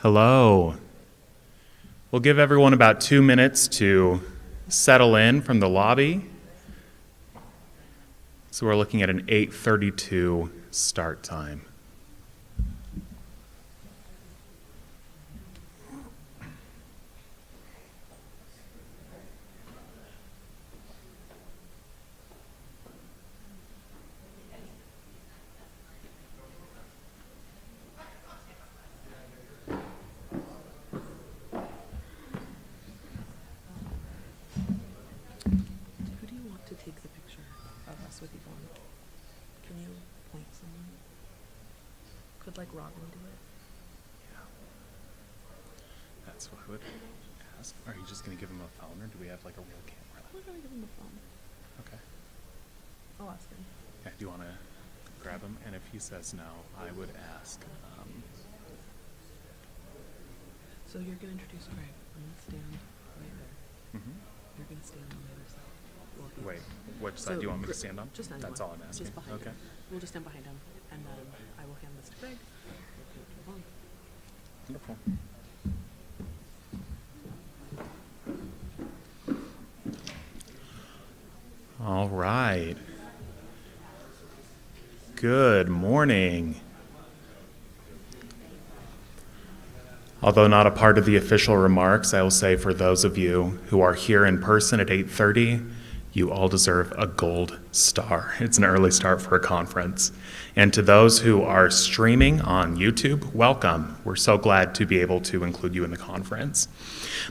Hello. We'll give everyone about 2 minutes to settle in from the lobby. So we're looking at an 8:32 start time. Like Robin do it? Yeah. That's what I would ask. Are you just going to give him a phone, or do we have like a real camera? We're going to give him a phone. Okay. I'll ask him. Yeah, do you want to grab him? And if he says no, I would ask. So you're going to introduce Greg. I'm going to stand right there. Mm-hmm. You're going to stand on the other side. Wait, which side do you want me to stand on? Just anyone. That's all I'm asking. Just behind okay. him. We'll just stand behind him, and then I will hand this to Greg. Wonderful. All right. Good morning. Although not a part of the official remarks, I will say for those of you who are here in person at 8:30, you all deserve a gold star. It's an early start for a conference. And to those who are streaming on YouTube, welcome. We're so glad to be able to include you in the conference.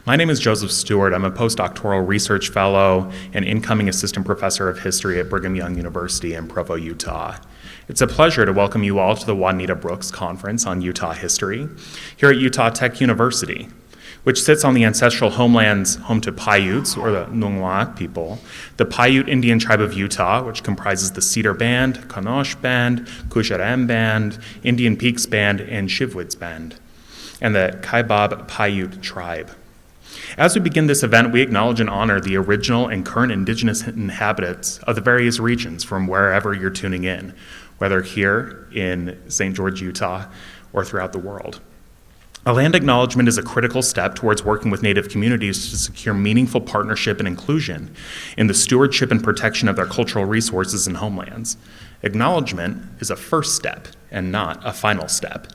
My name is Joseph Stewart. I'm a postdoctoral research fellow and incoming assistant professor of history at Brigham Young University in Provo, Utah. It's a pleasure to welcome you all to the Juanita Brooks Conference on Utah History here at Utah Tech University, which sits on the ancestral homelands home to Paiutes, or the Nungwa people, the Paiute Indian tribe of Utah, which comprises the Cedar Band, Kanosh Band, Kusharam Band, Indian Peaks Band, and Shivwits Band, and the Kaibab Paiute tribe. As we begin this event, we acknowledge and honor the original and current indigenous inhabitants of the various regions from wherever you're tuning in, whether here in St. George, Utah, or throughout the world. A land acknowledgement is a critical step towards working with Native communities to secure meaningful partnership and inclusion in the stewardship and protection of their cultural resources and homelands. Acknowledgement is a first step and not a final step.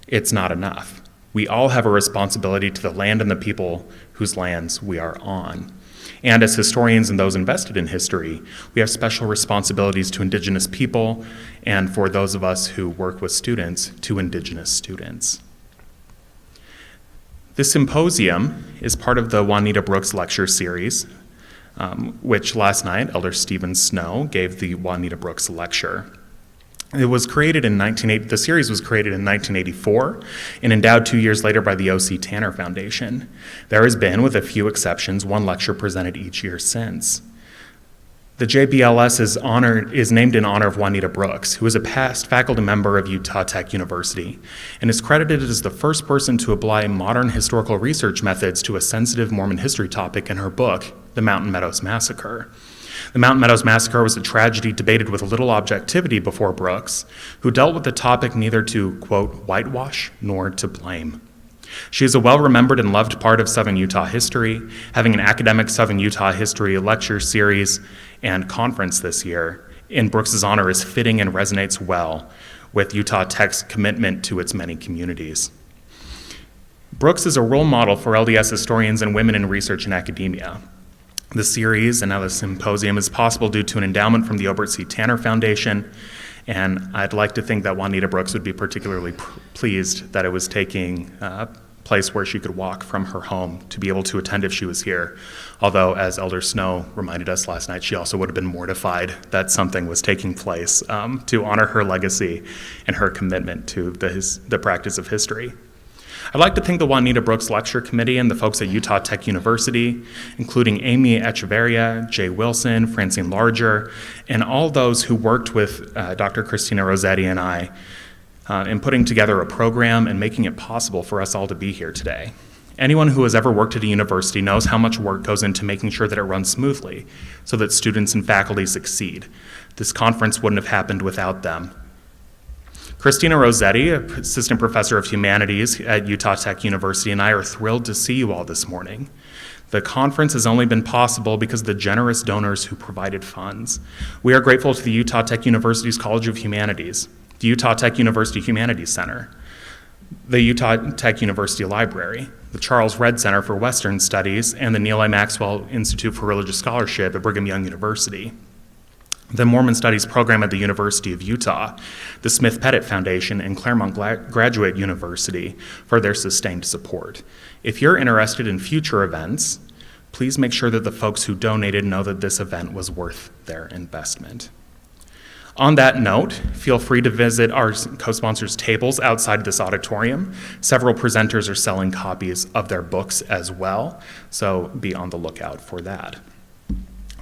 It's not enough. We all have a responsibility to the land and the people whose lands we are on. And as historians and those invested in history, we have special responsibilities to Indigenous people, and for those of us who work with students, to Indigenous students. This symposium is part of the Juanita Brooks Lecture Series, which last night Elder Stephen Snow gave the Juanita Brooks Lecture. It was created in the series was created in 1984 and endowed 2 years later by the O.C. Tanner Foundation. There has been, with a few exceptions, one lecture presented each year since. The JBLS is named in honor of Juanita Brooks, who is a past faculty member of Utah Tech University and is credited as the first person to apply modern historical research methods to a sensitive Mormon history topic in her book, The Mountain Meadows Massacre. The Mountain Meadows Massacre was a tragedy debated with little objectivity before Brooks, who dealt with the topic neither to, quote, whitewash nor to blame. She is a well-remembered and loved part of Southern Utah history, having an academic Southern Utah history lecture series and conference this year in Brooks's honor is fitting and resonates well with Utah Tech's commitment to its many communities. Brooks is a role model for LDS historians and women in research and academia. The series and now the symposium is possible due to an endowment from the Obert C. Tanner Foundation, and I'd like to think that Juanita Brooks would be particularly pleased that it was taking place where she could walk from her home to be able to attend if she was here. Although, as Elder Snow reminded us last night, she also would have been mortified that something was taking place to honor her legacy and her commitment to the practice of history. I'd like to thank the Juanita Brooks Lecture Committee and the folks at Utah Tech University, including Amy Echeverria, Jay Wilson, Francine Larger, and all those who worked with Dr. Christina Rossetti and I in putting together a program and making it possible for us all to be here today. Anyone who has ever worked at a university knows how much work goes into making sure that it runs smoothly so that students and faculty succeed. This conference wouldn't have happened without them. Christina Rossetti, assistant professor of humanities at Utah Tech University, and I are thrilled to see you all this morning. The conference has only been possible because of the generous donors who provided funds. We are grateful to the Utah Tech University's College of Humanities, the Utah Tech University Humanities Center, the Utah Tech University Library, the Charles Redd Center for Western Studies, and the Neal A. Maxwell Institute for Religious Scholarship at Brigham Young University, the Mormon Studies program at the University of Utah, the Smith Pettit Foundation, and Claremont Graduate University for their sustained support. If you're interested in future events, please make sure that the folks who donated know that this event was worth their investment. On that note, feel free to visit our co-sponsors' tables outside this auditorium. Several presenters are selling copies of their books as well, so be on the lookout for that.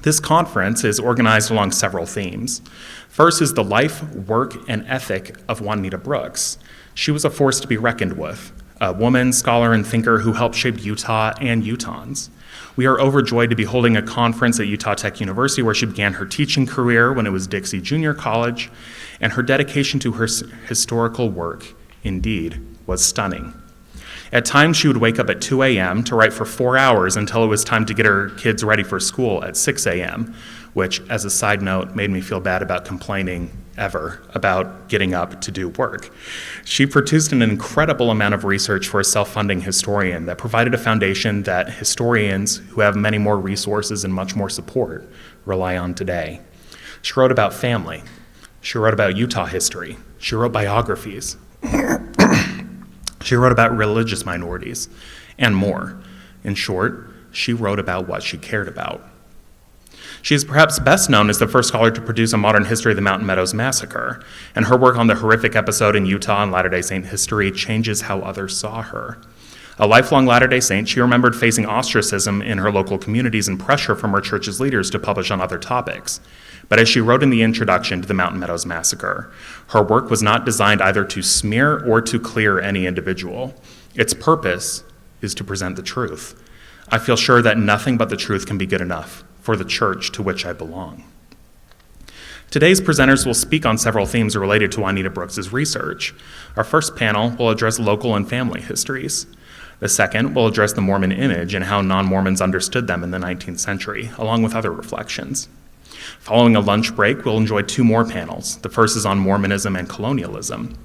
This conference is organized along several themes. First is the life, work, and ethic of Juanita Brooks. She was a force to be reckoned with, a woman, scholar, and thinker who helped shape Utah and Utahns. We are overjoyed to be holding a conference at Utah Tech University where she began her teaching career when it was Dixie Junior College, and her dedication to her historical work, indeed, was stunning. At times, she would wake up at 2 a.m. to write for 4 hours until it was time to get her kids ready for school at 6 a.m., which, as a side note, made me feel bad about complaining ever about getting up to do work. She produced an incredible amount of research for a self-funding historian that provided a foundation that historians who have many more resources and much more support rely on today. She wrote about family. She wrote about Utah history. She wrote biographies. She wrote about religious minorities and more. In short, she wrote about what she cared about. She is perhaps best known as the first scholar to produce a modern history of the Mountain Meadows Massacre, and her work on the horrific episode in Utah and Latter-day Saint history changes how others saw her. A lifelong Latter-day Saint, she remembered facing ostracism in her local communities and pressure from her church's leaders to publish on other topics. But as she wrote in the introduction to the Mountain Meadows Massacre, her work was not designed either to smear or to clear any individual. Its purpose is to present the truth. I feel sure that nothing but the truth can be good enough for the church to which I belong. Today's presenters will speak on several themes related to Juanita Brooks' research. Our first panel will address local and family histories. The second will address the Mormon image and how non-Mormons understood them in the 19th century, along with other reflections. Following a lunch break, we'll enjoy 2 more panels. The first is on Mormonism and colonialism,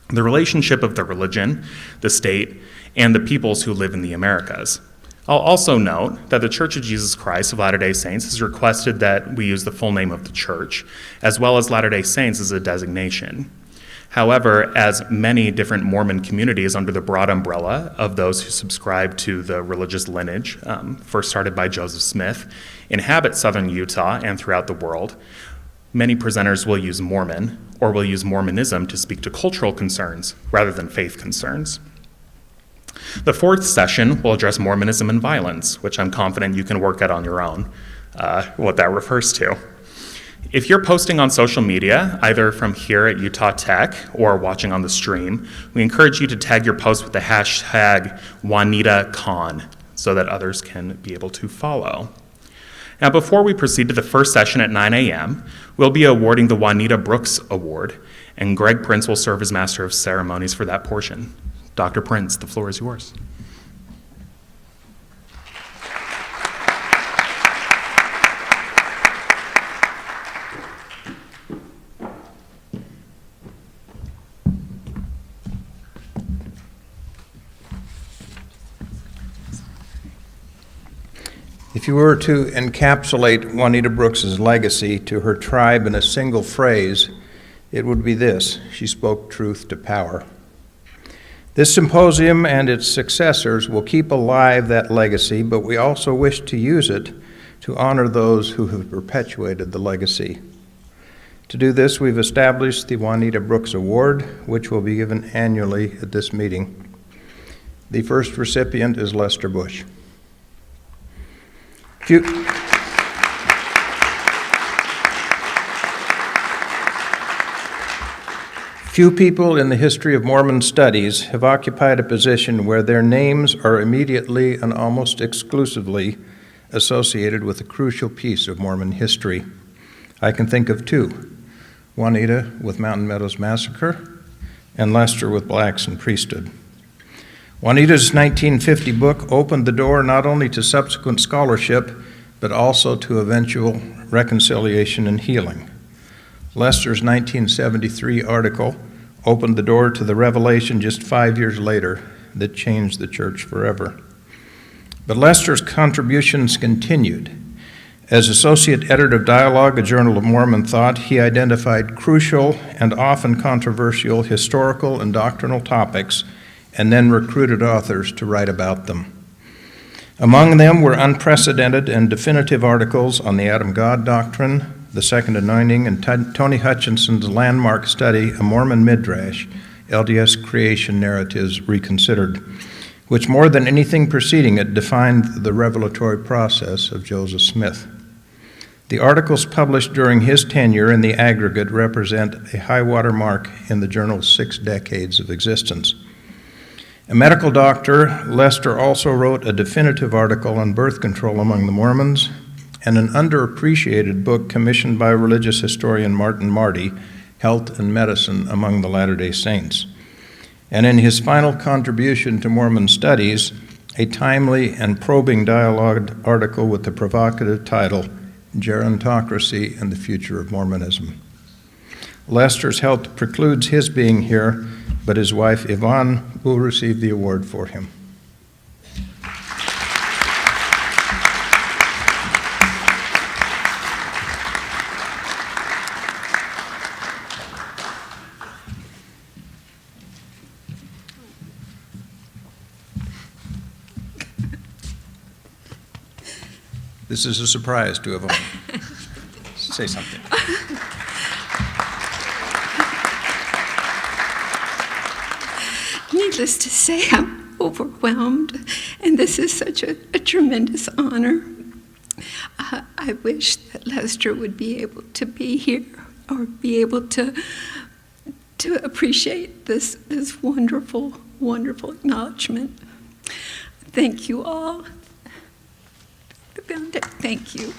the relationship of the religion, the state, and the peoples who live in the Americas. I'll also note that the Church of Jesus Christ of Latter-day Saints has requested that we use the full name of the church, as well as Latter-day Saints as a designation. However, as many different Mormon communities under the broad umbrella of those who subscribe to the religious lineage, first started by Joseph Smith, inhabit southern Utah and throughout the world, many presenters will use Mormon or will use Mormonism to speak to cultural concerns rather than faith concerns. The fourth session will address Mormonism and violence, which I'm confident you can work out on your own, what that refers to. If you're posting on social media, either from here at Utah Tech or watching on the stream, we encourage you to tag your post with the hashtag WanitaCon so that others can be able to follow. Now, before we proceed to the first session at 9 a.m., we'll be awarding the Juanita Brooks Award, and Greg Prince will serve as Master of Ceremonies for that portion. Dr. Prince, the floor is yours. If you were to encapsulate Juanita Brooks's legacy to her tribe in a single phrase, it would be this: she spoke truth to power. This symposium and its successors will keep alive that legacy, but we also wish to use it to honor those who have perpetuated the legacy. To do this, we've established the Juanita Brooks Award, which will be given annually at this meeting. The first recipient is Lester Bush. Few people in the history of Mormon studies have occupied a position where their names are immediately and almost exclusively associated with a crucial piece of Mormon history. I can think of 2. Juanita with Mountain Meadows Massacre, and Lester with blacks and priesthood. Juanita's 1950 book opened the door not only to subsequent scholarship, but also to eventual reconciliation and healing. Lester's 1973 article opened the door to the revelation just 5 years later that changed the church forever. But Lester's contributions continued. As associate editor of Dialogue, a journal of Mormon thought, he identified crucial and often controversial historical and doctrinal topics and then recruited authors to write about them. Among them were unprecedented and definitive articles on the Adam-God doctrine, the Second Anointing, and Tony Hutchinson's landmark study, A Mormon Midrash, LDS Creation Narratives Reconsidered, which more than anything preceding it defined the revelatory process of Joseph Smith. The articles published during his tenure in the aggregate represent a high-water mark in the journal's 6 decades of existence. A medical doctor, Lester also wrote a definitive article on birth control among the Mormons and an underappreciated book commissioned by religious historian Martin Marty, Health and Medicine Among the Latter-day Saints. And in his final contribution to Mormon studies, a timely and probing dialogue article with the provocative title, Gerontocracy and the Future of Mormonism. Lester's health precludes his being here, but his wife Yvonne will receive the award for him. This is a surprise to Yvonne. Say something. Needless to say, I'm overwhelmed, and this is such a tremendous honor. I wish that Lester would be able to be here or be able to appreciate this wonderful, wonderful acknowledgement. Thank you all. Thank you.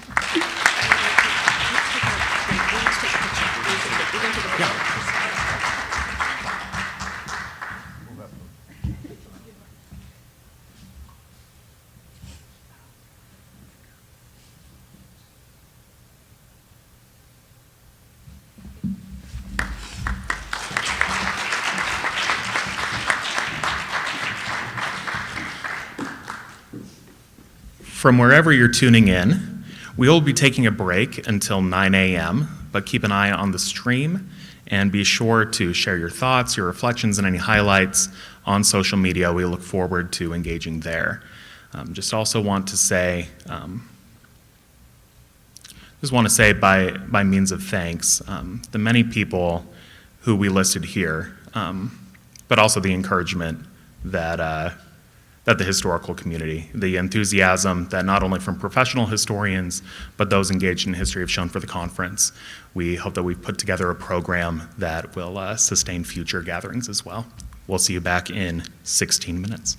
From wherever you're tuning in, we will be taking a break until 9 a.m., but keep an eye on the stream and be sure to share your thoughts, your reflections, and any highlights on social media. We look forward to engaging there. Just want to say by means of thanks, the many people who we listed here, but also the encouragement that the historical community, the enthusiasm that not only from professional historians, but those engaged in history have shown for the conference. We hope that we've put together a program that will sustain future gatherings as well. We'll see you back in 16 minutes.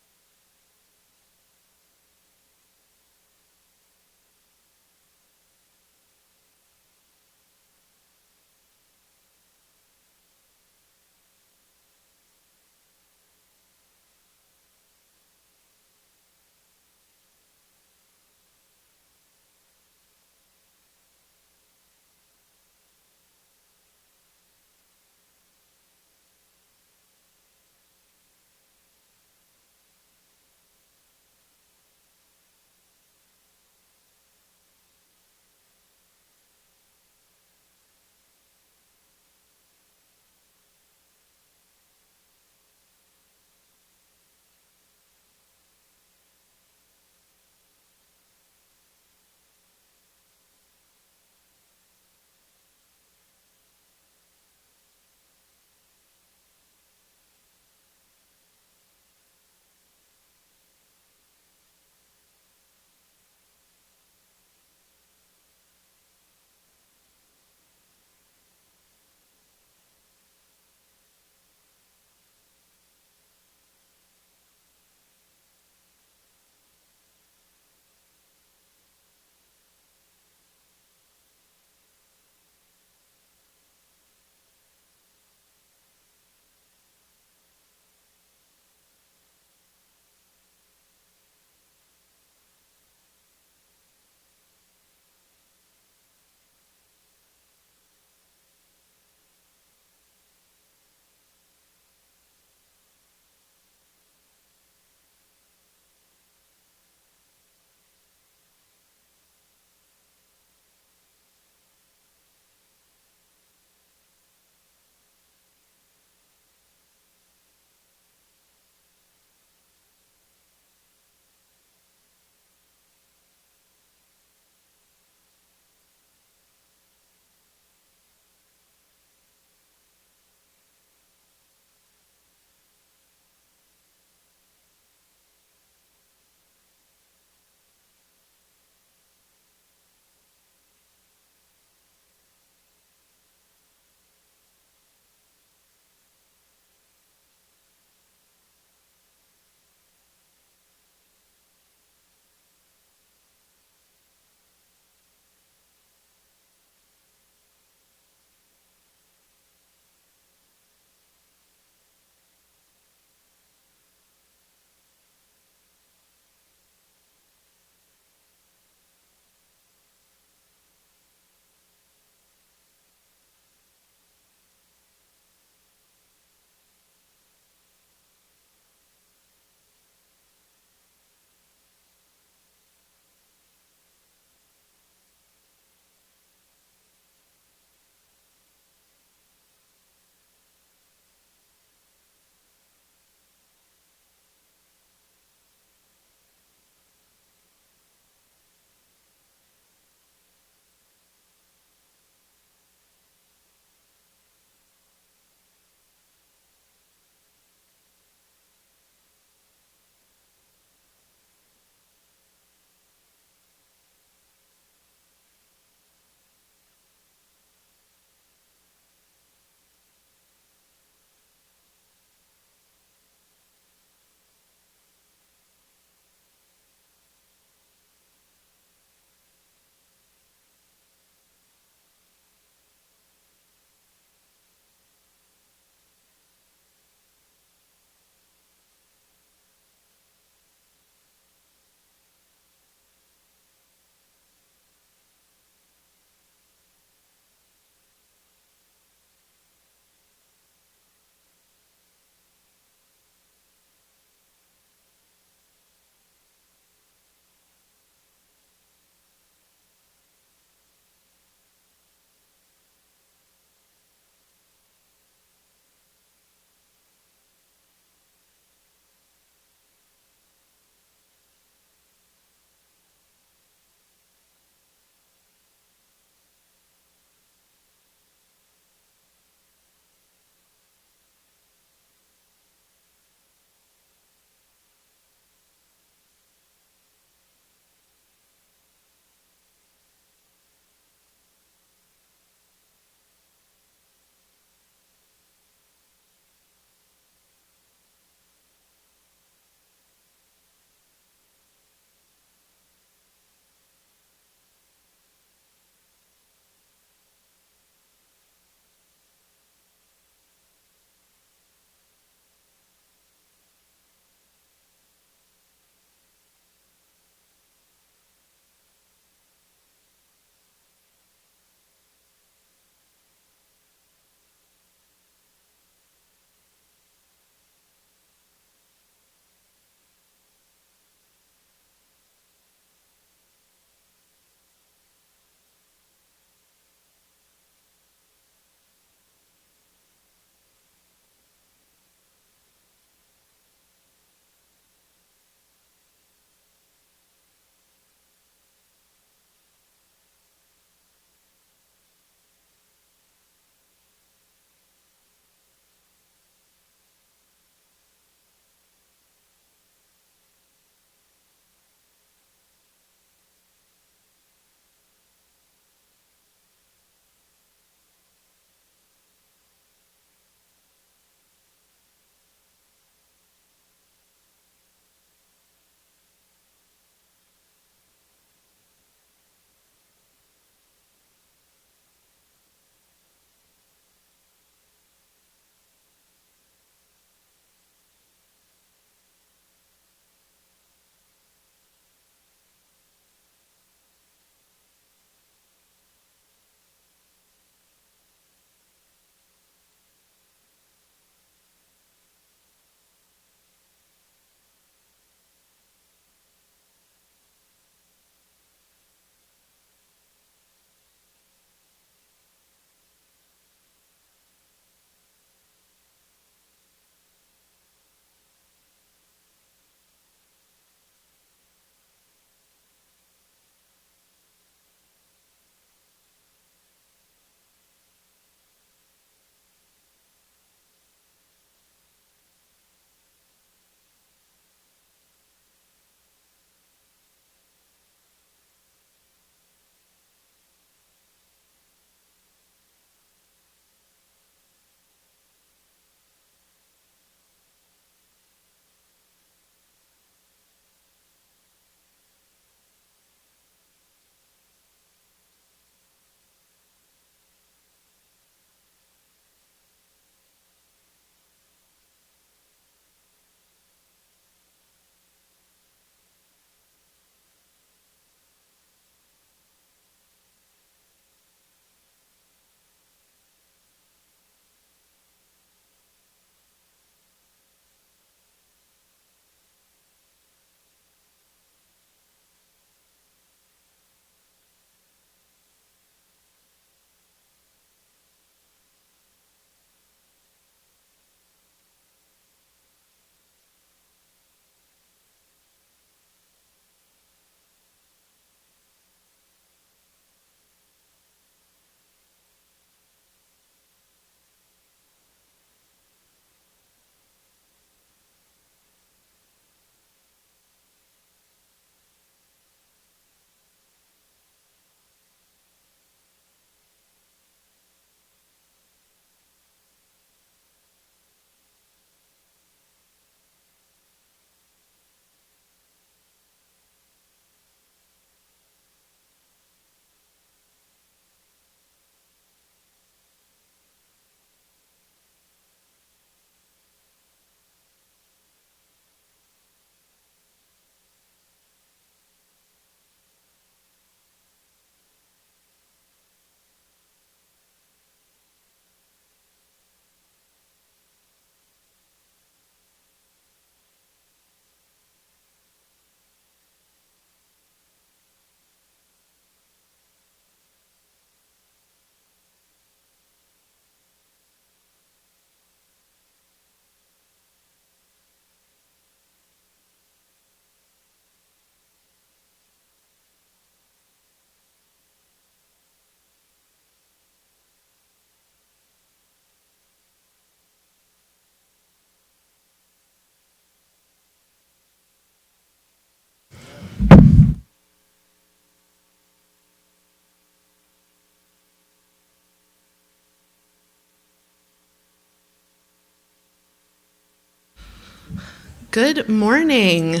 Good morning,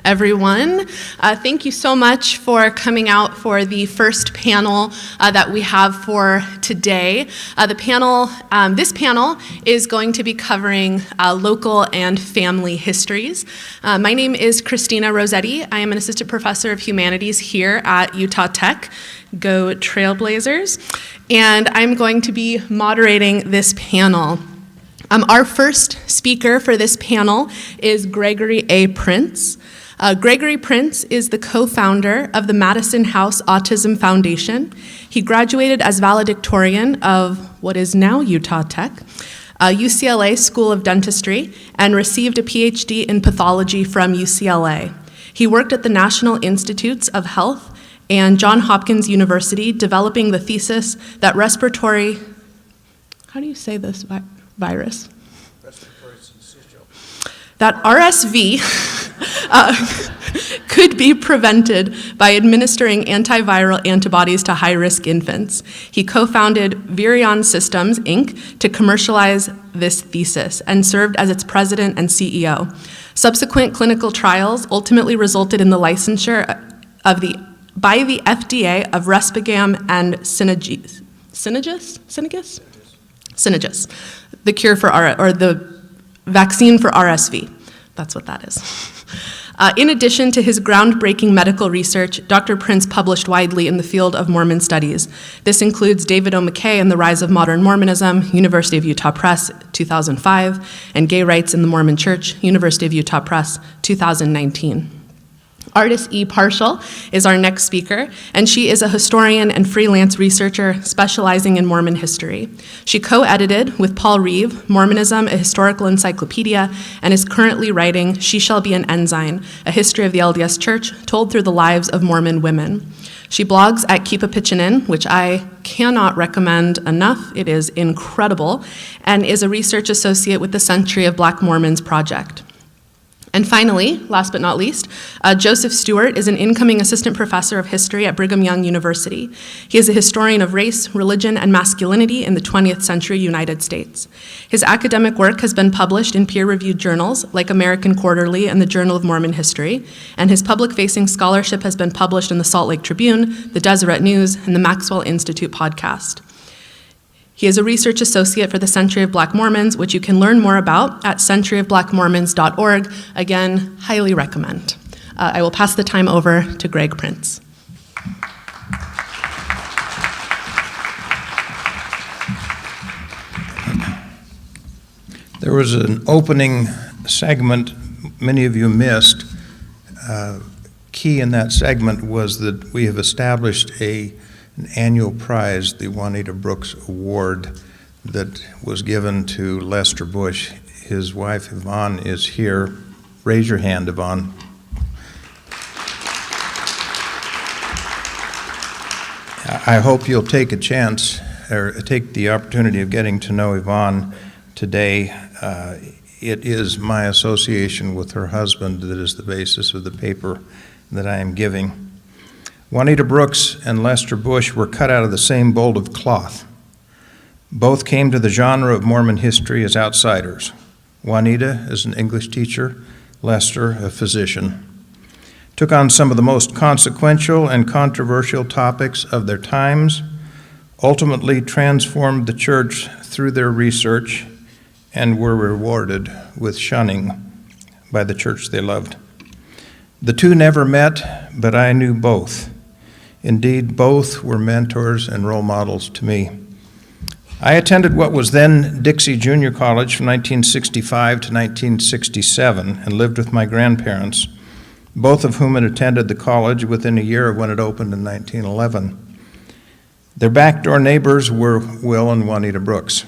everyone. Thank you so much for coming out for the first panel that we have for today. This panel is going to be covering local and family histories. My name is Christina Rossetti. I am an assistant professor of humanities here at Utah Tech. Go Trailblazers. And I'm going to be moderating this panel. Our first speaker for this panel is Gregory A. Prince. Gregory Prince is the co-founder of the Madison House Autism Foundation. He graduated as valedictorian of what is now Utah Tech, UCLA School of Dentistry, and received a PhD in pathology from UCLA. He worked at the National Institutes of Health and Johns Hopkins University, developing the thesis that respiratory, how do you say this virus? Respiratory syncytial. That RSV could be prevented by administering antiviral antibodies to high-risk infants. He co-founded Virion Systems, Inc. to commercialize this thesis and served as its president and CEO. Subsequent clinical trials ultimately resulted in the licensure by the FDA of Respigam and Synagis, the cure for the vaccine for RSV. That's what that is. In addition to his groundbreaking medical research, Dr. Prince published widely in the field of Mormon studies. This includes David O. McKay and the Rise of Modern Mormonism, University of Utah Press, 2005, and Gay Rights in the Mormon Church, University of Utah Press, 2019. Artis E. Parshall is our next speaker, and she is a historian and freelance researcher specializing in Mormon history. She co-edited with Paul Reeve, Mormonism, a Historical Encyclopedia, and is currently writing She Shall Be an Ensign, a history of the LDS Church told through the lives of Mormon women. She blogs at Keep a Pitchin' In, which I cannot recommend enough. It is incredible, and is a research associate with the Century of Black Mormons Project. And finally, last but not least, Joseph Stewart is an incoming assistant professor of history at Brigham Young University. He is a historian of race, religion, and masculinity in the 20th century United States. His academic work has been published in peer-reviewed journals like American Quarterly and the Journal of Mormon History, and his public-facing scholarship has been published in the Salt Lake Tribune, the Deseret News, and the Maxwell Institute podcast. He is a research associate for the Century of Black Mormons, which you can learn more about at centuryofblackmormons.org. Again, highly recommend. I will pass the time over to Greg Prince. There was an opening segment many of you missed. Key in that segment was that we have established an annual prize, the Juanita Brooks Award, that was given to Lester Bush. His wife, Yvonne, is here. Raise your hand, Yvonne. I hope you'll take a chance, or take the opportunity of getting to know Yvonne today. It is my association with her husband that is the basis of the paper that I am giving. Juanita Brooks and Lester Bush were cut out of the same mold of cloth. Both came to the genre of Mormon history as outsiders. Juanita as an English teacher, Lester a physician. Took on some of the most consequential and controversial topics of their times, ultimately transformed the church through their research, and were rewarded with shunning by the church they loved. The two never met, but I knew both. Indeed, both were mentors and role models to me. I attended what was then Dixie Junior College from 1965 to 1967 and lived with my grandparents, both of whom had attended the college within a year of when it opened in 1911. Their backdoor neighbors were Will and Juanita Brooks.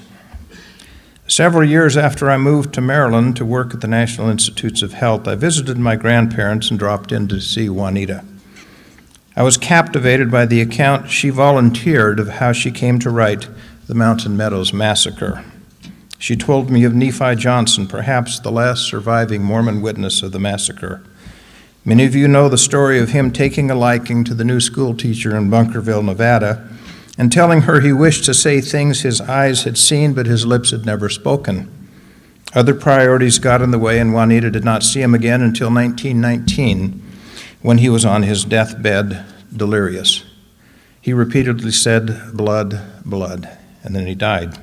Several years after I moved to Maryland to work at the National Institutes of Health, I visited my grandparents and dropped in to see Juanita. I was captivated by the account she volunteered of how she came to write the Mountain Meadows Massacre. She told me of Nephi Johnson, perhaps the last surviving Mormon witness of the massacre. Many of you know the story of him taking a liking to the new school teacher in Bunkerville, Nevada, and telling her he wished to say things his eyes had seen but his lips had never spoken. Other priorities got in the way, and Juanita did not see him again until 1919, when he was on his deathbed, delirious. He repeatedly said, "Blood, blood," and then he died.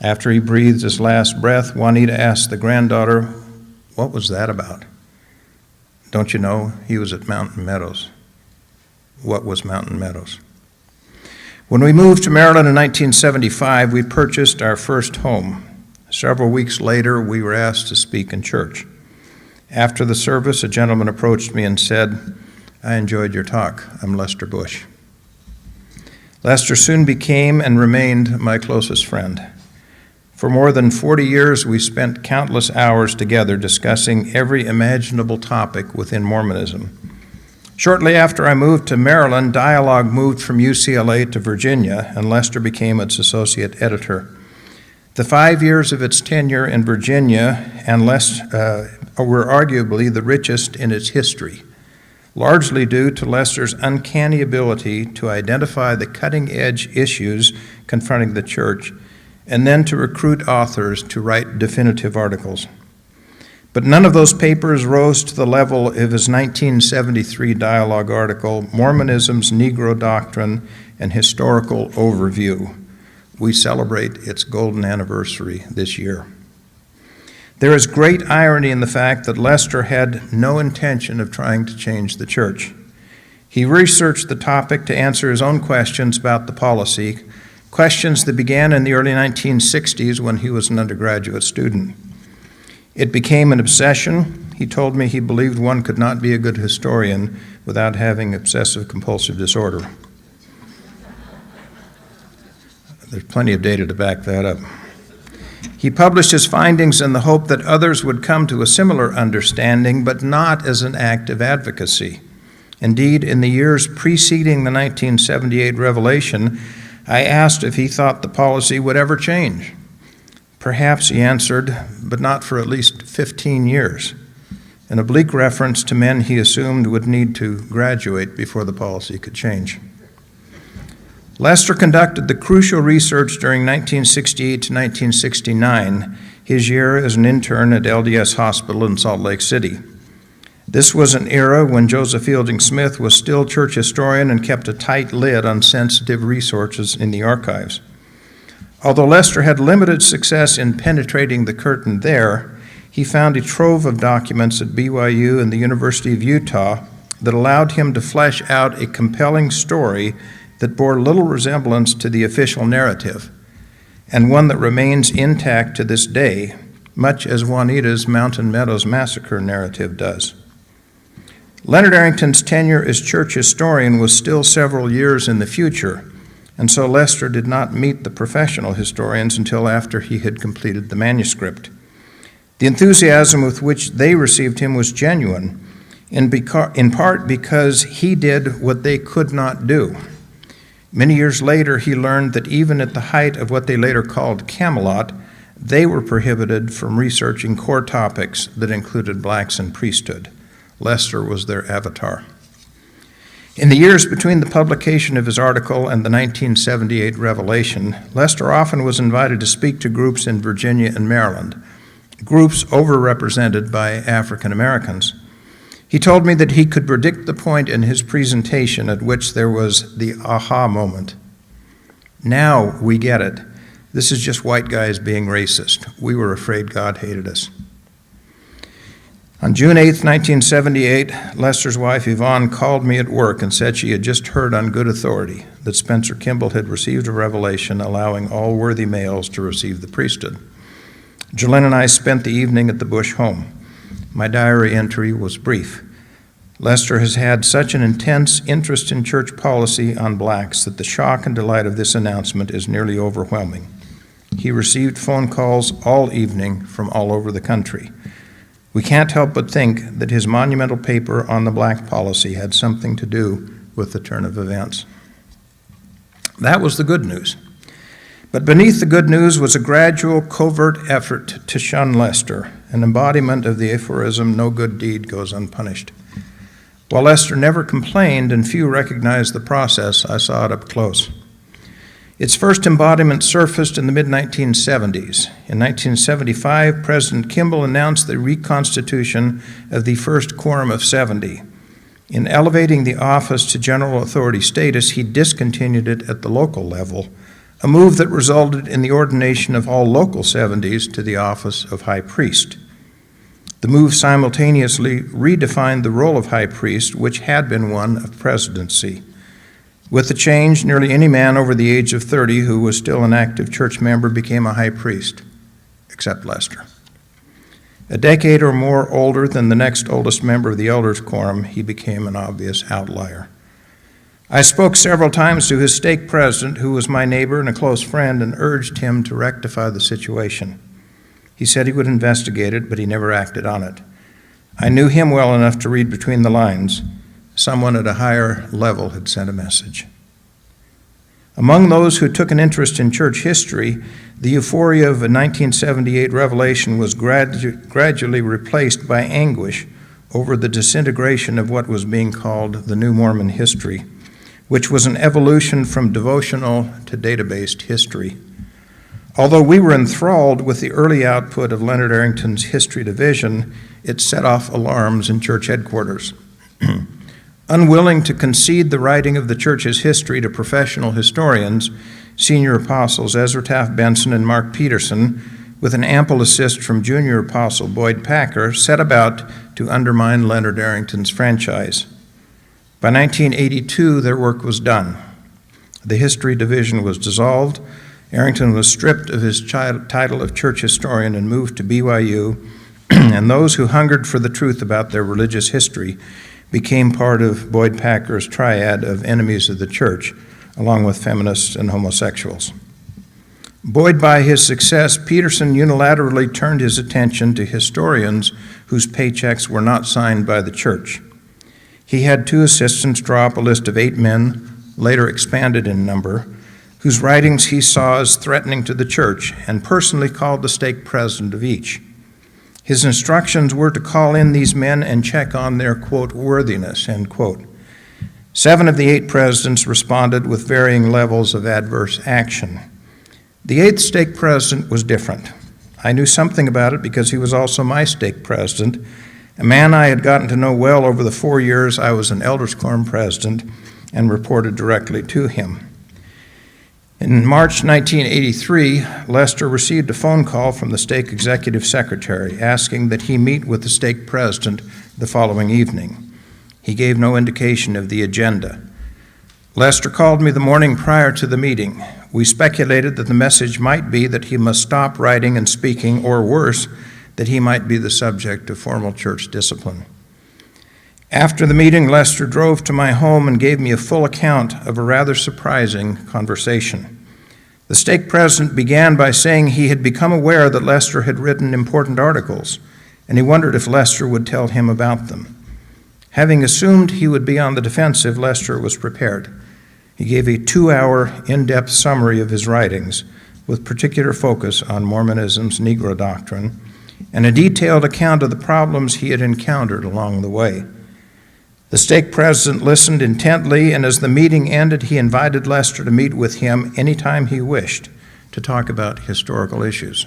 After he breathed his last breath, Juanita asked the granddaughter, "What was that about?" "Don't you know, he was at Mountain Meadows." What was Mountain Meadows? When we moved to Maryland in 1975, we purchased our first home. Several weeks later, we were asked to speak in church. After the service, a gentleman approached me and said, "I enjoyed your talk. I'm Lester Bush." Lester soon became and remained my closest friend. For more than 40 years, we spent countless hours together discussing every imaginable topic within Mormonism. Shortly after I moved to Maryland, Dialogue moved from UCLA to Virginia, and Lester became its associate editor. The 5 years of its tenure in Virginia were arguably the richest in its history, largely due to Lester's uncanny ability to identify the cutting-edge issues confronting the church and then to recruit authors to write definitive articles. But none of those papers rose to the level of his 1973 Dialogue article, Mormonism's Negro Doctrine and Historical Overview. We celebrate its golden anniversary this year. There is great irony in the fact that Lester had no intention of trying to change the church. He researched the topic to answer his own questions about the policy, questions that began in the early 1960s when he was an undergraduate student. It became an obsession. He told me he believed one could not be a good historian without having obsessive-compulsive disorder. There's plenty of data to back that up. He published his findings in the hope that others would come to a similar understanding, but not as an act of advocacy. Indeed, in the years preceding the 1978 revelation, I asked if he thought the policy would ever change. Perhaps, he answered, but not for at least 15 years, an oblique reference to men he assumed would need to graduate before the policy could change. Lester conducted the crucial research during 1968 to 1969, his year as an intern at LDS Hospital in Salt Lake City. This was an era when Joseph Fielding Smith was still church historian and kept a tight lid on sensitive resources in the archives. Although Lester had limited success in penetrating the curtain there, he found a trove of documents at BYU and the University of Utah that allowed him to flesh out a compelling story that bore little resemblance to the official narrative, and one that remains intact to this day, much as Juanita's Mountain Meadows Massacre narrative does. Leonard Arrington's tenure as church historian was still several years in the future, and so Lester did not meet the professional historians until after he had completed the manuscript. The enthusiasm with which they received him was genuine, in part because he did what they could not do. Many years later, he learned that even at the height of what they later called Camelot, they were prohibited from researching core topics that included blacks and priesthood. Lester was their avatar. In the years between the publication of his article and the 1978 revelation, Lester often was invited to speak to groups in Virginia and Maryland, groups overrepresented by African Americans. He told me that he could predict the point in his presentation at which there was the aha moment. Now we get it. This is just white guys being racist. We were afraid God hated us. On June 8, 1978, Lester's wife Yvonne called me at work and said she had just heard on good authority that Spencer Kimball had received a revelation allowing all worthy males to receive the priesthood. Jolene and I spent the evening at the Bush home. My diary entry was brief. Lester has had such an intense interest in church policy on blacks that the shock and delight of this announcement is nearly overwhelming. He received phone calls all evening from all over the country. We can't help but think that his monumental paper on the black policy had something to do with the turn of events. That was the good news. But beneath the good news was a gradual, covert effort to shun Lester, an embodiment of the aphorism, "No good deed goes unpunished." While Lester never complained and few recognized the process, I saw it up close. Its first embodiment surfaced in the mid-1970s. In 1975, President Kimball announced the reconstitution of the first Quorum of 70. In elevating the office to general authority status, he discontinued it at the local level, a move that resulted in the ordination of all local 70s to the office of high priest. The move simultaneously redefined the role of high priest, which had been one of presidency. With the change, nearly any man over the age of 30 who was still an active church member became a high priest, except Lester. A decade or more older than the next oldest member of the elders' quorum, he became an obvious outlier. I spoke several times to his stake president, who was my neighbor and a close friend, and urged him to rectify the situation. He said he would investigate it, but he never acted on it. I knew him well enough to read between the lines. Someone at a higher level had sent a message. Among those who took an interest in church history, the euphoria of a 1978 revelation was gradually replaced by anguish over the disintegration of what was being called the New Mormon history, which was an evolution from devotional to data-based history. Although we were enthralled with the early output of Leonard Arrington's History Division, it set off alarms in church headquarters. Unwilling to concede the writing of the church's history to professional historians, senior apostles Ezra Taft Benson and Mark Peterson, with an ample assist from junior apostle Boyd Packer, set about to undermine Leonard Arrington's franchise. By 1982, their work was done. The History Division was dissolved. Arrington was stripped of his title of church historian and moved to BYU, and those who hungered for the truth about their religious history became part of Boyd Packer's triad of enemies of the church, along with feminists and homosexuals. Buoyed by his success, Peterson unilaterally turned his attention to historians whose paychecks were not signed by the church. He had 2 assistants draw up a list of 8 men, later expanded in number, whose writings he saw as threatening to the church, and personally called the stake president of each. His instructions were to call in these men and check on their, quote, worthiness, end quote. 7 of the 8 presidents responded with varying levels of adverse action. The 8th stake president was different. I knew something about it because he was also my stake president, a man I had gotten to know well over the 4 years I was an elders' quorum president and reported directly to him. In March 1983, Lester received a phone call from the stake executive secretary asking that he meet with the stake president the following evening. He gave no indication of the agenda. Lester called me the morning prior to the meeting. We speculated that the message might be that he must stop writing and speaking, or worse, that he might be the subject of formal church discipline. After the meeting, Lester drove to my home and gave me a full account of a rather surprising conversation. The stake president began by saying he had become aware that Lester had written important articles, and he wondered if Lester would tell him about them. Having assumed he would be on the defensive, Lester was prepared. He gave a 2-hour in-depth summary of his writings, with particular focus on Mormonism's Negro doctrine, and a detailed account of the problems he had encountered along the way. The stake president listened intently, and as the meeting ended, he invited Lester to meet with him anytime he wished to talk about historical issues.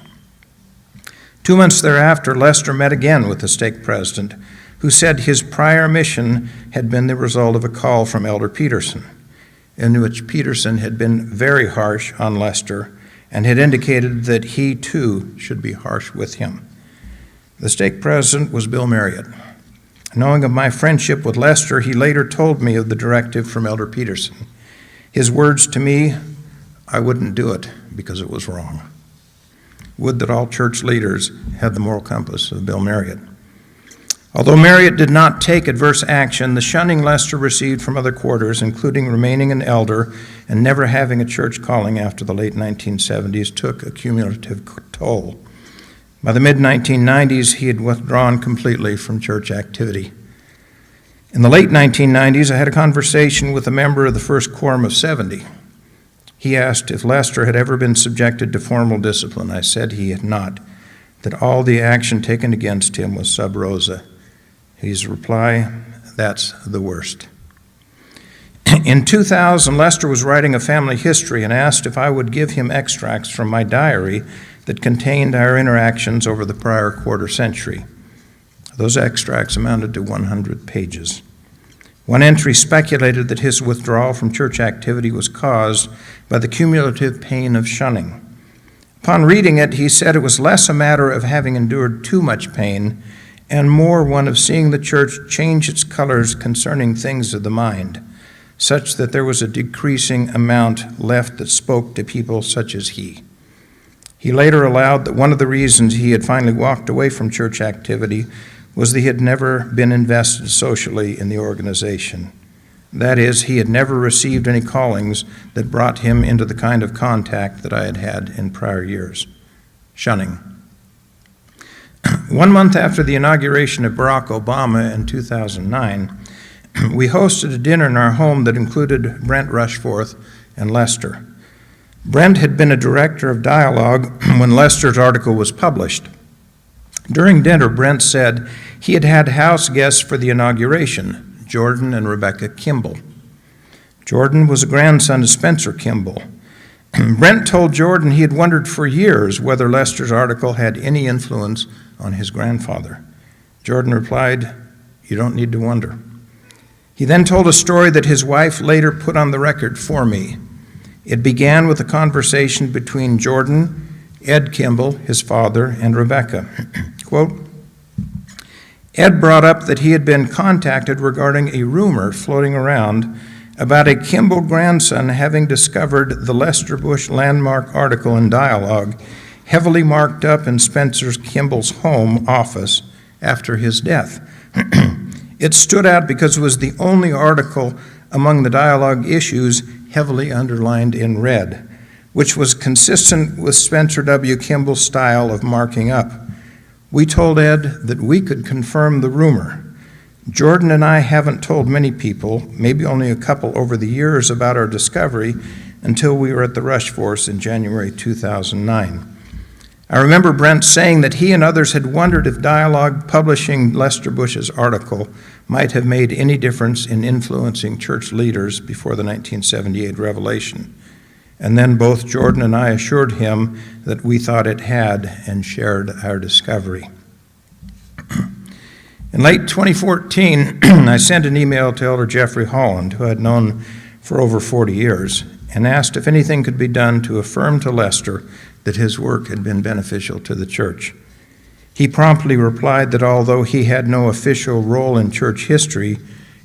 2 months thereafter, Lester met again with the stake president, who said his prior mission had been the result of a call from Elder Peterson, in which Peterson had been very harsh on Lester and had indicated that he too should be harsh with him. The stake president was Bill Marriott. Knowing of my friendship with Lester, he later told me of the directive from Elder Peterson. His words to me, I wouldn't do it because it was wrong. Would that all church leaders had the moral compass of Bill Marriott. Although Marriott did not take adverse action, the shunning Lester received from other quarters, including remaining an elder and never having a church calling after the late 1970s, took a cumulative toll. By the mid-1990s, he had withdrawn completely from church activity. In the late 1990s, I had a conversation with a member of the first Quorum of 70. He asked if Lester had ever been subjected to formal discipline. I said he had not, that all the action taken against him was sub rosa. His reply, that's the worst. In 2000, Lester was writing a family history and asked if I would give him extracts from my diary that contained our interactions over the prior quarter century. Those extracts amounted to 100 pages. One entry speculated that his withdrawal from church activity was caused by the cumulative pain of shunning. Upon reading it, he said it was less a matter of having endured too much pain and more one of seeing the church change its colors concerning things of the mind, such that there was a decreasing amount left that spoke to people such as he. He later allowed that one of the reasons he had finally walked away from church activity was that he had never been invested socially in the organization. That is, he had never received any callings that brought him into the kind of contact that I had had in prior years. Shunning. 1 month after the inauguration of Barack Obama in 2009, we hosted a dinner in our home that included Brent Rushforth and Lester. Brent had been a director of dialogue when Lester's article was published. During dinner, Brent said he had had house guests for the inauguration, Jordan and Rebecca Kimball. Jordan was a grandson of Spencer Kimball. Brent told Jordan he had wondered for years whether Lester's article had any influence on his grandfather. Jordan replied, "You don't need to wonder." He then told a story that his wife later put on the record for me. It began with a conversation between Jordan, Ed Kimball, his father, and Rebecca. Quote, Ed brought up that he had been contacted regarding a rumor floating around about a Kimball grandson having discovered the Lester Bush landmark article in Dialogue, heavily marked up in Spencer Kimball's home office after his death. It stood out because it was the only article among the Dialogue issues heavily underlined in red, which was consistent with Spencer W. Kimball's style of marking up. We told Ed that we could confirm the rumor. Jordan and I haven't told many people, maybe only a couple over the years, about our discovery until we were at the Rush Force in January 2009. I remember Brent saying that he and others had wondered if Dialogue publishing Lester Bush's article might have made any difference in influencing church leaders before the 1978 revelation. And then both Jordan and I assured him that we thought it had and shared our discovery. In late 2014, I sent an email to Elder Jeffrey Holland, who I had known for over 40 years, and asked if anything could be done to affirm to Lester that his work had been beneficial to the church. He promptly replied that although he had no official role in church history,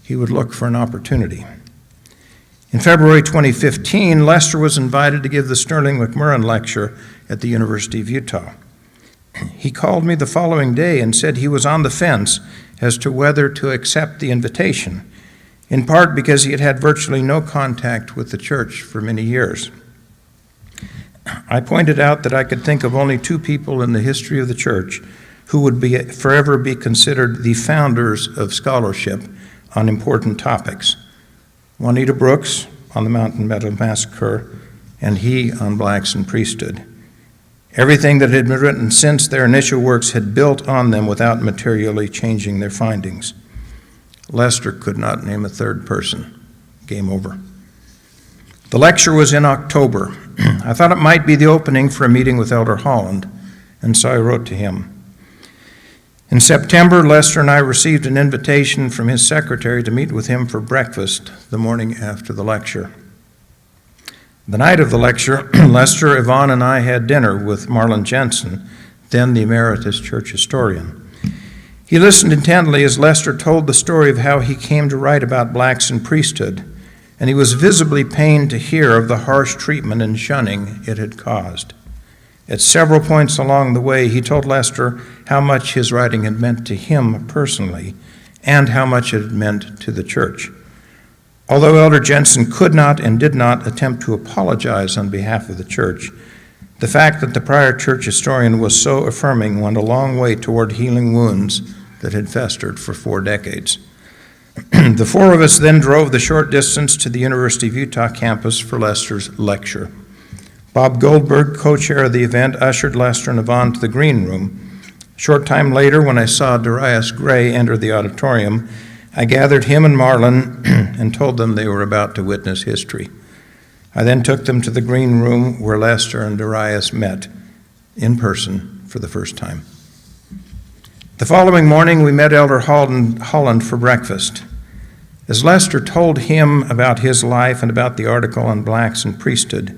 he would look for an opportunity. In February 2015, Lester was invited to give the Sterling McMurrin Lecture at the University of Utah. He called me the following day and said he was on the fence as to whether to accept the invitation, in part because he had had virtually no contact with the church for many years. I pointed out that I could think of only two people in the history of the church who would forever be considered the founders of scholarship on important topics: Juanita Brooks on the Mountain Meadow Massacre, and he on blacks and priesthood. Everything that had been written since their initial works had built on them without materially changing their findings. Lester could not name a third person. Game over. The lecture was in October. I thought it might be the opening for a meeting with Elder Holland, and so I wrote to him. In September, Lester and I received an invitation from his secretary to meet with him for breakfast the morning after the lecture. The night of the lecture, Lester, Yvonne, and I had dinner with Marlon Jensen, then the emeritus church historian. He listened intently as Lester told the story of how he came to write about blacks and priesthood, and he was visibly pained to hear of the harsh treatment and shunning it had caused. At several points along the way, he told Lester how much his writing had meant to him personally and how much it had meant to the church. Although Elder Jensen could not and did not attempt to apologize on behalf of the church, the fact that the prior church historian was so affirming went a long way toward healing wounds that had festered for 4 decades. The four of us then drove the short distance to the University of Utah campus for Lester's lecture. Bob Goldberg, co-chair of the event, ushered Lester and Yvonne to the green room. A short time later, when I saw Darius Gray enter the auditorium, I gathered him and Marlon and told them they were about to witness history. I then took them to the green room where Lester and Darius met in person for the first time. The following morning, we met Elder Holland for breakfast. As Lester told him about his life and about the article on blacks and priesthood,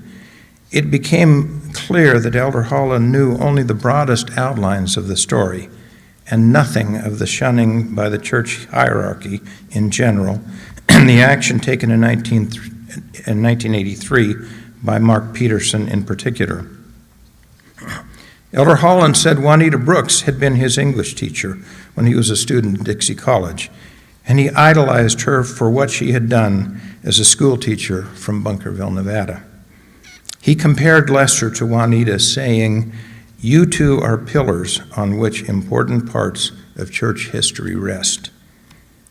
it became clear that Elder Holland knew only the broadest outlines of the story and nothing of the shunning by the church hierarchy in general and the action taken in 1983 by Mark Peterson in particular. Elder Holland said Juanita Brooks had been his English teacher when he was a student at Dixie College, and he idolized her for what she had done as a school teacher from Bunkerville, Nevada. He compared Lester to Juanita, saying, "You two are pillars on which important parts of church history rest."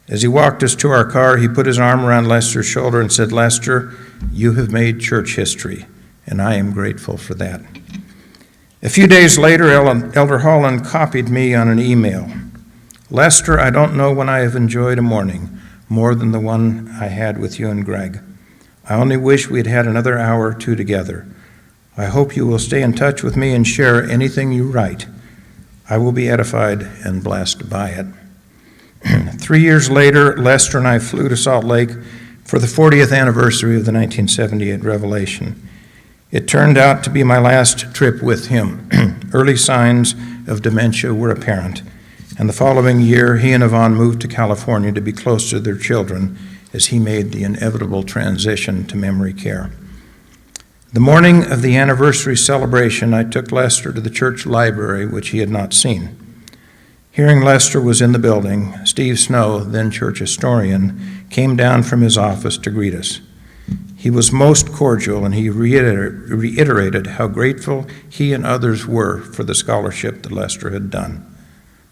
As he walked us to our car, he put his arm around Lester's shoulder and said, "Lester, you have made church history, and I am grateful for that." A few days later, Elder Holland copied me on an email. "Lester, I don't know when I have enjoyed a morning more than the one I had with you and Greg. I only wish we had had another hour or two together. I hope you will stay in touch with me and share anything you write. I will be edified and blessed by it." 3 years later, Lester and I flew to Salt Lake for the 40th anniversary of the 1978 revelation. It turned out to be my last trip with him. Early signs of dementia were apparent, and the following year, he and Yvonne moved to California to be close to their children as he made the inevitable transition to memory care. The morning of the anniversary celebration, I took Lester to the church library, which he had not seen. Hearing Lester was in the building, Steve Snow, then church historian, came down from his office to greet us. He was most cordial, and he reiterated how grateful he and others were for the scholarship that Lester had done.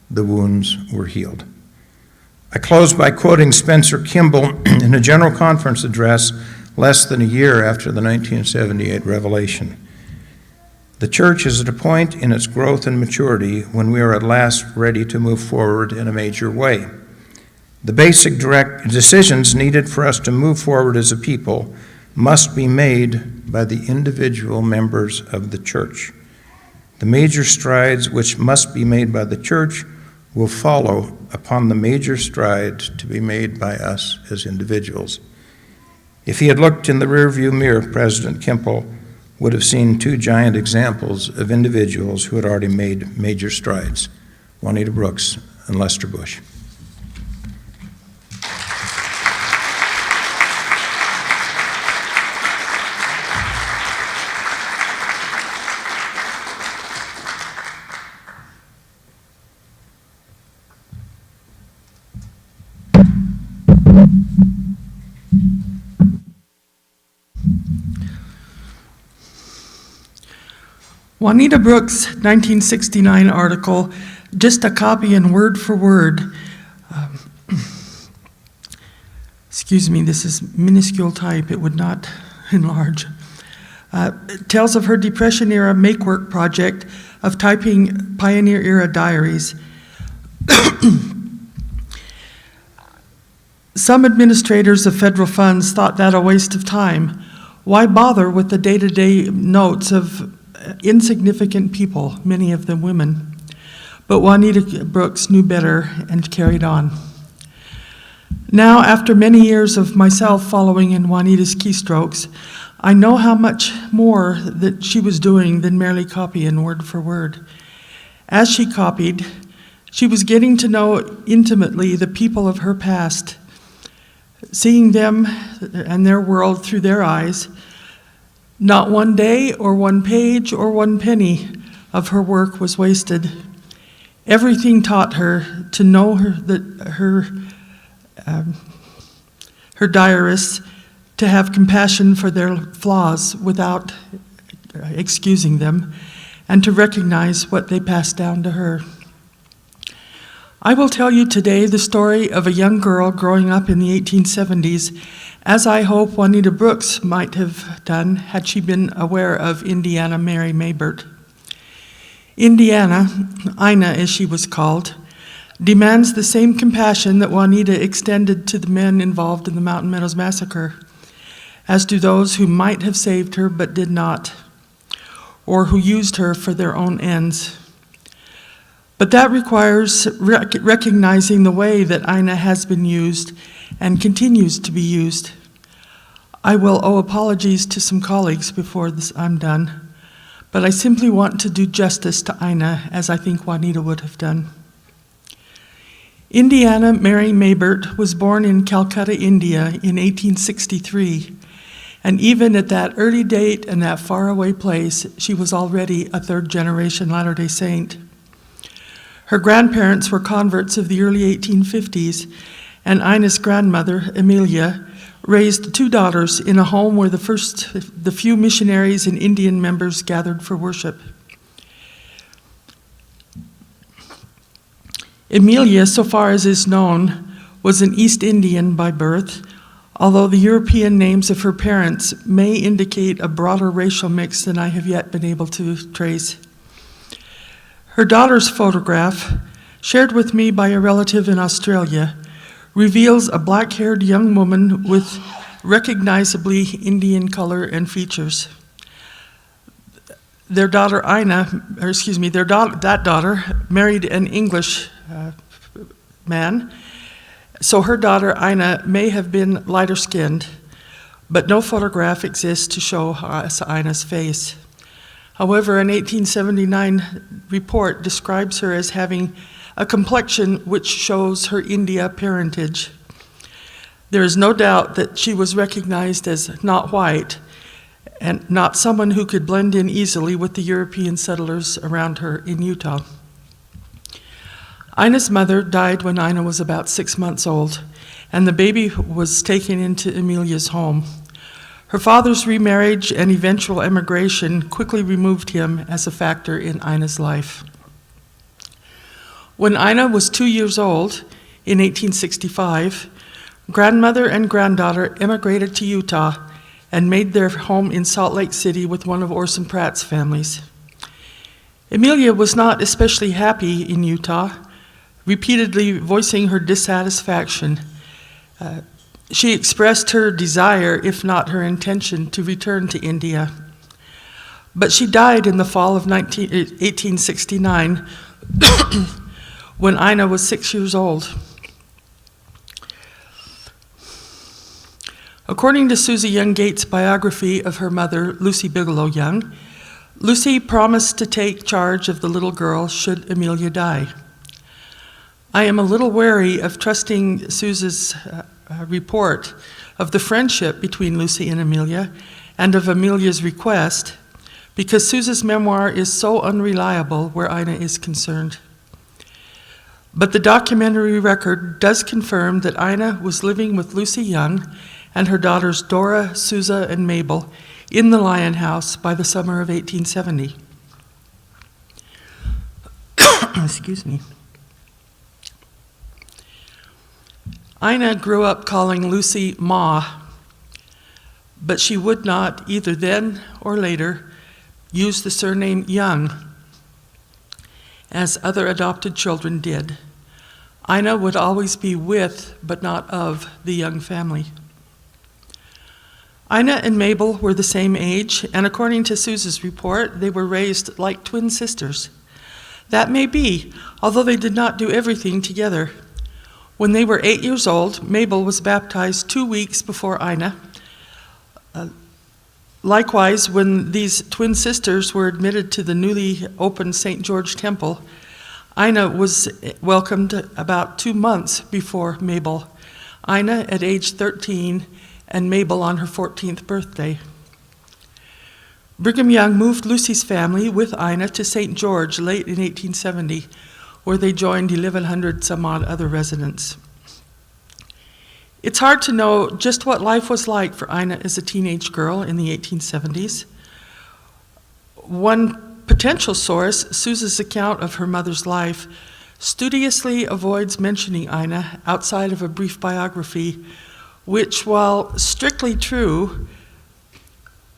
The wounds were healed. I close by quoting Spencer Kimball in a general conference address less than a year after the 1978 revelation. "The church is at a point in its growth and maturity when we are at last ready to move forward in a major way. The basic direct decisions needed for us to move forward as a people must be made by the individual members of the church. The major strides which must be made by the church will follow upon the major strides to be made by us as individuals." If he had looked in the rearview mirror, President Kimball would have seen two giant examples of individuals who had already made major strides, Juanita Brooks and Lester Bush. Juanita Brooks' 1969 article, just a copy and word for word. Excuse me, this is minuscule type, it would not enlarge. Tells of her Depression-era make-work project of typing Pioneer-era diaries. Some administrators of federal funds thought that a waste of time. Why bother with the day-to-day notes of insignificant people, many of them women? But Juanita Brooks knew better and carried on. Now, after many years of myself following in Juanita's keystrokes, I know how much more that she was doing than merely copying word for word. As she copied, she was getting to know intimately the people of her past, seeing them and their world through their eyes. Not one day or one page or one penny of her work was wasted. Everything taught her to know her diarists, to have compassion for their flaws without excusing them, and to recognize what they passed down to her. I will tell you today the story of a young girl growing up in the 1870s, as I hope Juanita Brooks might have done had she been aware of Indiana Mary Maybert. Indiana, Ina as she was called, demands the same compassion that Juanita extended to the men involved in the Mountain Meadows Massacre, as do those who might have saved her but did not, or who used her for their own ends. But that requires recognizing the way that Ina has been used and continues to be used. I will owe apologies to some colleagues before I'm done, but I simply want to do justice to Ina as I think Juanita would have done. Indiana Mary Maybert was born in Calcutta, India in 1863, and even at that early date and that faraway place, she was already a third-generation Latter-day Saint. Her grandparents were converts of the early 1850s, and Ina's grandmother, Amelia, raised 2 daughters in a home where the few missionaries and Indian members gathered for worship. Amelia, so far as is known, was an East Indian by birth, although the European names of her parents may indicate a broader racial mix than I have yet been able to trace. Her daughter's photograph, shared with me by a relative in Australia, reveals a black-haired young woman with recognizably Indian color and features. Their daughter that daughter married an English man, so her daughter Ina may have been lighter skinned, but no photograph exists to show us Ina's face. However, an 1879 report describes her as having a complexion which shows her India parentage. There is no doubt that she was recognized as not white and not someone who could blend in easily with the European settlers around her in Utah. Ina's mother died when Ina was about 6 months old, and the baby was taken into Amelia's home. Her father's remarriage and eventual emigration quickly removed him as a factor in Ina's life. When Ina was 2 years old, in 1865, grandmother and granddaughter emigrated to Utah and made their home in Salt Lake City with one of Orson Pratt's families. Amelia was not especially happy in Utah, repeatedly voicing her dissatisfaction. She expressed her desire, if not her intention, to return to India. But she died in the fall of 1869 when Ina was 6 years old. According to Susie Young Gates' biography of her mother, Lucy Bigelow Young, Lucy promised to take charge of the little girl should Amelia die. I am a little wary of trusting Susan's report of the friendship between Lucy and Amelia and of Amelia's request, because Susan's memoir is so unreliable where Ina is concerned. But the documentary record does confirm that Ina was living with Lucy Young and her daughters Dora, Susa, and Mabel in the Lion House by the summer of 1870. Excuse me. Ina grew up calling Lucy Ma, but she would not, either then or later, use the surname Young, as other adopted children did. Ina would always be with, but not of, the Young family. Ina and Mabel were the same age, and according to Susan's report, they were raised like twin sisters. That may be, although they did not do everything together. When they were 8 years old, Mabel was baptized 2 weeks before Ina. Likewise, when these twin sisters were admitted to the newly opened St. George Temple, Ina was welcomed about 2 months before Mabel. Ina at age 13 and Mabel on her 14th birthday. Brigham Young moved Lucy's family with Ina to St. George late in 1870, where they joined 1,100 some odd other residents. It's hard to know just what life was like for Ina as a teenage girl in the 1870s. One potential source, Susan's account of her mother's life, studiously avoids mentioning Ina outside of a brief biography, which, while strictly true,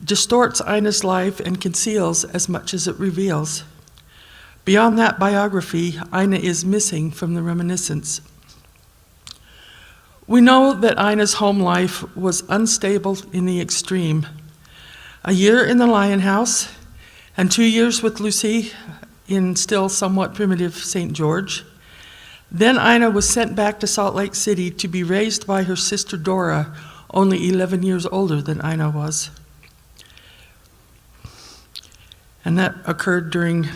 distorts Ina's life and conceals as much as it reveals. Beyond that biography, Ina is missing from the reminiscence. We know that Ina's home life was unstable in the extreme. A year in the Lion House and 2 years with Lucy in still somewhat primitive St. George. Then Ina was sent back to Salt Lake City to be raised by her sister Dora, only 11 years older than Ina was. And that occurred during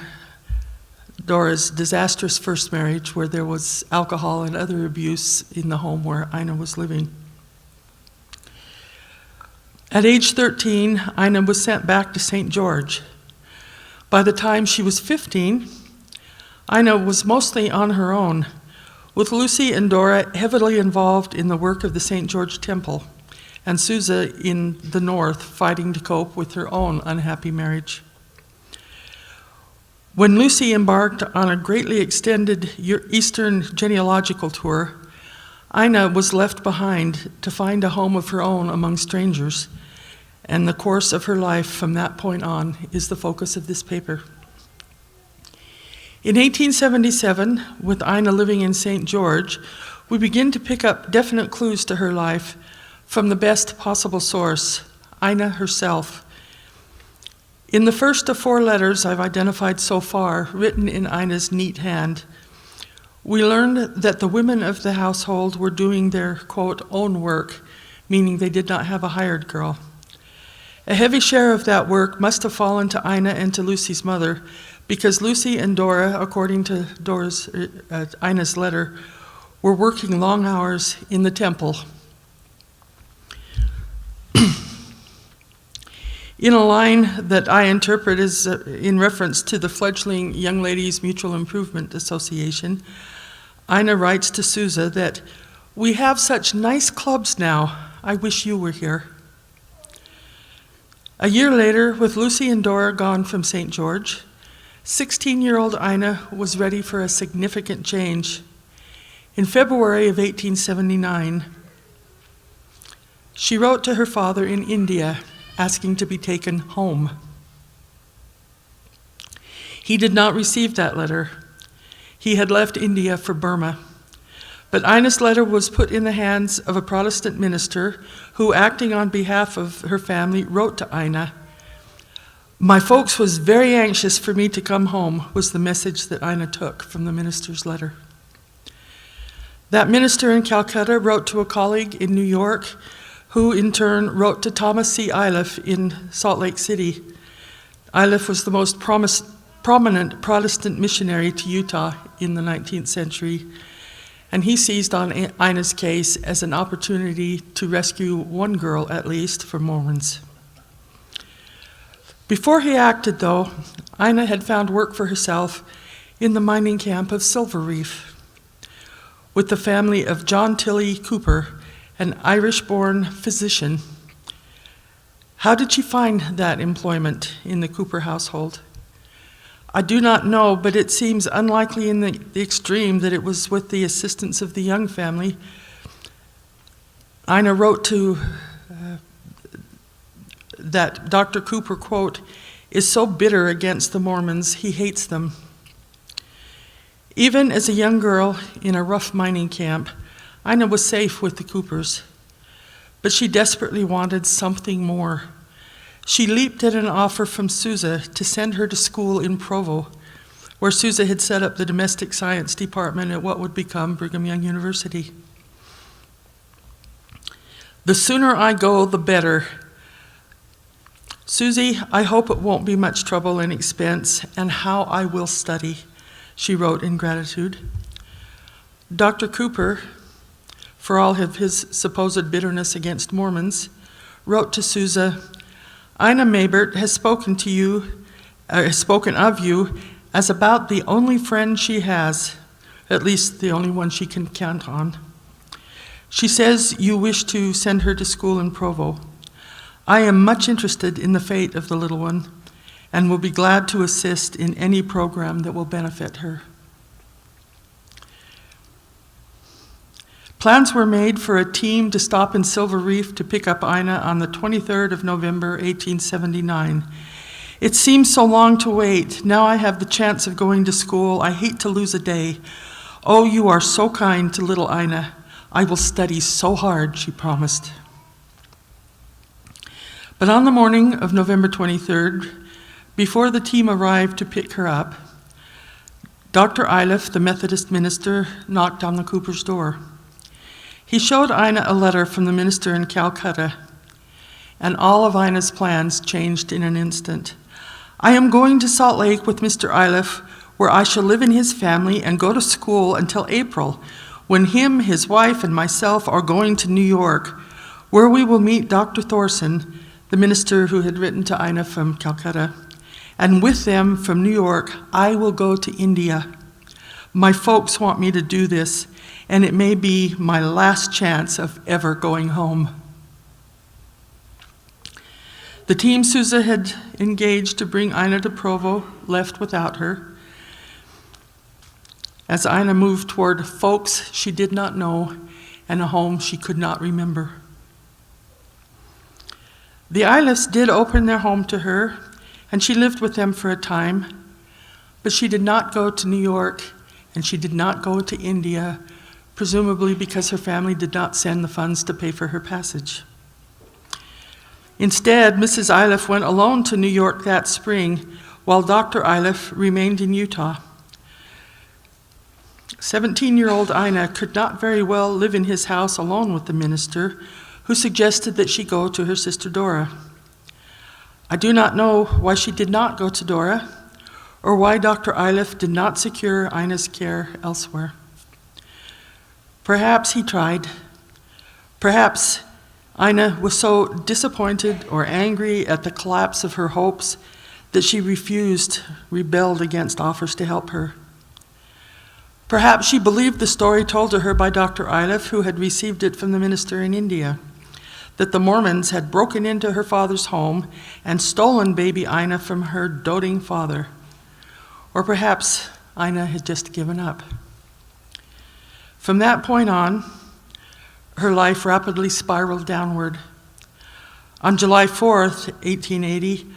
Dora's disastrous first marriage, where there was alcohol and other abuse in the home where Ina was living. At age 13, Ina was sent back to St. George. By the time she was 15, Ina was mostly on her own, with Lucy and Dora heavily involved in the work of the St. George Temple, and Sousa in the north fighting to cope with her own unhappy marriage. When Lucy embarked on a greatly extended Eastern genealogical tour, Ina was left behind to find a home of her own among strangers, and the course of her life from that point on is the focus of this paper. In 1877, with Ina living in St. George, we begin to pick up definite clues to her life from the best possible source, Ina herself. In the first of 4 letters I've identified so far, written in Ina's neat hand, we learned that the women of the household were doing their, quote, own work, meaning they did not have a hired girl. A heavy share of that work must have fallen to Ina and to Lucy's mother, because Lucy and Dora, according to Ina's letter, were working long hours in the temple. In a line that I interpret as in reference to the fledgling Young Ladies Mutual Improvement Association, Ina writes to Sousa that, "We have such nice clubs now, I wish you were here." A year later, with Lucy and Dora gone from St. George, 16-year-old Ina was ready for a significant change. In February of 1879, she wrote to her father in India, asking to be taken home. He did not receive that letter. He had left India for Burma. But Ina's letter was put in the hands of a Protestant minister who, acting on behalf of her family, wrote to Ina. "My folks was very anxious for me to come home," was the message that Ina took from the minister's letter. That minister in Calcutta wrote to a colleague in New York, who in turn wrote to Thomas C. Iliff in Salt Lake City. Iliff was the most prominent Protestant missionary to Utah in the 19th century, and he seized on Ina's case as an opportunity to rescue one girl, at least, from Mormons. Before he acted, though, Ina had found work for herself in the mining camp of Silver Reef with the family of John Tilley Cooper, an Irish-born physician. How did she find that employment in the Cooper household? I do not know, but it seems unlikely in the extreme that it was with the assistance of the Young family. Ina wrote to that Dr. Cooper, quote, "is so bitter against the Mormons, he hates them." Even as a young girl in a rough mining camp, Ina was safe with the Coopers, but she desperately wanted something more. She leaped at an offer from Sousa to send her to school in Provo, where Sousa had set up the domestic science department at what would become Brigham Young University. "The sooner I go, the better. Susie, I hope it won't be much trouble and expense, and how I will study," she wrote in gratitude. Dr. Cooper, for all of his supposed bitterness against Mormons, wrote to Sousa, "Ina Maybert has spoken of you as about the only friend she has, at least the only one she can count on. She says you wish to send her to school in Provo. I am much interested in the fate of the little one and will be glad to assist in any program that will benefit her." Plans were made for a team to stop in Silver Reef to pick up Ina on the 23rd of November, 1879. It seems so long to wait. Now I have the chance of going to school. I hate to lose a day. Oh, you are so kind to little Ina. I will study so hard, she promised. But on the morning of November 23rd, before the team arrived to pick her up, Dr. Iliff, the Methodist minister, knocked on the Coopers' door. He showed Ina a letter from the minister in Calcutta, and all of Ina's plans changed in an instant. I am going to Salt Lake with Mr. Iliff, where I shall live in his family and go to school until April, when him, his wife, and myself are going to New York, where we will meet Dr. Thorson, the minister who had written to Ina from Calcutta. And with them from New York, I will go to India. My folks want me to do this, and it may be my last chance of ever going home. The team Sousa had engaged to bring Ina to Provo left without her, as Ina moved toward folks she did not know and a home she could not remember. The Iliffs did open their home to her, and she lived with them for a time, but she did not go to New York, and she did not go to India, presumably because her family did not send the funds to pay for her passage. Instead, Mrs. Iliff went alone to New York that spring, while Dr. Iliff remained in Utah. 17-year-old Ina could not very well live in his house alone with the minister, who suggested that she go to her sister Dora. I do not know why she did not go to Dora, or why Dr. Iliff did not secure Ina's care elsewhere. Perhaps he tried. Perhaps Ina was so disappointed or angry at the collapse of her hopes that she rebelled against offers to help her. Perhaps she believed the story told to her by Dr. Iliff, who had received it from the minister in India, that the Mormons had broken into her father's home and stolen baby Ina from her doting father. Or perhaps Ina had just given up. From that point on, her life rapidly spiraled downward. On July 4th, 1880,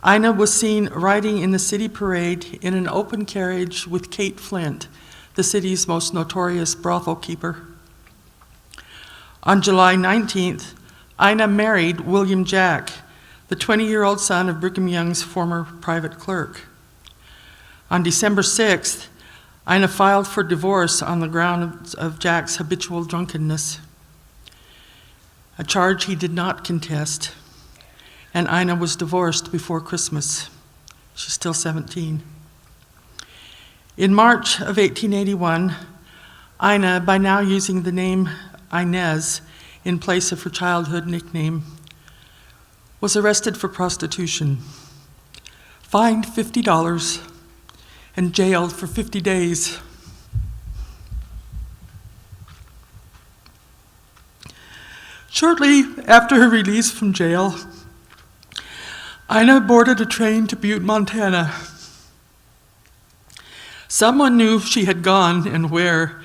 Ina was seen riding in the city parade in an open carriage with Kate Flint, the city's most notorious brothel keeper. On July 19th, Ina married William Jack, the 20-year-old son of Brigham Young's former private clerk. On December 6th, Ina filed for divorce on the grounds of Jack's habitual drunkenness, a charge he did not contest, and Ina was divorced before Christmas. She's still 17. In March of 1881, Ina, by now using the name Inez in place of her childhood nickname, was arrested for prostitution, fined $50, and jailed for 50 days. Shortly after her release from jail, Ina boarded a train to Butte, Montana. Someone knew she had gone and where,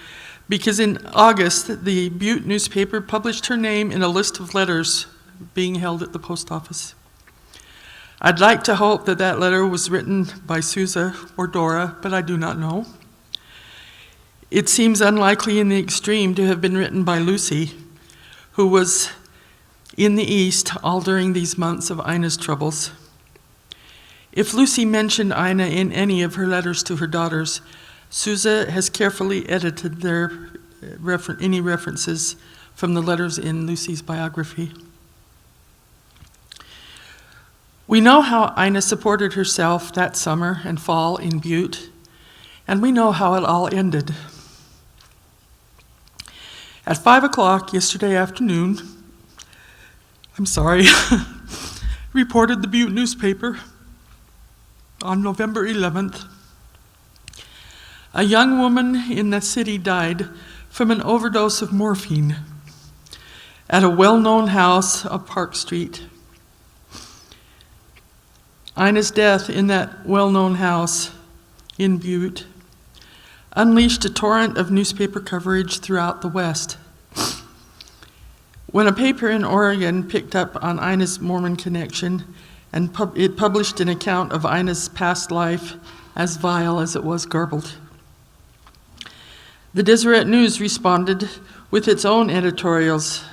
because in August, the Butte newspaper published her name in a list of letters being held at the post office. I'd like to hope that that letter was written by Sousa or Dora, but I do not know. It seems unlikely in the extreme to have been written by Lucy, who was in the East all during these months of Ina's troubles. If Lucy mentioned Ina in any of her letters to her daughters, Sousa has carefully edited any references from the letters in Lucy's biography. We know how Ina supported herself that summer and fall in Butte, and we know how it all ended. At 5 o'clock yesterday afternoon, reported the Butte newspaper on November 11th, a young woman in the city died from an overdose of morphine at a well-known house on Park Street. Ina's death in that well-known house in Butte unleashed a torrent of newspaper coverage throughout the West. When a paper in Oregon picked up on Ina's Mormon connection, and it published an account of Ina's past life as vile as it was garbled. The Deseret News responded with its own editorials,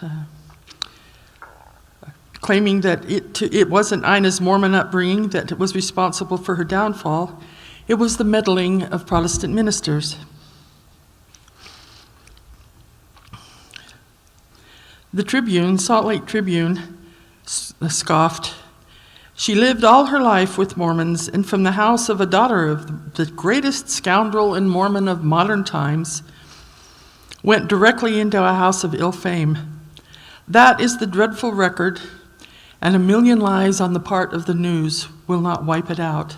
claiming that it wasn't Ina's Mormon upbringing that was responsible for her downfall. It was the meddling of Protestant ministers. The Tribune, Salt Lake Tribune, scoffed. She lived all her life with Mormons, and from the house of a daughter of the greatest scoundrel and Mormon of modern times, went directly into a house of ill fame. That is the dreadful record, and a million lies on the part of the news will not wipe it out.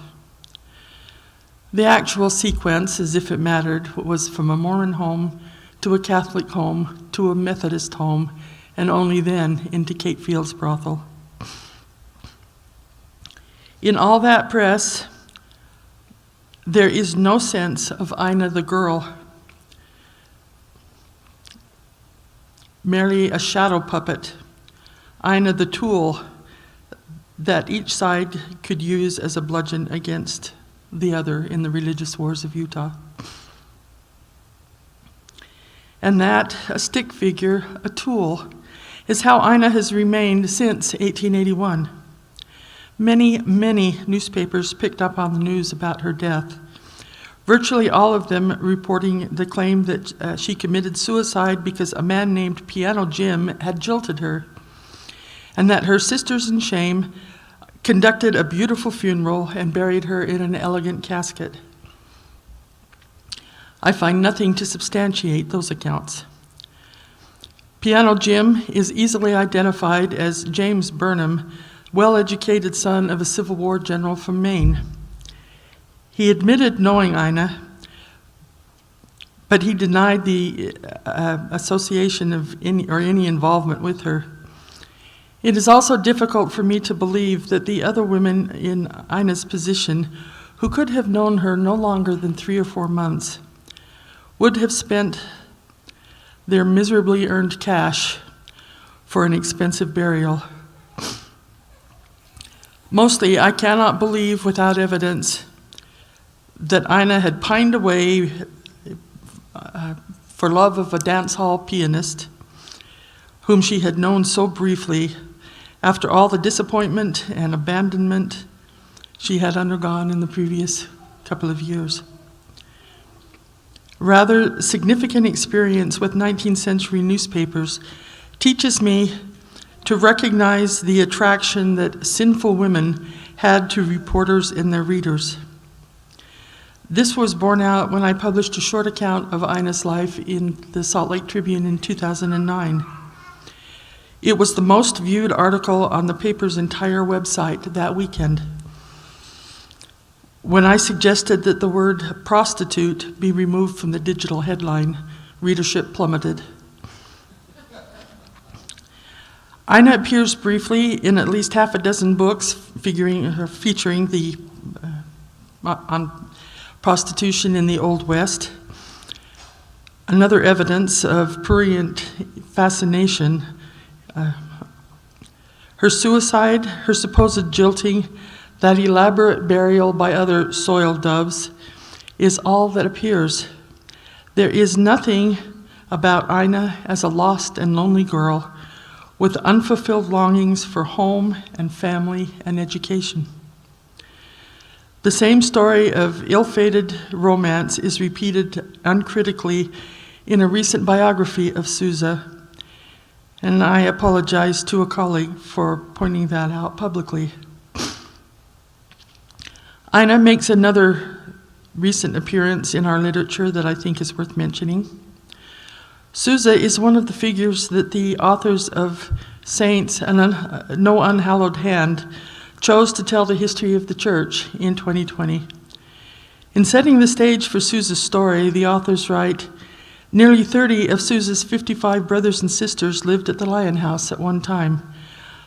The actual sequence, as if it mattered, was from a Mormon home to a Catholic home to a Methodist home, and only then into Kate Field's brothel. In all that press, there is no sense of Ina the girl, merely a shadow puppet, Ina the tool that each side could use as a bludgeon against the other in the religious wars of Utah. And that, a stick figure, a tool, is how Ina has remained since 1881. Many, many newspapers picked up on the news about her death, virtually all of them reporting the claim that she committed suicide because a man named Piano Jim had jilted her, and that her sisters in shame conducted a beautiful funeral and buried her in an elegant casket. I find nothing to substantiate those accounts. Piano Jim is easily identified as James Burnham, well-educated son of a Civil War general from Maine. He admitted knowing Ina, but he denied the association of any involvement with her. It is also difficult for me to believe that the other women in Ina's position, who could have known her no longer than 3 or 4 months, would have spent their miserably earned cash for an expensive burial. Mostly, I cannot believe without evidence that Ina had pined away for love of a dance hall pianist whom she had known so briefly after all the disappointment and abandonment she had undergone in the previous couple of years. Rather, significant experience with 19th century newspapers teaches me to recognize the attraction that sinful women had to reporters and their readers. This was borne out when I published a short account of Ina's life in the Salt Lake Tribune in 2009. It was the most viewed article on the paper's entire website that weekend. When I suggested that the word prostitute be removed from the digital headline, readership plummeted. Ina appears briefly in at least half a dozen books featuring the on prostitution in the Old West. Another evidence of prurient fascination. Her suicide, her supposed jilting, that elaborate burial by other soiled doves is all that appears. There is nothing about Ina as a lost and lonely girl with unfulfilled longings for home and family and education. The same story of ill-fated romance is repeated uncritically in a recent biography of Sousa, and I apologize to a colleague for pointing that out publicly. Ina makes another recent appearance in our literature that I think is worth mentioning. Sousa is one of the figures that the authors of Saints and No Unhallowed Hand chose to tell the history of the church in 2020. In setting the stage for Sousa's story, the authors write, nearly 30 of Sousa's 55 brothers and sisters lived at the Lion House at one time.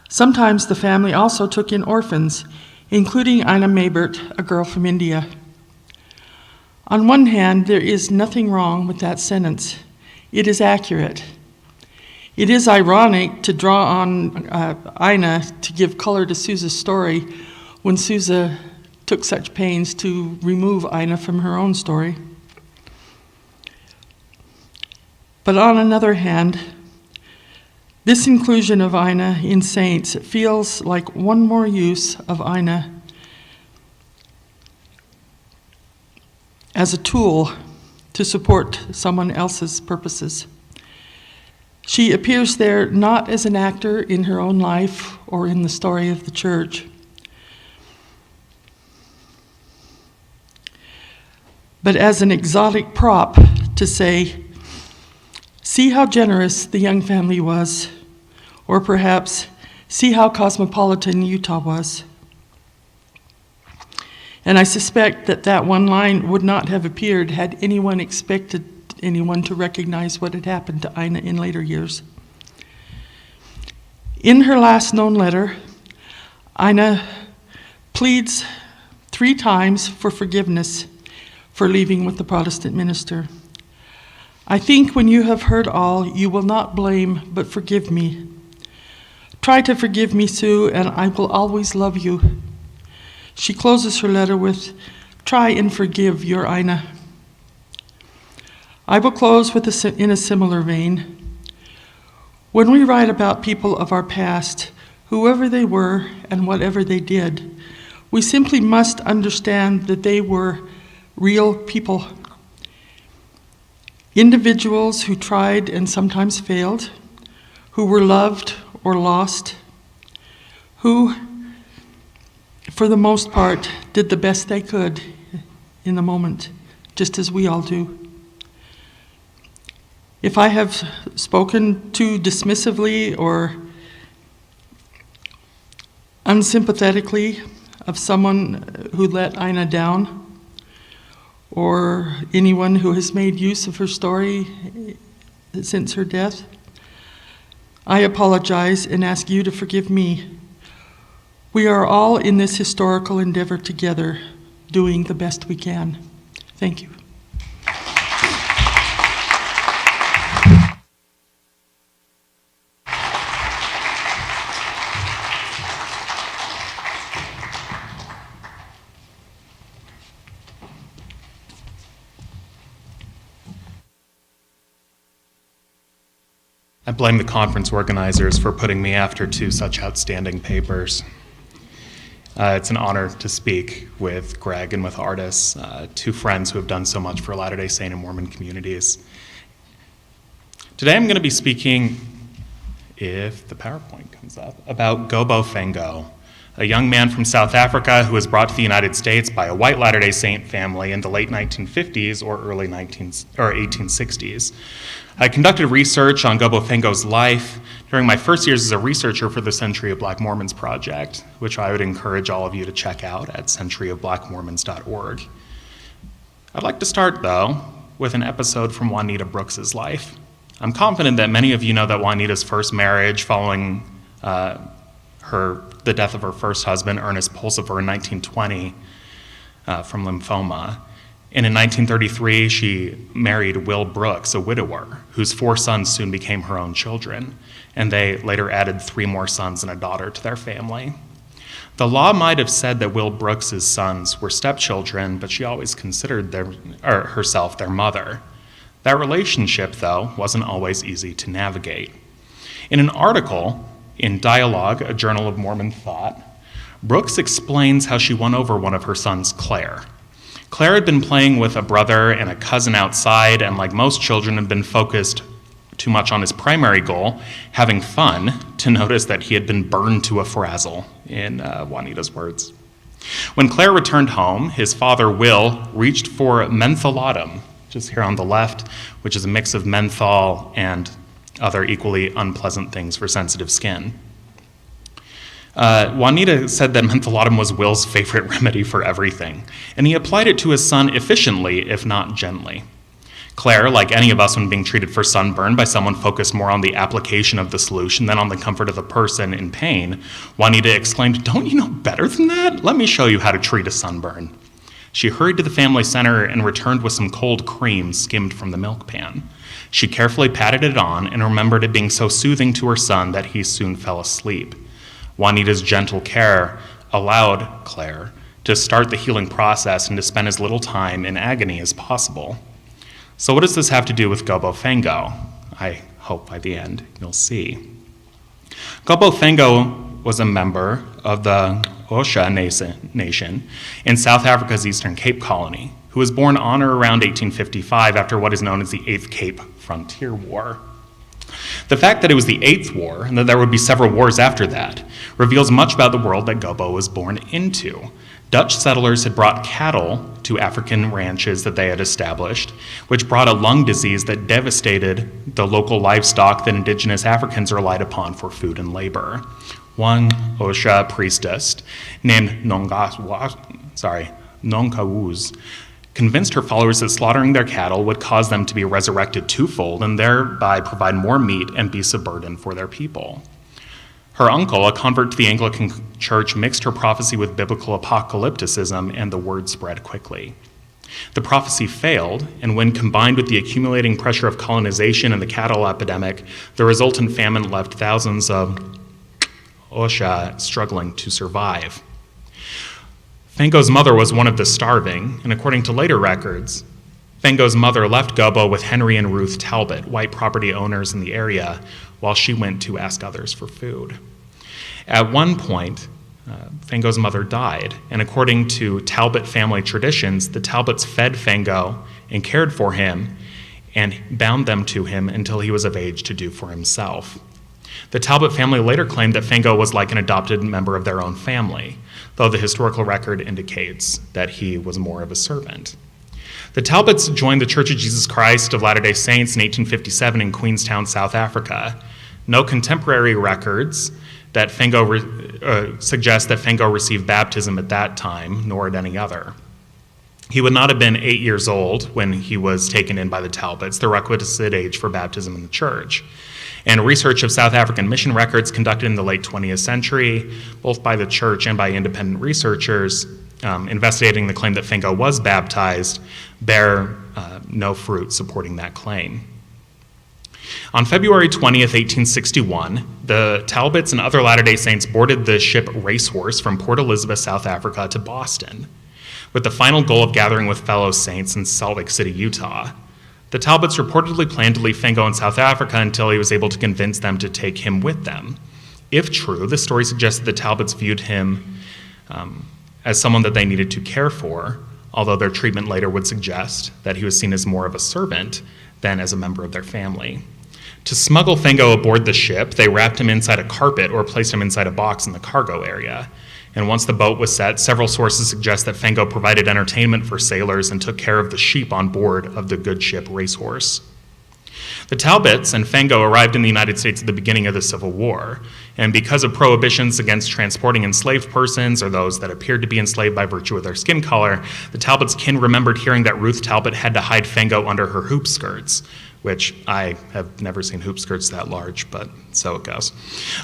Sometimes the family also took in orphans, including Ina Maybert, a girl from India. On one hand, there is nothing wrong with that sentence. It is accurate. It is ironic to draw on Ina to give color to Sousa's story when Sousa took such pains to remove Ina from her own story. But on another hand, this inclusion of Ina in Saints feels like one more use of Ina as a tool to support someone else's purposes. She appears there not as an actor in her own life or in the story of the church, but as an exotic prop to say, see how generous the young family was, or perhaps, see how cosmopolitan Utah was. And I suspect that that one line would not have appeared had anyone expected anyone to recognize what had happened to Ina in later years. In her last known letter, Ina pleads 3 times for forgiveness for leaving with the Protestant minister. I think when you have heard all, you will not blame, but forgive me. Try to forgive me, Sue, and I will always love you. She closes her letter with, try and forgive your Ina. I will close with in a similar vein. When we write about people of our past, whoever they were and whatever they did, we simply must understand that they were real people. Individuals who tried and sometimes failed, who were loved or lost, who, for the most part, did the best they could in the moment, just as we all do. If I have spoken too dismissively or unsympathetically of someone who let Ina down, or anyone who has made use of her story since her death, I apologize and ask you to forgive me. We are all in this historical endeavor together, doing the best we can. Thank you. I blame the conference organizers for putting me after 2 such outstanding papers. It's an honor to speak with Greg and with Artis, 2 friends who have done so much for Latter-day Saint and Mormon communities. Today I'm going to be speaking, if the PowerPoint comes up, about Gobo Fango, a young man from South Africa who was brought to the United States by a white Latter-day Saint family in the late 1950s or early 1860s. I conducted research on Gobo Fango's life during my first years as a researcher for the Century of Black Mormons project, which I would encourage all of you to check out at centuryofblackmormons.org. I'd like to start, though, with an episode from Juanita Brooks's life. I'm confident that many of you know that Juanita's first marriage following the death of her first husband, Ernest Pulsifer, in 1920 from lymphoma. And in 1933, she married Will Brooks, a widower, whose 4 sons soon became her own children, and they later added 3 more sons and a daughter to their family. The law might have said that Will Brooks's sons were stepchildren, but she always considered herself their mother. That relationship, though, wasn't always easy to navigate. In an article in Dialogue, a journal of Mormon thought, Brooks explains how she won over one of her sons, Claire. Claire had been playing with a brother and a cousin outside, and like most children, had been focused too much on his primary goal, having fun, to notice that he had been burned to a frazzle, in Juanita's words. When Claire returned home, his father, Will, reached for mentholatum, just here on the left, which is a mix of menthol and other equally unpleasant things for sensitive skin. Juanita said that mentholatum was Will's favorite remedy for everything, and he applied it to his son efficiently, if not gently. Claire, like any of us when being treated for sunburn by someone focused more on the application of the solution than on the comfort of the person in pain, Juanita exclaimed, "Don't you know better than that? Let me show you how to treat a sunburn." She hurried to the family center and returned with some cold cream skimmed from the milk pan. She carefully patted it on and remembered it being so soothing to her son that he soon fell asleep. Juanita's gentle care allowed Claire to start the healing process and to spend as little time in agony as possible. So what does this have to do with Gobo Fango? I hope by the end you'll see. Gobo Fango was a member of the Osha Nation in South Africa's Eastern Cape Colony, who was born on or around 1855 after what is known as the Eighth Cape Frontier War. The fact that it was the Eighth War, and that there would be several wars after that, reveals much about the world that Gobo was born into. Dutch settlers had brought cattle to African ranches that they had established, which brought a lung disease that devastated the local livestock that indigenous Africans relied upon for food and labor. One Osha priestess named Nonkawuz convinced her followers that slaughtering their cattle would cause them to be resurrected twofold and thereby provide more meat and be a burden for their people. Her uncle, a convert to the Anglican Church, mixed her prophecy with biblical apocalypticism, and the word spread quickly. The prophecy failed, and when combined with the accumulating pressure of colonization and the cattle epidemic, the resultant famine left thousands of Osha struggling to survive. Fango's mother was one of the starving, and according to later records, Fango's mother left Gobo with Henry and Ruth Talbot, white property owners in the area, while she went to ask others for food. At one point, Fango's mother died, and according to Talbot family traditions, the Talbots fed Fango and cared for him and bound them to him until he was of age to do for himself. The Talbot family later claimed that Fango was like an adopted member of their own family, though the historical record indicates that he was more of a servant. The Talbots joined the Church of Jesus Christ of Latter-day Saints in 1857 in Queenstown, South Africa. No contemporary records that suggest that Fango received baptism at that time, nor at any other. He would not have been 8 years old when he was taken in by the Talbots, the requisite age for baptism in the church. And research of South African mission records conducted in the late 20th century, both by the church and by independent researchers, investigating the claim that Fango was baptized, bear no fruit supporting that claim. On February 20th, 1861, the Talbots and other Latter-day Saints boarded the ship Racehorse from Port Elizabeth, South Africa to Boston, with the final goal of gathering with fellow saints in Salt Lake City, Utah. The Talbots reportedly planned to leave Fango in South Africa until he was able to convince them to take him with them. If true, the story suggests that the Talbots viewed him as someone that they needed to care for, although their treatment later would suggest that he was seen as more of a servant than as a member of their family. To smuggle Fango aboard the ship, they wrapped him inside a carpet or placed him inside a box in the cargo area. And once the boat was set, several sources suggest that Fango provided entertainment for sailors and took care of the sheep on board of the good ship Racehorse. The Talbots and Fango arrived in the United States at the beginning of the Civil War, and because of prohibitions against transporting enslaved persons or those that appeared to be enslaved by virtue of their skin color, the Talbots' kin remembered hearing that Ruth Talbot had to hide Fango under her hoop skirts, which I have never seen hoop skirts that large, but so it goes.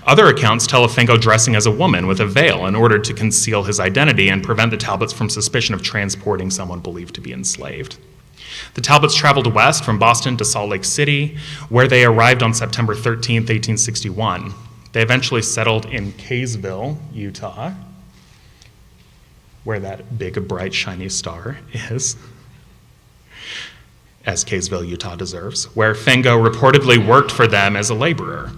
Other accounts tell of Fango dressing as a woman with a veil in order to conceal his identity and prevent the Talbots from suspicion of transporting someone believed to be enslaved. The Talbots traveled west from Boston to Salt Lake City, where they arrived on September 13, 1861. They eventually settled in Kaysville, Utah, where that big, bright, shiny star is, as Kaysville, Utah deserves, where Fango reportedly worked for them as a laborer.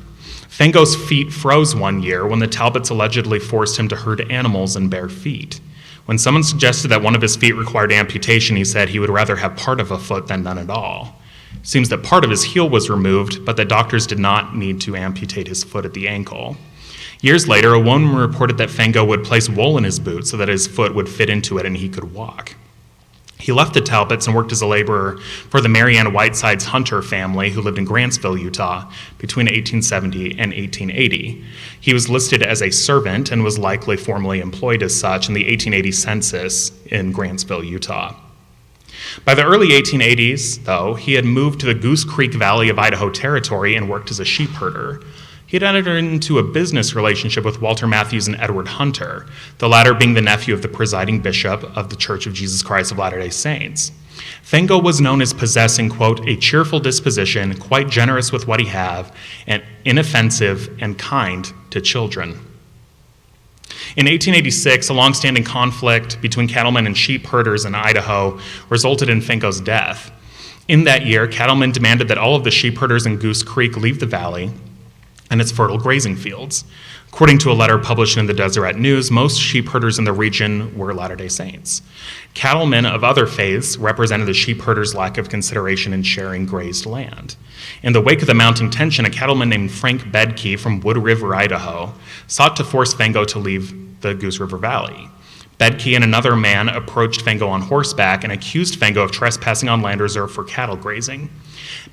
Fango's feet froze one year when the Talbots allegedly forced him to herd animals in bare feet. When someone suggested that one of his feet required amputation, he said he would rather have part of a foot than none at all. It seems that part of his heel was removed, but that doctors did not need to amputate his foot at the ankle. Years later, a woman reported that Fango would place wool in his boot so that his foot would fit into it and he could walk. He left the Talbots and worked as a laborer for the Marianne Whitesides Hunter family who lived in Grantsville, Utah, between 1870 and 1880. He was listed as a servant and was likely formally employed as such in the 1880 census in Grantsville, Utah. By the early 1880s, though, he had moved to the Goose Creek Valley of Idaho Territory and worked as a sheep herder. He had entered into a business relationship with Walter Matthews and Edward Hunter, the latter being the nephew of the presiding bishop of the Church of Jesus Christ of Latter-day Saints. Fango was known as possessing, quote, a cheerful disposition, quite generous with what he have, and inoffensive and kind to children. In 1886, a long-standing conflict between cattlemen and sheep herders in Idaho resulted in Fango's death. In that year, cattlemen demanded that all of the sheep herders in Goose Creek leave the valley and its fertile grazing fields. According to a letter published in the Deseret News, most sheep herders in the region were Latter-day Saints. Cattlemen of other faiths represented the sheep herders' lack of consideration in sharing grazed land. In the wake of the mounting tension, a cattleman named Frank Bedke from Wood River, Idaho, sought to force Fango to leave the Goose River Valley. Bedke and another man approached Fango on horseback and accused Fango of trespassing on land reserved for cattle grazing.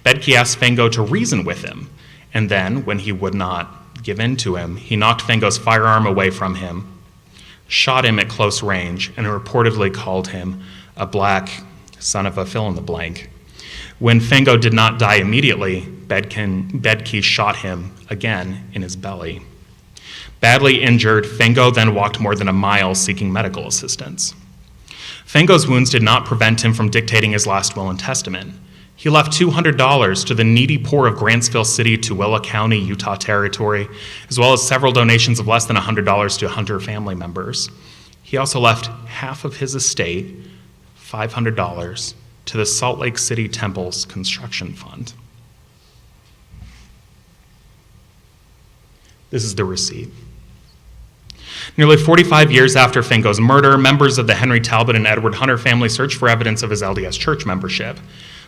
Bedke asked Fango to reason with him, and then, when he would not give in to him, he knocked Fango's firearm away from him, shot him at close range, and reportedly called him a black son of a fill-in-the-blank. When Fango did not die immediately, Bedke shot him again in his belly. Badly injured, Fango then walked more than a mile seeking medical assistance. Fango's wounds did not prevent him from dictating his last will and testament. He left $200 to the needy poor of Grantsville City, Tooele County, Utah Territory, as well as several donations of less than $100 to Hunter family members. He also left half of his estate, $500, to the Salt Lake City Temple's construction fund. This is the receipt. Nearly 45 years after Fango's murder, members of the Henry Talbot and Edward Hunter family searched for evidence of his LDS church membership.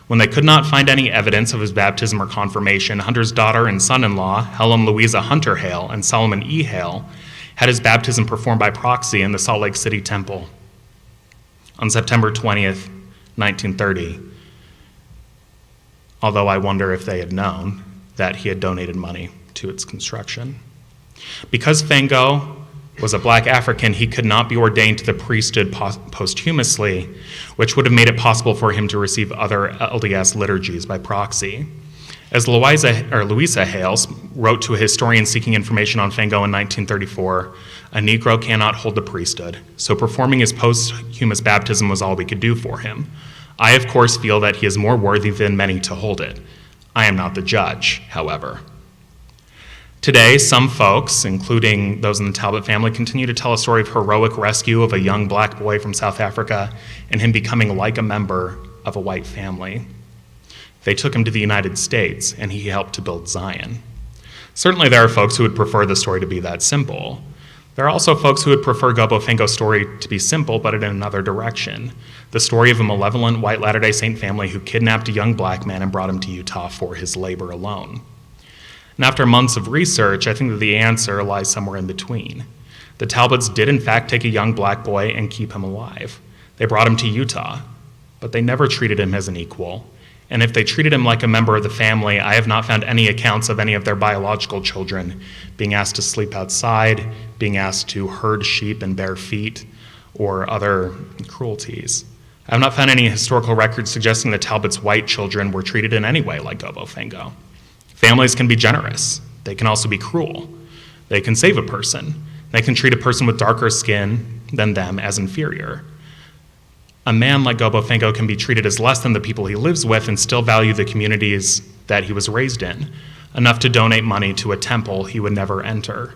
When they could not find any evidence of his baptism or confirmation, Hunter's daughter and son-in-law, Helen Louisa Hunter Hale and Solomon E. Hale, had his baptism performed by proxy in the Salt Lake City Temple on September 20th, 1930, although I wonder if they had known that he had donated money to its construction. Because Fango was a black African, he could not be ordained to the priesthood posthumously, which would have made it possible for him to receive other LDS liturgies by proxy. As Louisa Hales wrote to a historian seeking information on Fango in 1934, a Negro cannot hold the priesthood, so performing his posthumous baptism was all we could do for him. I, of course, feel that he is more worthy than many to hold it. I am not the judge, however. Today, some folks, including those in the Talbot family, continue to tell a story of heroic rescue of a young black boy from South Africa and him becoming like a member of a white family. They took him to the United States, and he helped to build Zion. Certainly there are folks who would prefer the story to be that simple. There are also folks who would prefer Gobo Fango's story to be simple, but in another direction. The story of a malevolent white Latter-day Saint family who kidnapped a young black man and brought him to Utah for his labor alone. And after months of research, I think that the answer lies somewhere in between. The Talbots did in fact take a young black boy and keep him alive. They brought him to Utah, but they never treated him as an equal. And if they treated him like a member of the family, I have not found any accounts of any of their biological children being asked to sleep outside, being asked to herd sheep in bare feet, or other cruelties. I have not found any historical records suggesting that Talbot's white children were treated in any way like Gobo Fango. Families can be generous. They can also be cruel. They can save a person. They can treat a person with darker skin than them as inferior. A man like Gobo Fango can be treated as less than the people he lives with and still value the communities that he was raised in, enough to donate money to a temple he would never enter.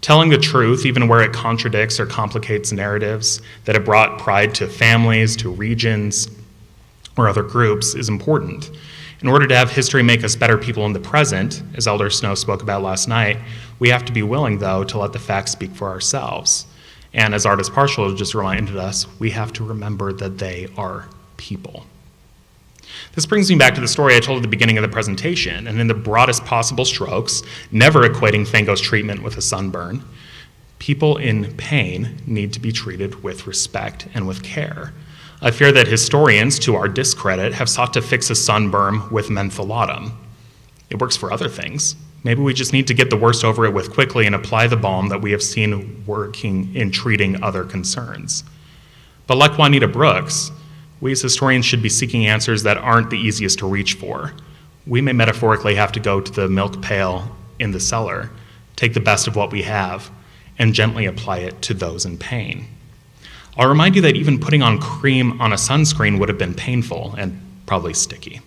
Telling the truth, even where it contradicts or complicates narratives that have brought pride to families, to regions, or other groups, is important. In order to have history make us better people in the present, as Elder Snow spoke about last night, we have to be willing, though, to let the facts speak for ourselves. And as Artis Partial just reminded us, we have to remember that they are people. This brings me back to the story I told at the beginning of the presentation, and in the broadest possible strokes, never equating Fango's treatment with a sunburn, people in pain need to be treated with respect and with care. I fear that historians, to our discredit, have sought to fix a sunburn with mentholatum. It works for other things. Maybe we just need to get the worst over it with quickly and apply the balm that we have seen working in treating other concerns. But like Juanita Brooks, we as historians should be seeking answers that aren't the easiest to reach for. We may metaphorically have to go to the milk pail in the cellar, take the best of what we have, and gently apply it to those in pain. I'll remind you that even putting on cream on a sunscreen would have been painful and probably sticky.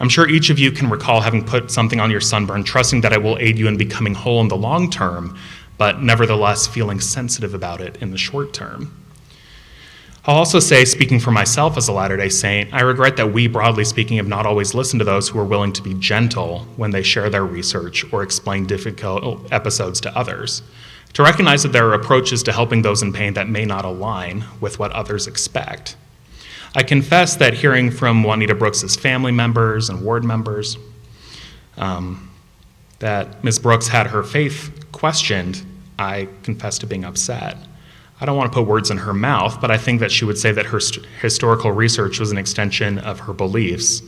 I'm sure each of you can recall having put something on your sunburn, trusting that it will aid you in becoming whole in the long term, but nevertheless feeling sensitive about it in the short term. I'll also say, speaking for myself as a Latter-day Saint, I regret that we, broadly speaking, have not always listened to those who are willing to be gentle when they share their research or explain difficult episodes to others. To recognize that there are approaches to helping those in pain that may not align with what others expect. I confess that hearing from Juanita Brooks' family members and ward members that Ms. Brooks had her faith questioned, I confess to being upset. I don't want to put words in her mouth, but I think that she would say that her historical research was an extension of her beliefs,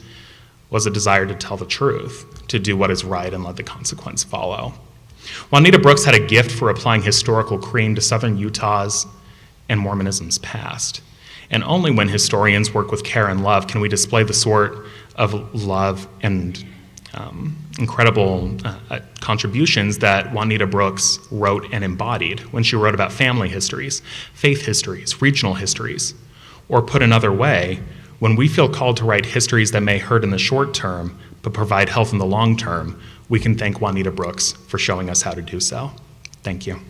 was a desire to tell the truth, to do what is right and let the consequence follow. Juanita Brooks had a gift for applying historical cream to southern Utah's and Mormonism's past. And only when historians work with care and love can we display the sort of love and incredible contributions that Juanita Brooks wrote and embodied when she wrote about family histories, faith histories, regional histories. Or put another way, when we feel called to write histories that may hurt in the short term but provide health in the long term, we can thank Juanita Brooks for showing us how to do so. Thank you.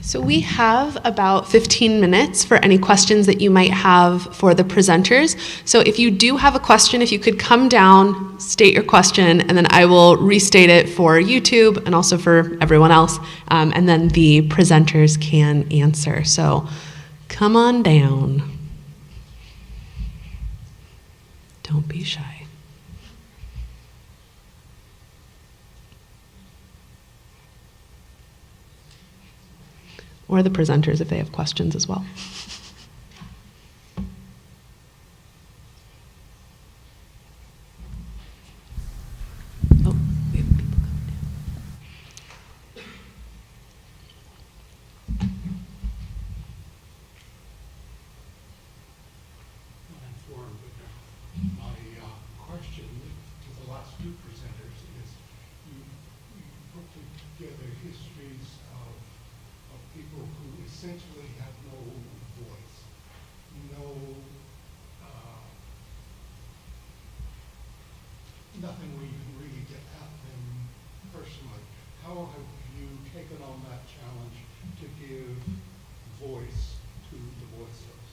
So we have about 15 minutes for any questions that you might have for the presenters. So if you do have a question, if you could come down, state your question, and then I will restate it for YouTube and also for everyone else, and then the presenters can answer. So come on down. Don't be shy. Or the presenters if they have questions as well. Oh, we have people coming down. My question to the last two presenters is, you put together histories of people who essentially have no voice, nothing where you can really get at them personally. How have you taken on that challenge to give voice to the voiceless?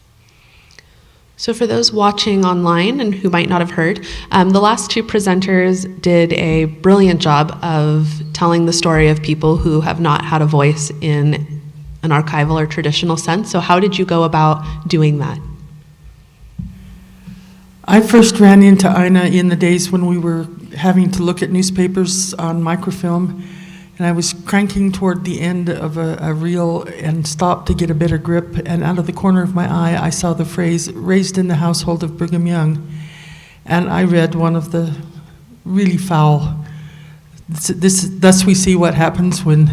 So for those watching online and who might not have heard, the last two presenters did a brilliant job of telling the story of people who have not had a voice in an archival or traditional sense. So how did you go about doing that? I first ran into Ina in the days when we were having to look at newspapers on microfilm, and I was cranking toward the end of a reel and stopped to get a better grip, and out of the corner of my eye I saw the phrase, "raised in the household of Brigham Young," and I read one of the really foul, thus we see what happens when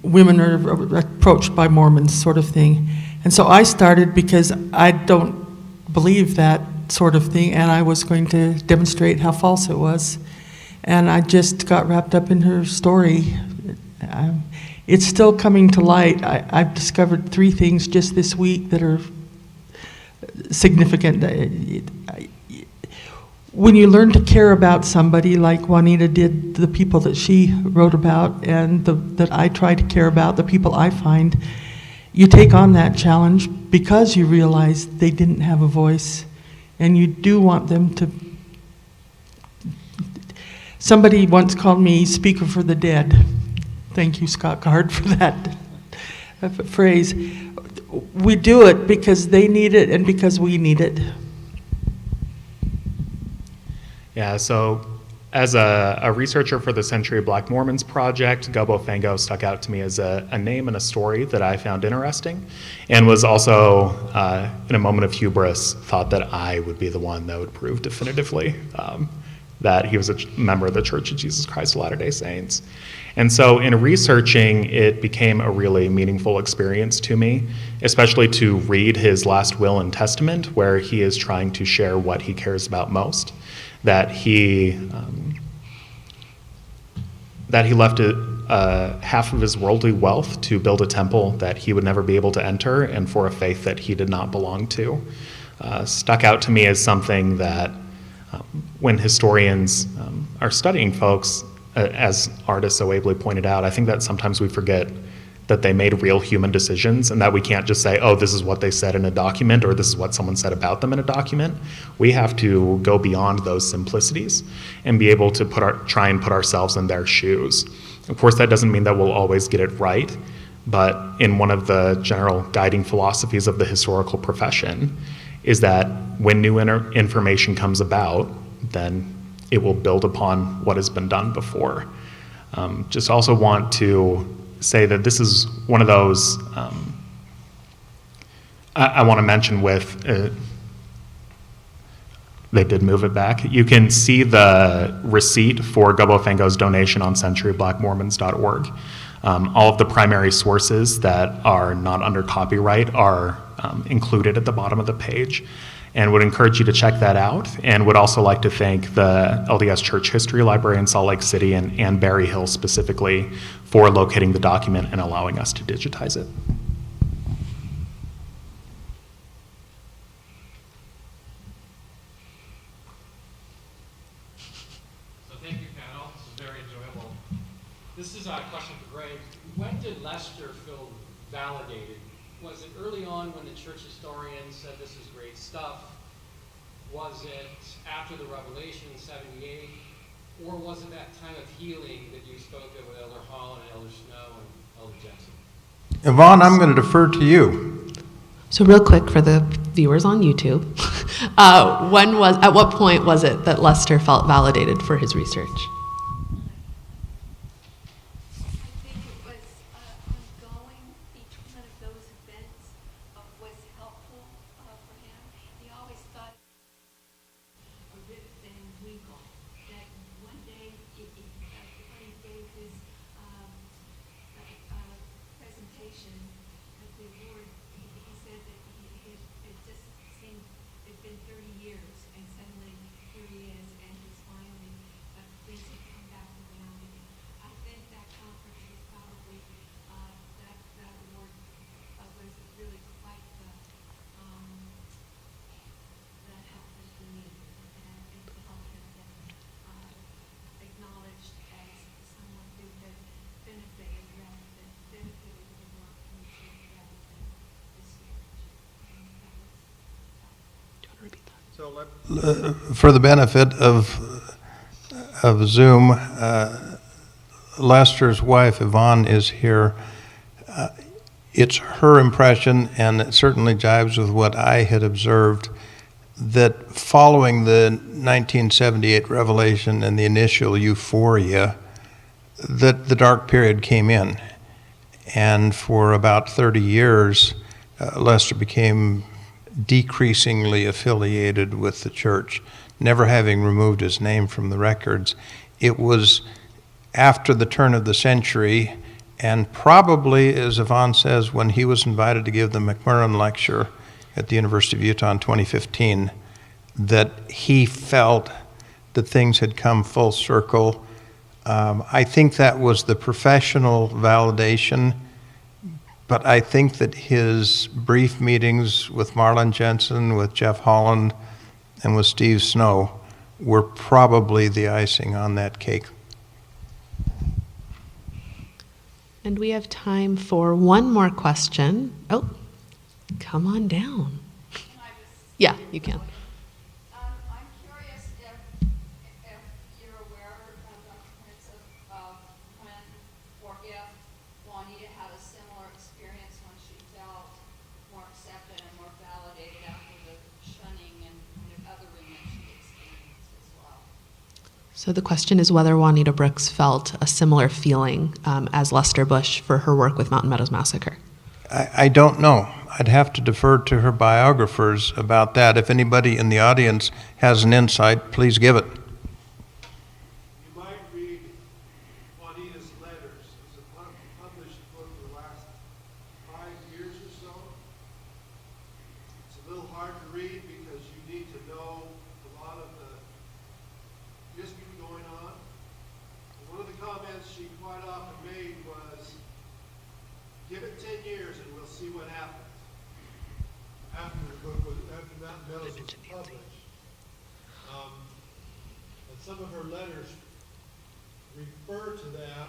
women are approached by Mormons, sort of thing. And so I started because I don't believe that sort of thing, and I was going to demonstrate how false it was. And I just got wrapped up in her story. It's still coming to light. I've discovered 3 things just this week that are significant. When you learn to care about somebody like Juanita did, the people that she wrote about, and that I try to care about, the people I find, you take on that challenge because you realize they didn't have a voice, and you do want them to. Somebody once called me speaker for the dead. Thank you, Scott Card, for that phrase. We do it because they need it and because we need it. Yeah, so as a researcher for the Century of Black Mormons project, Gobbo Fango stuck out to me as a name and a story that I found interesting, and was also, in a moment of hubris, thought that I would be the one that would prove definitively that he was a member of the Church of Jesus Christ of Latter-day Saints. And so in researching, it became a really meaningful experience to me, especially to read his last will and testament, where he is trying to share what he cares about most. that he left half of his worldly wealth to build a temple that he would never be able to enter, and for a faith that he did not belong to. Stuck out to me as something that when historians are studying folks, as artists so ably pointed out, I think that sometimes we forget that they made real human decisions and that we can't just say, oh, this is what they said in a document or this is what someone said about them in a document. We have to go beyond those simplicities and be able to try and put ourselves in their shoes. Of course, that doesn't mean that we'll always get it right, but in one of the general guiding philosophies of the historical profession is that when new information comes about, then it will build upon what has been done before. Just also want to say that this is one of those, I want to mention with, they did move it back. You can see the receipt for Gubbo Fango's donation on centuryblackmormons.org. All of the primary sources that are not under copyright are included at the bottom of the page, and would encourage you to check that out, and would also like to thank the LDS Church History Library in Salt Lake City and Berry Hill specifically for locating the document and allowing us to digitize it. So thank you, panel. This is very enjoyable. This is a question for Greg. When did Lester feel validated? Was it early on when the church historian said this is great stuff? Was it after the revelation in 78? Or was it that time of healing that you spoke of with Elder Hall and Elder Snow and Elder Jensen? Yvonne, I'm going to defer to you. So real quick for the viewers on YouTube, at what point was it that Lester felt validated for his research? I think it was ongoing. Each one of those events was helpful for him. He always thought a bit than Winkle, that one day when he gave his presentation at the award, he said that it just seemed it'd been 30 years, and suddenly here he is, and he's finally things have come back around again. I think that conference was probably that award was really quite the help that he needed, and to help him get acknowledged as someone who had benefited rather than benefited the work from the church rather than the stewardship. For the benefit of Zoom, Lester's wife, Yvonne, is here. It's her impression, and it certainly jives with what I had observed, that following the 1978 revelation and the initial euphoria, that the dark period came in. And for about 30 years, Lester became decreasingly affiliated with the church, never having removed his name from the records. It was after the turn of the century, and probably, as Yvonne says, when he was invited to give the McMurrin Lecture at the University of Utah in 2015, that he felt that things had come full circle. I think that was the professional validation, but I think that his brief meetings with Marlon Jensen, with Jeff Holland, and with Steve Snow were probably the icing on that cake. And we have time for one more question. Oh, come on down. Yeah, you can. I'm curious if you're aware, Dr. Prince, of when or if Juanita had a similar experience when she felt more accepted and more validated after the shunning and kind of othering that she experienced as well. So the question is whether Juanita Brooks felt a similar feeling as Lester Bush for her work with Mountain Meadows Massacre. I don't know. I'd have to defer to her biographers about that. If anybody in the audience has an insight, please give it. You might read Juanita's letters. It's a published book for the last 5 years or so. It's a little hard to read because you need to know a lot of the happened after the book was, after Mountain Meadows was published. And some of her letters refer to that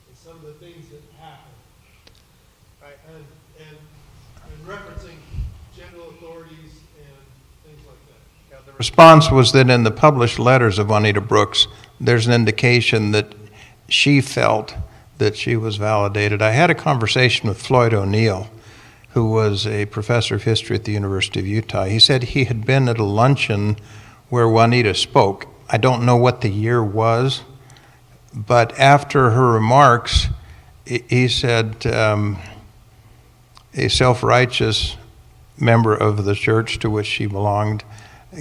and some of the things that happened. Right. And referencing general authorities and things like that. Yeah, the response was that in the published letters of Juanita Brooks, there's an indication that she felt that she was validated. I had a conversation with Floyd O'Neill, who was a professor of history at the University of Utah. He said he had been at a luncheon where Juanita spoke. I don't know what the year was, but after her remarks, he said a self-righteous member of the church to which she belonged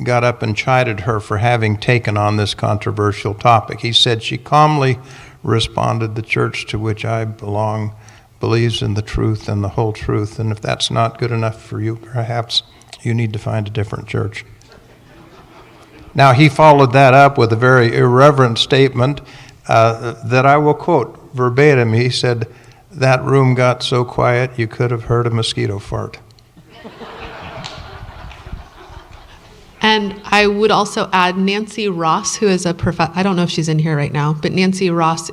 got up and chided her for having taken on this controversial topic. He said she calmly responded, "The church to which I belong believes in the truth and the whole truth, and if that's not good enough for you, perhaps you need to find a different church." Now, he followed that up with a very irreverent statement that I will quote verbatim. He said, "That room got so quiet you could have heard a mosquito fart." And I would also add Nancy Ross, who is a professor, I don't know if she's in here right now, but Nancy Ross,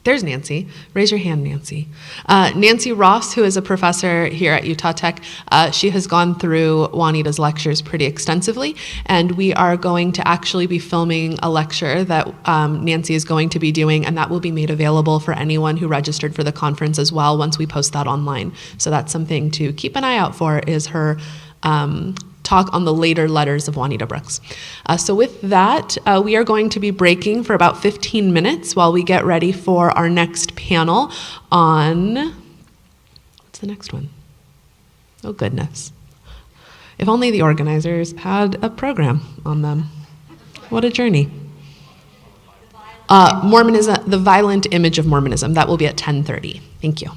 there's Nancy. Raise your hand, Nancy. Nancy Ross, who is a professor here at Utah Tech, she has gone through Juanita's lectures pretty extensively, and we are going to actually be filming a lecture that Nancy is going to be doing, and that will be made available for anyone who registered for the conference as well once we post that online. So that's something to keep an eye out for, is her talk on the later letters of Juanita Brooks. So with that, we are going to be breaking for about 15 minutes while we get ready for our next panel on, what's the next one? Oh goodness. If only the organizers had a program on them. What a journey. Mormonism, the violent image of Mormonism. That will be at 10:30. Thank you.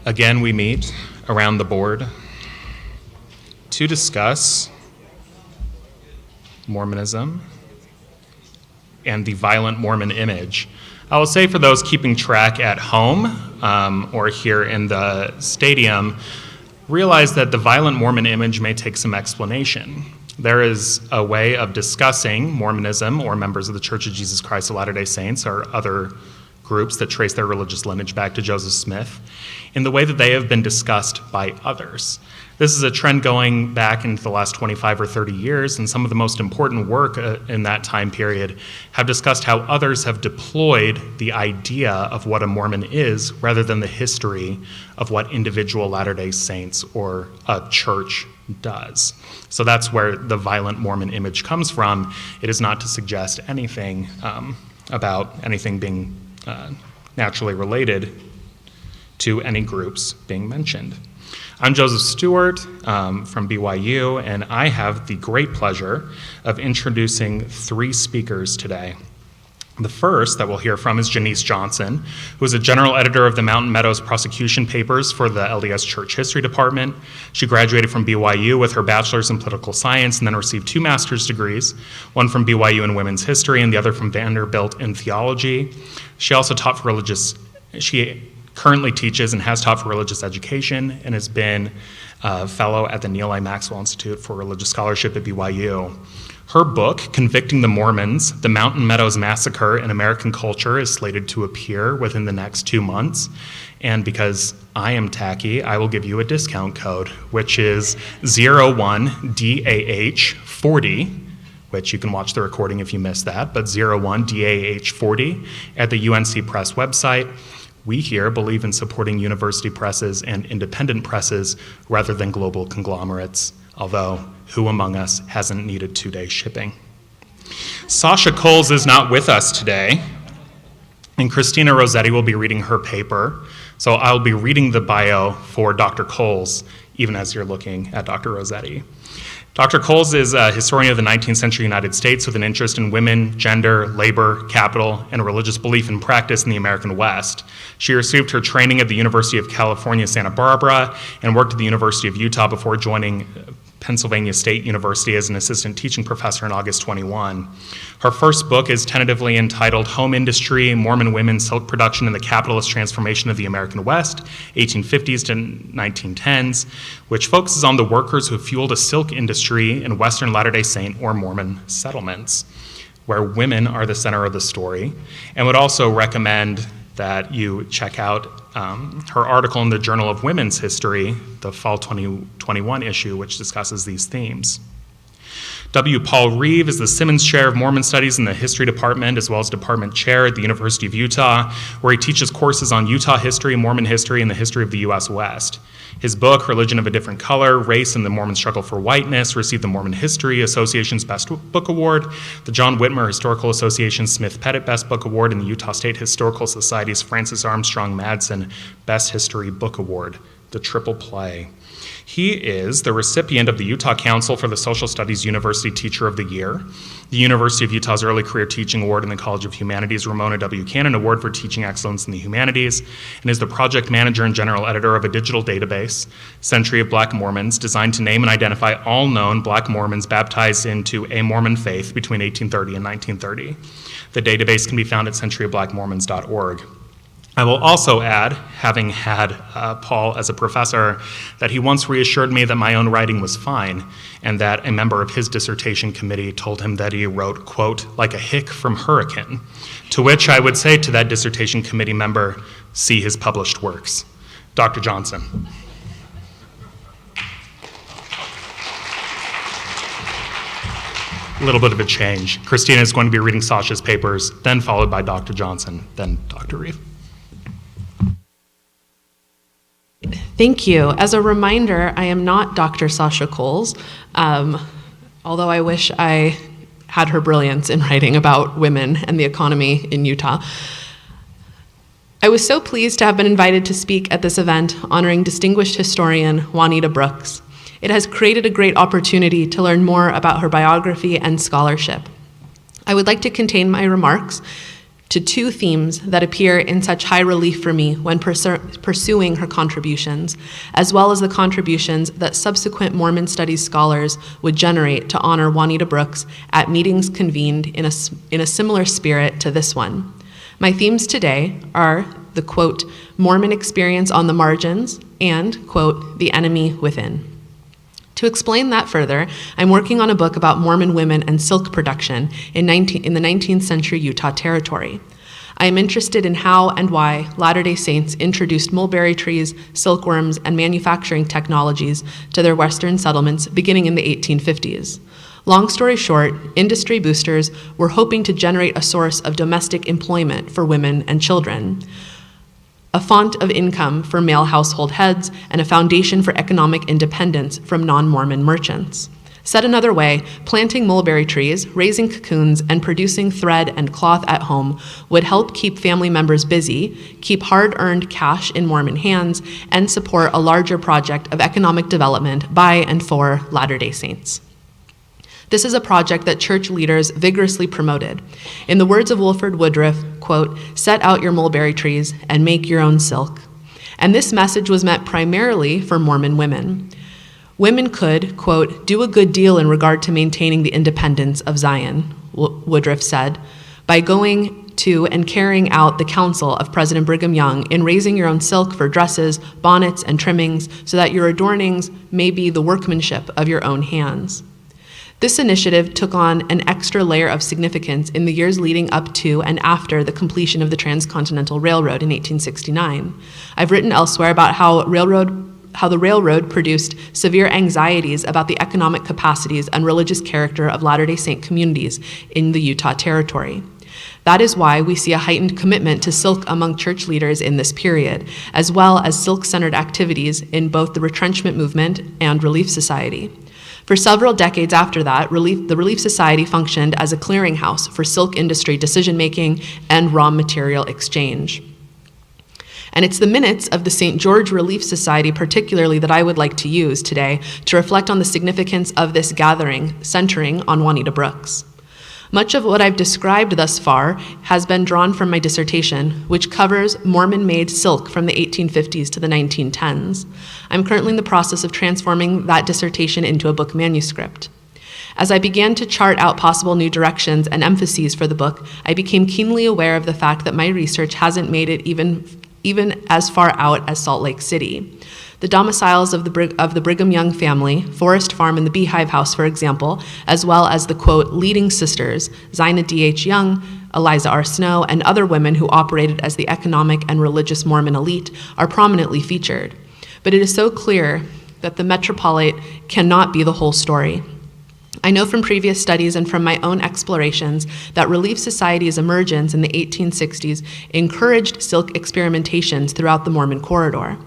Again, we meet around the board to discuss Mormonism and the violent Mormon image. I will say for those keeping track at home or here in the stadium, realize that the violent Mormon image may take some explanation. There is a way of discussing Mormonism or members of the Church of Jesus Christ of Latter-day Saints or other groups that trace their religious lineage back to Joseph Smith in the way that they have been discussed by others. This is a trend going back into the last 25 or 30 years, and some of the most important work in that time period have discussed how others have deployed the idea of what a Mormon is rather than the history of what individual Latter-day Saints or a church does. So that's where the violent Mormon image comes from. It is not to suggest anything about anything being naturally related to any groups being mentioned. I'm Joseph Stewart from BYU, and I have the great pleasure of introducing 3 speakers today. The first that we'll hear from is Janice Johnson, who is a general editor of the Mountain Meadows prosecution papers for the LDS Church History Department. She graduated from BYU with her bachelor's in political science and then received 2 master's degrees, one from BYU in women's history and the other from Vanderbilt in theology. She also taught for she currently teaches and has taught for religious education and has been a fellow at the Neil A. Maxwell Institute for Religious Scholarship at BYU. Her book, Convicting the Mormons, The Mountain Meadows Massacre in American Culture, is slated to appear within the next 2 months. And because I am tacky, I will give you a discount code, which is 01DAH40, which you can watch the recording if you missed that, but 01DAH40 at the UNC Press website. We here believe in supporting university presses and independent presses rather than global conglomerates, although who among us hasn't needed 2-day shipping? Sasha Coles is not with us today, and Christina Rossetti will be reading her paper, so I'll be reading the bio for Dr. Coles, even as you're looking at Dr. Rossetti. Dr. Coles is a historian of the 19th century United States with an interest in women, gender, labor, capital, and religious belief and practice in the American West. She received her training at the University of California, Santa Barbara, and worked at the University of Utah before joining Pennsylvania State University as an assistant teaching professor in August 21. Her first book is tentatively entitled Home Industry, Mormon Women, Silk Production, and the Capitalist Transformation of the American West, 1850s to 1910s, which focuses on the workers who fueled a silk industry in Western Latter-day Saint or Mormon settlements, where women are the center of the story, and would also recommend that you check out her article in the Journal of Women's History, the fall 2021 issue, which discusses these themes. W. Paul Reeve is the Simmons Chair of Mormon Studies in the History Department, as well as Department Chair at the University of Utah, where he teaches courses on Utah history, Mormon history, and the history of the U.S. West. His book, Religion of a Different Color, Race and the Mormon Struggle for Whiteness, received the Mormon History Association's Best Book Award, the John Whitmer Historical Association's Smith-Pettit Best Book Award, and the Utah State Historical Society's Francis Armstrong Madsen Best History Book Award, the triple play. He is the recipient of the Utah Council for the Social Studies University Teacher of the Year, the University of Utah's Early Career Teaching Award, and the College of Humanities Ramona W. Cannon Award for Teaching Excellence in the Humanities, and is the project manager and general editor of a digital database, Century of Black Mormons, designed to name and identify all known Black Mormons baptized into a Mormon faith between 1830 and 1930. The database can be found at centuryblackmormons.org. I will also add, having had Paul as a professor, that he once reassured me that my own writing was fine, and that a member of his dissertation committee told him that he wrote, quote, like a hick from hurricane, to which I would say to that dissertation committee member, see his published works. Dr. Johnson. A little bit of a change. Christina is going to be reading Sasha's papers, then followed by Dr. Johnson, then Dr. Reeve. Thank you. As a reminder, I am not Dr. Sasha Coles, although I wish I had her brilliance in writing about women and the economy in Utah. I was so pleased to have been invited to speak at this event honoring distinguished historian Juanita Brooks. It has created a great opportunity to learn more about her biography and scholarship. I would like to contain my remarks to two themes that appear in such high relief for me when pursuing her contributions, as well as the contributions that subsequent Mormon studies scholars would generate to honor Juanita Brooks at meetings convened in a similar spirit to this one. My themes today are the, quote, Mormon experience on the margins and, quote, the enemy within. To explain that further, I'm working on a book about Mormon women and silk production in the 19th century Utah Territory. I am interested in how and why Latter-day Saints introduced mulberry trees, silkworms, and manufacturing technologies to their western settlements beginning in the 1850s. Long story short, industry boosters were hoping to generate a source of domestic employment for women and children, a font of income for male household heads, and a foundation for economic independence from non-Mormon merchants. Said another way, planting mulberry trees, raising cocoons, and producing thread and cloth at home would help keep family members busy, keep hard-earned cash in Mormon hands, and support a larger project of economic development by and for Latter-day Saints. This is a project that church leaders vigorously promoted. In the words of Wilford Woodruff, quote, set out your mulberry trees and make your own silk. And this message was meant primarily for Mormon women. Women could, quote, do a good deal in regard to maintaining the independence of Zion, Woodruff said, by going to and carrying out the counsel of President Brigham Young in raising your own silk for dresses, bonnets, and trimmings so that your adornings may be the workmanship of your own hands. This initiative took on an extra layer of significance in the years leading up to and after the completion of the Transcontinental Railroad in 1869. I've written elsewhere about how the railroad produced severe anxieties about the economic capacities and religious character of Latter-day Saint communities in the Utah Territory. That is why we see a heightened commitment to silk among church leaders in this period, as well as silk-centered activities in both the retrenchment movement and Relief Society. For several decades after that, the Relief Society functioned as a clearinghouse for silk industry decision-making and raw material exchange. And it's the minutes of the St. George Relief Society particularly that I would like to use today to reflect on the significance of this gathering centering on Juanita Brooks. Much of what I've described thus far has been drawn from my dissertation, which covers Mormon-made silk from the 1850s to the 1910s. I'm currently in the process of transforming that dissertation into a book manuscript. As I began to chart out possible new directions and emphases for the book, I became keenly aware of the fact that my research hasn't made it even as far out as Salt Lake City. The domiciles of the Brigham Young family, Forest Farm and the Beehive House, for example, as well as the, quote, leading sisters, Zina D.H. Young, Eliza R. Snow, and other women who operated as the economic and religious Mormon elite, are prominently featured. But it is so clear that the metropolite cannot be the whole story. I know from previous studies and from my own explorations that Relief Society's emergence in the 1860s encouraged silk experimentations throughout the Mormon corridor.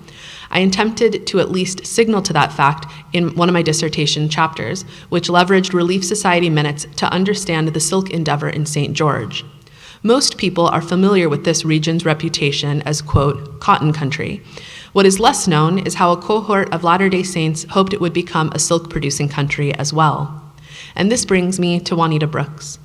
I attempted to at least signal to that fact in one of my dissertation chapters, which leveraged Relief Society minutes to understand the silk endeavor in St. George. Most people are familiar with this region's reputation as, quote, cotton country. What is less known is how a cohort of Latter-day Saints hoped it would become a silk-producing country as well. And this brings me to Juanita Brooks.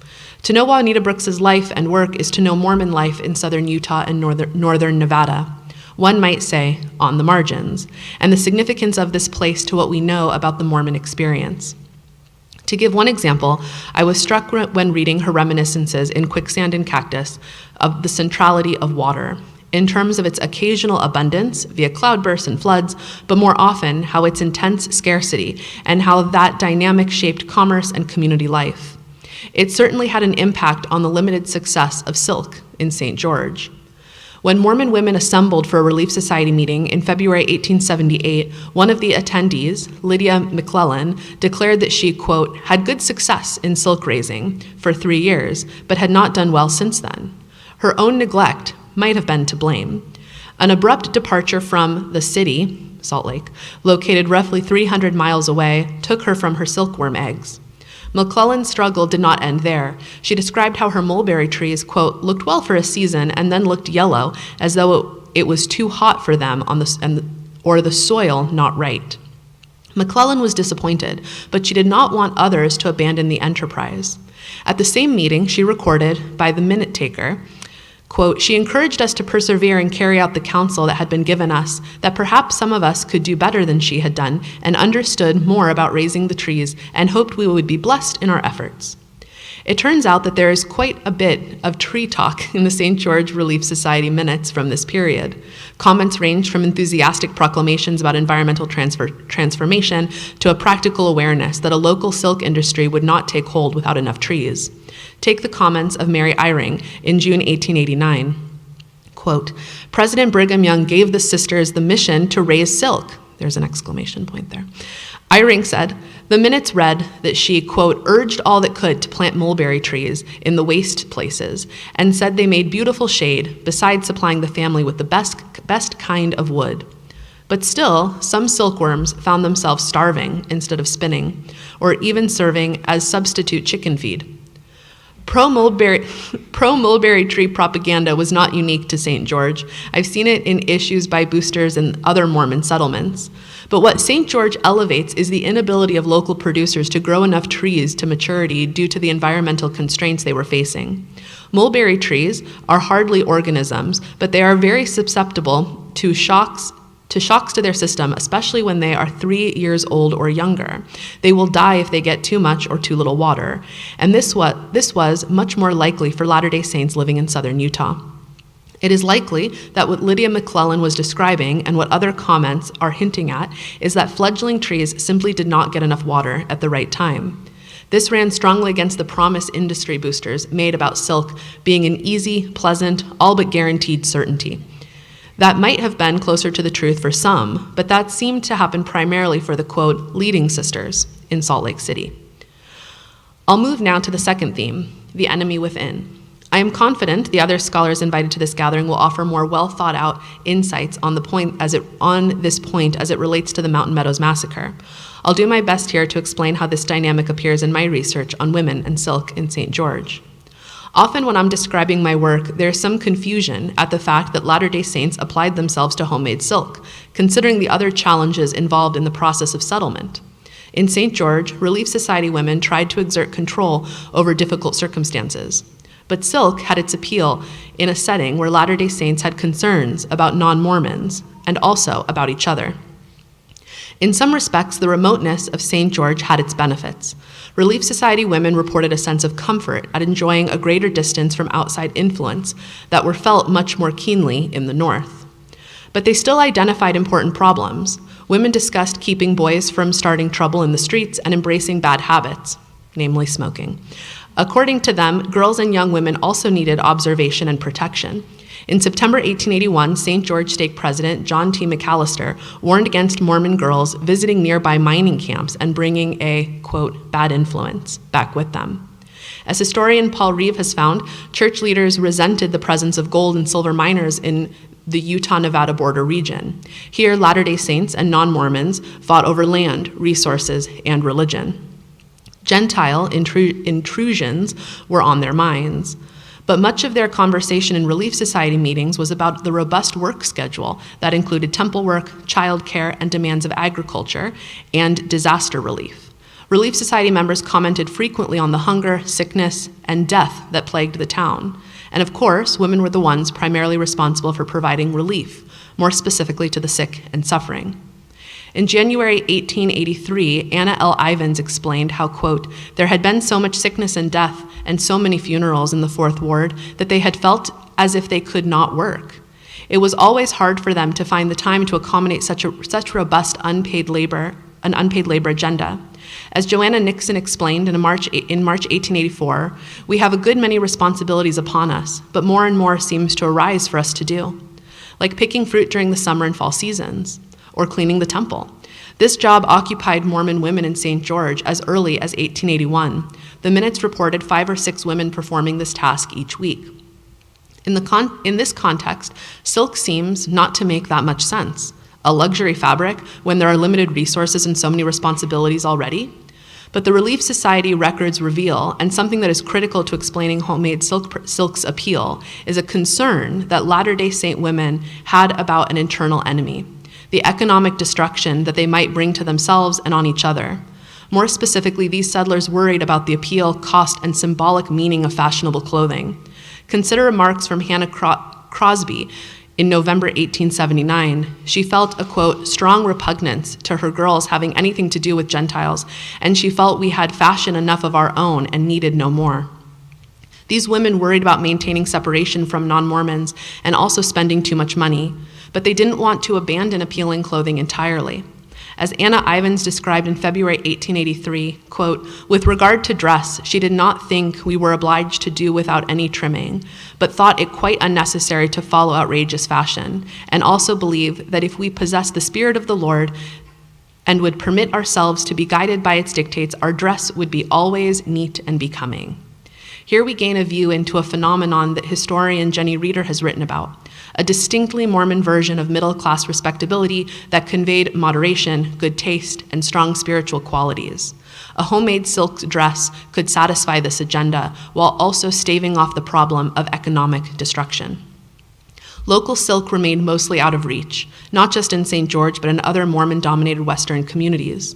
To know Juanita Brooks's life and work is to know Mormon life in southern Utah and northern Nevada. One might say, on the margins, and the significance of this place to what we know about the Mormon experience. To give one example, I was struck when reading her reminiscences in Quicksand and Cactus of the centrality of water, in terms of its occasional abundance via cloudbursts and floods, but more often how its intense scarcity and how that dynamic shaped commerce and community life. It certainly had an impact on the limited success of silk in St. George. When Mormon women assembled for a Relief Society meeting in February 1878, one of the attendees, Lydia McClellan, declared that she, quote, had good success in silk raising for 3 years, but had not done well since then. Her own neglect might have been to blame. An abrupt departure from the city, Salt Lake, located roughly 300 miles away, took her from her silkworm eggs. McClellan's struggle did not end there. She described how her mulberry trees, quote, looked well for a season and then looked yellow, as though it was too hot for them or the soil not right. McClellan was disappointed, but she did not want others to abandon the enterprise. At the same meeting, she recorded, by the minute taker, Quote, "She encouraged us to persevere and carry out the counsel that had been given us, that perhaps some of us could do better than she had done and understood more about raising the trees and hoped we would be blessed in our efforts." It turns out that there is quite a bit of tree talk in the St. George Relief Society minutes from this period. Comments range from enthusiastic proclamations about environmental transformation to a practical awareness that a local silk industry would not take hold without enough trees. Take the comments of Mary Eyring in June 1889. Quote, "President Brigham Young gave the sisters the mission to raise silk." There's an exclamation point there. Eyring said, the minutes read that she, quote, "urged all that could to plant mulberry trees in the waste places, and said they made beautiful shade, besides supplying the family with the best kind of wood." But still, some silkworms found themselves starving instead of spinning, or even serving as substitute chicken feed. Pro-mulberry tree propaganda was not unique to St. George. I've seen it in issues by boosters in other Mormon settlements. But what St. George elevates is the inability of local producers to grow enough trees to maturity due to the environmental constraints they were facing. Mulberry trees are hardly organisms, but they are very susceptible to shocks to their system, especially when they are 3 years old or younger. They will die if they get too much or too little water. And this was much more likely for Latter-day Saints living in southern Utah. It is likely that what Lydia McClellan was describing and what other comments are hinting at is that fledgling trees simply did not get enough water at the right time. This ran strongly against the promise industry boosters made about silk being an easy, pleasant, all but guaranteed certainty. That might have been closer to the truth for some, but that seemed to happen primarily for the, quote, leading sisters in Salt Lake City. I'll move now to the second theme, the enemy within. I am confident the other scholars invited to this gathering will offer more well-thought-out insights on this point as it relates to the Mountain Meadows Massacre. I'll do my best here to explain how this dynamic appears in my research on women and silk in St. George. Often when I'm describing my work, there's some confusion at the fact that Latter-day Saints applied themselves to homemade silk, considering the other challenges involved in the process of settlement. In St. George, Relief Society women tried to exert control over difficult circumstances. But silk had its appeal in a setting where Latter-day Saints had concerns about non-Mormons and also about each other. In some respects, the remoteness of St. George had its benefits. Relief Society women reported a sense of comfort at enjoying a greater distance from outside influence that were felt much more keenly in the North. But they still identified important problems. Women discussed keeping boys from starting trouble in the streets and embracing bad habits, namely smoking. According to them, girls and young women also needed observation and protection. In September 1881, St. George Stake President John T. McAllister warned against Mormon girls visiting nearby mining camps and bringing a, quote, bad influence back with them. As historian Paul Reeve has found, church leaders resented the presence of gold and silver miners in the Utah-Nevada border region. Here, Latter-day Saints and non-Mormons fought over land, resources, and religion. Gentile intrusions were on their minds. But much of their conversation in Relief Society meetings was about the robust work schedule that included temple work, childcare, and demands of agriculture, and disaster relief. Relief Society members commented frequently on the hunger, sickness, and death that plagued the town. And of course, women were the ones primarily responsible for providing relief, more specifically to the sick and suffering. In January 1883, Anna L. Ivins explained how, quote, there had been so much sickness and death and so many funerals in the Fourth Ward that they had felt as if they could not work. It was always hard for them to find the time to accommodate such robust unpaid labor agenda. As Joanna Nixon explained in March 1884, we have a good many responsibilities upon us, but more and more seems to arise for us to do, like picking fruit during the summer and fall seasons, or cleaning the temple. This job occupied Mormon women in St. George as early as 1881. The minutes reported 5 or 6 women performing this task each week. In this context, silk seems not to make that much sense. A luxury fabric when there are limited resources and so many responsibilities already? But the Relief Society records reveal, and something that is critical to explaining homemade silk's appeal, is a concern that Latter-day Saint women had about an internal enemy, the economic destruction that they might bring to themselves and on each other. More specifically, these settlers worried about the appeal, cost, and symbolic meaning of fashionable clothing. Consider remarks from Hannah Crosby in November 1879. She felt a, quote, strong repugnance to her girls having anything to do with Gentiles, and she felt we had fashioned enough of our own and needed no more. These women worried about maintaining separation from non-Mormons and also spending too much money, but they didn't want to abandon appealing clothing entirely. As Anna Ivins described in February 1883, quote, with regard to dress, she did not think we were obliged to do without any trimming, but thought it quite unnecessary to follow outrageous fashion, and also believed that if we possessed the Spirit of the Lord and would permit ourselves to be guided by its dictates, our dress would be always neat and becoming. Here we gain a view into a phenomenon that historian Jenny Reeder has written about, a distinctly Mormon version of middle-class respectability that conveyed moderation, good taste, and strong spiritual qualities. A homemade silk dress could satisfy this agenda while also staving off the problem of economic destruction. Local silk remained mostly out of reach, not just in St. George, but in other Mormon-dominated Western communities.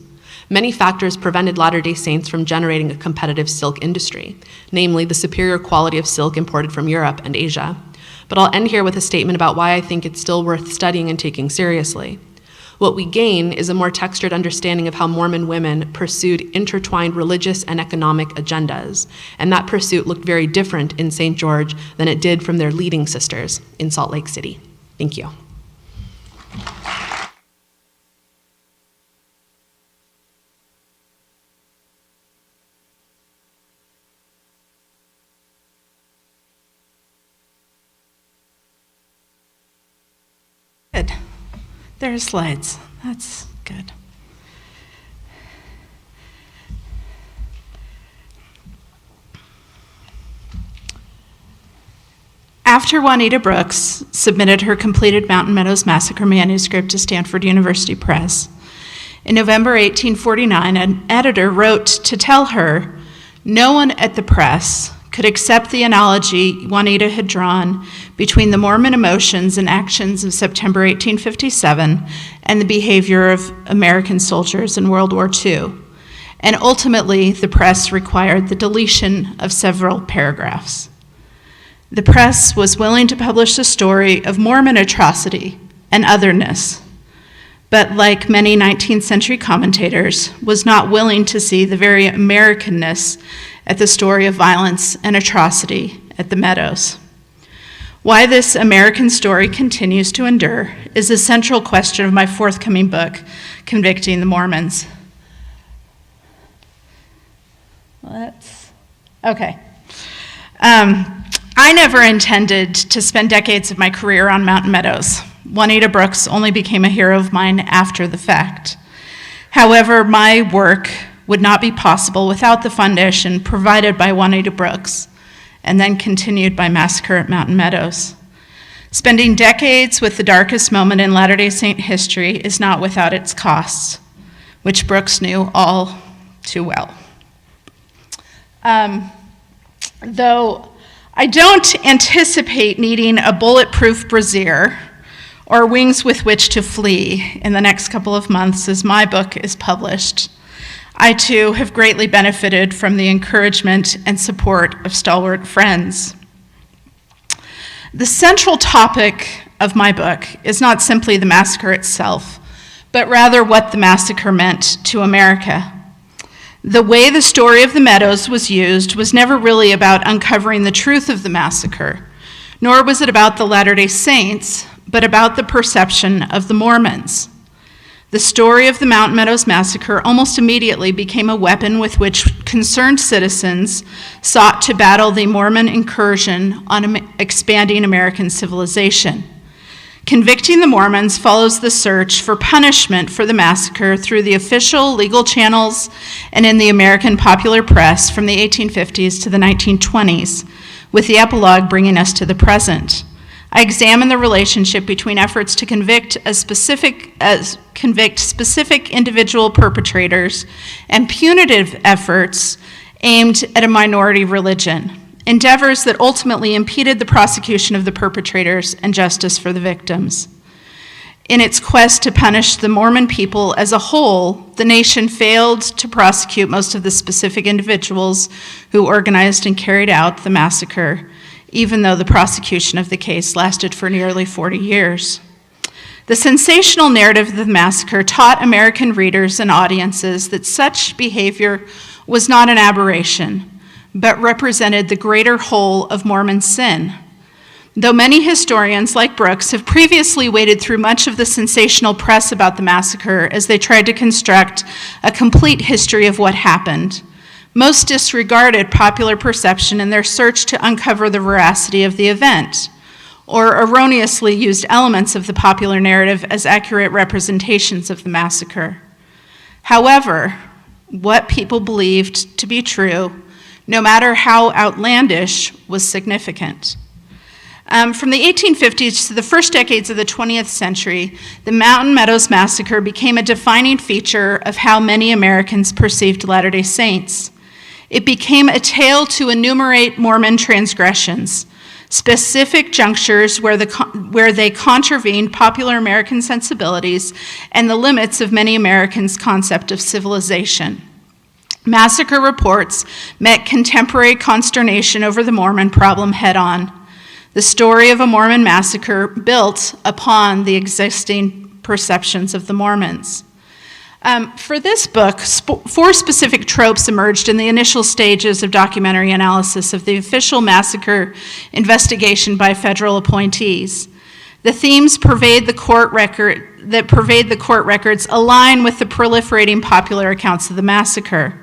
Many factors prevented Latter-day Saints from generating a competitive silk industry, namely the superior quality of silk imported from Europe and Asia. But I'll end here with a statement about why I think it's still worth studying and taking seriously. What we gain is a more textured understanding of how Mormon women pursued intertwined religious and economic agendas, and that pursuit looked very different in St. George than it did from their leading sisters in Salt Lake City. Thank you. Good. There are slides. That's good. After Juanita Brooks submitted her completed Mountain Meadows Massacre manuscript to Stanford University Press, in November 1849, an editor wrote to tell her no one at the press could accept the analogy Juanita had drawn between the Mormon emotions and actions of September 1857 and the behavior of American soldiers in World War II. And ultimately, the press required the deletion of several paragraphs. The press was willing to publish the story of Mormon atrocity and otherness, but like many 19th century commentators, was not willing to see the very Americanness at the story of violence and atrocity at the Meadows. Why this American story continues to endure is a central question of my forthcoming book, Convicting the Mormons. Okay. I never intended to spend decades of my career on Mountain Meadows. Juanita Brooks only became a hero of mine after the fact. However, my work would not be possible without the foundation provided by Juanita Brooks and then continued by Massacre at Mountain Meadows. Spending decades with the darkest moment in Latter-day Saint history is not without its costs, which Brooks knew all too well. Though I don't anticipate needing a bulletproof brassiere or wings with which to flee in the next couple of months as my book is published, I too have greatly benefited from the encouragement and support of stalwart friends. The central topic of my book is not simply the massacre itself, but rather what the massacre meant to America. The way the story of the Meadows was used was never really about uncovering the truth of the massacre, nor was it about the Latter-day Saints, but about the perception of the Mormons. The story of the Mountain Meadows Massacre almost immediately became a weapon with which concerned citizens sought to battle the Mormon incursion on expanding American civilization. Convicting the Mormons follows the search for punishment for the massacre through the official legal channels and in the American popular press from the 1850s to the 1920s, with the epilogue bringing us to the present. I examine the relationship between efforts to convict specific individual perpetrators and punitive efforts aimed at a minority religion, endeavors that ultimately impeded the prosecution of the perpetrators and justice for the victims. In its quest to punish the Mormon people as a whole, the nation failed to prosecute most of the specific individuals who organized and carried out the massacre. even though the prosecution of the case lasted for nearly 40 years. The sensational narrative of the massacre taught American readers and audiences that such behavior was not an aberration, but represented the greater whole of Mormon sin. Though many historians, like Brooks, have previously waded through much of the sensational press about the massacre as they tried to construct a complete history of what happened, most disregarded popular perception in their search to uncover the veracity of the event, or erroneously used elements of the popular narrative as accurate representations of the massacre. However, what people believed to be true, no matter how outlandish, was significant. From the 1850s to the first decades of the 20th century, the Mountain Meadows Massacre became a defining feature of how many Americans perceived Latter-day Saints. It became a tale to enumerate Mormon transgressions, specific junctures where they contravened popular American sensibilities and the limits of many Americans' concept of civilization. Massacre reports met contemporary consternation over the Mormon problem head-on. The story of a Mormon massacre built upon the existing perceptions of the Mormons. For this book, 4 specific tropes emerged in the initial stages of documentary analysis of the official massacre investigation by federal appointees. The themes that pervade the court records align with the proliferating popular accounts of the massacre.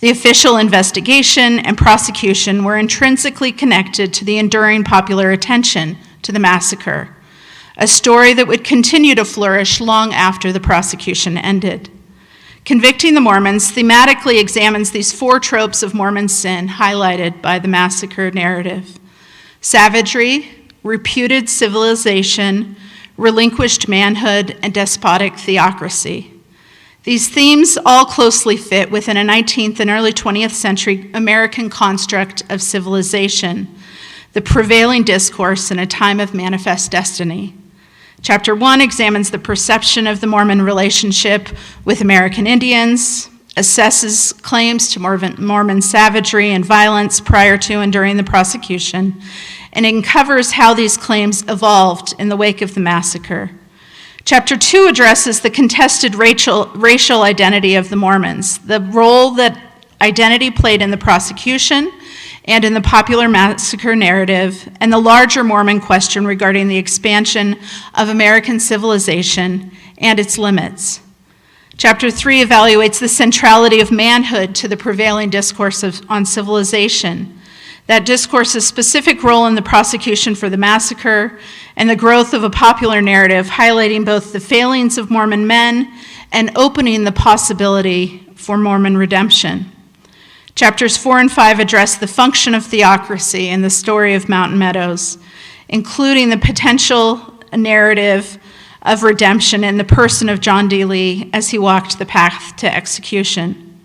The official investigation and prosecution were intrinsically connected to the enduring popular attention to the massacre, a story that would continue to flourish long after the prosecution ended. Convicting the Mormons thematically examines these 4 tropes of Mormon sin highlighted by the massacre narrative: savagery, reputed civilization, relinquished manhood, and despotic theocracy. These themes all closely fit within a 19th and early 20th century American construct of civilization, the prevailing discourse in a time of manifest destiny. Chapter 1 examines the perception of the Mormon relationship with American Indians, assesses claims to Mormon savagery and violence prior to and during the prosecution, and uncovers how these claims evolved in the wake of the massacre. Chapter 2 addresses the contested racial identity of the Mormons, the role that identity played in the prosecution and in the popular massacre narrative, and the larger Mormon question regarding the expansion of American civilization and its limits. Chapter 3 evaluates the centrality of manhood to the prevailing discourse on civilization, that discourse's specific role in the prosecution for the massacre, and the growth of a popular narrative highlighting both the failings of Mormon men and opening the possibility for Mormon redemption. Chapters 4 and 5 address the function of theocracy in the story of Mountain Meadows, including the potential narrative of redemption in the person of John D. Lee as he walked the path to execution.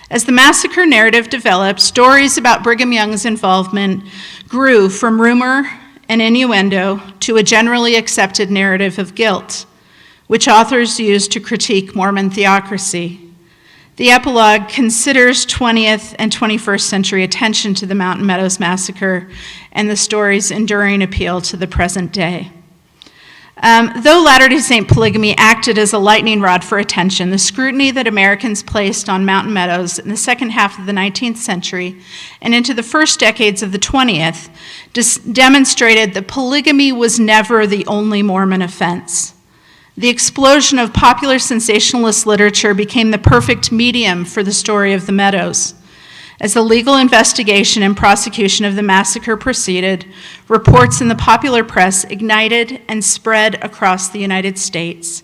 As the massacre narrative developed, stories about Brigham Young's involvement grew from rumor and innuendo to a generally accepted narrative of guilt, which authors used to critique Mormon theocracy. The epilogue considers 20th and 21st century attention to the Mountain Meadows Massacre and the story's enduring appeal to the present day. Though Latter-day Saint polygamy acted as a lightning rod for attention, the scrutiny that Americans placed on Mountain Meadows in the second half of the 19th century and into the first decades of the 20th demonstrated that polygamy was never the only Mormon offense. The explosion of popular sensationalist literature became the perfect medium for the story of the Meadows. As the legal investigation and prosecution of the massacre proceeded, reports in the popular press ignited and spread across the United States,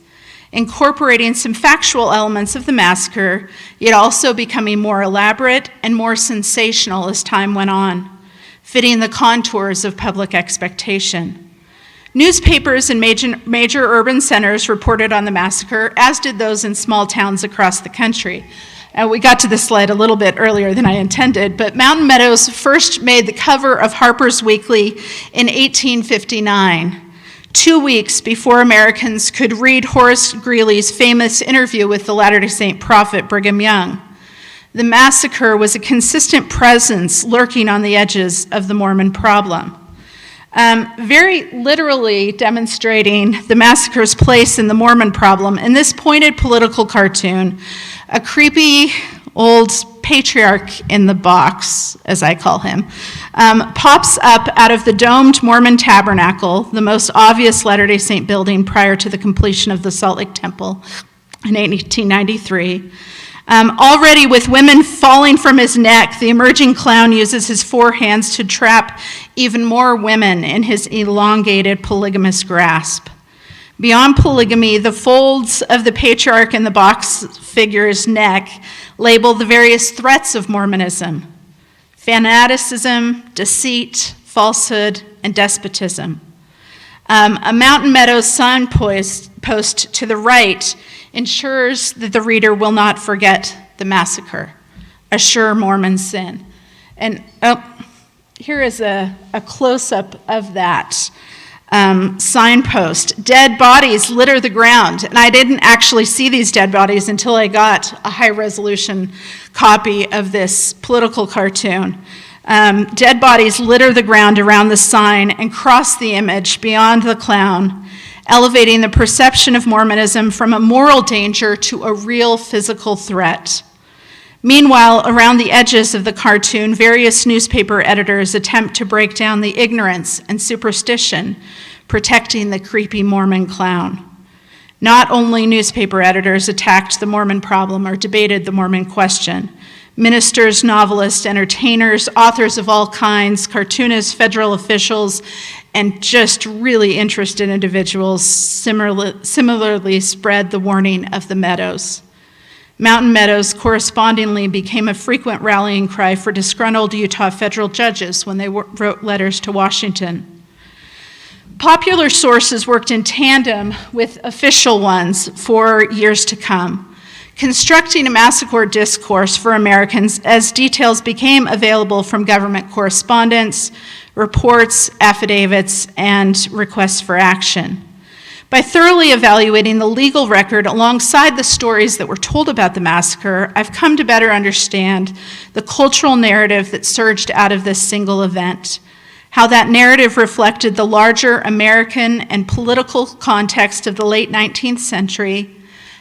incorporating some factual elements of the massacre, yet also becoming more elaborate and more sensational as time went on, fitting the contours of public expectation. Newspapers in major urban centers reported on the massacre, as did those in small towns across the country. We got to this slide a little bit earlier than I intended, but Mountain Meadows first made the cover of Harper's Weekly in 1859, 2 weeks before Americans could read Horace Greeley's famous interview with the Latter-day Saint prophet Brigham Young. The massacre was a consistent presence lurking on the edges of the Mormon problem. Very literally demonstrating the massacre's place in the Mormon problem, in this pointed political cartoon, a creepy old patriarch in the box, as I call him, pops up out of the domed Mormon tabernacle, the most obvious Latter-day Saint building prior to the completion of the Salt Lake Temple in 1893. Already with women falling from his neck, the emerging clown uses his four hands to trap even more women in his elongated polygamous grasp. Beyond polygamy, the folds of the patriarch in the box figure's neck label the various threats of Mormonism: fanaticism, deceit, falsehood, and despotism. A Mountain Meadows signpost to the right ensures that the reader will not forget the massacre, a sure Mormon sin. And here is a close-up of that signpost. Dead bodies litter the ground, and I didn't actually see these dead bodies until I got a high-resolution copy of this political cartoon. Dead bodies litter the ground around the sign and cross the image beyond the clown, elevating the perception of Mormonism from a moral danger to a real physical threat. Meanwhile, around the edges of the cartoon, various newspaper editors attempt to break down the ignorance and superstition protecting the creepy Mormon clown. Not only newspaper editors attacked the Mormon problem or debated the Mormon question. Ministers, novelists, entertainers, authors of all kinds, cartoonists, federal officials, and just really interested individuals similarly spread the warning of the Meadows. Mountain Meadows correspondingly became a frequent rallying cry for disgruntled Utah federal judges when they wrote letters to Washington. Popular sources worked in tandem with official ones for years to come, constructing a massacre discourse for Americans as details became available from government correspondence, reports, affidavits, and requests for action. By thoroughly evaluating the legal record alongside the stories that were told about the massacre, I've come to better understand the cultural narrative that surged out of this single event, how that narrative reflected the larger American and political context of the late 19th century,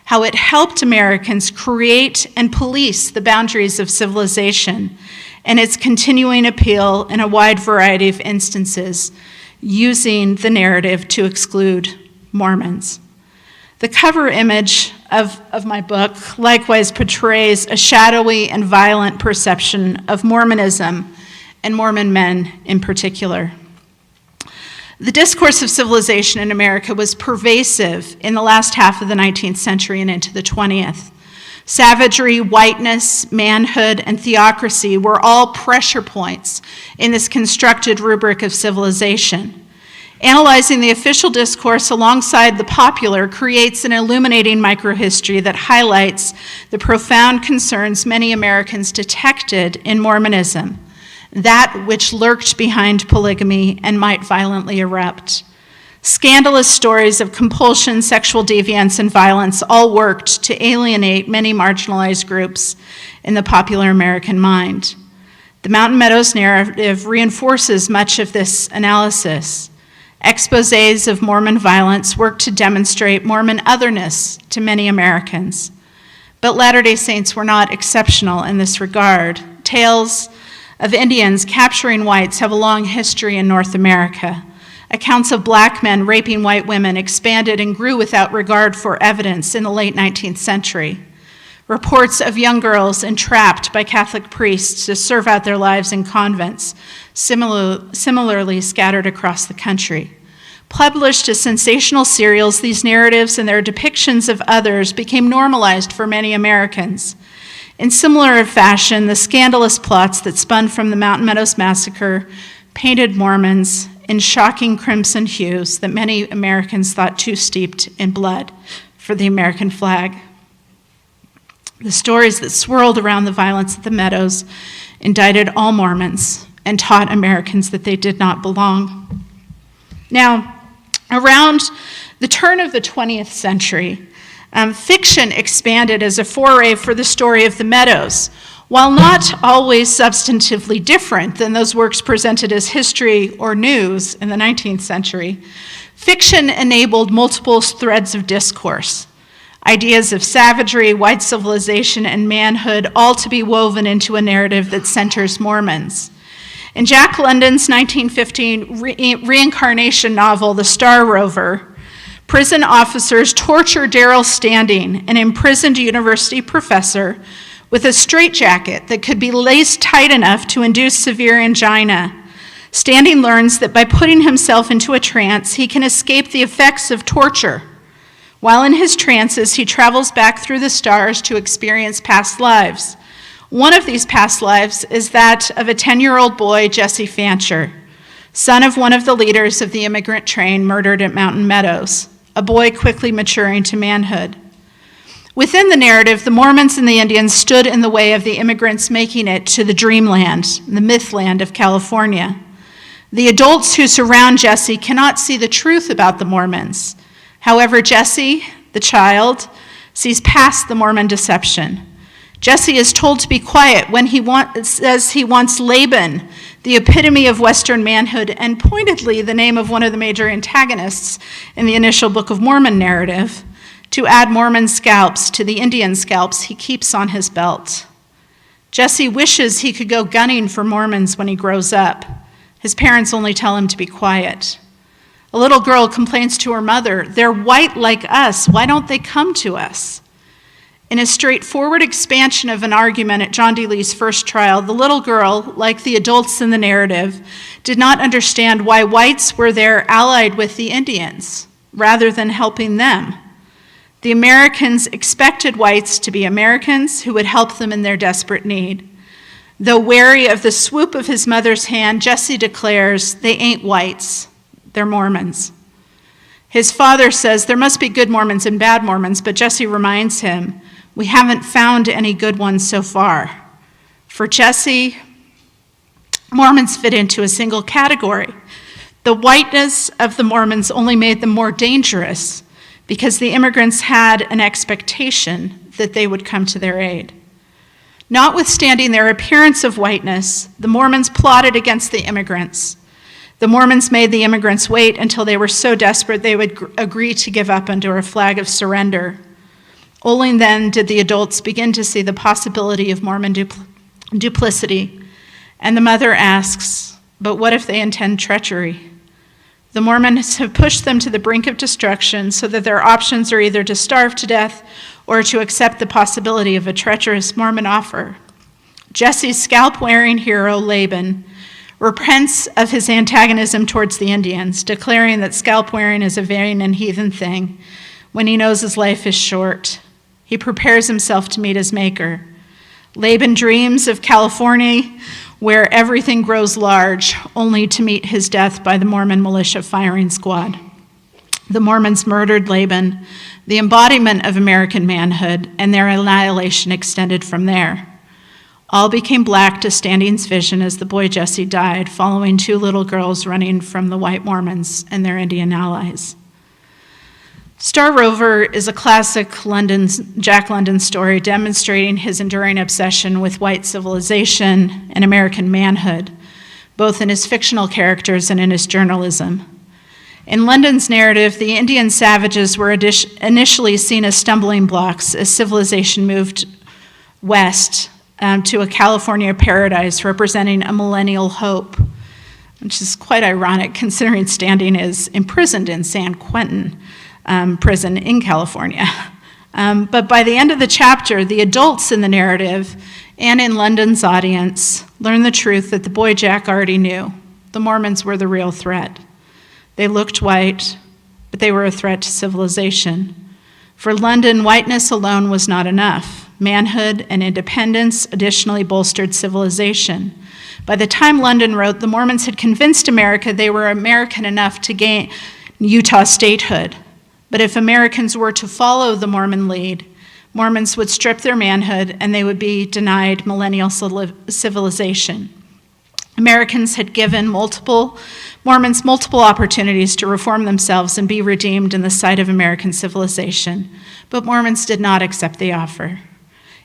how it helped Americans create and police the boundaries of civilization, and its continuing appeal in a wide variety of instances, using the narrative to exclude Mormons. The cover image of my book likewise portrays a shadowy and violent perception of Mormonism and Mormon men in particular. The discourse of civilization in America was pervasive in the last half of the 19th century and into the 20th. Savagery, whiteness, manhood, and theocracy were all pressure points in this constructed rubric of civilization. Analyzing the official discourse alongside the popular creates an illuminating microhistory that highlights the profound concerns many Americans detected in Mormonism, that which lurked behind polygamy and might violently erupt. Scandalous stories of compulsion, sexual deviance, and violence all worked to alienate many marginalized groups in the popular American mind. The Mountain Meadows narrative reinforces much of this analysis. Exposés of Mormon violence work to demonstrate Mormon otherness to many Americans. But Latter-day Saints were not exceptional in this regard. Tales of Indians capturing whites have a long history in North America. Accounts of black men raping white women expanded and grew without regard for evidence in the late 19th century. Reports of young girls entrapped by Catholic priests to serve out their lives in convents similarly scattered across the country. Published as sensational serials, these narratives and their depictions of others became normalized for many Americans. In similar fashion, the scandalous plots that spun from the Mountain Meadows Massacre painted Mormons in shocking crimson hues that many Americans thought too steeped in blood for the American flag. The stories that swirled around the violence at the Meadows indicted all Mormons and taught Americans that they did not belong. Now, around the turn of the 20th century, fiction expanded as a foray for the story of the Meadows, While not always substantively different than those works presented as history or news in the 19th century, fiction enabled multiple threads of discourse, ideas of savagery, white civilization, and manhood, all to be woven into a narrative that centers Mormons. In Jack London's 1915 reincarnation novel, The Star Rover, prison officers torture Darrell Standing, an imprisoned university professor, with a straitjacket that could be laced tight enough to induce severe angina. Standing learns that by putting himself into a trance, he can escape the effects of torture. While in his trances, he travels back through the stars to experience past lives. One of these past lives is that of a 10-year-old boy, Jesse Fancher, son of one of the leaders of the immigrant train murdered at Mountain Meadows, a boy quickly maturing to manhood. Within the narrative, the Mormons and the Indians stood in the way of the immigrants making it to the dreamland, the mythland of California. The adults who surround Jesse cannot see the truth about the Mormons. However, Jesse, the child, sees past the Mormon deception. Jesse is told to be quiet when says he wants Laban, the epitome of Western manhood, and pointedly the name of one of the major antagonists in the initial Book of Mormon narrative, to add Mormon scalps to the Indian scalps he keeps on his belt. Jesse wishes he could go gunning for Mormons when he grows up. His parents only tell him to be quiet. A little girl complains to her mother, "They're white like us, why don't they come to us?" In a straightforward expansion of an argument at John D. Lee's first trial, the little girl, like the adults in the narrative, did not understand why whites were there allied with the Indians, rather than helping them. The Americans expected whites to be Americans who would help them in their desperate need. Though wary of the swoop of his mother's hand, Jesse declares, "They ain't whites, they're Mormons." His father says there must be good Mormons and bad Mormons, but Jesse reminds him, "We haven't found any good ones so far." For Jesse, Mormons fit into a single category. The whiteness of the Mormons only made them more dangerous because the immigrants had an expectation that they would come to their aid. Notwithstanding their appearance of whiteness, the Mormons plotted against the immigrants. The Mormons made the immigrants wait until they were so desperate they would agree to give up under a flag of surrender. Only then did the adults begin to see the possibility of Mormon duplicity. And the mother asks, "But what if they intend treachery?" The Mormons have pushed them to the brink of destruction so that their options are either to starve to death or to accept the possibility of a treacherous Mormon offer. Jesse's scalp-wearing hero, Laban, repents of his antagonism towards the Indians, declaring that scalp-wearing is a vain and heathen thing. When he knows his life is short, he prepares himself to meet his maker. Laban dreams of California, where everything grows large, only to meet his death by the Mormon militia firing squad. The Mormons murdered Laban, the embodiment of American manhood, and their annihilation extended from there. All became black to Standing's vision as the boy Jesse died, following two little girls running from the white Mormons and their Indian allies. Star Rover is a classic Jack London story demonstrating his enduring obsession with white civilization and American manhood, both in his fictional characters and in his journalism. In London's narrative, the Indian savages were initially seen as stumbling blocks as civilization moved west to a California paradise representing a millennial hope, which is quite ironic considering Standing is imprisoned in San Quentin prison in California. But by the end of the chapter, the adults in the narrative and in London's audience learn the truth that the boy Jack already knew. The Mormons were the real threat. They looked white, but they were a threat to civilization. For London, whiteness alone was not enough. Manhood and independence additionally bolstered civilization. By the time London wrote, the Mormons had convinced America they were American enough to gain Utah statehood. But if Americans were to follow the Mormon lead, Mormons would strip their manhood and they would be denied millennial civilization. Americans had given Mormons multiple opportunities to reform themselves and be redeemed in the sight of American civilization, but Mormons did not accept the offer.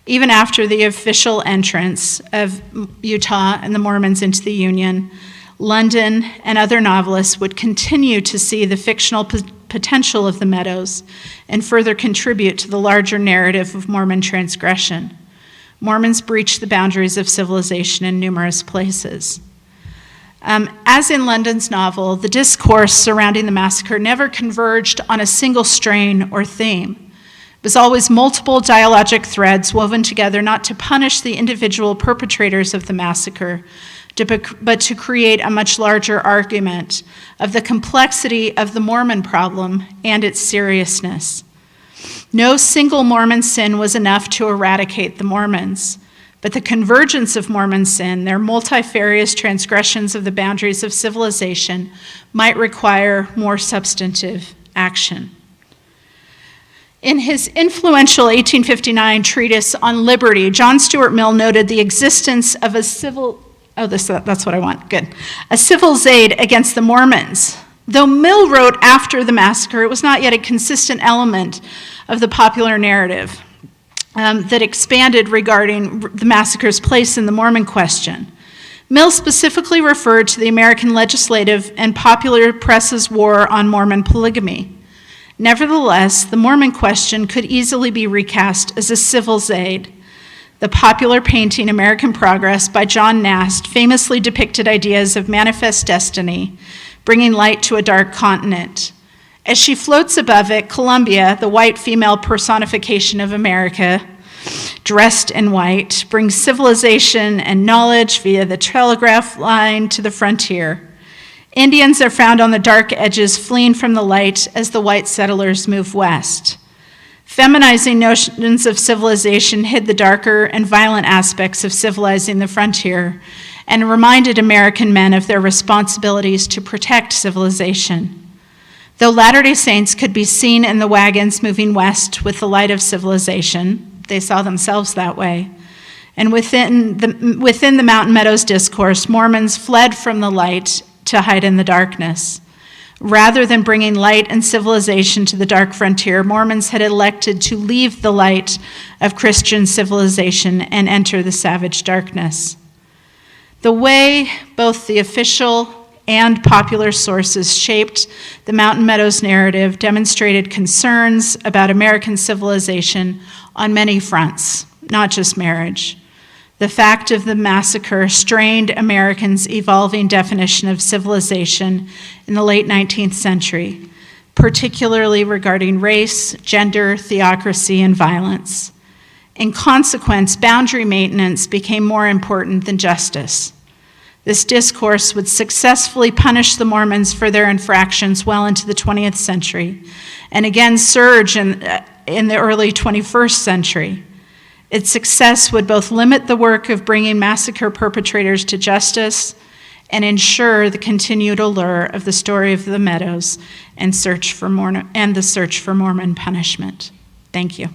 Even after the official entrance of Utah and the Mormons into the Union, London and other novelists would continue to see the fictional potential of the Meadows and further contribute to the larger narrative of Mormon transgression. Mormons breached the boundaries of civilization in numerous places. As in London's novel, the discourse surrounding the massacre never converged on a single strain or theme. It was always multiple dialogic threads woven together not to punish the individual perpetrators of the massacre, but to create a much larger argument of the complexity of the Mormon problem and its seriousness. No single Mormon sin was enough to eradicate the Mormons, but the convergence of Mormon sin, their multifarious transgressions of the boundaries of civilization, might require more substantive action. In his influential 1859 treatise on liberty, John Stuart Mill noted the existence of a civil zaid against the Mormons. Though Mill wrote after the massacre, it was not yet a consistent element of the popular narrative that expanded regarding the massacre's place in the Mormon question. Mill specifically referred to the American legislative and popular press's war on Mormon polygamy. Nevertheless, the Mormon question could easily be recast as a civil zaid. The popular painting American Progress by John Nast famously depicted ideas of manifest destiny, bringing light to a dark continent. As she floats above it, Columbia, the white female personification of America, dressed in white, brings civilization and knowledge via the telegraph line to the frontier. Indians are found on the dark edges, fleeing from the light as the white settlers move west. Feminizing notions of civilization hid the darker and violent aspects of civilizing the frontier and reminded American men of their responsibilities to protect civilization. Though Latter-day Saints could be seen in the wagons moving west with the light of civilization, they saw themselves that way. And within the Mountain Meadows discourse, Mormons fled from the light to hide in the darkness. Rather than bringing light and civilization to the dark frontier, Mormons had elected to leave the light of Christian civilization and enter the savage darkness. The way both the official and popular sources shaped the Mountain Meadows narrative demonstrated concerns about American civilization on many fronts, not just marriage. The fact of the massacre strained Americans' evolving definition of civilization in the late 19th century, particularly regarding race, gender, theocracy, and violence. In consequence, boundary maintenance became more important than justice. This discourse would successfully punish the Mormons for their infractions well into the 20th century, and again surge in the early 21st century. Its success would both limit the work of bringing massacre perpetrators to justice and ensure the continued allure of the story of the Meadows and the search for Mormon punishment. Thank you.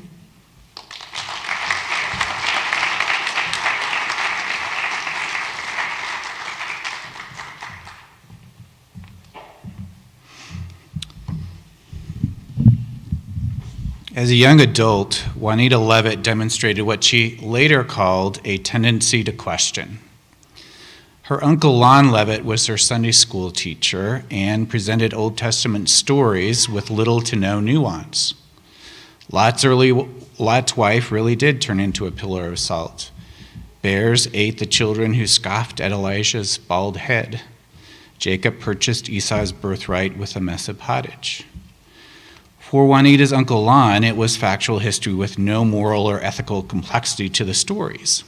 As a young adult, Juanita Leavitt demonstrated what she later called a tendency to question. Her uncle Lon Leavitt was her Sunday school teacher and presented Old Testament stories with little to no nuance. Lot's wife really did turn into a pillar of salt. Bears ate the children who scoffed at Elijah's bald head. Jacob purchased Esau's birthright with a mess of pottage. For Juanita's Uncle Lon, it was factual history with no moral or ethical complexity to the stories.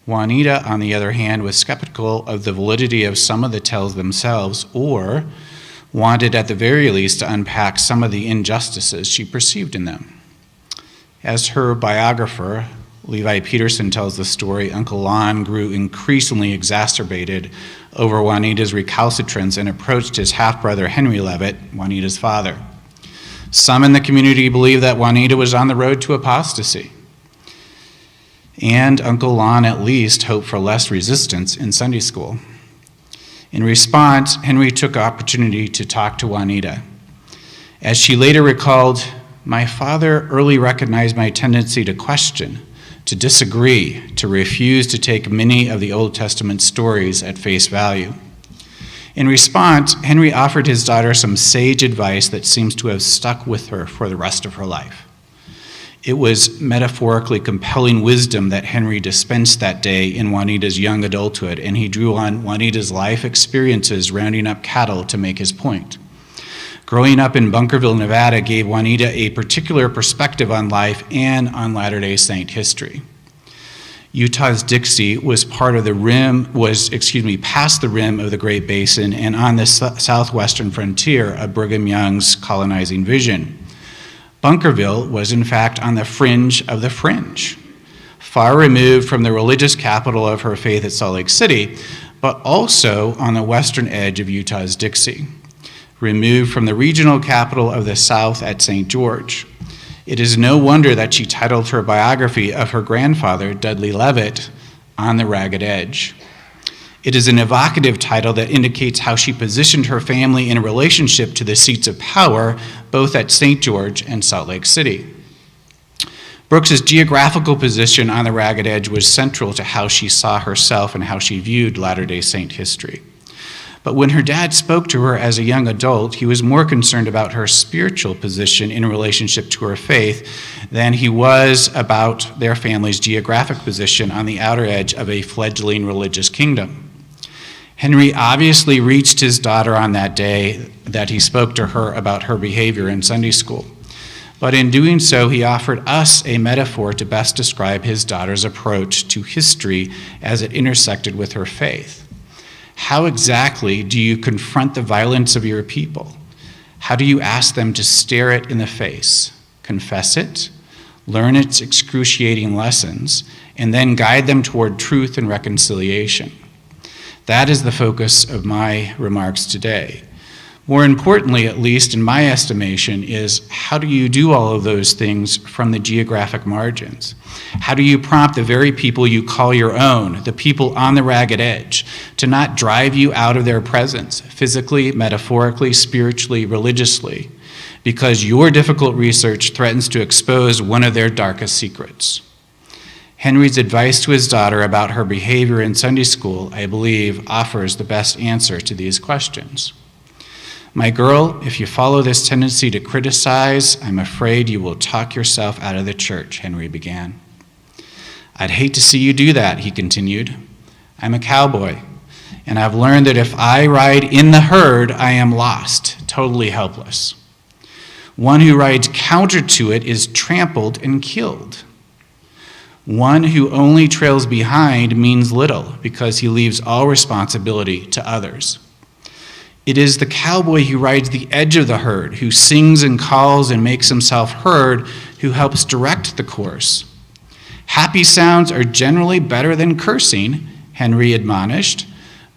Juanita, on the other hand, was skeptical of the validity of some of the tales themselves, or wanted at the very least to unpack some of the injustices she perceived in them. As her biographer, Levi Peterson, tells the story, Uncle Lon grew increasingly exacerbated over Juanita's recalcitrance and approached his half-brother Henry Leavitt, Juanita's father. Some in the community believed that Juanita was on the road to apostasy. And Uncle Lon at least hoped for less resistance in Sunday school. In response, Henry took opportunity to talk to Juanita. As she later recalled, "My father early recognized my tendency to question, to disagree, to refuse to take many of the Old Testament stories at face value. In response, Henry offered his daughter some sage advice that seems to have stuck with her for the rest of her life. It was metaphorically compelling wisdom that Henry dispensed that day in Juanita's young adulthood, and he drew on Juanita's life experiences rounding up cattle to make his point. Growing up in Bunkerville, Nevada gave Juanita a particular perspective on life and on Latter-day Saint history. Utah's Dixie was past the rim of the Great Basin and on the southwestern frontier of Brigham Young's colonizing vision. Bunkerville was in fact on the fringe of the fringe, far removed from the religious capital of her faith at Salt Lake City, but also on the western edge of Utah's Dixie, removed from the regional capital of the South at St. George. It is no wonder that she titled her biography of her grandfather, Dudley Levitt, On the Ragged Edge. It is an evocative title that indicates how she positioned her family in a relationship to the seats of power, both at St. George and Salt Lake City. Brooks's geographical position on the Ragged Edge was central to how she saw herself and how she viewed Latter-day Saint history. But when her dad spoke to her as a young adult, he was more concerned about her spiritual position in relationship to her faith than he was about their family's geographic position on the outer edge of a fledgling religious kingdom. Henry obviously reached his daughter on that day that he spoke to her about her behavior in Sunday school. But in doing so, he offered us a metaphor to best describe his daughter's approach to history as it intersected with her faith. How exactly do you confront the violence of your people? How do you ask them to stare it in the face, confess it, learn its excruciating lessons, and then guide them toward truth and reconciliation? That is the focus of my remarks today. More importantly, at least in my estimation, is how do you do all of those things from the geographic margins? How do you prompt the very people you call your own, the people on the ragged edge, to not drive you out of their presence, physically, metaphorically, spiritually, religiously, because your difficult research threatens to expose one of their darkest secrets? Henry's advice to his daughter about her behavior in Sunday school, I believe, offers the best answer to these questions. My girl, if you follow this tendency to criticize, I'm afraid you will talk yourself out of the church, Henry began. I'd hate to see you do that, he continued. I'm a cowboy, and I've learned that if I ride in the herd, I am lost, totally helpless. One who rides counter to it is trampled and killed. One who only trails behind means little because he leaves all responsibility to others. It is the cowboy who rides the edge of the herd, who sings and calls and makes himself heard, who helps direct the course. Happy sounds are generally better than cursing, Henry admonished,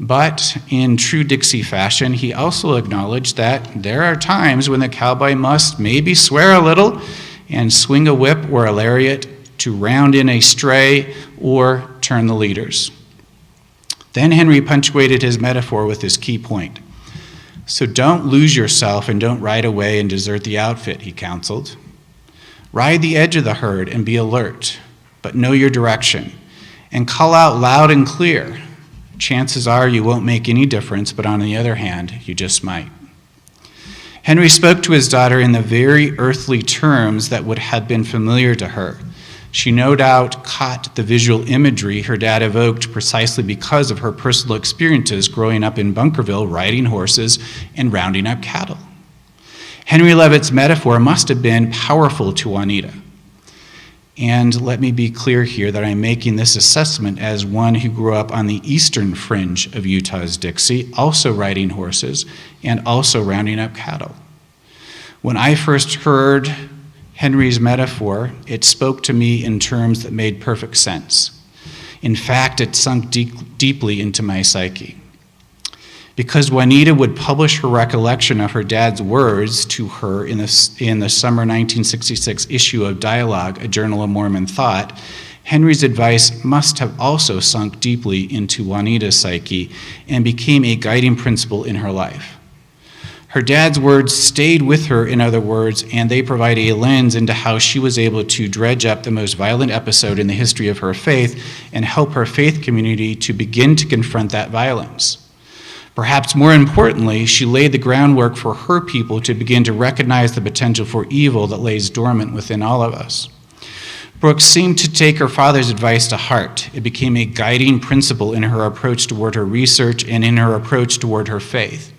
but in true Dixie fashion, he also acknowledged that there are times when the cowboy must maybe swear a little and swing a whip or a lariat to round in a stray or turn the leaders. Then Henry punctuated his metaphor with his key point. So don't lose yourself and don't ride away and desert the outfit, he counseled. Ride the edge of the herd and be alert, but know your direction, and call out loud and clear. Chances are you won't make any difference, but on the other hand, you just might. Henry spoke to his daughter in the very earthly terms that would have been familiar to her. She no doubt caught the visual imagery her dad evoked precisely because of her personal experiences growing up in Bunkerville, riding horses and rounding up cattle. Henry Levitt's metaphor must have been powerful to Juanita. And let me be clear here that I'm making this assessment as one who grew up on the eastern fringe of Utah's Dixie, also riding horses and also rounding up cattle. When I first heard Henry's metaphor, it spoke to me in terms that made perfect sense. In fact, it sunk deeply into my psyche. Because Juanita would publish her recollection of her dad's words to her in the summer 1966 issue of Dialogue, a Journal of Mormon Thought, Henry's advice must have also sunk deeply into Juanita's psyche and became a guiding principle in her life. Her dad's words stayed with her, in other words, and they provide a lens into how she was able to dredge up the most violent episode in the history of her faith and help her faith community to begin to confront that violence. Perhaps more importantly, she laid the groundwork for her people to begin to recognize the potential for evil that lays dormant within all of us. Brooks seemed to take her father's advice to heart. It became a guiding principle in her approach toward her research and in her approach toward her faith.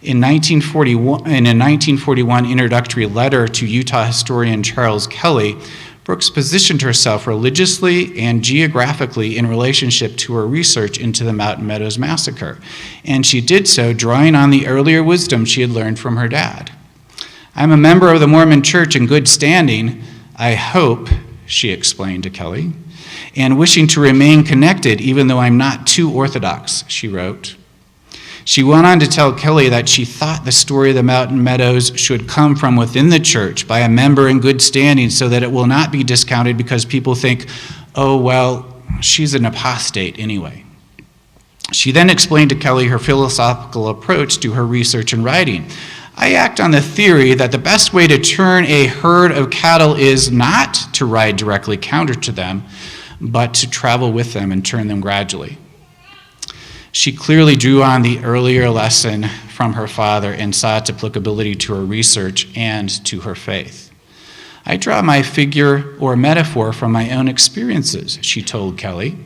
In a 1941 introductory letter to Utah historian Charles Kelly, Brooks positioned herself religiously and geographically in relationship to her research into the Mountain Meadows Massacre, and she did so drawing on the earlier wisdom she had learned from her dad. "I'm a member of the Mormon Church in good standing, I hope," she explained to Kelly, "and wishing to remain connected even though I'm not too orthodox," she wrote. She went on to tell Kelly that she thought the story of the Mountain Meadows should come from within the church by a member in good standing so that it will not be discounted because people think, oh, well, she's an apostate anyway. She then explained to Kelly her philosophical approach to her research and writing. "I act on the theory that the best way to turn a herd of cattle is not to ride directly counter to them, but to travel with them and turn them gradually." She clearly drew on the earlier lesson from her father and saw its applicability to her research and to her faith. "I draw my figure or metaphor from my own experiences," she told Kelly,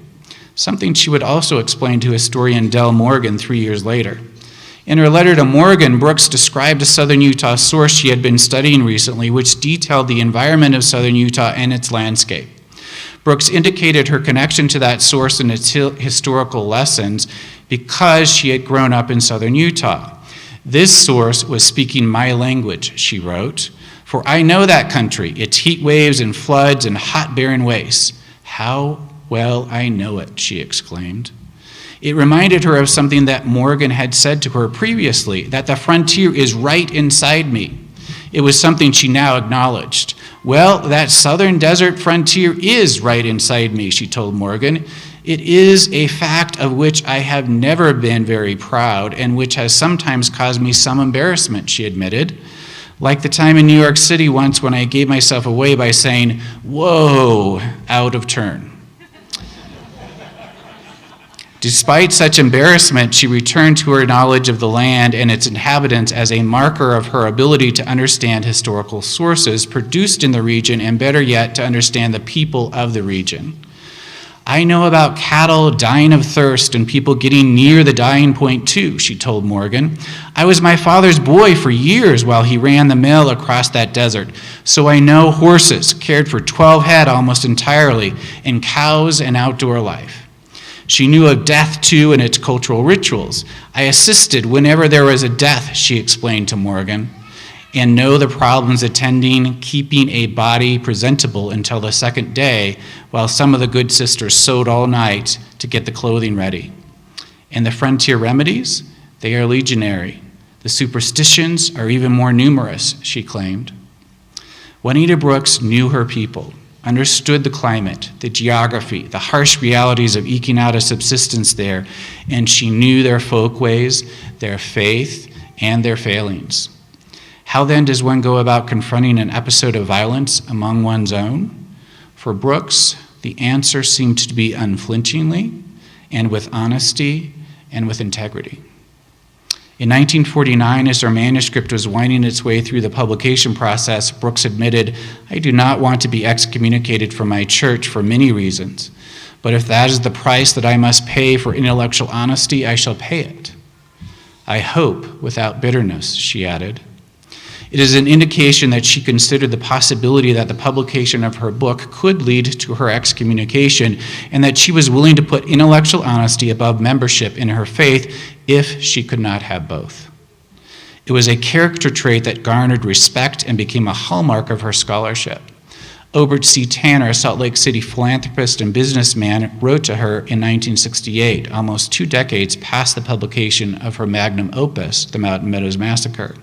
something she would also explain to historian Del Morgan 3 years later. In her letter to Morgan, Brooks described a southern Utah source she had been studying recently, which detailed the environment of southern Utah and its landscape. Brooks indicated her connection to that source and its historical lessons because she had grown up in southern Utah. "This source was speaking my language," she wrote, "for I know that country, its heat waves and floods and hot barren wastes. How well I know it," she exclaimed. It reminded her of something that Morgan had said to her previously, that the frontier is right inside me. It was something she now acknowledged. "Well, that southern desert frontier is right inside me," she told Morgan. "It is a fact of which I have never been very proud and which has sometimes caused me some embarrassment," she admitted. "Like the time in New York City once when I gave myself away by saying, 'Whoa,' out of turn." Despite such embarrassment, she returned to her knowledge of the land and its inhabitants as a marker of her ability to understand historical sources produced in the region and, better yet, to understand the people of the region. "I know about cattle dying of thirst and people getting near the dying point too," she told Morgan. "I was my father's boy for years while he ran the mill across that desert, so I know horses, cared for 12 head almost entirely, and cows and outdoor life." She knew of death, too, and its cultural rituals. "I assisted whenever there was a death," she explained to Morgan, "and know the problems attending keeping a body presentable until the second day, while some of the good sisters sewed all night to get the clothing ready. And the frontier remedies? They are legionary. The superstitions are even more numerous," she claimed. Juanita Brooks knew her people, understood the climate, the geography, the harsh realities of eking out a subsistence there, and she knew their folkways, their faith, and their failings. How then does one go about confronting an episode of violence among one's own? For Brooks, the answer seemed to be unflinchingly, and with honesty, and with integrity. In 1949, as her manuscript was winding its way through the publication process, Brooks admitted, "I do not want to be excommunicated from my church for many reasons, but if that is the price that I must pay for intellectual honesty, I shall pay it. I hope without bitterness," she added. It is an indication that she considered the possibility that the publication of her book could lead to her excommunication, and that she was willing to put intellectual honesty above membership in her faith if she could not have both. It was a character trait that garnered respect and became a hallmark of her scholarship. Obert C. Tanner, a Salt Lake City philanthropist and businessman, wrote to her in 1968, almost 2 decades past the publication of her magnum opus, The Mountain Meadows Massacre.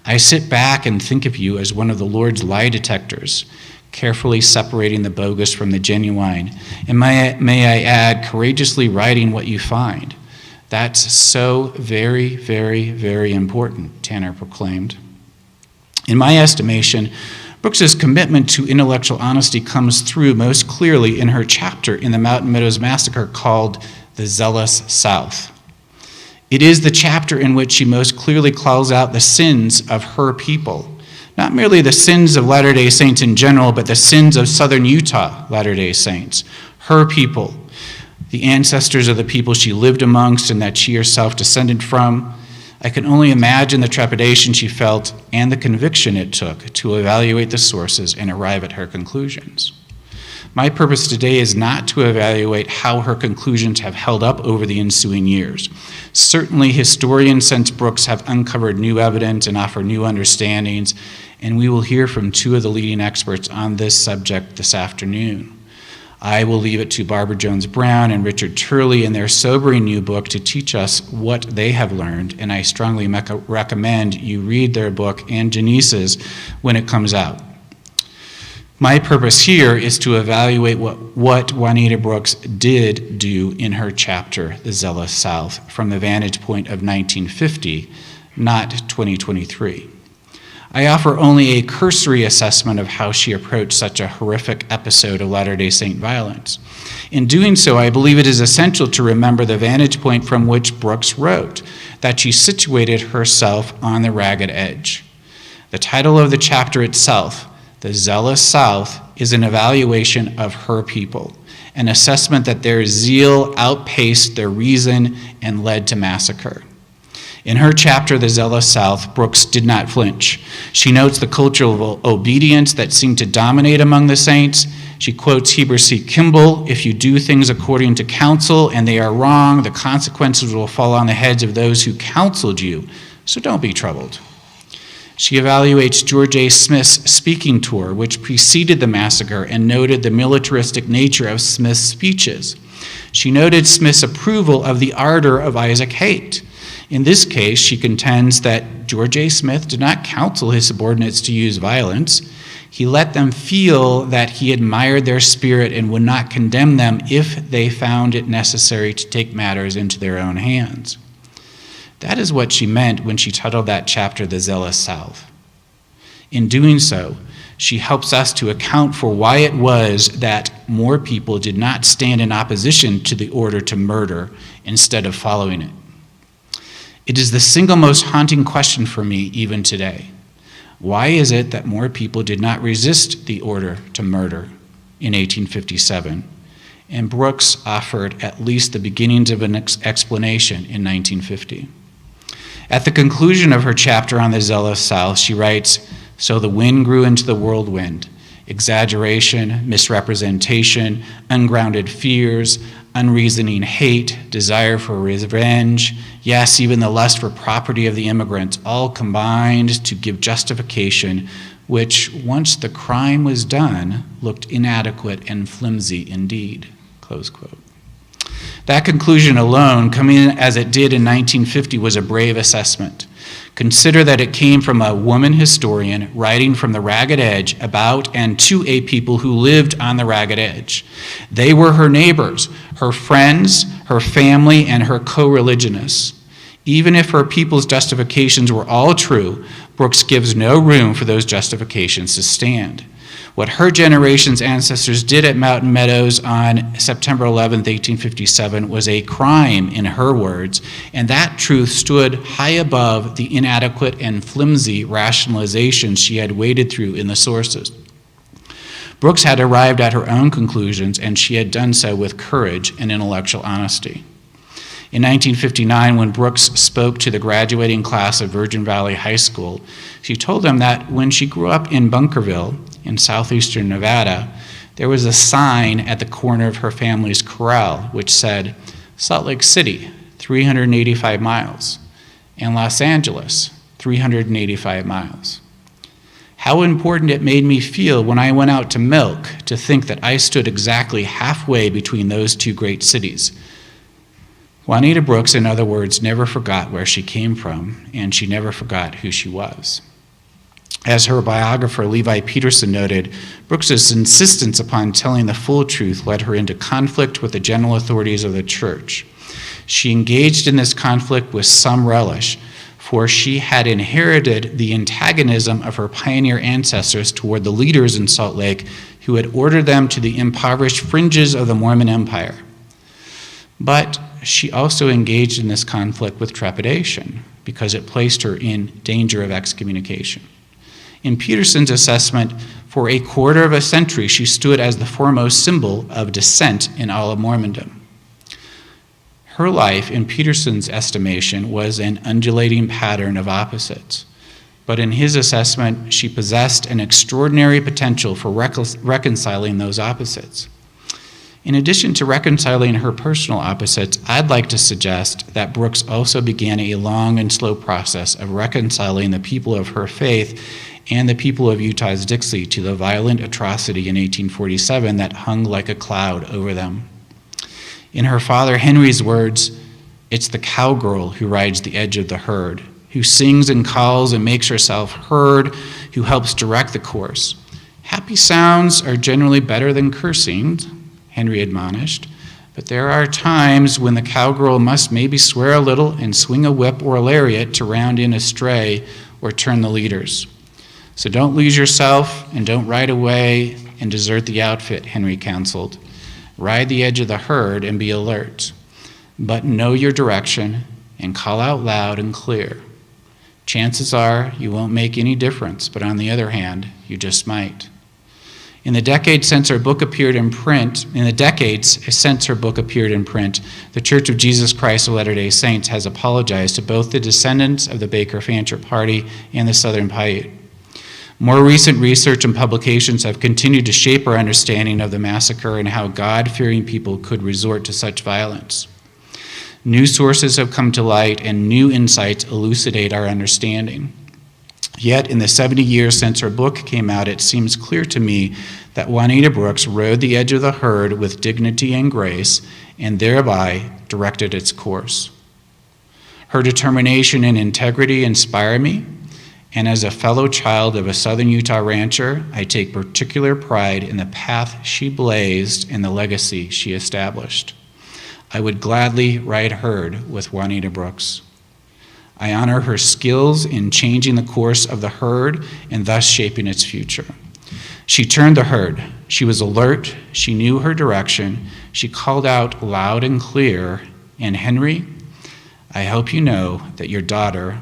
"I sit back and think of you as one of the Lord's lie detectors, carefully separating the bogus from the genuine, and may I add, courageously writing what you find. That's so very, very, very important, Tanner proclaimed. In my estimation, Brooks's commitment to intellectual honesty comes through most clearly in her chapter in the Mountain Meadows Massacre called The Zealous South. It is the chapter in which she most clearly calls out the sins of her people, not merely the sins of Latter-day Saints in general, but the sins of Southern Utah Latter-day Saints, her people, the ancestors of the people she lived amongst and that she herself descended from. I can only imagine the trepidation she felt and the conviction it took to evaluate the sources and arrive at her conclusions. My purpose today is not to evaluate how her conclusions have held up over the ensuing years. Certainly, historians since Brooks have uncovered new evidence and offer new understandings, and we will hear from two of the leading experts on this subject this afternoon. I will leave it to Barbara Jones Brown and Richard Turley in their sobering new book to teach us what they have learned, and I strongly recommend you read their book and Janice's when it comes out. My purpose here is to evaluate what Juanita Brooks did do in her chapter, The Zealous South, from the vantage point of 1950, not 2023. I offer only a cursory assessment of how she approached such a horrific episode of Latter-day Saint violence. In doing so, I believe it is essential to remember the vantage point from which Brooks wrote, that she situated herself on the ragged edge. The title of the chapter itself, The Zealous South, is an evaluation of her people, an assessment that their zeal outpaced their reason and led to massacre. In her chapter, The Zealous South, Brooks did not flinch. She notes the cultural obedience that seemed to dominate among the saints. She quotes Heber C. Kimball, "If you do things according to counsel and they are wrong, the consequences will fall on the heads of those who counseled you, so don't be troubled." She evaluates George A. Smith's speaking tour, which preceded the massacre, and noted the militaristic nature of Smith's speeches. She noted Smith's approval of the ardor of Isaac Haight. In this case, she contends that George A. Smith did not counsel his subordinates to use violence. He let them feel that he admired their spirit and would not condemn them if they found it necessary to take matters into their own hands. That is what she meant when she titled that chapter The Zealous South. In doing so, she helps us to account for why it was that more people did not stand in opposition to the order to murder instead of following it. It is the single most haunting question for me even today. Why is it that more people did not resist the order to murder in 1857? And Brooks offered at least the beginnings of an explanation in 1950. At the conclusion of her chapter on the Zealous South, she writes, "So the wind grew into the whirlwind. Exaggeration, misrepresentation, ungrounded fears, unreasoning hate, desire for revenge, yes, even the lust for property of the immigrants, all combined to give justification, which, once the crime was done, looked inadequate and flimsy indeed." Close quote. That conclusion alone, coming in as it did in 1950, was a brave assessment. Consider that it came from a woman historian writing from the ragged edge about and to a people who lived on the ragged edge. They were her neighbors, her friends, her family, and her co-religionists. Even if her people's justifications were all true, Brooks gives no room for those justifications to stand. What her generation's ancestors did at Mountain Meadows on September 11, 1857 was a crime, in her words, and that truth stood high above the inadequate and flimsy rationalizations she had waded through in the sources. Brooks had arrived at her own conclusions, and she had done so with courage and intellectual honesty. In 1959, when Brooks spoke to the graduating class of Virgin Valley High School, she told them that when she grew up in Bunkerville, in southeastern Nevada, there was a sign at the corner of her family's corral which said, "Salt Lake City, 385 miles, and Los Angeles, 385 miles. How important it made me feel when I went out to milk to think that I stood exactly halfway between those two great cities." Juanita Brooks, in other words, never forgot where she came from, and she never forgot who she was. As her biographer Levi Peterson noted, Brooks's insistence upon telling the full truth led her into conflict with the general authorities of the church. She engaged in this conflict with some relish, for she had inherited the antagonism of her pioneer ancestors toward the leaders in Salt Lake who had ordered them to the impoverished fringes of the Mormon Empire. But she also engaged in this conflict with trepidation because it placed her in danger of excommunication. In Peterson's assessment, for a quarter of a century, she stood as the foremost symbol of dissent in all of Mormondom. Her life, in Peterson's estimation, was an undulating pattern of opposites. But in his assessment, she possessed an extraordinary potential for reconciling those opposites. In addition to reconciling her personal opposites, I'd like to suggest that Brooks also began a long and slow process of reconciling the people of her faith and the people of Utah's Dixie to the violent atrocity in 1847 that hung like a cloud over them. In her father Henry's words, it's the cowgirl who rides the edge of the herd, who sings and calls and makes herself heard, who helps direct the course. Happy sounds are generally better than cursing, Henry admonished, but there are times when the cowgirl must maybe swear a little and swing a whip or a lariat to round in a stray or turn the leaders. So don't lose yourself and don't ride away and desert the outfit, Henry counseled. Ride the edge of the herd and be alert, but know your direction and call out loud and clear. Chances are you won't make any difference, but on the other hand, you just might. In the decades since her book appeared in print, the Church of Jesus Christ of Latter-day Saints has apologized to both the descendants of the Baker Fancher Party and the Southern Paiute. More recent research and publications have continued to shape our understanding of the massacre and how God-fearing people could resort to such violence. New sources have come to light and new insights elucidate our understanding. Yet, in the 70 years since her book came out, it seems clear to me that Juanita Brooks rode the edge of the herd with dignity and grace and thereby directed its course. Her determination and integrity inspire me, and as a fellow child of a southern Utah rancher, I take particular pride in the path she blazed and the legacy she established. I would gladly ride herd with Juanita Brooks. I honor her skills in changing the course of the herd and thus shaping its future. She turned the herd. She was alert. She knew her direction. She called out loud and clear, and Henry, I hope you know that your daughter,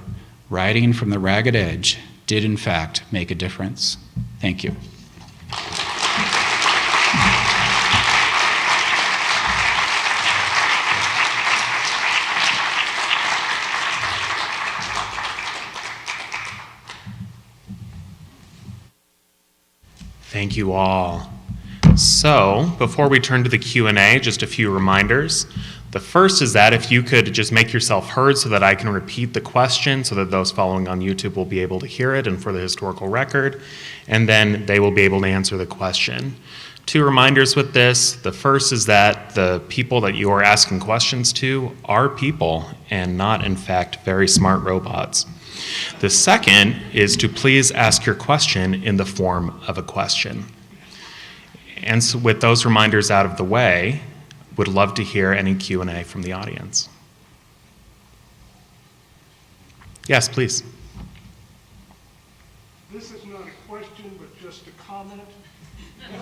riding from the ragged edge, did in fact make a difference. Thank you. Thank you all. So, before we turn to the Q&A, just a few reminders. The first is that if you could just make yourself heard so that I can repeat the question so that those following on YouTube will be able to hear it and for the historical record, and then they will be able to answer the question. Two reminders with this. The first is that the people that you are asking questions to are people and not, in fact, very smart robots. The second is to please ask your question in the form of a question. And so with those reminders out of the way, would love to hear any Q&A from the audience. Yes, please. This is not a question, but just a comment in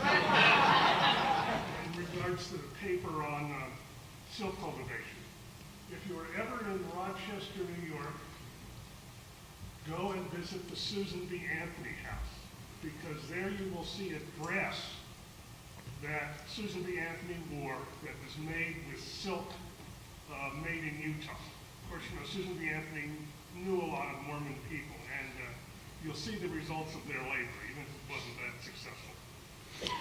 regards to the paper on silk cultivation. If you are ever in Rochester, New York, go and visit the Susan B. Anthony House, because there you will see a dress that Susan B. Anthony wore that was made with silk made in Utah. Of course, you know, Susan B. Anthony knew a lot of Mormon people, and you'll see the results of their labor, even if it wasn't that successful.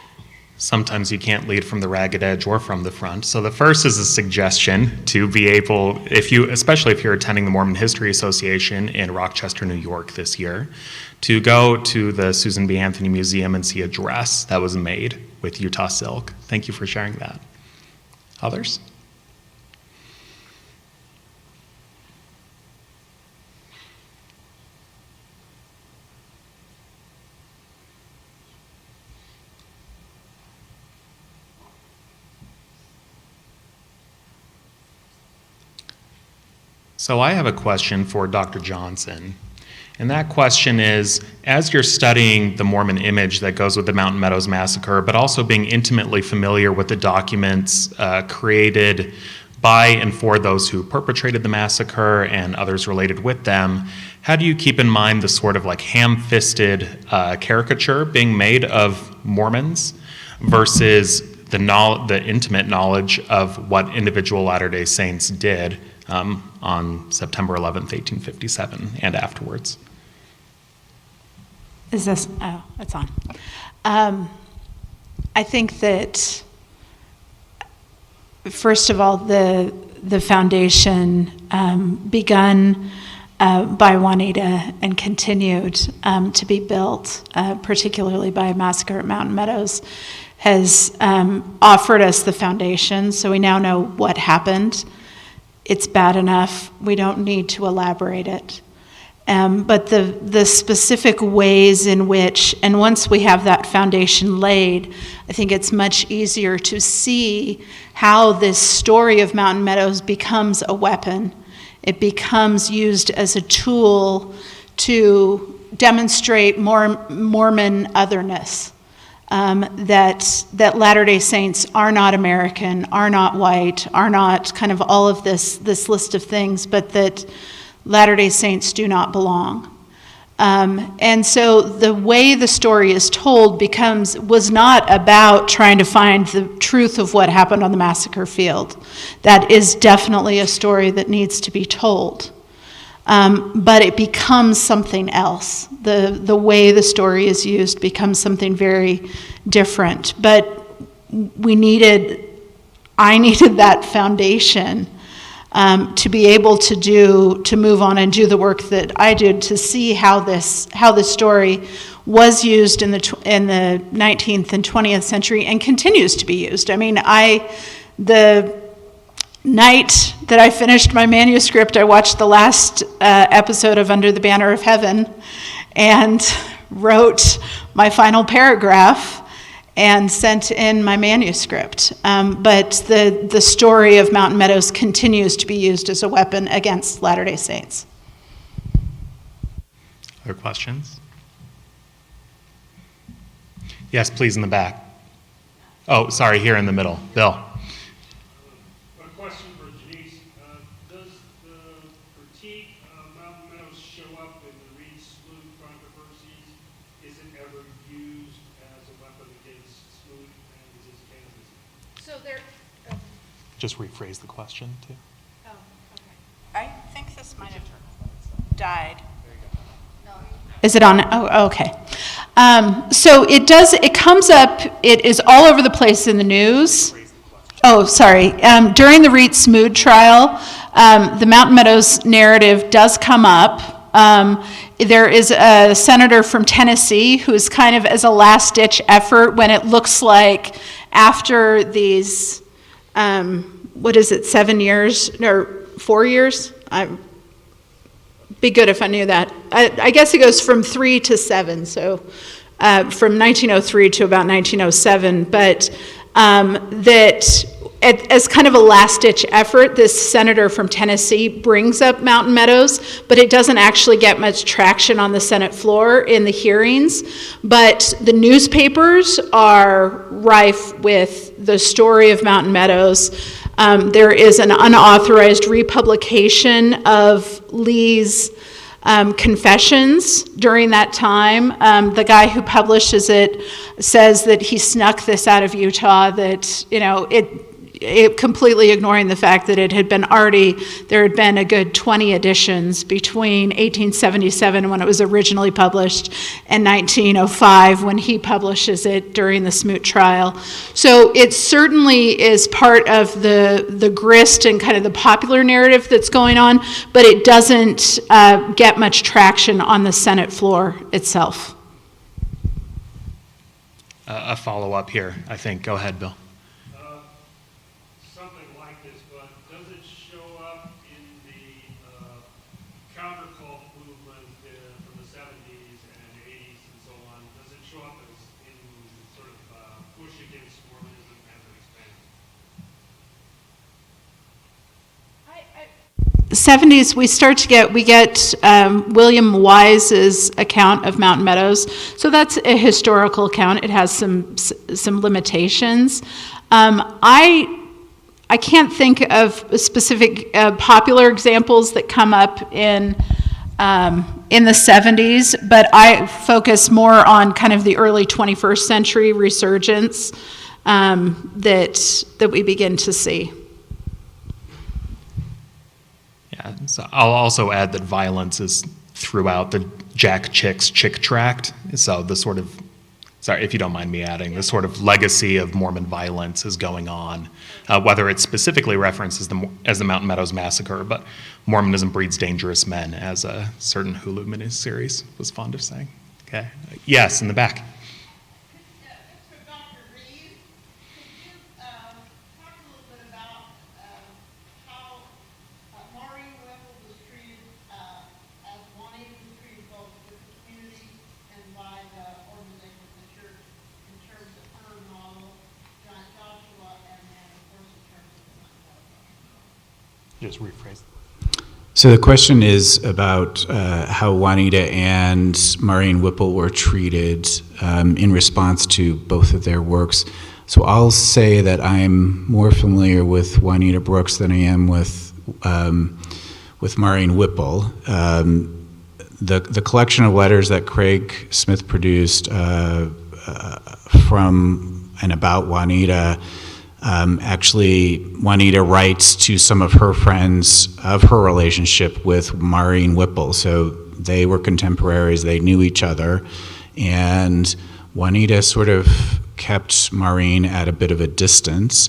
Sometimes you can't lead from the ragged edge or from the front. So the first is a suggestion to be able, especially if you're attending the Mormon History Association in Rochester, New York this year, to go to the Susan B. Anthony Museum and see a dress that was made with Utah silk. Thank you for sharing that. Others? So I have a question for Dr. Johnson. And that question is, as you're studying the Mormon image that goes with the Mountain Meadows Massacre, but also being intimately familiar with the documents created by and for those who perpetrated the massacre and others related with them, how do you keep in mind the sort of like ham-fisted caricature being made of Mormons versus the intimate knowledge of what individual Latter-day Saints did on September 11th, 1857 and afterwards? Is this, oh, it's on. I think that, first of all, the foundation begun by Juanita and continued to be built, particularly by Massacre at Mountain Meadows, has offered us the foundation, so we now know what happened. It's bad enough. We don't need to elaborate it. But the specific ways in which, and once we have that foundation laid, I think it's much easier to see how this story of Mountain Meadows becomes a weapon. It becomes used as a tool to demonstrate Mormon otherness. That Latter-day Saints are not American, are not white, are not kind of all of this list of things, but that Latter-day Saints do not belong. And so the way the story is told was not about trying to find the truth of what happened on the massacre field. That is definitely a story that needs to be told. But it becomes something else. The way the story is used becomes something very different. But I needed that foundation to be able to move on and do the work that I did to see how this story was used in the 19th and 20th century and continues to be used. I mean, the night that I finished my manuscript, I watched the last episode of Under the Banner of Heaven and wrote my final paragraph and sent in my manuscript. But the story of Mountain Meadows continues to be used as a weapon against Latter-day Saints. Other questions? Yes, please, in the back. Oh, sorry, here in the middle. Bill. A question for Denise. Does the critique of Mountain Meadows show up in the Reed Smoot controversies? Is it ever used as a weapon against Smoot and his candidacy? So there. Just rephrase the question, too. Oh, okay. I think this might have died. Is it on? Oh, okay. So it comes up, it is all over the place in the news. Oh, sorry. During the Reed Smoot trial, the Mountain Meadows narrative does come up. There is a senator from Tennessee who's kind of as a last-ditch effort when it looks like after these, 7 years, or 4 years? Be good if I knew that. I guess it goes from 3 to 7, so from 1903 to about 1907. But as kind of a last-ditch effort, this senator from Tennessee brings up Mountain Meadows, but it doesn't actually get much traction on the Senate floor in the hearings. But the newspapers are rife with the story of Mountain Meadows. There is an unauthorized republication of Lee's confessions during that time. The guy who publishes it says that he snuck this out of Utah, that, it completely ignoring the fact that there had been a good 20 editions between 1877 when it was originally published and 1905 when he publishes it during the Smoot trial. So it certainly is part of the grist and kind of the popular narrative that's going on, but it doesn't get much traction on the Senate floor itself. A follow-up here, I think. Go ahead, Bill. 70s, we get William Wise's account of Mountain Meadows. So that's a historical account. It has some limitations. I can't think of specific popular examples that come up in the 70s, but I focus more on kind of the early 21st century resurgence that we begin to see. Yeah, so I'll also add that violence is throughout the Jack Chick's Chick Tract. So the sort of, sorry if you don't mind me adding, the sort of legacy of Mormon violence is going on, whether it specifically references as the Mountain Meadows Massacre, but Mormonism breeds dangerous men, as a certain Hulu miniseries was fond of saying. Okay, yes, in the back. Just rephrase. So the question is about how Juanita and Maureen Whipple were treated in response to both of their works. So I'll say that I'm more familiar with Juanita Brooks than I am with Maureen Whipple. The collection of letters that Craig Smith produced from and about Juanita. Actually, Juanita writes to some of her friends of her relationship with Maureen Whipple. So they were contemporaries, they knew each other, and Juanita sort of kept Maureen at a bit of a distance,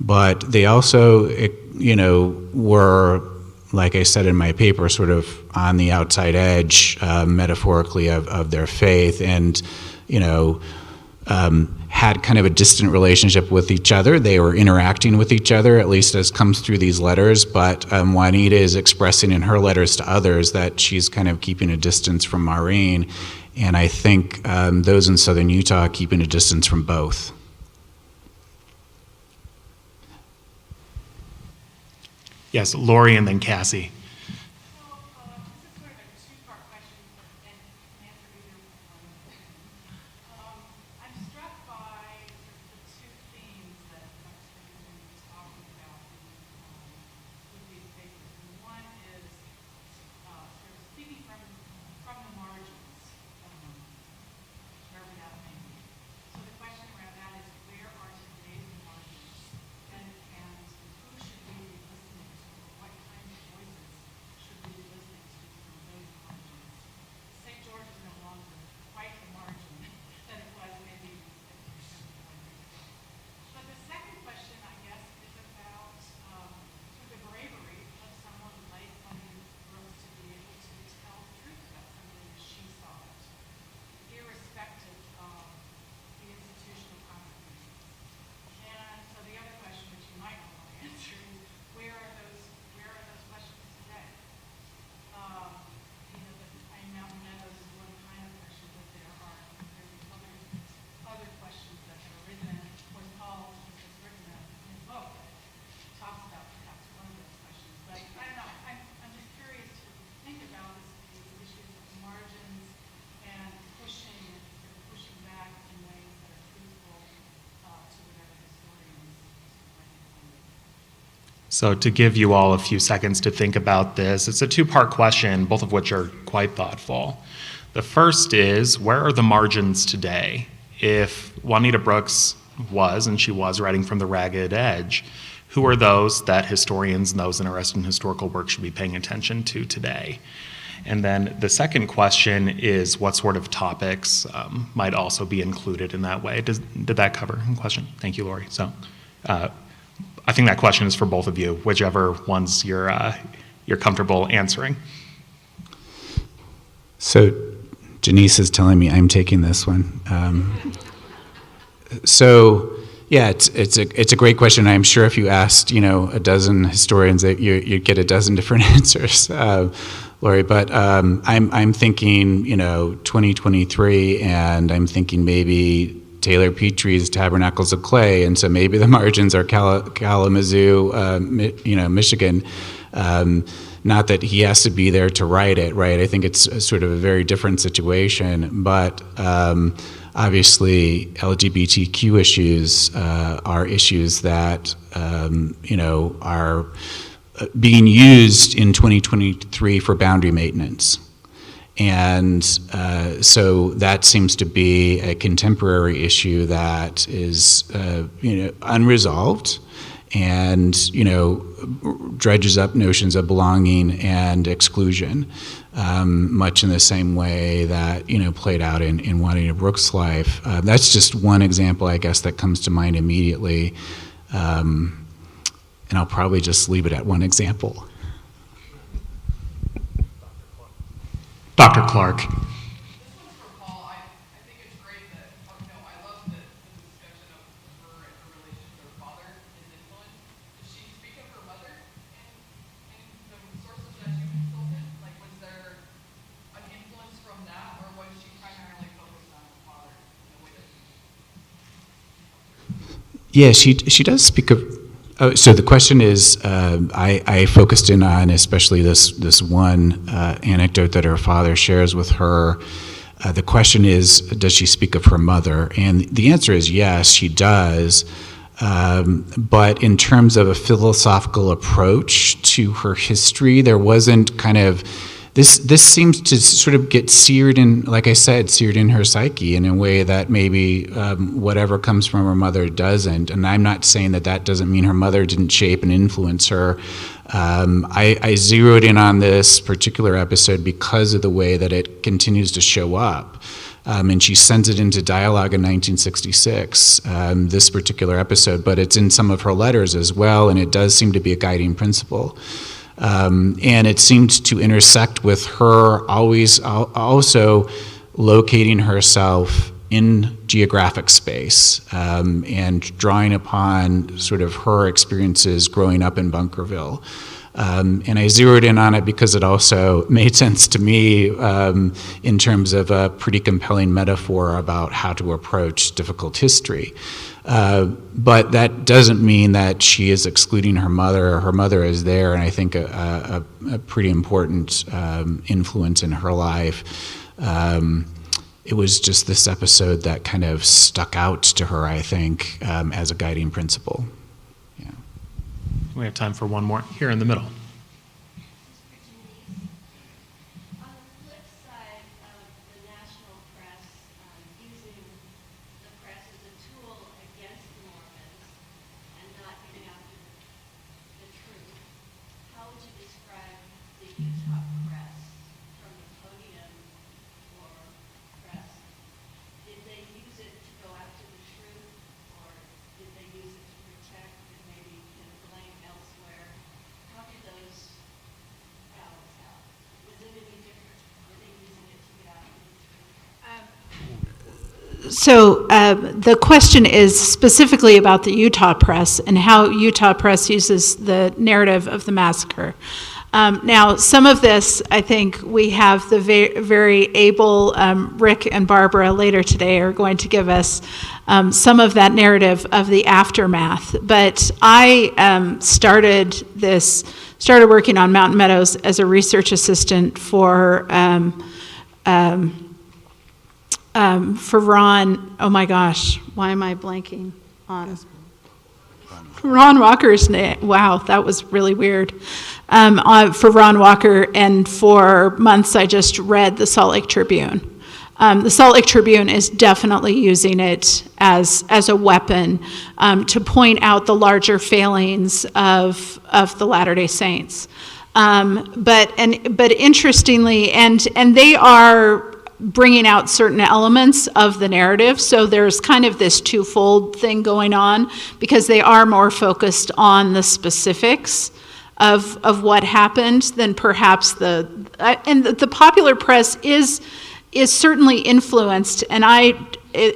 but they also, were, like I said in my paper, sort of on the outside edge, metaphorically, of their faith, and, had kind of a distant relationship with each other. They were interacting with each other, at least as comes through these letters, but Juanita is expressing in her letters to others that she's kind of keeping a distance from Maureen, and I think those in southern Utah are keeping a distance from both. Yes, Lori and then Cassie. So to give you all a few seconds to think about this, it's a two-part question, both of which are quite thoughtful. The first is, where are the margins today? If Juanita Brooks was, and she was, writing from the ragged edge, who are those that historians and those interested in historical work should be paying attention to today? And then the second question is, what sort of topics might also be included in that way? Did that cover the question? Thank you, Lori. So I think that question is for both of you, whichever ones you're comfortable answering. So Janice is telling me I'm taking this one. So yeah, it's a great question. I'm sure if you asked a dozen historians, that you'd get a dozen different answers, Lori. But I'm thinking 2023, and I'm thinking maybe Taylor Petry's Tabernacles of Clay, and so maybe the margins are Kalamazoo, Michigan. Not that he has to be there to write it, right? I think it's sort of a very different situation, but obviously LGBTQ issues are issues that, are being used in 2023 for boundary maintenance. And so that seems to be a contemporary issue that is, unresolved and, dredges up notions of belonging and exclusion, much in the same way that, played out in Juanita Brooks' life. That's just one example, I guess, that comes to mind immediately. And I'll probably just leave it at one example. Dr. Clark. This one's for Paul. I think it's great that, I love the discussion of her and her relationship to her father, his influence. Did she speak of her mother in the sources that you consulted? Like, was there an influence from that, or was she primarily focused on her father in the way that Yeah, she does speak of. So the question is, I focused in on especially this one anecdote that her father shares with her. The question is, does she speak of her mother? And the answer is yes, she does. But in terms of a philosophical approach to her history, there wasn't kind of, this seems to sort of get seared in, like I said, seared in her psyche in a way that maybe whatever comes from her mother doesn't. And I'm not saying that doesn't mean her mother didn't shape and influence her. I zeroed in on this particular episode because of the way that it continues to show up. And she sends it into dialogue in 1966, this particular episode, but it's in some of her letters as well, and it does seem to be a guiding principle. And it seemed to intersect with her always also locating herself in geographic space and drawing upon sort of her experiences growing up in Bunkerville. And I zeroed in on it because it also made sense to me in terms of a pretty compelling metaphor about how to approach difficult history. But that doesn't mean that she is excluding her mother. Her mother is there, and I think a pretty important influence in her life. It was just this episode that kind of stuck out to her, I think, as a guiding principle. Yeah. We have time for one more here in the middle. So the question is specifically about the Utah Press and how Utah Press uses the narrative of the massacre. Now, some of this, I think we have the very able Rick and Barbara later today are going to give us some of that narrative of the aftermath. But I started working on Mountain Meadows as a research assistant for Ron, oh my gosh, why am I blanking on Ron Walker's name? Wow, that was really weird. For Ron Walker, and for months I just read the Salt Lake Tribune. The Salt Lake Tribune is definitely using it as a weapon to point out the larger failings of the Latter-day Saints. But interestingly, and they are bringing out certain elements of the narrative. So there's kind of this twofold thing going on because they are more focused on the specifics of what happened than perhaps the popular press is certainly influenced. And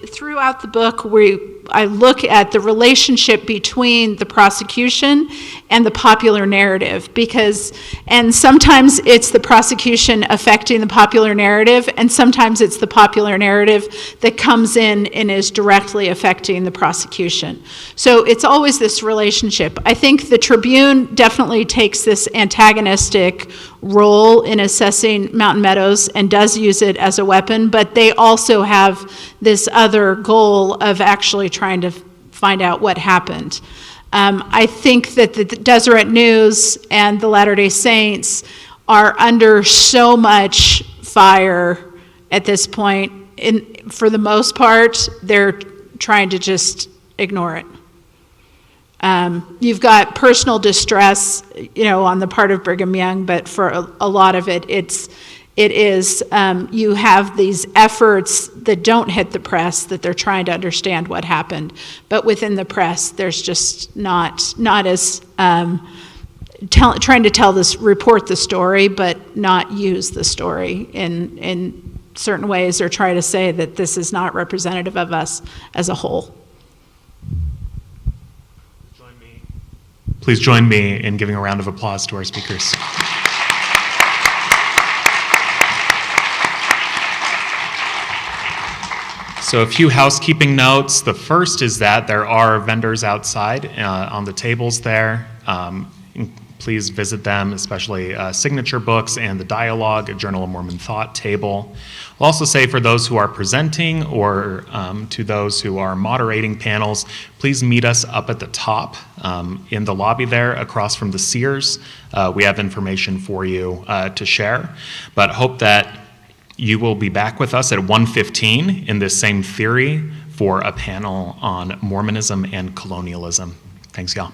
throughout the book, I look at the relationship between the prosecution and the popular narrative, and sometimes it's the prosecution affecting the popular narrative, and sometimes it's the popular narrative that comes in and is directly affecting the prosecution. So it's always this relationship. I think the Tribune definitely takes this antagonistic role in assessing Mountain Meadows and does use it as a weapon, but they also have this other goal of actually trying to find out what happened. I think that the Deseret News and the Latter-day Saints are under so much fire at this point. For the most part, they're trying to just ignore it. You've got personal distress, on the part of Brigham Young, but for a lot of it, it is you have these efforts that don't hit the press, that they're trying to understand what happened. But within the press, there's just not as trying to report the story, but not use the story in certain ways, or try to say that this is not representative of us as a whole. Please join me in giving a round of applause to our speakers. So a few housekeeping notes. The first is that there are vendors outside on the tables there. Please visit them, especially signature books and the Dialogue, a Journal of Mormon Thought table. I'll also say for those who are presenting or to those who are moderating panels, please meet us up at the top in the lobby there across from the Sears. We have information for you to share, but hope that you will be back with us at 1:15 in this same theory for a panel on Mormonism and colonialism. Thanks, y'all.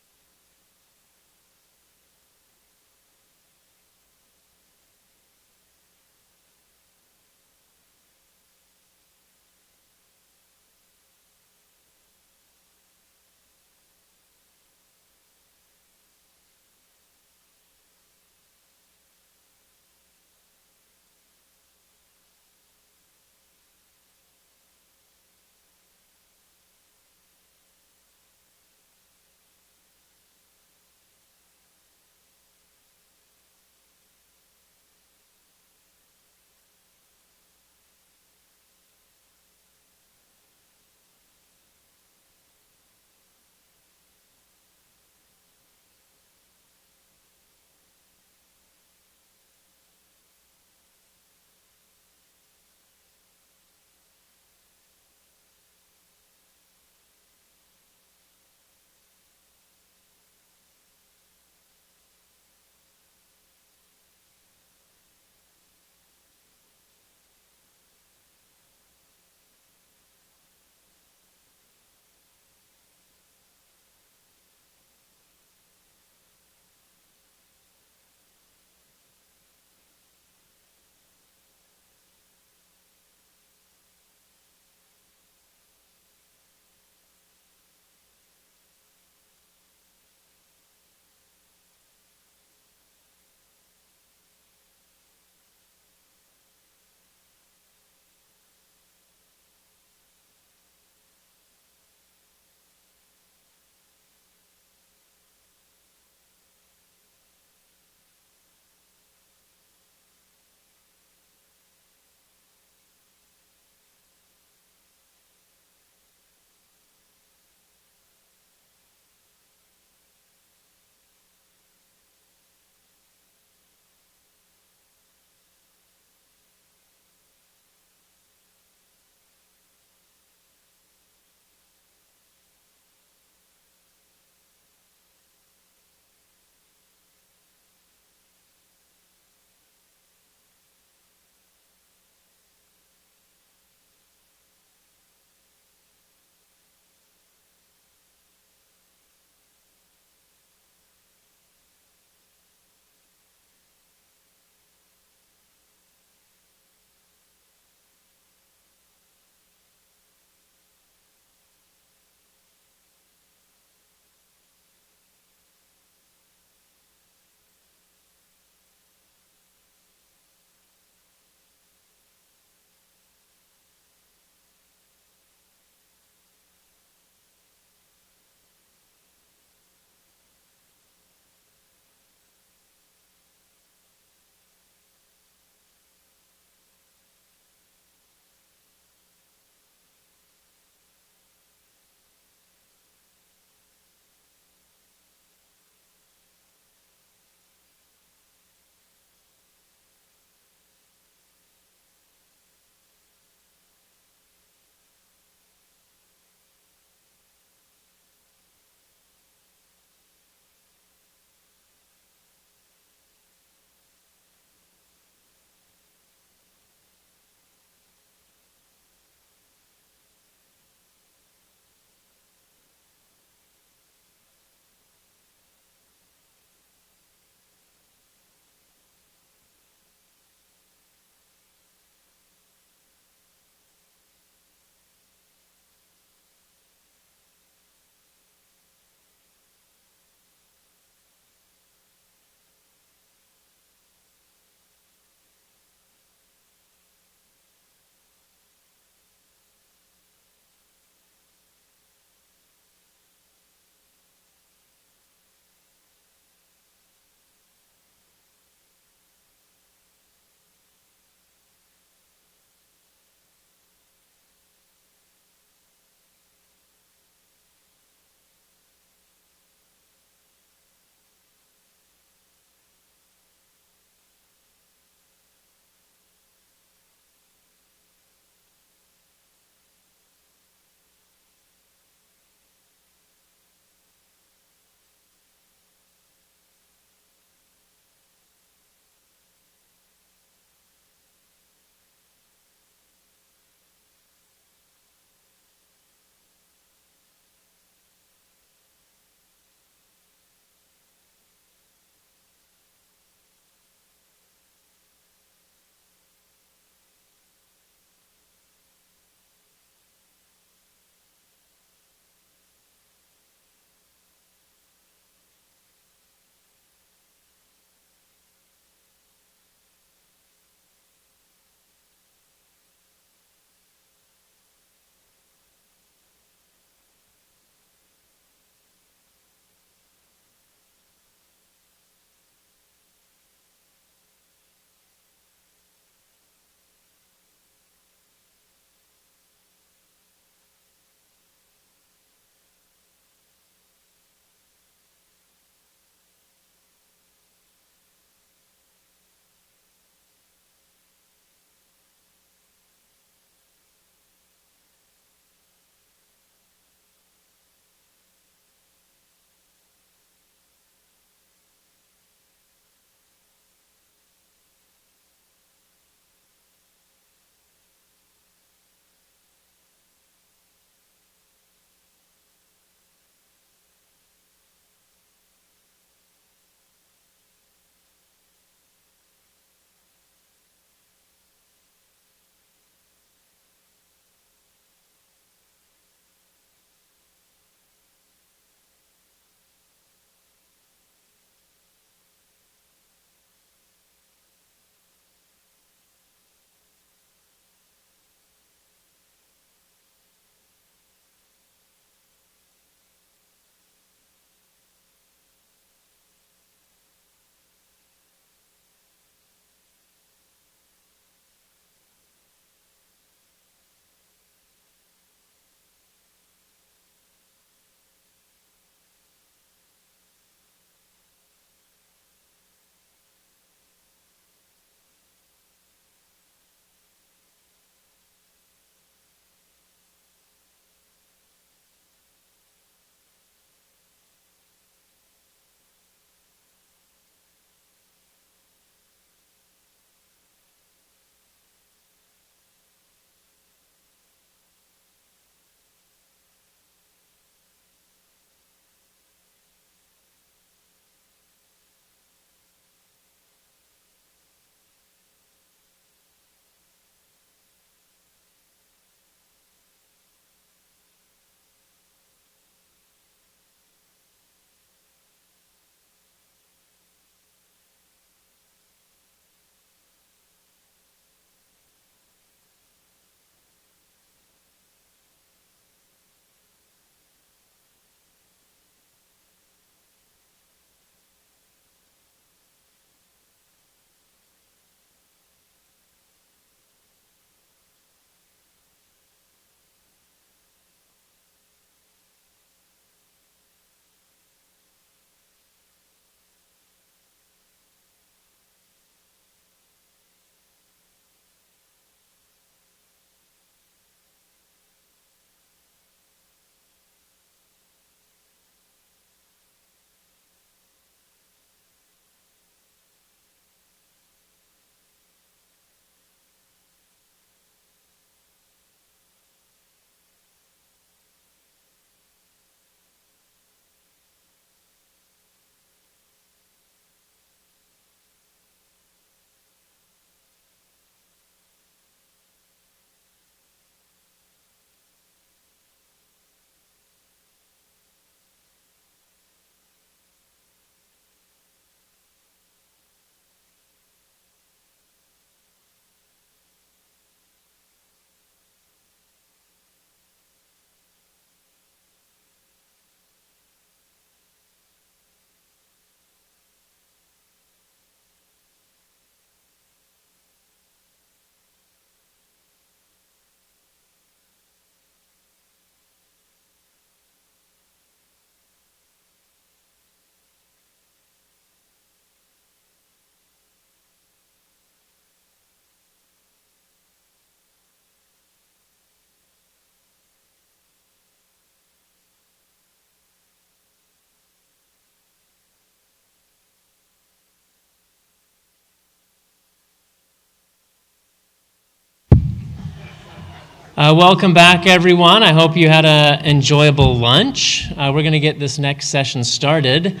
Welcome back, everyone. I hope you had an enjoyable lunch. We're going to get this next session started,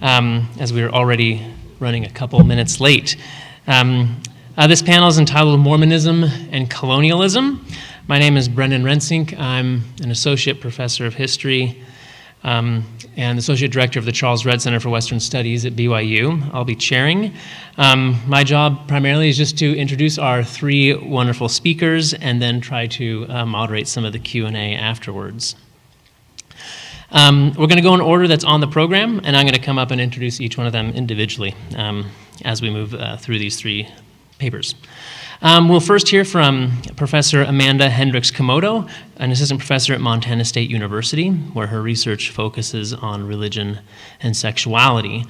as we are already running a couple minutes late. This panel is entitled Mormonism and Colonialism. My name is Brendan Rensink. I'm an associate professor of history and associate director of the Charles Redd Center for Western Studies at BYU. I'll be chairing. My job primarily is just to introduce our three wonderful speakers and then try to moderate some of the Q&A afterwards. We're going to go in order that's on the program, and I'm going to come up and introduce each one of them individually as we move through these three papers. We'll first hear from Professor Amanda Hendricks Komodo, an assistant professor at Montana State University, where her research focuses on religion and sexuality.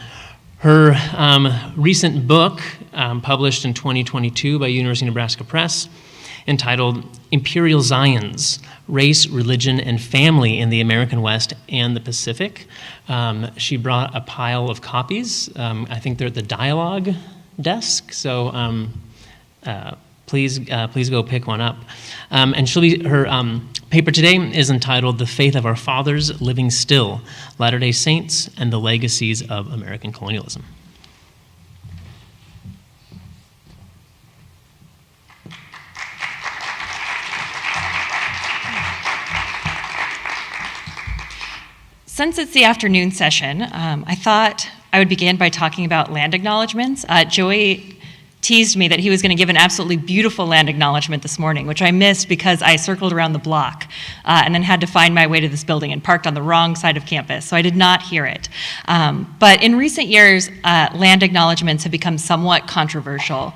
Her recent book, published in 2022 by University of Nebraska Press, entitled Imperial Zions, Race, Religion, and Family in the American West and the Pacific. She brought a pile of copies. I think they're at the dialogue desk, so please go pick one up. And her paper today is entitled The Faith of Our Fathers Living Still, Latter-day Saints and the Legacies of American Colonialism. Since it's the afternoon session, I thought I would begin by talking about land acknowledgements. Joey teased me that he was going to give an absolutely beautiful land acknowledgement this morning, which I missed because I circled around the block and then had to find my way to this building and parked on the wrong side of campus, so I did not hear it. But in recent years, land acknowledgements have become somewhat controversial.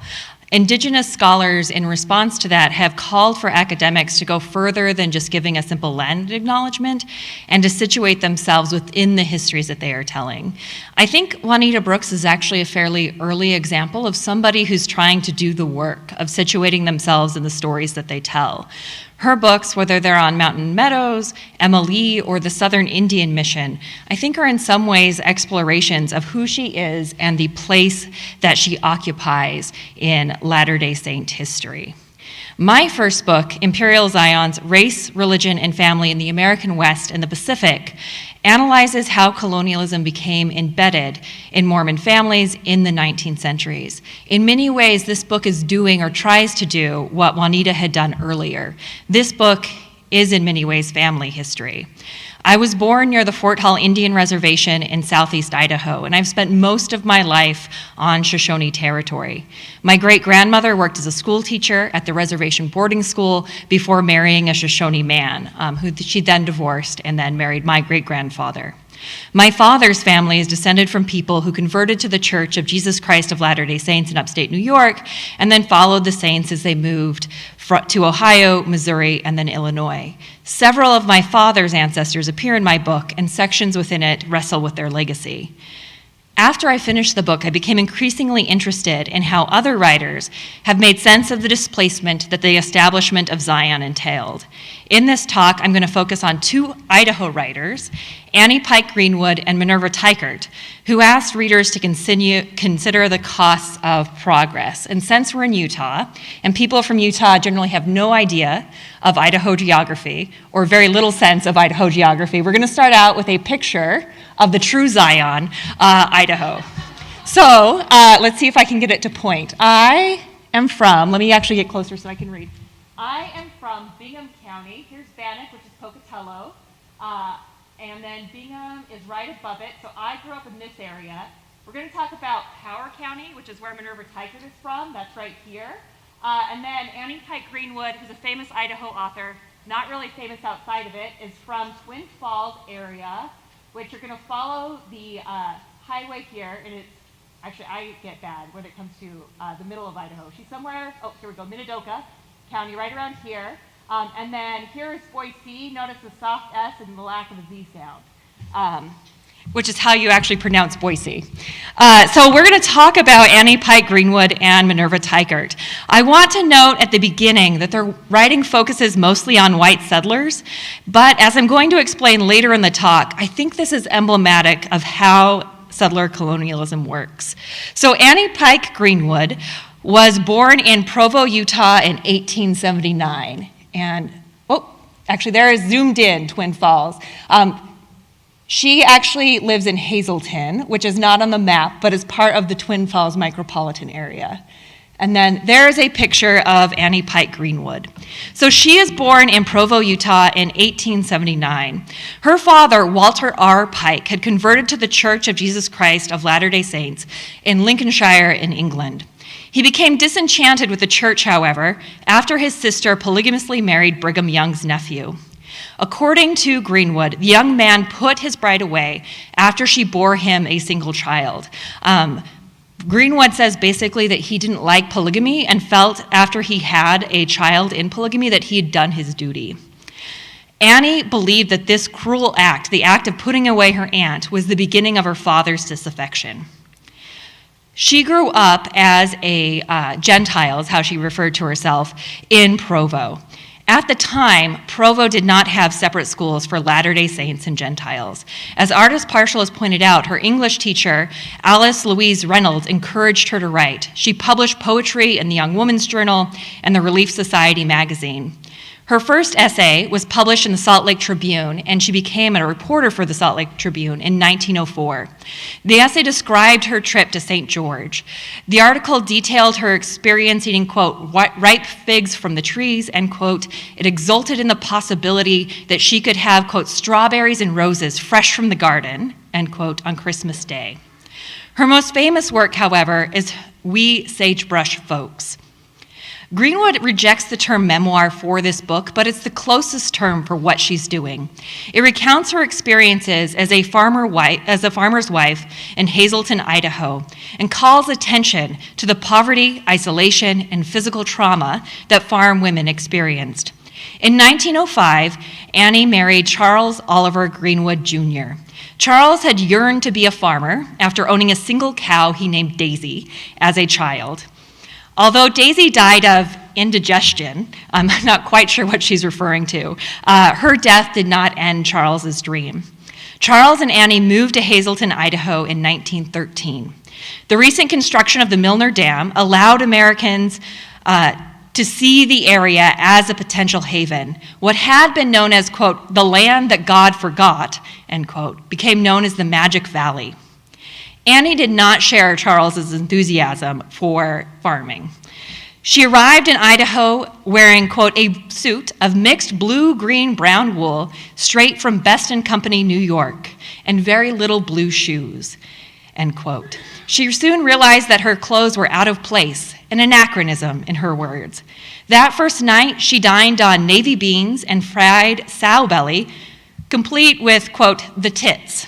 Indigenous scholars, in response to that, have called for academics to go further than just giving a simple land acknowledgement and to situate themselves within the histories that they are telling. I think Juanita Brooks is actually a fairly early example of somebody who's trying to do the work of situating themselves in the stories that they tell. Her books, whether they're on Mountain Meadows, Emma Lee, or the Southern Indian Mission, I think are in some ways explorations of who she is and the place that she occupies in Latter-day Saint history. My first book, Imperial Zions, Race, Religion, and Family in the American West and the Pacific, analyzes how colonialism became embedded in Mormon families in the 19th centuries. In many ways, this book is doing or tries to do what Juanita had done earlier. This book is in many ways family history. I was born near the Fort Hall Indian Reservation in southeast Idaho, and I've spent most of my life on Shoshone territory. My great-grandmother worked as a school teacher at the reservation boarding school before marrying a Shoshone man, who she then divorced and then married my great-grandfather. My father's family is descended from people who converted to the Church of Jesus Christ of Latter-day Saints in upstate New York and then followed the Saints as they moved to Ohio, Missouri, and then Illinois. Several of my father's ancestors appear in my book, and sections within it wrestle with their legacy. After I finished the book, I became increasingly interested in how other writers have made sense of the displacement that the establishment of Zion entailed. In this talk, I'm going to focus on two Idaho writers, Annie Pike Greenwood and Minerva Teichert, who asked readers to consider the costs of progress. And since we're in Utah, and people from Utah generally have no idea of Idaho geography, or very little sense of Idaho geography, we're going to start out with a picture of the true Zion, Idaho. So let's see if I can get it to point. I am from, let me actually get closer so I can read. I am from Bingham County. Here's Bannock, which is Pocatello. And then Bingham is right above it. So I grew up in this area. We're going to talk about Power County, which is where Minerva Teichert is from. That's right here. And then Annie Pike Greenwood, who's a famous Idaho author, not really famous outside of it, is from Twin Falls area, which you're going to follow the highway here. And it's actually, I get bad when it comes to the middle of Idaho. She's somewhere, oh, here we go, Minidoka County, right around here. And then here is Boise. Notice the soft S and the lack of a Z sound, which is how you actually pronounce Boise. So we're going to talk about Annie Pike Greenwood and Minerva Teichert. I want to note at the beginning that their writing focuses mostly on white settlers, but as I'm going to explain later in the talk, I think this is emblematic of how settler colonialism works. So Annie Pike Greenwood was born in Provo, Utah in 1879. and, actually there is zoomed in Twin Falls. She actually lives in Hazleton, which is not on the map, but is part of the Twin Falls micropolitan area. And then there is a picture of Annie Pike Greenwood. So she is born in Provo, Utah in 1879. Her father, Walter R. Pike, had converted to the Church of Jesus Christ of Latter-day Saints in Lincolnshire in England. He became disenchanted with the church, however, after his sister polygamously married Brigham Young's nephew. According to Greenwood, the young man put his bride away after she bore him a single child. Greenwood says basically that he didn't like polygamy and felt after he had a child in polygamy that he had done his duty. Annie believed that this cruel act, the act of putting away her aunt, was the beginning of her father's disaffection. She grew up as a Gentile, is how she referred to herself, in Provo. At the time, Provo did not have separate schools for Latter-day Saints and Gentiles. As Artist Partial has pointed out, her English teacher, Alice Louise Reynolds, encouraged her to write. She published poetry in the Young Woman's Journal and the Relief Society magazine. Her first essay was published in the Salt Lake Tribune, and she became a reporter for the Salt Lake Tribune in 1904. The essay described her trip to St. George. The article detailed her experience eating, quote, ripe figs from the trees, and, quote, it exulted in the possibility that she could have, quote, strawberries and roses fresh from the garden, end quote, on Christmas Day. Her most famous work, however, is We Sagebrush Folks. Greenwood rejects the term memoir for this book, but it's the closest term for what she's doing. It recounts her experiences as a farmer's wife in Hazleton, Idaho, and calls attention to the poverty, isolation, and physical trauma that farm women experienced. In 1905, Annie married Charles Oliver Greenwood Jr. Charles had yearned to be a farmer after owning a single cow he named Daisy as a child. Although Daisy died of indigestion, I'm not quite sure what she's referring to, her death did not end Charles's dream. Charles and Annie moved to Hazleton, Idaho in 1913. The recent construction of the Milner Dam allowed Americans to see the area as a potential haven. What had been known as, quote, the land that God forgot, end quote, became known as the Magic Valley. Annie did not share Charles's enthusiasm for farming. She arrived in Idaho wearing, quote, a suit of mixed blue, green, brown wool straight from Best & Company, New York, and very little blue shoes, end quote. She soon realized that her clothes were out of place, an anachronism in her words. That first night, she dined on navy beans and fried sow belly, complete with, quote, the tits.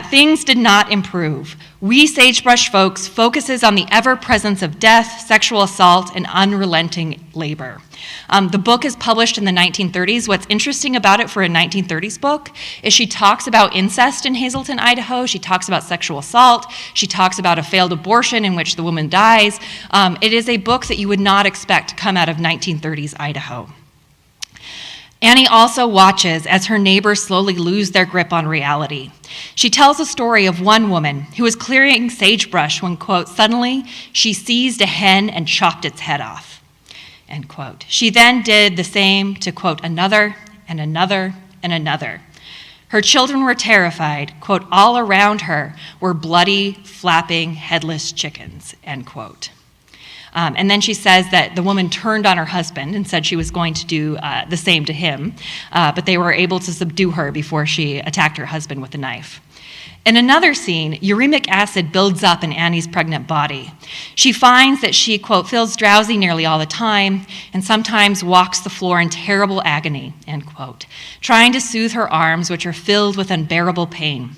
Things did not improve. We Sagebrush Folks focuses on the ever-presence of death, sexual assault, and unrelenting labor. The book is published in the 1930s. What's interesting about it for a 1930s book is she talks about incest in Hazleton, Idaho. She talks about sexual assault. She talks about a failed abortion in which the woman dies. It is a book that you would not expect to come out of 1930s Idaho. Annie also watches as her neighbors slowly lose their grip on reality. She tells a story of one woman who was clearing sagebrush when, quote, suddenly she seized a hen and chopped its head off, end quote. She then did the same to, quote, another and another and another. Her children were terrified, quote, all around her were bloody, flapping, headless chickens, end quote. And then she says that the woman turned on her husband and said she was going to do the same to him, but they were able to subdue her before she attacked her husband with a knife. In another scene, uremic acid builds up in Annie's pregnant body. She finds that she, quote, feels drowsy nearly all the time and sometimes walks the floor in terrible agony, end quote, trying to soothe her arms, which are filled with unbearable pain.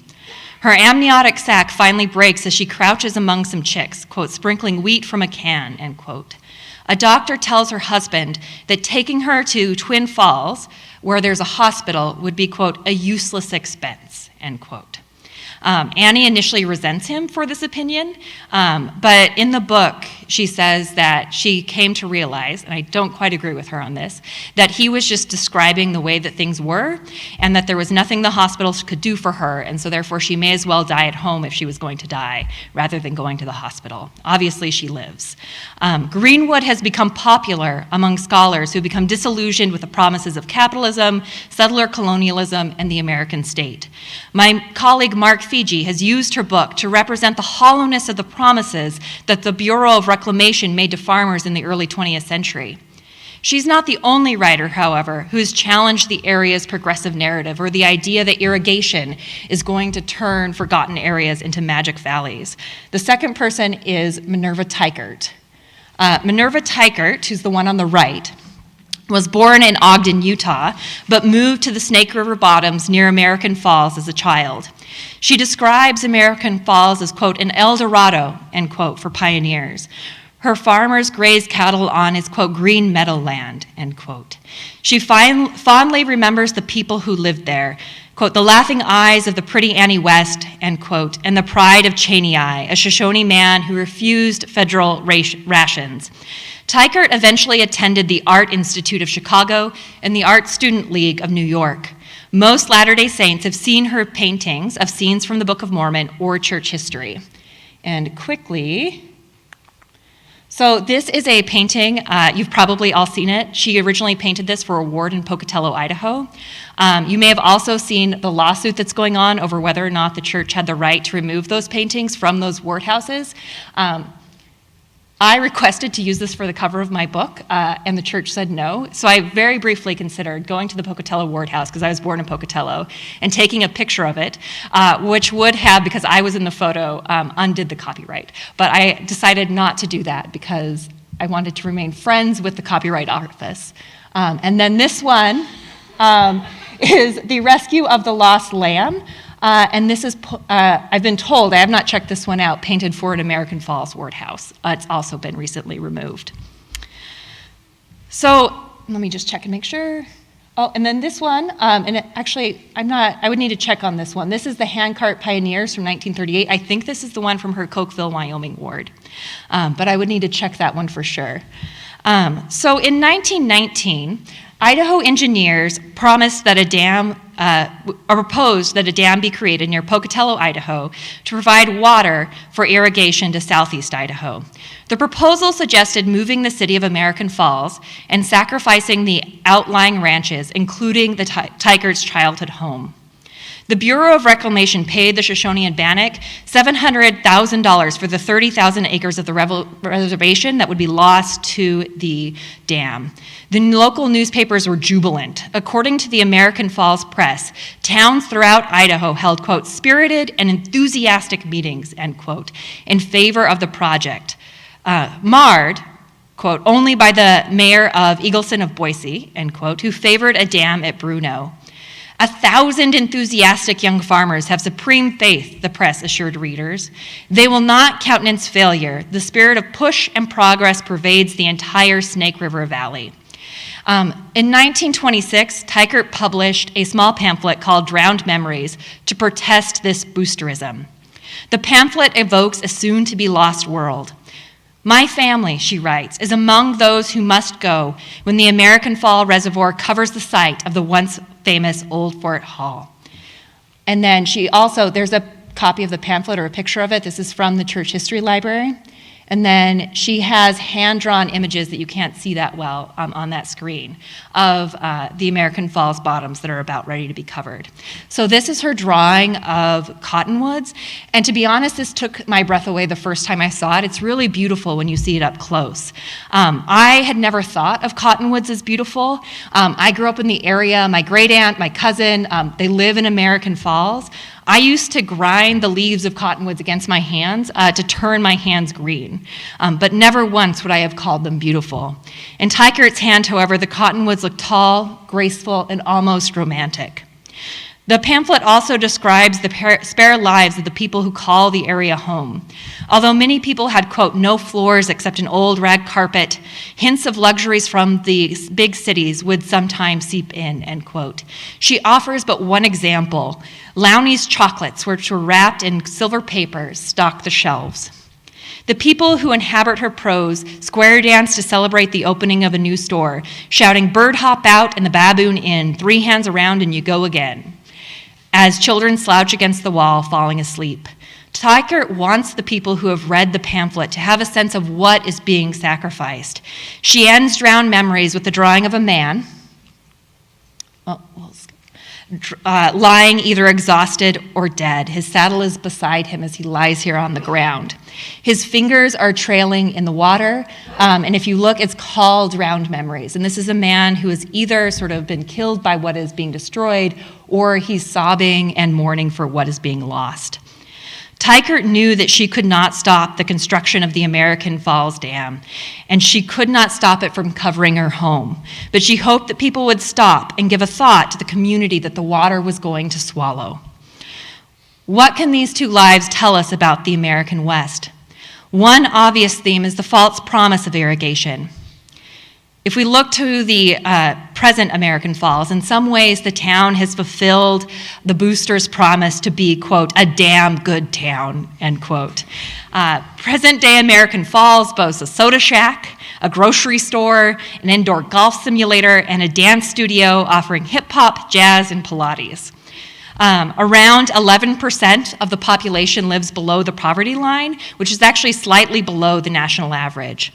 Her amniotic sac finally breaks as she crouches among some chicks, quote, sprinkling wheat from a can, end quote. A doctor tells her husband that taking her to Twin Falls, where there's a hospital, would be, quote, a useless expense, end quote. Annie initially resents him for this opinion, but in the book, she says that she came to realize, and I don't quite agree with her on this, that he was just describing the way that things were and that there was nothing the hospitals could do for her, and so therefore she may as well die at home if she was going to die rather than going to the hospital. Obviously, she lives. Greenwood has become popular among scholars who become disillusioned with the promises of capitalism, settler colonialism, and the American state. My colleague Mark Fiji has used her book to represent the hollowness of the promises that the Bureau of Reclamation made to farmers in the early 20th century. She's not the only writer, however, who has challenged the area's progressive narrative or the idea that irrigation is going to turn forgotten areas into magic valleys. The second person is Minerva Teichert. Minerva Teichert, who's the one on the right, was born in Ogden, Utah, but moved to the Snake River bottoms near American Falls as a child. She describes American Falls as, quote, an El Dorado, end quote, for pioneers. Her farmers grazed cattle on his, quote, green meadowland, end quote. She fondly remembers the people who lived there, quote, the laughing eyes of the pretty Annie West, end quote, and the pride of Cheney Eye, a Shoshone man who refused federal rations. Teichert eventually attended the Art Institute of Chicago and the Art Student League of New York. Most Latter-day Saints have seen her paintings of scenes from the Book of Mormon or church history. And quickly, so this is a painting, you've probably all seen it. She originally painted this for a ward in Pocatello, Idaho. You may have also seen the lawsuit that's going on over whether or not the church had the right to remove those paintings from those ward houses. I requested to use this for the cover of my book, and the church said no. So I very briefly considered going to the Pocatello Ward House, because I was born in Pocatello, and taking a picture of it, which would have, because I was in the photo, undid the copyright. But I decided not to do that because I wanted to remain friends with the Copyright Office. And then this one is The Rescue of the Lost Lamb. And this is, I've been told, I have not checked this one out, painted for an American Falls Ward House. It's also been recently removed. So let me just check and make sure. Oh, and then this one, I would need to check on this one. This is the Handcart Pioneers from 1938. I think this is the one from her Cokeville, Wyoming ward. But I would need to check that one for sure. So in 1919, Idaho engineers proposed that a dam be created near Pocatello, Idaho, to provide water for irrigation to southeast Idaho. The proposal suggested moving the city of American Falls and sacrificing the outlying ranches, including the Teichert's childhood home. The Bureau of Reclamation paid the Shoshone and Bannock $700,000 for the 30,000 acres of the reservation that would be lost to the dam. The local newspapers were jubilant. According to the American Falls Press, towns throughout Idaho held, quote, spirited and enthusiastic meetings, end quote, in favor of the project. Marred, quote, only by the mayor of Eagleson of Boise, end quote, who favored a dam at Bruno. 1,000 enthusiastic young farmers have supreme faith, the press assured readers. They will not countenance failure. The spirit of push and progress pervades the entire Snake River Valley. In 1926, Teichert published a small pamphlet called Drowned Memories to protest this boosterism. The pamphlet evokes a soon-to-be lost world. My family, she writes, is among those who must go when the American Fall Reservoir covers the site of the once famous Old Fort Hall. And then there's a copy of the pamphlet or a picture of it. This is from the Church History Library. And then she has hand-drawn images that you can't see that well on that screen of the American Falls bottoms that are about ready to be covered. So this is her drawing of cottonwoods. And to be honest, this took my breath away the first time I saw it. It's really beautiful when you see it up close. I had never thought of cottonwoods as beautiful. I grew up in the area. My great aunt, my cousin, they live in American Falls. I used to grind the leaves of cottonwoods against my hands to turn my hands green, but never once would I have called them beautiful. In Teichert's hand, however, the cottonwoods look tall, graceful, and almost romantic. The pamphlet also describes the spare lives of the people who call the area home. Although many people had, quote, no floors except an old rag carpet, hints of luxuries from the big cities would sometimes seep in, end quote. She offers but one example. Lowney's chocolates, which were wrapped in silver paper, stocked the shelves. The people who inhabit her prose square dance to celebrate the opening of a new store, shouting, "Bird hop out and the baboon in, 3 hands around and you go again," as children slouch against the wall, falling asleep. Teichert wants the people who have read the pamphlet to have a sense of what is being sacrificed. She ends Drowned Memories with the drawing of a man lying either exhausted or dead. His saddle is beside him as he lies here on the ground. His fingers are trailing in the water, and if you look, it's called Drowned Memories. And this is a man who has either sort of been killed by what is being destroyed, or he's sobbing and mourning for what is being lost. Teichert knew that she could not stop the construction of the American Falls Dam, and she could not stop it from covering her home. But she hoped that people would stop and give a thought to the community that the water was going to swallow. What can these two lives tell us about the American West? One obvious theme is the false promise of irrigation. If we look to the present American Falls, in some ways the town has fulfilled the boosters' promise to be, quote, a damn good town, end quote. Present-day American Falls boasts a soda shack, a grocery store, an indoor golf simulator, and a dance studio offering hip-hop, jazz, and Pilates. Around 11% of the population lives below the poverty line, which is actually slightly below the national average.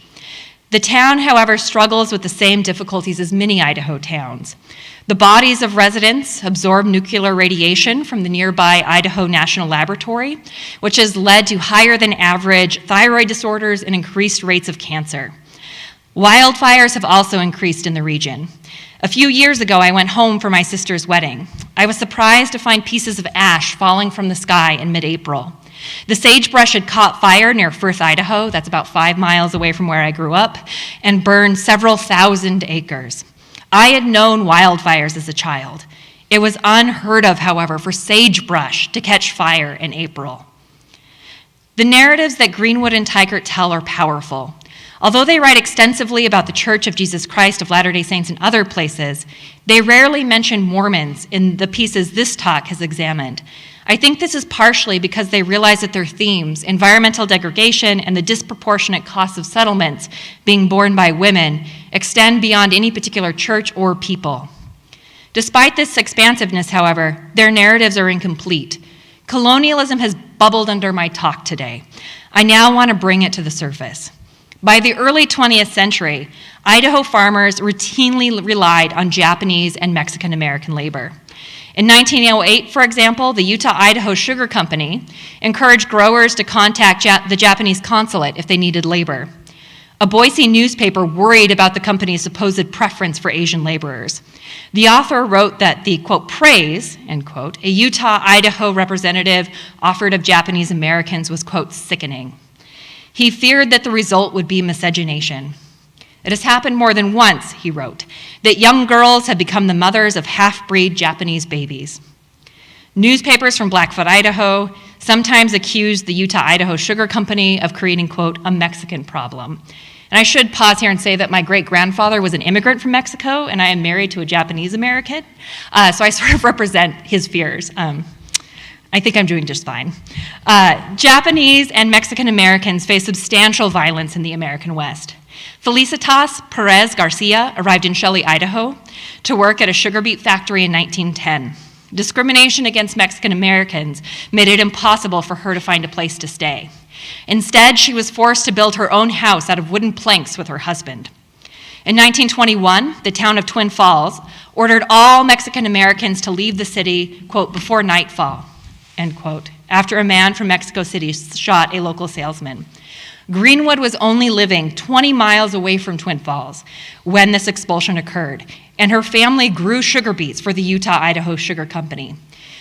The town, however, struggles with the same difficulties as many Idaho towns. The bodies of residents absorb nuclear radiation from the nearby Idaho National Laboratory, which has led to higher than average thyroid disorders and increased rates of cancer. Wildfires have also increased in the region. A few years ago, I went home for my sister's wedding. I was surprised to find pieces of ash falling from the sky in mid-April. The sagebrush had caught fire near Firth, Idaho, that's about 5 miles away from where I grew up, and burned several thousand acres. I had known wildfires as a child. It was unheard of, however, for sagebrush to catch fire in April. The narratives that Greenwood and Teichert tell are powerful. Although they write extensively about the Church of Jesus Christ of Latter-day Saints in other places, they rarely mention Mormons in the pieces this talk has examined. I think this is partially because they realize that their themes, environmental degradation and the disproportionate costs of settlements being borne by women, extend beyond any particular church or people. Despite this expansiveness, however, their narratives are incomplete. Colonialism has bubbled under my talk today. I now want to bring it to the surface. By the early 20th century, Idaho farmers routinely relied on Japanese and Mexican American labor. In 1908, for example, the Utah-Idaho Sugar Company encouraged growers to contact the Japanese consulate if they needed labor. A Boise newspaper worried about the company's supposed preference for Asian laborers. The author wrote that the, quote, praise, end quote, a Utah-Idaho representative offered of Japanese Americans was, quote, sickening. He feared that the result would be miscegenation. It has happened more than once, he wrote, that young girls have become the mothers of half-breed Japanese babies. Newspapers from Blackfoot, Idaho, sometimes accused the Utah-Idaho Sugar Company of creating, quote, a Mexican problem. And I should pause here and say that my great-grandfather was an immigrant from Mexico, and I am married to a Japanese American, so I sort of represent his fears. I think I'm doing just fine. Japanese and Mexican Americans face substantial violence in the American West. Felicitas Perez Garcia arrived in Shelley, Idaho, to work at a sugar beet factory in 1910. Discrimination against Mexican Americans made it impossible for her to find a place to stay. Instead, she was forced to build her own house out of wooden planks with her husband. In 1921, the town of Twin Falls ordered all Mexican Americans to leave the city, quote, before nightfall, end quote, after a man from Mexico City shot a local salesman. Greenwood was only living 20 miles away from Twin Falls when this expulsion occurred, and her family grew sugar beets for the Utah-Idaho Sugar Company.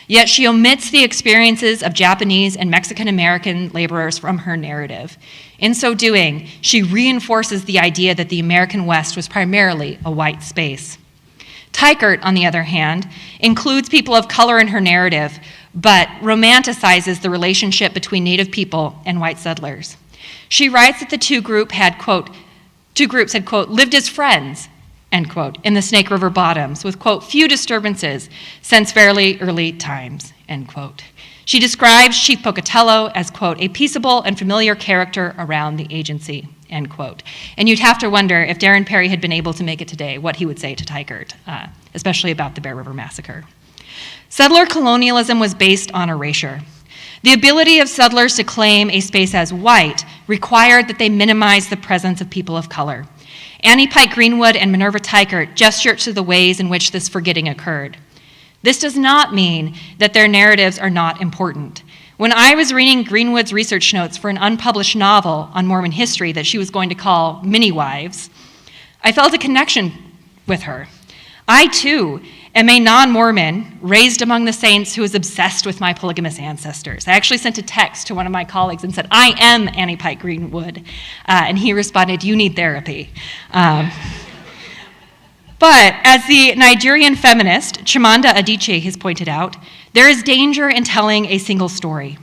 Yet she omits the experiences of Japanese and Mexican American laborers from her narrative. In so doing, she reinforces the idea that the American West was primarily a white space. Teichert, on the other hand, includes people of color in her narrative, but romanticizes the relationship between Native people and white settlers. She writes that the two groups had, quote, lived as friends, end quote, in the Snake River bottoms with, quote, few disturbances since fairly early times, end quote. She describes Chief Pocatello as, quote, a peaceable and familiar character around the agency, end quote. And you'd have to wonder if Darren Perry had been able to make it today, what he would say to Teichert, especially about the Bear River Massacre. Settler colonialism was based on erasure. The ability of settlers to claim a space as white required that they minimize the presence of people of color. Annie Pike Greenwood and Minerva Teichert gestured to the ways in which this forgetting occurred. This does not mean that their narratives are not important. When I was reading Greenwood's research notes for an unpublished novel on Mormon history that she was going to call Mini Wives, I felt a connection with her. I, too, am a non-Mormon raised among the saints who is obsessed with my polygamous ancestors. I actually sent a text to one of my colleagues and said, I am Annie Pike Greenwood. And he responded, you need therapy. But as the Nigerian feminist Chimamanda Adichie has pointed out, there is danger in telling a single story.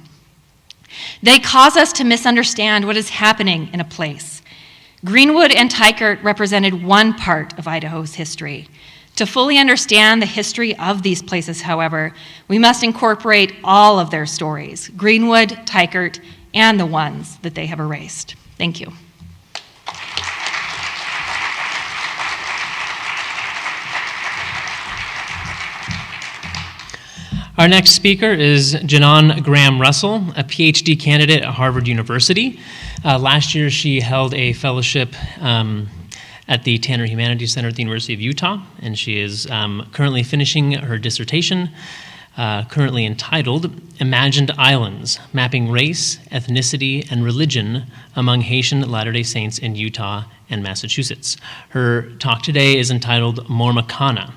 They cause us to misunderstand what is happening in a place. Greenwood and Teichert represented one part of Idaho's history. To fully understand the history of these places, however, we must incorporate all of their stories, Greenwood, Teichert, and the ones that they have erased. Thank you. Our next speaker is Janon Graham Russell, a PhD candidate at Harvard University. Last year, she held a fellowship at the Tanner Humanities Center at the University of Utah, and she is currently finishing her dissertation, currently entitled Imagined Islands, Mapping Race, Ethnicity, and Religion Among Haitian Latter-day Saints in Utah and Massachusetts. Her talk today is entitled Mormocana,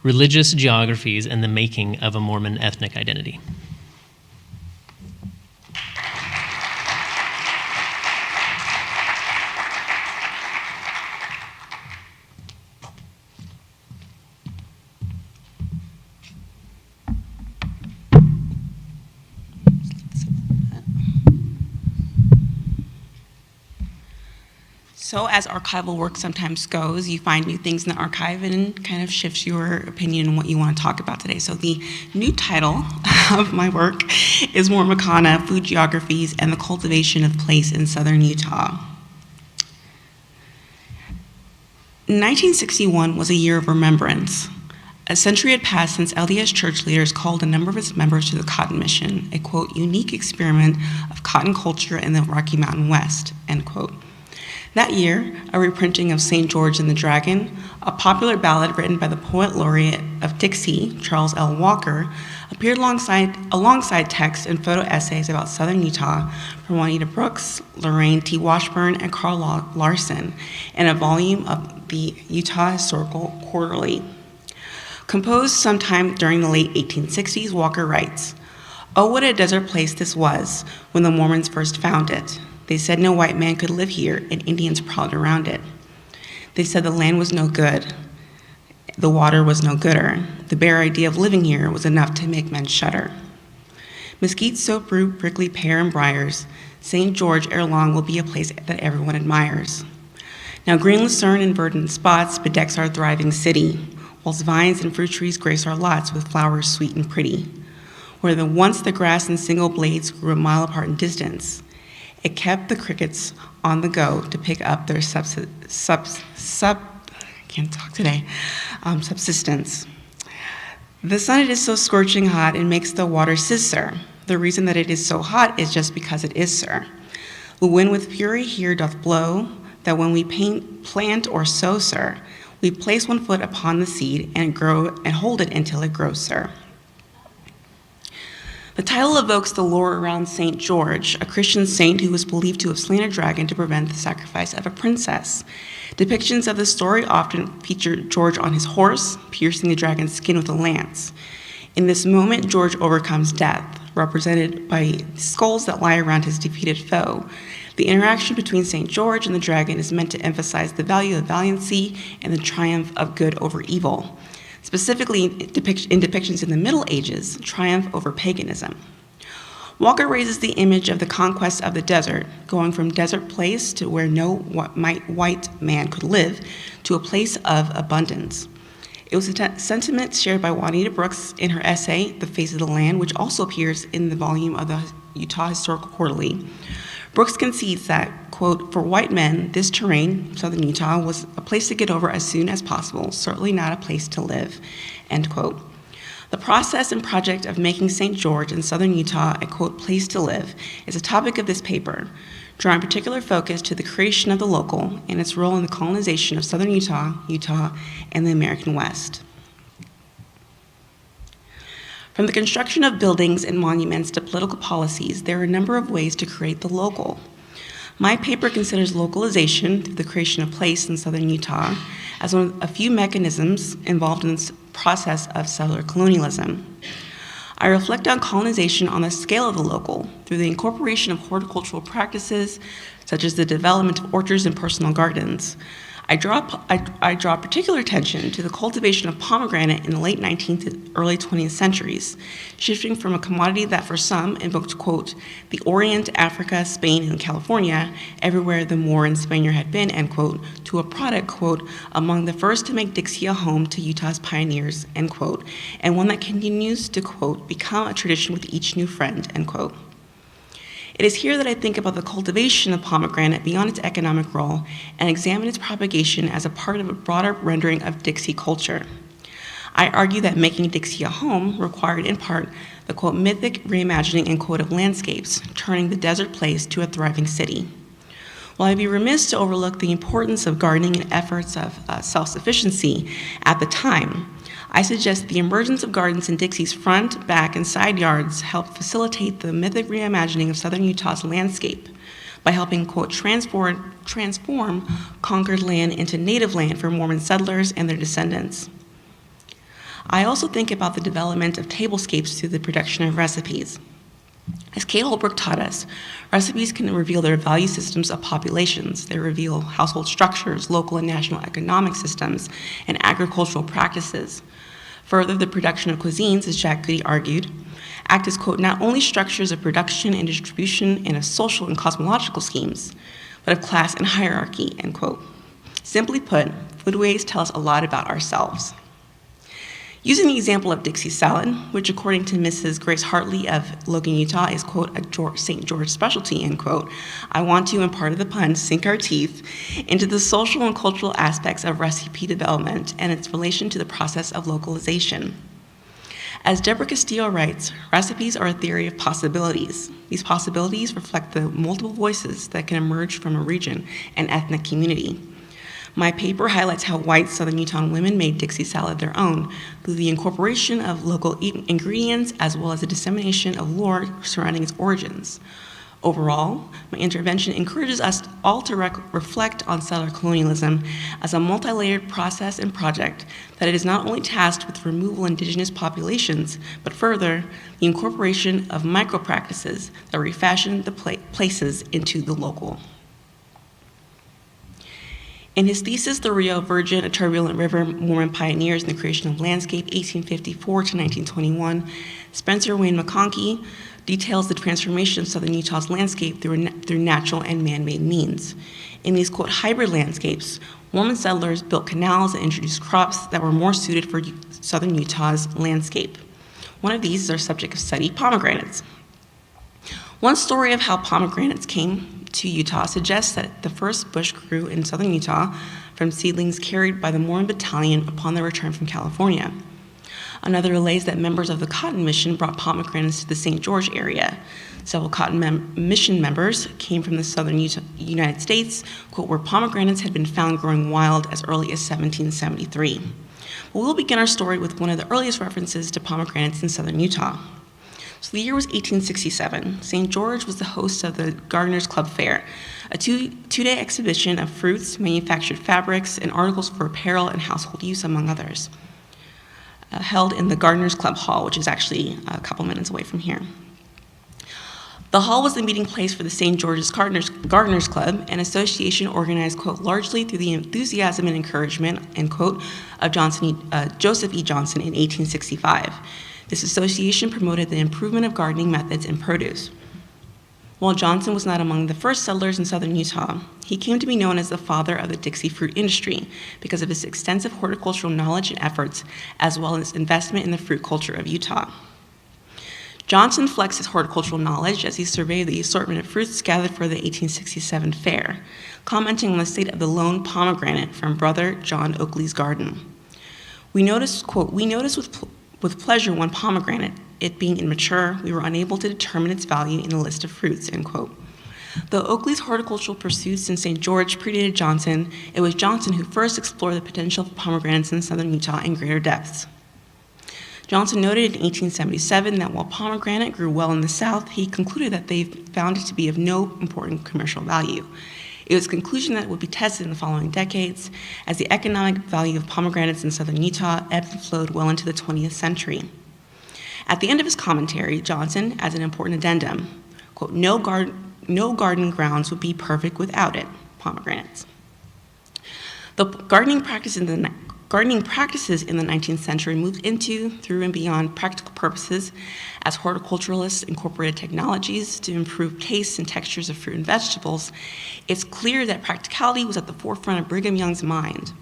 Religious Geographies and the Making of a Mormon Ethnic Identity. So as archival work sometimes goes, you find new things in the archive and kind of shifts your opinion on what you want to talk about today. So the new title of my work is Mormocana, Food Geographies and the Cultivation of Place in Southern Utah. 1961 was a year of remembrance. A century had passed since LDS church leaders called a number of its members to the Cotton Mission, a, quote, unique experiment of cotton culture in the Rocky Mountain West, end quote. That year, a reprinting of St. George and the Dragon, a popular ballad written by the poet laureate of Dixie, Charles L. Walker, appeared alongside text and photo essays about southern Utah from Juanita Brooks, Lorraine T. Washburn, and Carl Larson in a volume of the Utah Historical Quarterly. Composed sometime during the late 1860s, Walker writes, "Oh, what a desert place this was when the Mormons first found it. They said no white man could live here, and Indians prowled around it. They said the land was no good. The water was no gooder. The bare idea of living here was enough to make men shudder. Mesquite, soap root, prickly pear, and briars, St. George ere long will be a place that everyone admires. Now green lucerne and verdant spots bedecks our thriving city, whilst vines and fruit trees grace our lots with flowers sweet and pretty. Where once the grass and single blades grew a mile apart in distance, it kept the crickets on the go to pick up their subsistence. The sun, it is so scorching hot, it makes the water sizz, sir. The reason that it is so hot is just because it is, sir. The wind with fury here doth blow, that when we plant or sow, sir, we place 1 foot upon the seed and hold it until it grows, sir." The title evokes the lore around St. George, a Christian saint who was believed to have slain a dragon to prevent the sacrifice of a princess. Depictions of the story often feature George on his horse, piercing the dragon's skin with a lance. In this moment, George overcomes death, represented by skulls that lie around his defeated foe. The interaction between St. George and the dragon is meant to emphasize the value of valiancy and the triumph of good over evil. Specifically, in depictions in the Middle Ages, triumph over paganism. Walker raises the image of the conquest of the desert, going from desert place to where no white man could live, to a place of abundance. It was a sentiment shared by Juanita Brooks in her essay, The Face of the Land, which also appears in the volume of the Utah Historical Quarterly. Brooks concedes that, quote, for white men, this terrain, southern Utah, was a place to get over as soon as possible, certainly not a place to live, end quote. The process and project of making St. George in southern Utah a, quote, place to live is a topic of this paper, drawing particular focus to the creation of the local and its role in the colonization of southern Utah, and the American West. From the construction of buildings and monuments to political policies, there are a number of ways to create the local. My paper considers localization through the creation of place in southern Utah as one of a few mechanisms involved in this process of settler colonialism. I reflect on colonization on the scale of the local through the incorporation of horticultural practices, such as the development of orchards and personal gardens. I draw particular attention to the cultivation of pomegranate in the late 19th and early 20th centuries, shifting from a commodity that for some invoked, quote, the Orient, Africa, Spain, and California, everywhere the Moor and Spaniard had been, end quote, to a product, quote, among the first to make Dixie a home to Utah's pioneers, end quote, and one that continues to, quote, become a tradition with each new friend, end quote. It is here that I think about the cultivation of pomegranate beyond its economic role and examine its propagation as a part of a broader rendering of Dixie culture. I argue that making Dixie a home required in part the, quote, mythic reimagining and, quote, of landscapes, turning the desert place to a thriving city. While I'd be remiss to overlook the importance of gardening and efforts of self-sufficiency at the time, I suggest the emergence of gardens in Dixie's front, back, and side yards helped facilitate the mythic reimagining of southern Utah's landscape by helping, quote, transform conquered land into native land for Mormon settlers and their descendants. I also think about the development of tablescapes through the production of recipes. As Kay Holbrook taught us, recipes can reveal their value systems of populations. They reveal household structures, local and national economic systems, and agricultural practices. Further, the production of cuisines, as Jack Goody argued, act as, quote, not only structures of production and distribution and of social and cosmological schemes, but of class and hierarchy, end quote. Simply put, foodways tell us a lot about ourselves. Using the example of Dixie salad, which according to Mrs. Grace Hartley of Logan, Utah, is, quote, a St. George specialty, end quote, I want to, in part of the pun, sink our teeth into the social and cultural aspects of recipe development and its relation to the process of localization. As Deborah Castillo writes, recipes are a theory of possibilities. These possibilities reflect the multiple voices that can emerge from a region and ethnic community. My paper highlights how white Southern Utah women made Dixie salad their own through the incorporation of local ingredients as well as the dissemination of lore surrounding its origins. Overall, my intervention encourages us all to reflect on settler colonialism as a multi-layered process and project that it is not only tasked with removal of indigenous populations, but further, the incorporation of micro-practices that refashion the places into the local. In his thesis, The Rio Virgin, A Turbulent River, Mormon Pioneers in the Creation of Landscape, 1854 to 1921, Spencer Wayne McConkie details the transformation of southern Utah's landscape through natural and man-made means. In these, quote, hybrid landscapes, Mormon settlers built canals and introduced crops that were more suited for southern Utah's landscape. One of these is our subject of study, pomegranates. One story of how pomegranates came to Utah suggests that the first bush grew in southern Utah from seedlings carried by the Mormon battalion upon their return from California. Another relays that members of the Cotton Mission brought pomegranates to the St. George area. Several Cotton Mission members came from the southern United States, quote, where pomegranates had been found growing wild as early as 1773. But we'll begin our story with one of the earliest references to pomegranates in southern Utah. So the year was 1867. St. George was the host of the Gardeners Club Fair, a two-day exhibition of fruits, manufactured fabrics, and articles for apparel and household use, among others, held in the Gardeners Club Hall, which is actually a couple minutes away from here. The hall was the meeting place for the St. George's Gardeners Club, an association organized, quote, largely through the enthusiasm and encouragement, end quote, of Joseph E. Johnson in 1865. This association promoted the improvement of gardening methods and produce. While Johnson was not among the first settlers in southern Utah, he came to be known as the father of the Dixie fruit industry because of his extensive horticultural knowledge and efforts, as well as investment in the fruit culture of Utah. Johnson flexed his horticultural knowledge as he surveyed the assortment of fruits gathered for the 1867 fair, commenting on the state of the lone pomegranate from Brother John Oakley's garden. We noticed, quote, "We noticed with pleasure one pomegranate. It being immature, we were unable to determine its value in the list of fruits," end quote. Though Oakley's horticultural pursuits in St. George predated Johnson, it was Johnson who first explored the potential of pomegranates in southern Utah in greater depths. Johnson noted in 1877 that while pomegranate grew well in the South, he concluded that they found it to be of no important commercial value. It was a conclusion that would be tested in the following decades as the economic value of pomegranates in southern Utah ebbed and flowed well into the 20th century. At the end of his commentary, Johnson adds an important addendum, quote, no garden grounds would be perfect without it, pomegranates. The gardening practices in the 19th century moved into, through, and beyond practical purposes as horticulturalists incorporated technologies to improve tastes and textures of fruit and vegetables. It's clear that practicality was at the forefront of Brigham Young's mind.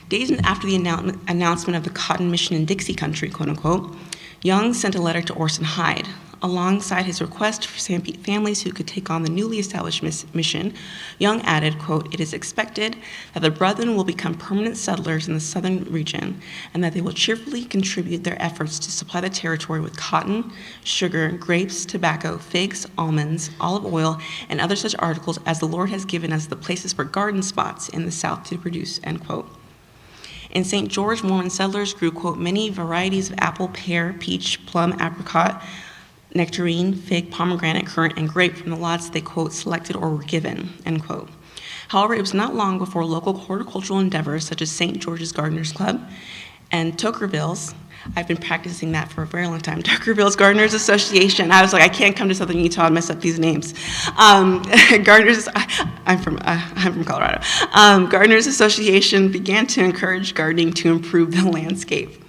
Days after the announcement of the Cotton Mission in Dixie Country, quote unquote, Young sent a letter to Orson Hyde. Alongside his request for Sanpete families who could take on the newly established mission, Young added, quote, "It is expected that the brethren will become permanent settlers in the southern region and that they will cheerfully contribute their efforts to supply the territory with cotton, sugar, grapes, tobacco, figs, almonds, olive oil, and other such articles as the Lord has given us the places for garden spots in the south to produce," end quote. In St. George, Mormon settlers grew, quote, "many varieties of apple, pear, peach, plum, apricot, nectarine, fig, pomegranate, currant, and grape from the lots they, quote, selected or were given," end quote. However, it was not long before local horticultural endeavors such as St. George's Gardeners Club and Tokerville's, I've been practicing that for a very long time, Tokerville's Gardeners Association. I was like, I can't come to southern Utah and mess up these names. Gardeners, I'm from Colorado. Gardeners Association began to encourage gardening to improve the landscape.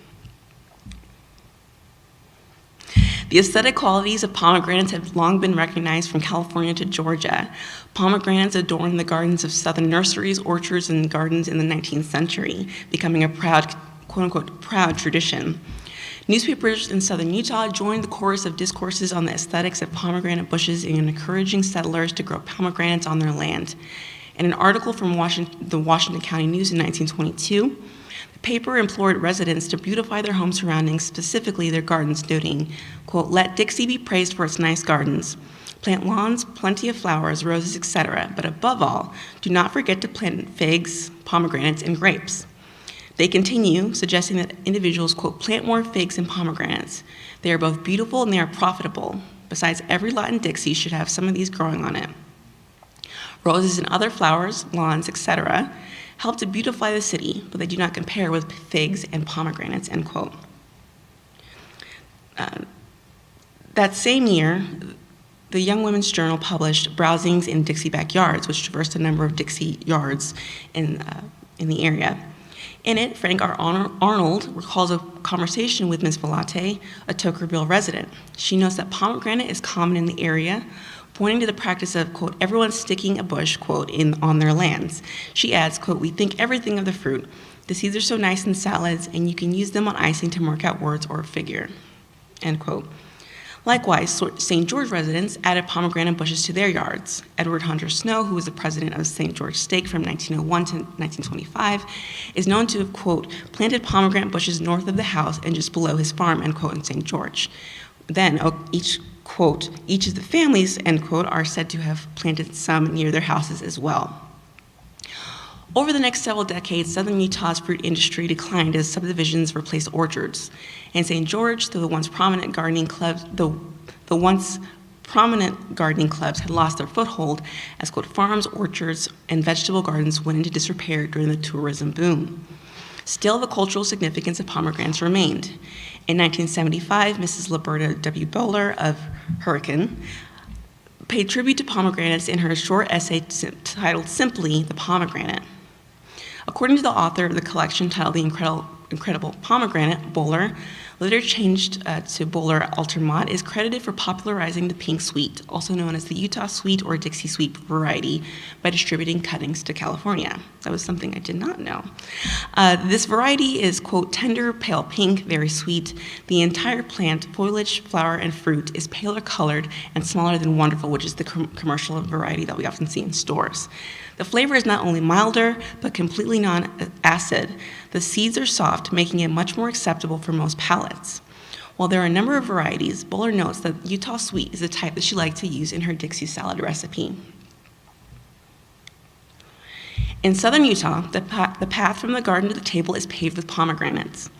The aesthetic qualities of pomegranates have long been recognized from California to Georgia. Pomegranates adorned the gardens of southern nurseries, orchards, and gardens in the 19th century, becoming a proud, quote-unquote, proud tradition. Newspapers in southern Utah joined the chorus of discourses on the aesthetics of pomegranate bushes in encouraging settlers to grow pomegranates on their land. In an article from the Washington County News in 1922, the paper implored residents to beautify their home surroundings, specifically their gardens, noting, quote, "Let Dixie be praised for its nice gardens. Plant lawns, plenty of flowers, roses, etc. But above all, do not forget to plant figs, pomegranates, and grapes." They continue, suggesting that individuals, quote, "plant more figs and pomegranates. They are both beautiful and they are profitable. Besides, every lot in Dixie should have some of these growing on it. Roses and other flowers, lawns, etc. help to beautify the city, but they do not compare with figs and pomegranates," end quote. That same year, the Young Women's Journal published Browsings in Dixie Backyards, which traversed a number of Dixie yards in the area. In it, Frank R. Arnold recalls a conversation with Ms. Velate, a Tokerville resident. She notes that pomegranate is common in the area, pointing to the practice of, quote, "everyone sticking a bush," quote, on their lands. She adds, quote, "We think everything of the fruit. The seeds are so nice in salads, and you can use them on icing to mark out words or a figure," end quote. Likewise, St. George residents added pomegranate bushes to their yards. Edward Hunter Snow, who was the president of St. George Stake from 1901 to 1925, is known to have, quote, "planted pomegranate bushes north of the house and just below his farm," end quote, in St. George. Then each of the families, end quote, are said to have planted some near their houses as well. Over the next several decades, southern Utah's fruit industry declined as subdivisions replaced orchards. In St. George, the once prominent gardening clubs had lost their foothold as, quote, farms, orchards, and vegetable gardens went into disrepair during the tourism boom. Still, the cultural significance of pomegranates remained. In 1975, Mrs. Liberta W. Bowler of Hurricane paid tribute to pomegranates in her short essay titled simply "The Pomegranate." According to the author of the collection titled The incredible pomegranate, Bowler, later changed to Bowler Altermont, is credited for popularizing the pink sweet, also known as the Utah sweet or Dixie sweet variety, by distributing cuttings to California. That was something I did not know. This variety is, quote, tender, pale pink, very sweet. The entire plant, foliage, flower, and fruit is paler colored and smaller than Wonderful, which is the commercial variety that we often see in stores. The flavor is not only milder, but completely non-acid. The seeds are soft, making it much more acceptable for most palates. While there are a number of varieties, Bowler notes that Utah Sweet is the type that she liked to use in her Dixie salad recipe. In southern Utah, the path from the garden to the table is paved with pomegranates.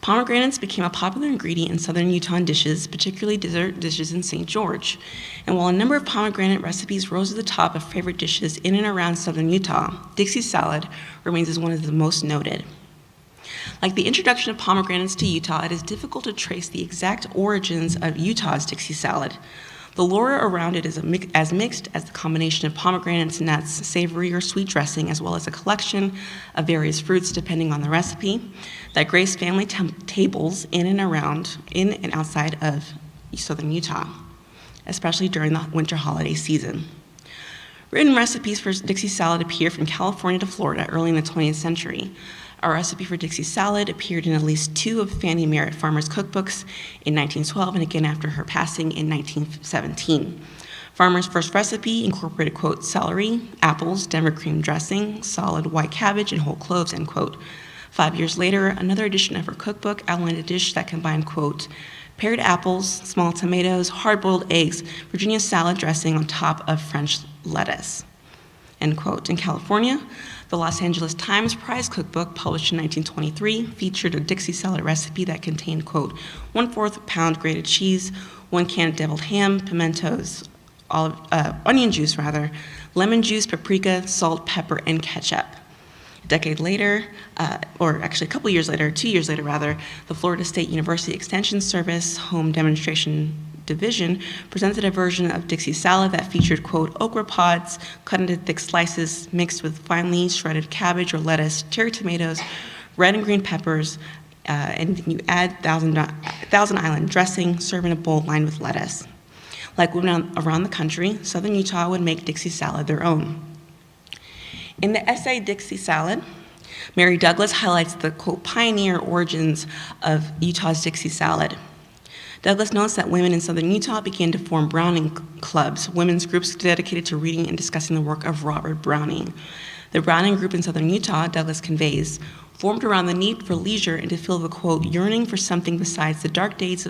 Pomegranates became a popular ingredient in southern Utah dishes, particularly dessert dishes in St. George. And while a number of pomegranate recipes rose to the top of favorite dishes in and around southern Utah, Dixie salad remains as one of the most noted. Like the introduction of pomegranates to Utah, it is difficult to trace the exact origins of Utah's Dixie salad. The lore around it is as mixed as the combination of pomegranates, nuts, savory or sweet dressing, as well as a collection of various fruits depending on the recipe, that graced family tables in and outside of southern Utah, especially during the winter holiday season. Written recipes for Dixie salad appear from California to Florida early in the 20th century. A recipe for Dixie salad appeared in at least 2 of Fannie Merritt Farmer's cookbooks in 1912 and again after her passing in 1917. Farmer's first recipe incorporated, quote, celery, apples, Denver cream dressing, solid white cabbage, and whole cloves, end quote. 5 years later, another edition of her cookbook outlined a dish that combined, quote, pared apples, small tomatoes, hard-boiled eggs, Virginia salad dressing on top of French lettuce, end quote. In California, the Los Angeles Times prize cookbook, published in 1923, featured a Dixie salad recipe that contained, quote, 1/4 pound grated cheese, 1 can of deviled ham, pimentos, onion juice, lemon juice, paprika, salt, pepper, and ketchup. A decade later, or actually a couple years later, 2 years later rather, the Florida State University Extension Service Home Demonstration Division presented a version of Dixie salad that featured, quote, okra pods cut into thick slices mixed with finely shredded cabbage or lettuce, cherry tomatoes, red and green peppers, and then you add Thousand Island dressing, serve in a bowl lined with lettuce. Like women around the country, southern Utah would make Dixie salad their own. In the essay Dixie Salad, Mary Douglas highlights the, quote, pioneer origins of Utah's Dixie salad. Douglas notes that women in southern Utah began to form Browning clubs, women's groups dedicated to reading and discussing the work of Robert Browning. The Browning group in southern Utah, Douglas conveys, formed around the need for leisure and to fill the, quote, yearning for something besides the dark days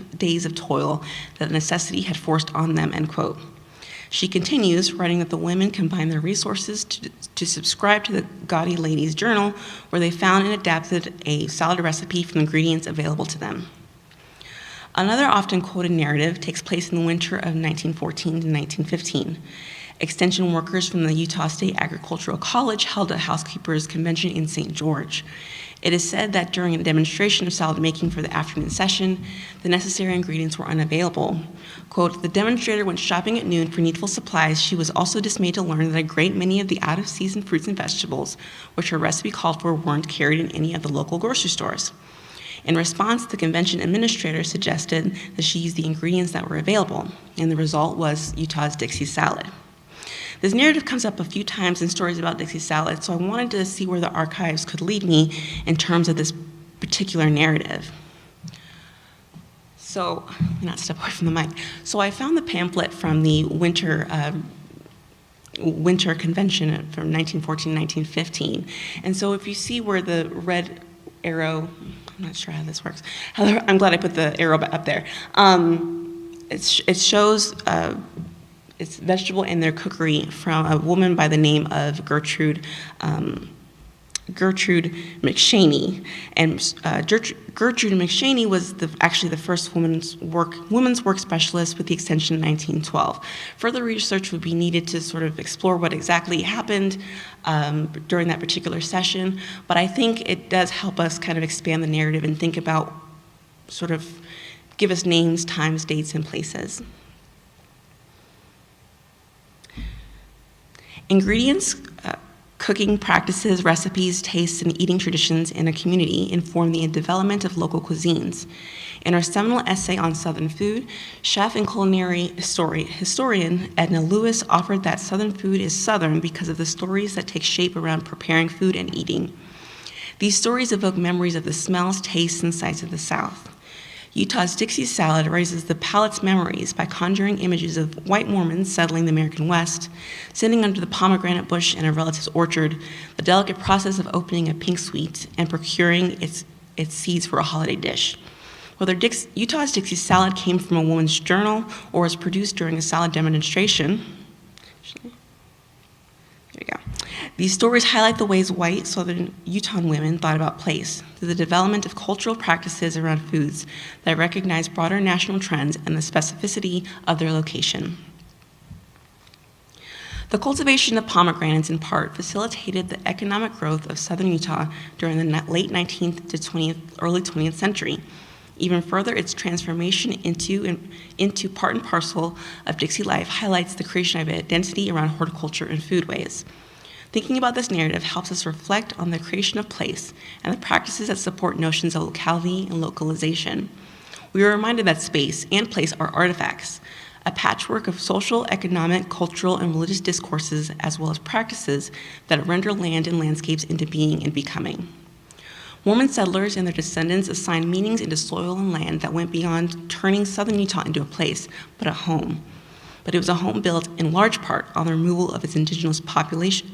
of toil that necessity had forced on them, end quote. She continues, writing that the women combined their resources to subscribe to the Gaudy Ladies Journal, where they found and adapted a salad recipe from ingredients available to them. Another often quoted narrative takes place in the winter of 1914 to 1915. Extension workers from the Utah State Agricultural College held a housekeepers' convention in St. George. It is said that during a demonstration of salad making for the afternoon session, the necessary ingredients were unavailable. Quote, the demonstrator went shopping at noon for needful supplies. She was also dismayed to learn that a great many of the out-of-season fruits and vegetables, which her recipe called for, weren't carried in any of the local grocery stores. In response, the convention administrator suggested that she use the ingredients that were available, and the result was Utah's Dixie salad. This narrative comes up a few times in stories about Dixie salad, so I wanted to see where the archives could lead me in terms of this particular narrative. So, not step away from the mic. So I found the pamphlet from the winter convention from 1914-1915. And so if you see where the red arrow, I'm not sure how this works. I'm glad I put the arrow up there. It shows it's vegetable in their cookery from a woman by the name of Gertrude McShaney. And Gertrude McShaney was actually the first women's work specialist with the extension in 1912. Further research would be needed to sort of explore what exactly happened during that particular session, but I think it does help us kind of expand the narrative and think about, sort of give us names, times, dates, and places. Ingredients Cooking practices, recipes, tastes, and eating traditions in a community inform the development of local cuisines. In her seminal essay on Southern food, chef and culinary historian Edna Lewis offered that Southern food is Southern because of the stories that take shape around preparing food and eating. These stories evoke memories of the smells, tastes, and sights of the South. Utah's Dixie salad raises the palate's memories by conjuring images of white Mormons settling the American West, sitting under the pomegranate bush in a relative's orchard, the delicate process of opening a pink sweet and procuring its seeds for a holiday dish. Whether Utah's Dixie salad came from a woman's journal or was produced during a salad demonstration, there you go. These stories highlight the ways white Southern Utah women thought about place through the development of cultural practices around foods that recognize broader national trends and the specificity of their location. The cultivation of pomegranates in part facilitated the economic growth of Southern Utah during the late 19th to early 20th century. Even further, its transformation into part and parcel of Dixie life highlights the creation of an identity around horticulture and foodways. Thinking about this narrative helps us reflect on the creation of place and the practices that support notions of locality and localization. We are reminded that space and place are artifacts, a patchwork of social, economic, cultural, and religious discourses, as well as practices that render land and landscapes into being and becoming. Mormon settlers and their descendants assigned meanings into soil and land that went beyond turning Southern Utah into a place, but a home. But it was a home built in large part on the removal of its indigenous population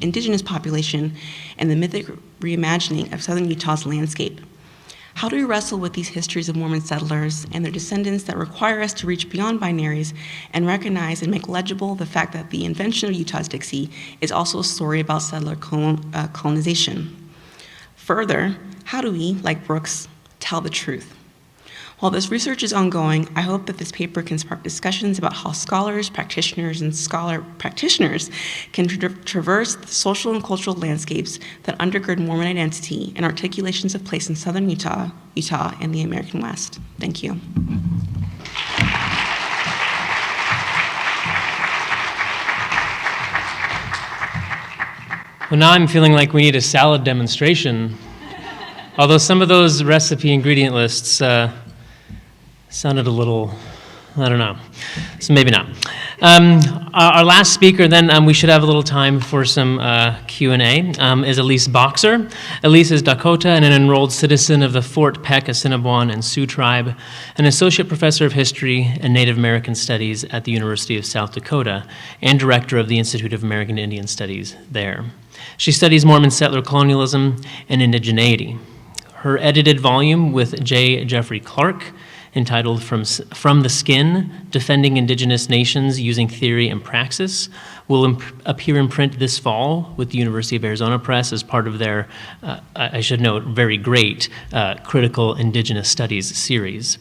and the mythic reimagining of Southern Utah's landscape. How do we wrestle with these histories of Mormon settlers and their descendants that require us to reach beyond binaries and recognize and make legible the fact that the invention of Utah's Dixie is also a story about settler colonization? Further, how do we, like Brooks, tell the truth? While this research is ongoing, I hope that this paper can spark discussions about how scholars, practitioners, and scholar practitioners can traverse the social and cultural landscapes that undergird Mormon identity and articulations of place in Southern Utah, and the American West. Thank you. Well, now I'm feeling like we need a salad demonstration. Although some of those recipe ingredient lists sounded a little, I don't know, so maybe not. Our last speaker, then we should have a little time for some Q&A, is Elise Boxer. Elise is Dakota and an enrolled citizen of the Fort Peck, Assiniboine, and Sioux tribe, an associate professor of history and Native American studies at the University of South Dakota, and director of the Institute of American Indian Studies there. She studies Mormon settler colonialism and indigeneity. Her edited volume with J. Jeffrey Clark, entitled From the Skin, Defending Indigenous Nations Using Theory and Praxis, will appear in print this fall with the University of Arizona Press as part of their, I should note, very great Critical Indigenous Studies series.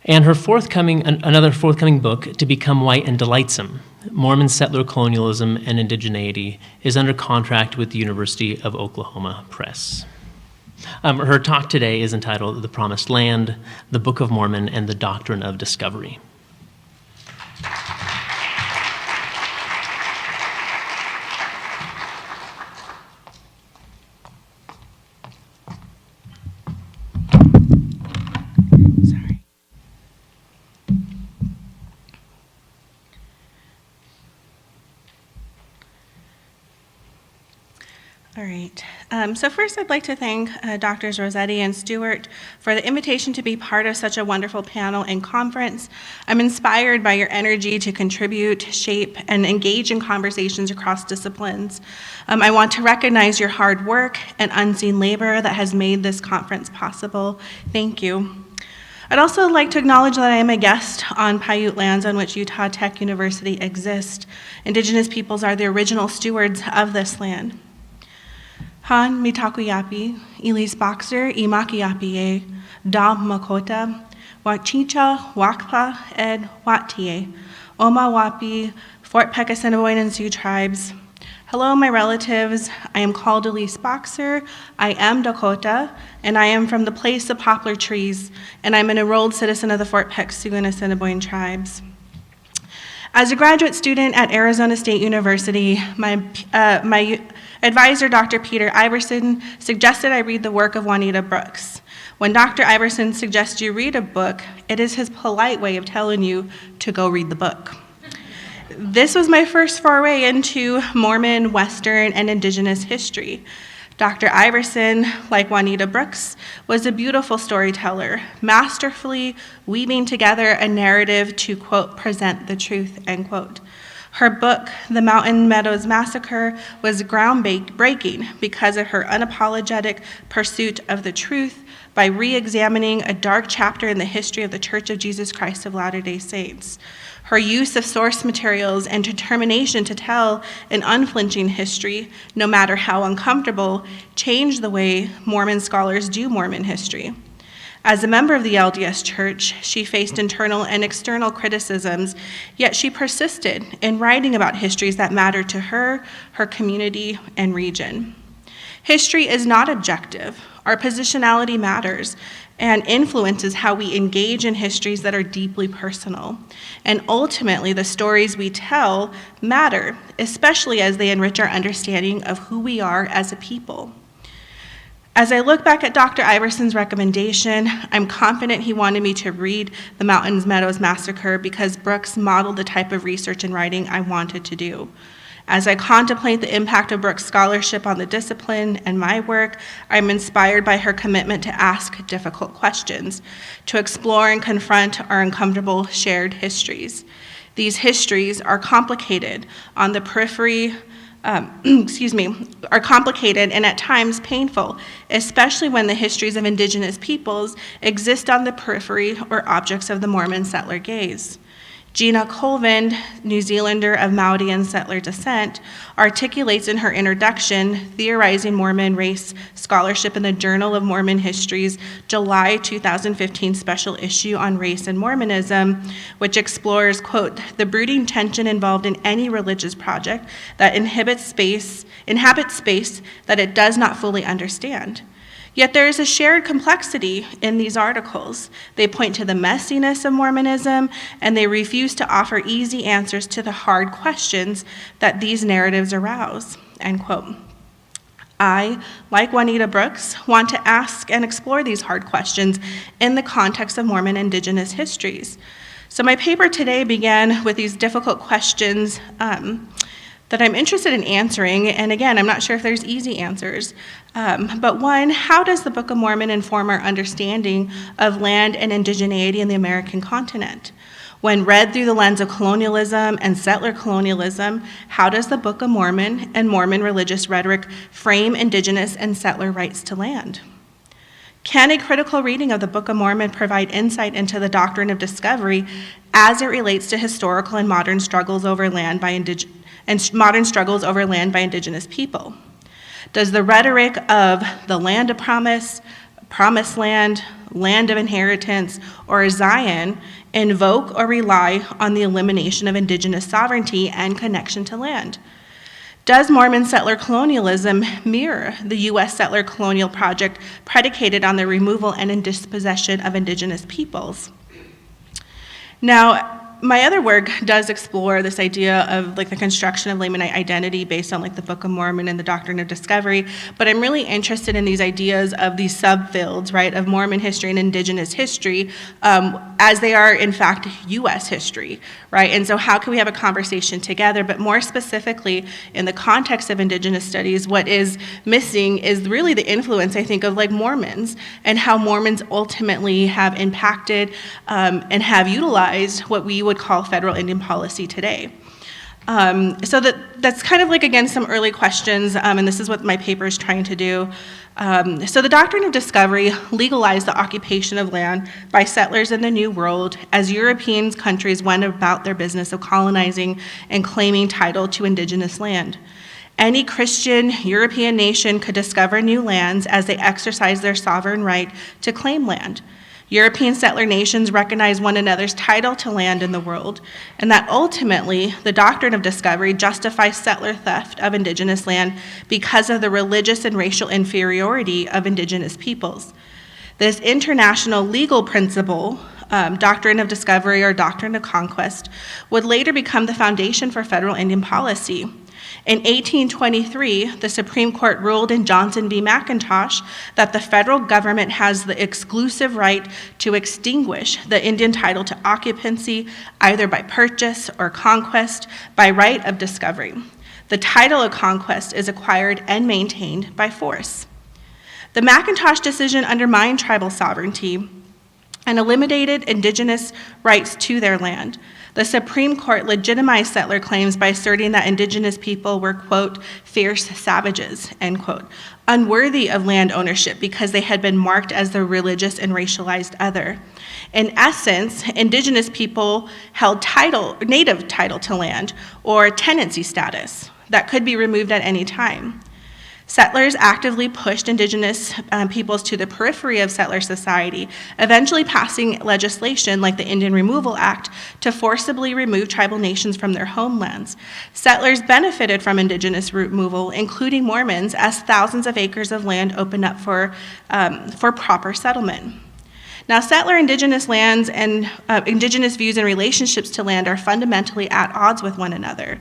And her another forthcoming book, To Become White and Delightsome, Mormon Settler Colonialism and Indigeneity, is under contract with the University of Oklahoma Press. Her talk today is entitled The Promised Land, the Book of Mormon, and the Doctrine of Discovery. All right. So first, I'd like to thank Drs. Rossetti and Stewart for the invitation to be part of such a wonderful panel and conference. I'm inspired by your energy to contribute, shape, and engage in conversations across disciplines. I want to recognize your hard work and unseen labor that has made this conference possible. Thank you. I'd also like to acknowledge that I am a guest on Paiute lands on which Utah Tech University exists. Indigenous peoples are the original stewards of this land. Han mitakuyapi, Elise Boxer, imakiyapi, da makota, wachicha, wakpa, ed watie, oma wapi, Fort Peck, Assiniboine, and Sioux tribes. Hello, my relatives. I am called Elise Boxer. I am Dakota, and I am from the place of poplar trees, and I'm an enrolled citizen of the Fort Peck, Sioux, and Assiniboine tribes. As a graduate student at Arizona State University, my advisor Dr. Peter Iverson suggested I read the work of Juanita Brooks. When Dr. Iverson suggests you read a book, it is his polite way of telling you to go read the book. This was my first foray into Mormon, Western, and Indigenous history. Dr. Iverson, like Juanita Brooks, was a beautiful storyteller, masterfully weaving together a narrative to, quote, present the truth, end quote. Her book, The Mountain Meadows Massacre, was groundbreaking because of her unapologetic pursuit of the truth by re-examining a dark chapter in the history of the Church of Jesus Christ of Latter-day Saints. Her use of source materials and determination to tell an unflinching history, no matter how uncomfortable, changed the way Mormon scholars do Mormon history. As a member of the LDS Church, she faced internal and external criticisms, yet she persisted in writing about histories that mattered to her, her community, and region. History is not objective. Our positionality matters and influences how we engage in histories that are deeply personal. And ultimately, the stories we tell matter, especially as they enrich our understanding of who we are as a people. As I look back at Dr. Iverson's recommendation, I'm confident he wanted me to read The Mountain Meadows Massacre because Brooks modeled the type of research and writing I wanted to do. As I contemplate the impact of Brooks' scholarship on the discipline and my work, I'm inspired by her commitment to ask difficult questions, to explore and confront our uncomfortable shared histories. These histories are complicated on the periphery, are complicated and at times painful, especially when the histories of Indigenous peoples exist on the periphery or objects of the Mormon settler gaze. Gina Colvin, New Zealander of Maori and settler descent, articulates in her introduction, Theorizing Mormon Race Scholarship in the Journal of Mormon History's July 2015 special issue on race and Mormonism, which explores, quote, the brooding tension involved in any religious project that inhabits space that it does not fully understand. Yet there is a shared complexity in these articles. They point to the messiness of Mormonism, and they refuse to offer easy answers to the hard questions that these narratives arouse, end quote. I, like Juanita Brooks, want to ask and explore these hard questions in the context of Mormon Indigenous histories. So my paper today began with these difficult questions that I'm interested in answering, and again, I'm not sure if there's easy answers. But one, how does the Book of Mormon inform our understanding of land and indigeneity in the American continent? When read through the lens of colonialism and settler colonialism, how does the Book of Mormon and Mormon religious rhetoric frame Indigenous and settler rights to land? Can a critical reading of the Book of Mormon provide insight into the doctrine of discovery as it relates to historical and modern struggles over land by Indigenous people? Does the rhetoric of the land of promise, promised land, land of inheritance, or Zion invoke or rely on the elimination of Indigenous sovereignty and connection to land? Does Mormon settler colonialism mirror the U.S. settler colonial project predicated on the removal and dispossession of Indigenous peoples? Now, my other work does explore this idea of like the construction of Lamanite identity based on like the Book of Mormon and the doctrine of discovery, but I'm really interested in these ideas of these subfields, right, of Mormon history and Indigenous history as they are in fact U.S. history, right? And so how can we have a conversation together, but more specifically in the context of Indigenous studies, what is missing is really the influence, I think, of like Mormons and how Mormons ultimately have impacted and have utilized what we would call federal Indian policy today. So that's kind of like, again, some early questions, and this is what my paper is trying to do. So the doctrine of discovery legalized the occupation of land by settlers in the New World as European countries went about their business of colonizing and claiming title to indigenous land. Any Christian European nation could discover new lands as they exercised their sovereign right to claim land. European settler nations recognize one another's title to land in the world, and that ultimately the doctrine of discovery justifies settler theft of indigenous land because of the religious and racial inferiority of indigenous peoples. This international legal principle, doctrine of discovery or doctrine of conquest, would later become the foundation for federal Indian policy. In 1823, the Supreme Court ruled in Johnson v. McIntosh that the federal government has the exclusive right to extinguish the Indian title to occupancy, either by purchase or conquest, by right of discovery. The title of conquest is acquired and maintained by force. The McIntosh decision undermined tribal sovereignty and eliminated indigenous rights to their land. The Supreme Court legitimized settler claims by asserting that indigenous people were, quote, fierce savages, end quote, unworthy of land ownership because they had been marked as the religious and racialized other. In essence, indigenous people held native title to land or tenancy status that could be removed at any time. Settlers actively pushed indigenous peoples to the periphery of settler society, eventually passing legislation like the Indian Removal Act to forcibly remove tribal nations from their homelands. Settlers benefited from indigenous removal, including Mormons, as thousands of acres of land opened up for proper settlement. Now, settler indigenous lands and indigenous views and relationships to land are fundamentally at odds with one another.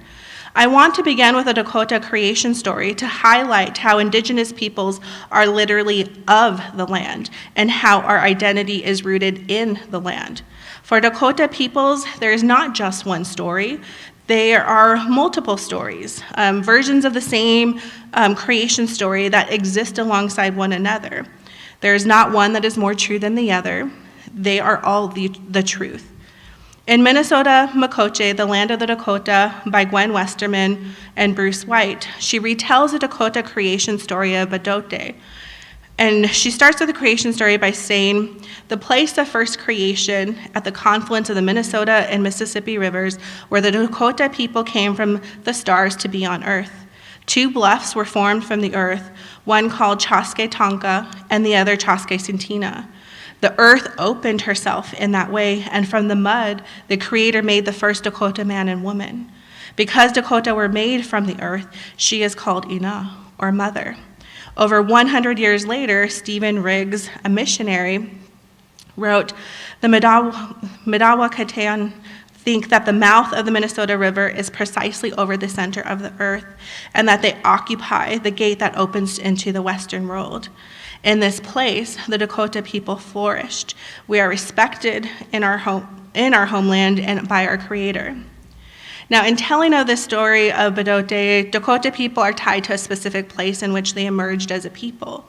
I want to begin with a Dakota creation story to highlight how indigenous peoples are literally of the land and how our identity is rooted in the land. For Dakota peoples, there is not just one story. There are multiple stories, versions of the same creation story that exist alongside one another. There is not one that is more true than the other. They are all the truth. In Minnesota, Makoche, The Land of the Dakota, by Gwen Westerman and Bruce White, she retells the Dakota creation story of Bedote. And she starts with the creation story by saying, the place of first creation at the confluence of the Minnesota and Mississippi rivers, where the Dakota people came from the stars to be on earth. Two bluffs were formed from the earth, one called Chaske Tonka and the other Chaske Sintina. The earth opened herself in that way, and from the mud, the Creator made the first Dakota man and woman. Because Dakota were made from the earth, she is called Ina, or mother. Over 100 years later, Stephen Riggs, a missionary, wrote, the Midawakatean think that the mouth of the Minnesota River is precisely over the center of the earth, and that they occupy the gate that opens into the western world. In this place, the Dakota people flourished. We are respected in our homeland and by our Creator. Now, in telling of the story of Bedote, Dakota people are tied to a specific place in which they emerged as a people.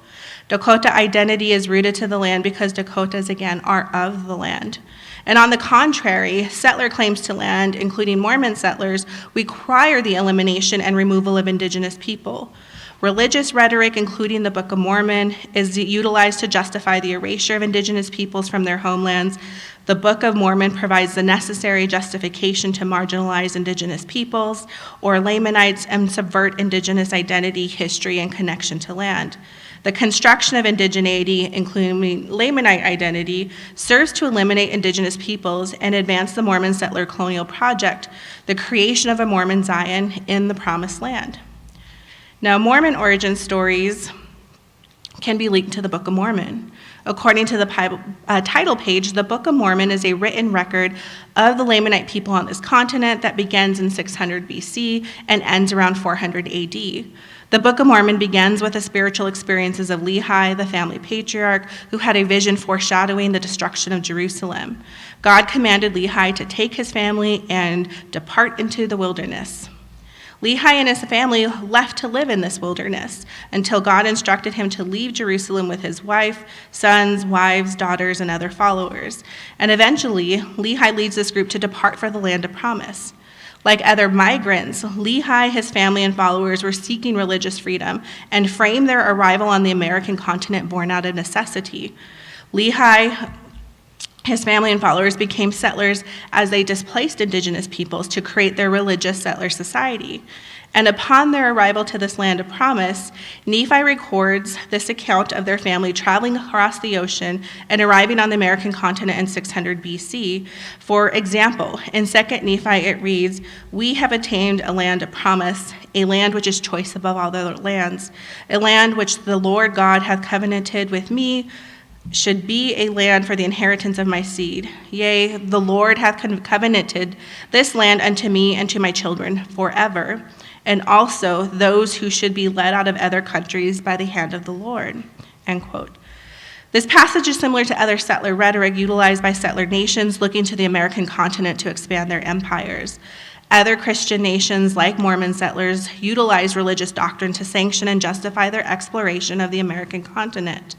Dakota identity is rooted to the land because Dakotas, again, are of the land. And on the contrary, settler claims to land, including Mormon settlers, require the elimination and removal of indigenous people. Religious rhetoric, including the Book of Mormon, is utilized to justify the erasure of indigenous peoples from their homelands. The Book of Mormon provides the necessary justification to marginalize indigenous peoples or Lamanites and subvert indigenous identity, history, and connection to land. The construction of indigeneity, including Lamanite identity, serves to eliminate indigenous peoples and advance the Mormon settler colonial project, the creation of a Mormon Zion in the Promised Land. Now, Mormon origin stories can be linked to the Book of Mormon. According to the title page, the Book of Mormon is a written record of the Lamanite people on this continent that begins in 600 BC and ends around 400 AD. The Book of Mormon begins with the spiritual experiences of Lehi, the family patriarch, who had a vision foreshadowing the destruction of Jerusalem. God commanded Lehi to take his family and depart into the wilderness. Lehi and his family left to live in this wilderness until God instructed him to leave Jerusalem with his wife, sons, wives, daughters, and other followers. And eventually, Lehi leads this group to depart for the land of promise. Like other migrants, Lehi, his family, and followers were seeking religious freedom and framed their arrival on the American continent born out of necessity. Lehi, his family and followers became settlers as they displaced indigenous peoples to create their religious settler society. And upon their arrival to this land of promise, Nephi records this account of their family traveling across the ocean and arriving on the American continent in 600 BC. For example, in 2 Nephi it reads, "We have attained a land of promise, a land which is choice above all other lands, a land which the Lord God hath covenanted with me, should be a land for the inheritance of my seed. Yea, the Lord hath covenanted this land unto me and to my children forever." and also those who should be led out of other countries by the hand of the Lord, end quote. This passage is similar to other settler rhetoric utilized by settler nations looking to the American continent to expand their empires. Other Christian nations, like Mormon settlers, utilize religious doctrine to sanction and justify their exploration of the American continent.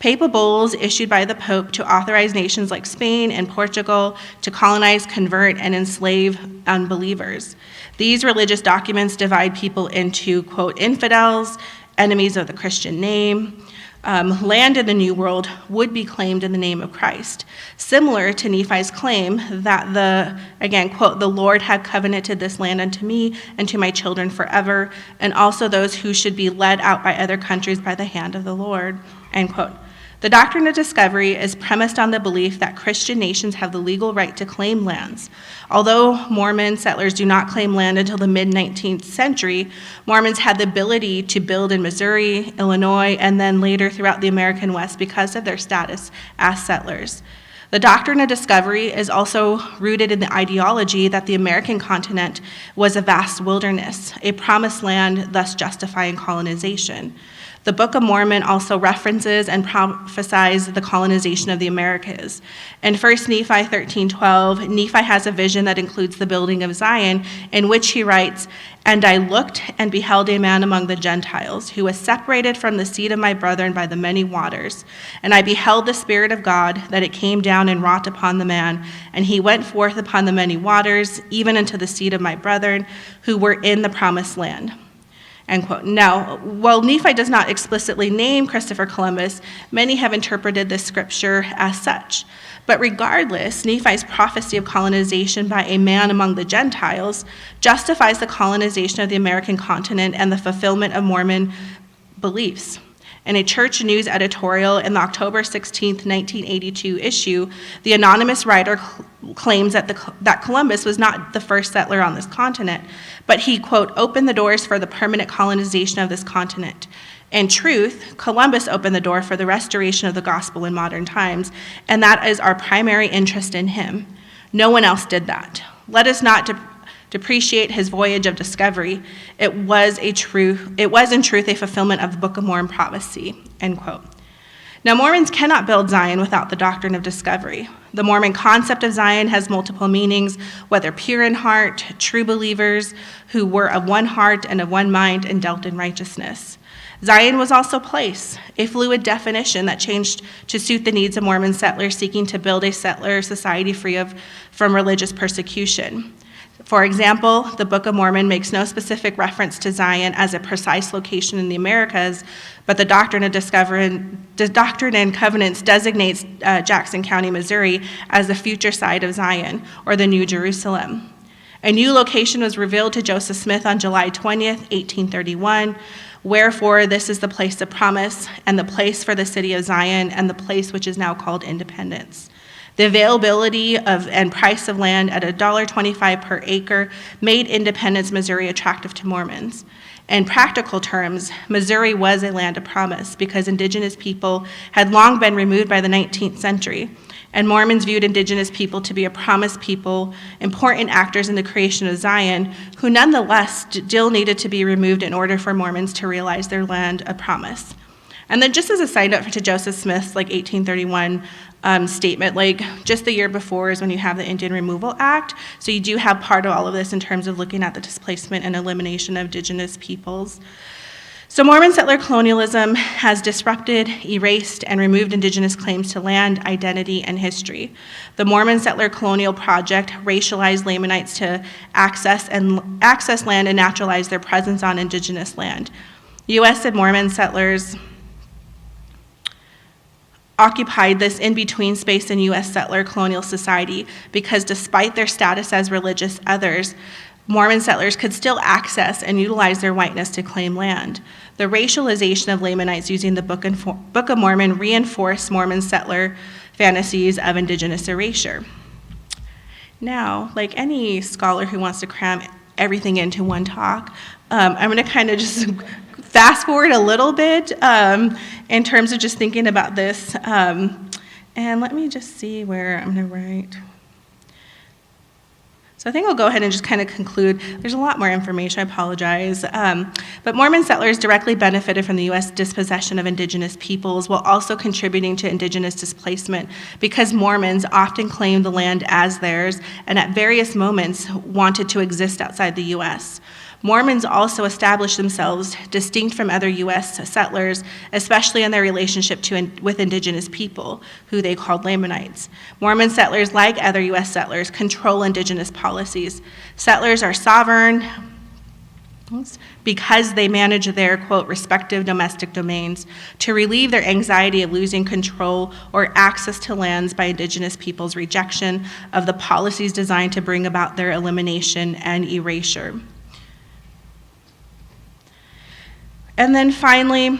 Papal bulls issued by the Pope to authorize nations like Spain and Portugal to colonize, convert, and enslave unbelievers. These religious documents divide people into, quote, infidels, enemies of the Christian name. Land in the New World would be claimed in the name of Christ, similar to Nephi's claim that again, quote, the Lord had covenanted this land unto me and to my children forever, and also those who should be led out by other countries by the hand of the Lord, end quote. The doctrine of discovery is premised on the belief that Christian nations have the legal right to claim lands. Although Mormon settlers do not claim land until the mid-19th century, Mormons had the ability to build in Missouri, Illinois, and then later throughout the American West because of their status as settlers. The doctrine of discovery is also rooted in the ideology that the American continent was a vast wilderness, a promised land, thus justifying colonization. The Book of Mormon also references and prophesies the colonization of the Americas. In 1 Nephi 13:12, Nephi has a vision that includes the building of Zion, in which he writes, "And I looked and beheld a man among the Gentiles, who was separated from the seed of my brethren by the many waters. And I beheld the Spirit of God, that it came down and wrought upon the man, and he went forth upon the many waters, even unto the seed of my brethren, who were in the promised land." End quote. Now, while Nephi does not explicitly name Christopher Columbus, many have interpreted this scripture as such. But regardless, Nephi's prophecy of colonization by a man among the Gentiles justifies the colonization of the American continent and the fulfillment of Mormon beliefs. In a church news editorial in the October 16, 1982 issue, the anonymous writer claims that Columbus was not the first settler on this continent, but he, quote, opened the doors for the permanent colonization of this continent. In truth, Columbus opened the door for the restoration of the gospel in modern times, and that is our primary interest in him. No one else did that. Let us not depreciate his voyage of discovery. It was in truth a fulfillment of the Book of Mormon prophecy, end quote. Now, Mormons cannot build Zion without the doctrine of discovery. The Mormon concept of Zion has multiple meanings, whether pure in heart, true believers who were of one heart and of one mind and dealt in righteousness. Zion was also place, a fluid definition that changed to suit the needs of Mormon settlers seeking to build a settler society free from religious persecution. For example, the Book of Mormon makes no specific reference to Zion as a precise location in the Americas, but the Doctrine and Covenants designates Jackson County, Missouri, as the future site of Zion, or the New Jerusalem. A new location was revealed to Joseph Smith on July 20th, 1831. Wherefore, this is the place of promise, and the place for the city of Zion, and the place which is now called Independence. The availability of and price of land at $1.25 per acre made Independence, Missouri attractive to Mormons. In practical terms, Missouri was a land of promise because indigenous people had long been removed by the 19th century, and Mormons viewed indigenous people to be a promised people, important actors in the creation of Zion, who nonetheless still needed to be removed in order for Mormons to realize their land of promise. And then just as a side note to Joseph Smith's 1831 statement, just the year before is when you have the Indian Removal Act. So you do have part of all of this in terms of looking at the displacement and elimination of indigenous peoples. So Mormon settler colonialism has disrupted, erased, and removed indigenous claims to land, identity, and history. The Mormon Settler Colonial Project racialized Lamanites to access land and naturalize their presence on indigenous land. U.S. and Mormon settlers occupied this in-between space in U.S. settler colonial society because despite their status as religious others, Mormon settlers could still access and utilize their whiteness to claim land. The racialization of Lamanites using the Book of Mormon reinforced Mormon settler fantasies of indigenous erasure. Now, like any scholar who wants to cram everything into one talk, I'm going to kind of just fast forward a little bit in terms of just thinking about this. And let me just see where I'm going to write. So I think I'll go ahead and just kind of conclude. There's a lot more information, I apologize. But Mormon settlers directly benefited from the U.S. dispossession of indigenous peoples while also contributing to indigenous displacement because Mormons often claimed the land as theirs and at various moments wanted to exist outside the U.S. Mormons also established themselves distinct from other U.S. settlers, especially in their relationship with indigenous people, who they called Lamanites. Mormon settlers, like other U.S. settlers, control indigenous policies. Settlers are sovereign because they manage their, quote, respective domestic domains to relieve their anxiety of losing control or access to lands by indigenous people's rejection of the policies designed to bring about their elimination and erasure. And then finally,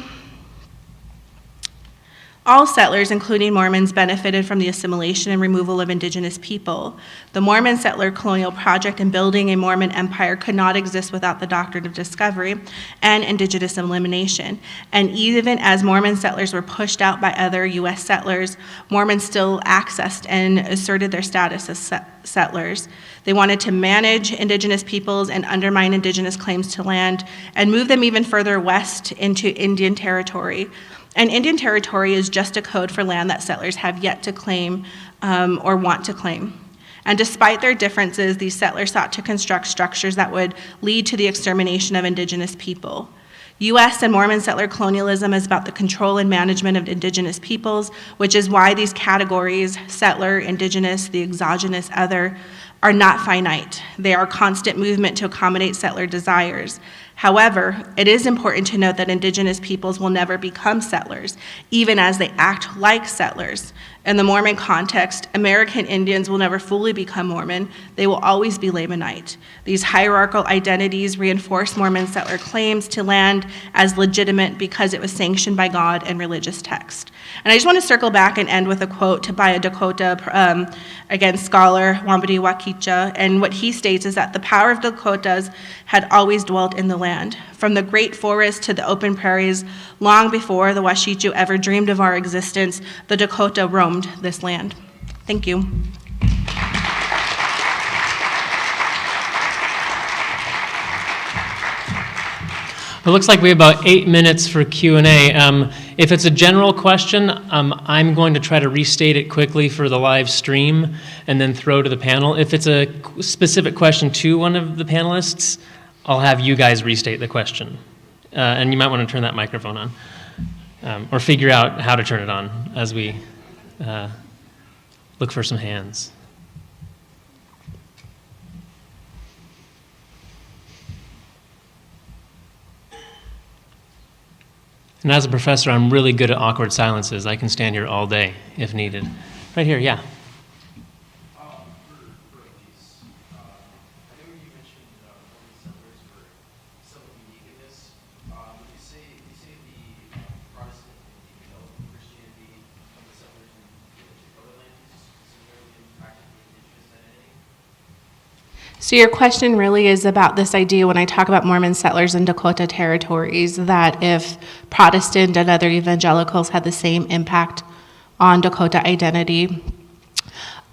all settlers, including Mormons, benefited from the assimilation and removal of indigenous people. The Mormon settler colonial project in building a Mormon empire could not exist without the doctrine of discovery and indigenous elimination. And even as Mormon settlers were pushed out by other U.S. settlers, Mormons still accessed and asserted their status as settlers. They wanted to manage indigenous peoples and undermine indigenous claims to land and move them even further west into Indian territory. And Indian territory is just a code for land that settlers have yet to claim or want to claim. And despite their differences, these settlers sought to construct structures that would lead to the extermination of indigenous people. U.S. and Mormon settler colonialism is about the control and management of indigenous peoples, which is why these categories, settler, indigenous, the exogenous, other, are not finite. They are constant movement to accommodate settler desires. However, it is important to note that indigenous peoples will never become settlers, even as they act like settlers. In the Mormon context, American Indians will never fully become Mormon. They will always be Lamanite. These hierarchical identities reinforce Mormon settler claims to land as legitimate because it was sanctioned by God and religious text. And I just want to circle back and end with a quote by a Dakota, again, scholar, Wambadi Wakicha, and what he states is that the power of Dakotas had always dwelt in the land. From the great forest to the open prairies, long before the Washichu ever dreamed of our existence, the Dakota roamed this land. Thank you. It looks like we have about 8 minutes for Q&A. If it's a general question, I'm going to try to restate it quickly for the live stream and then throw to the panel. If it's a specific question to one of the panelists, I'll have you guys restate the question. And you might want to turn that microphone on or figure out how to turn it on as we look for some hands. And as a professor, I'm really good at awkward silences. I can stand here all day if needed. Right here, yeah. For these, I know you mentioned Mormon settlers were somewhat unique in this. You say the Protestant and evangelical Christianity of the settlers in the Dakota lands similarly impacted the indigenous identity? So your question really is about this idea when I talk about Mormon settlers in Dakota territories, that if Protestant and other evangelicals had the same impact on Dakota identity.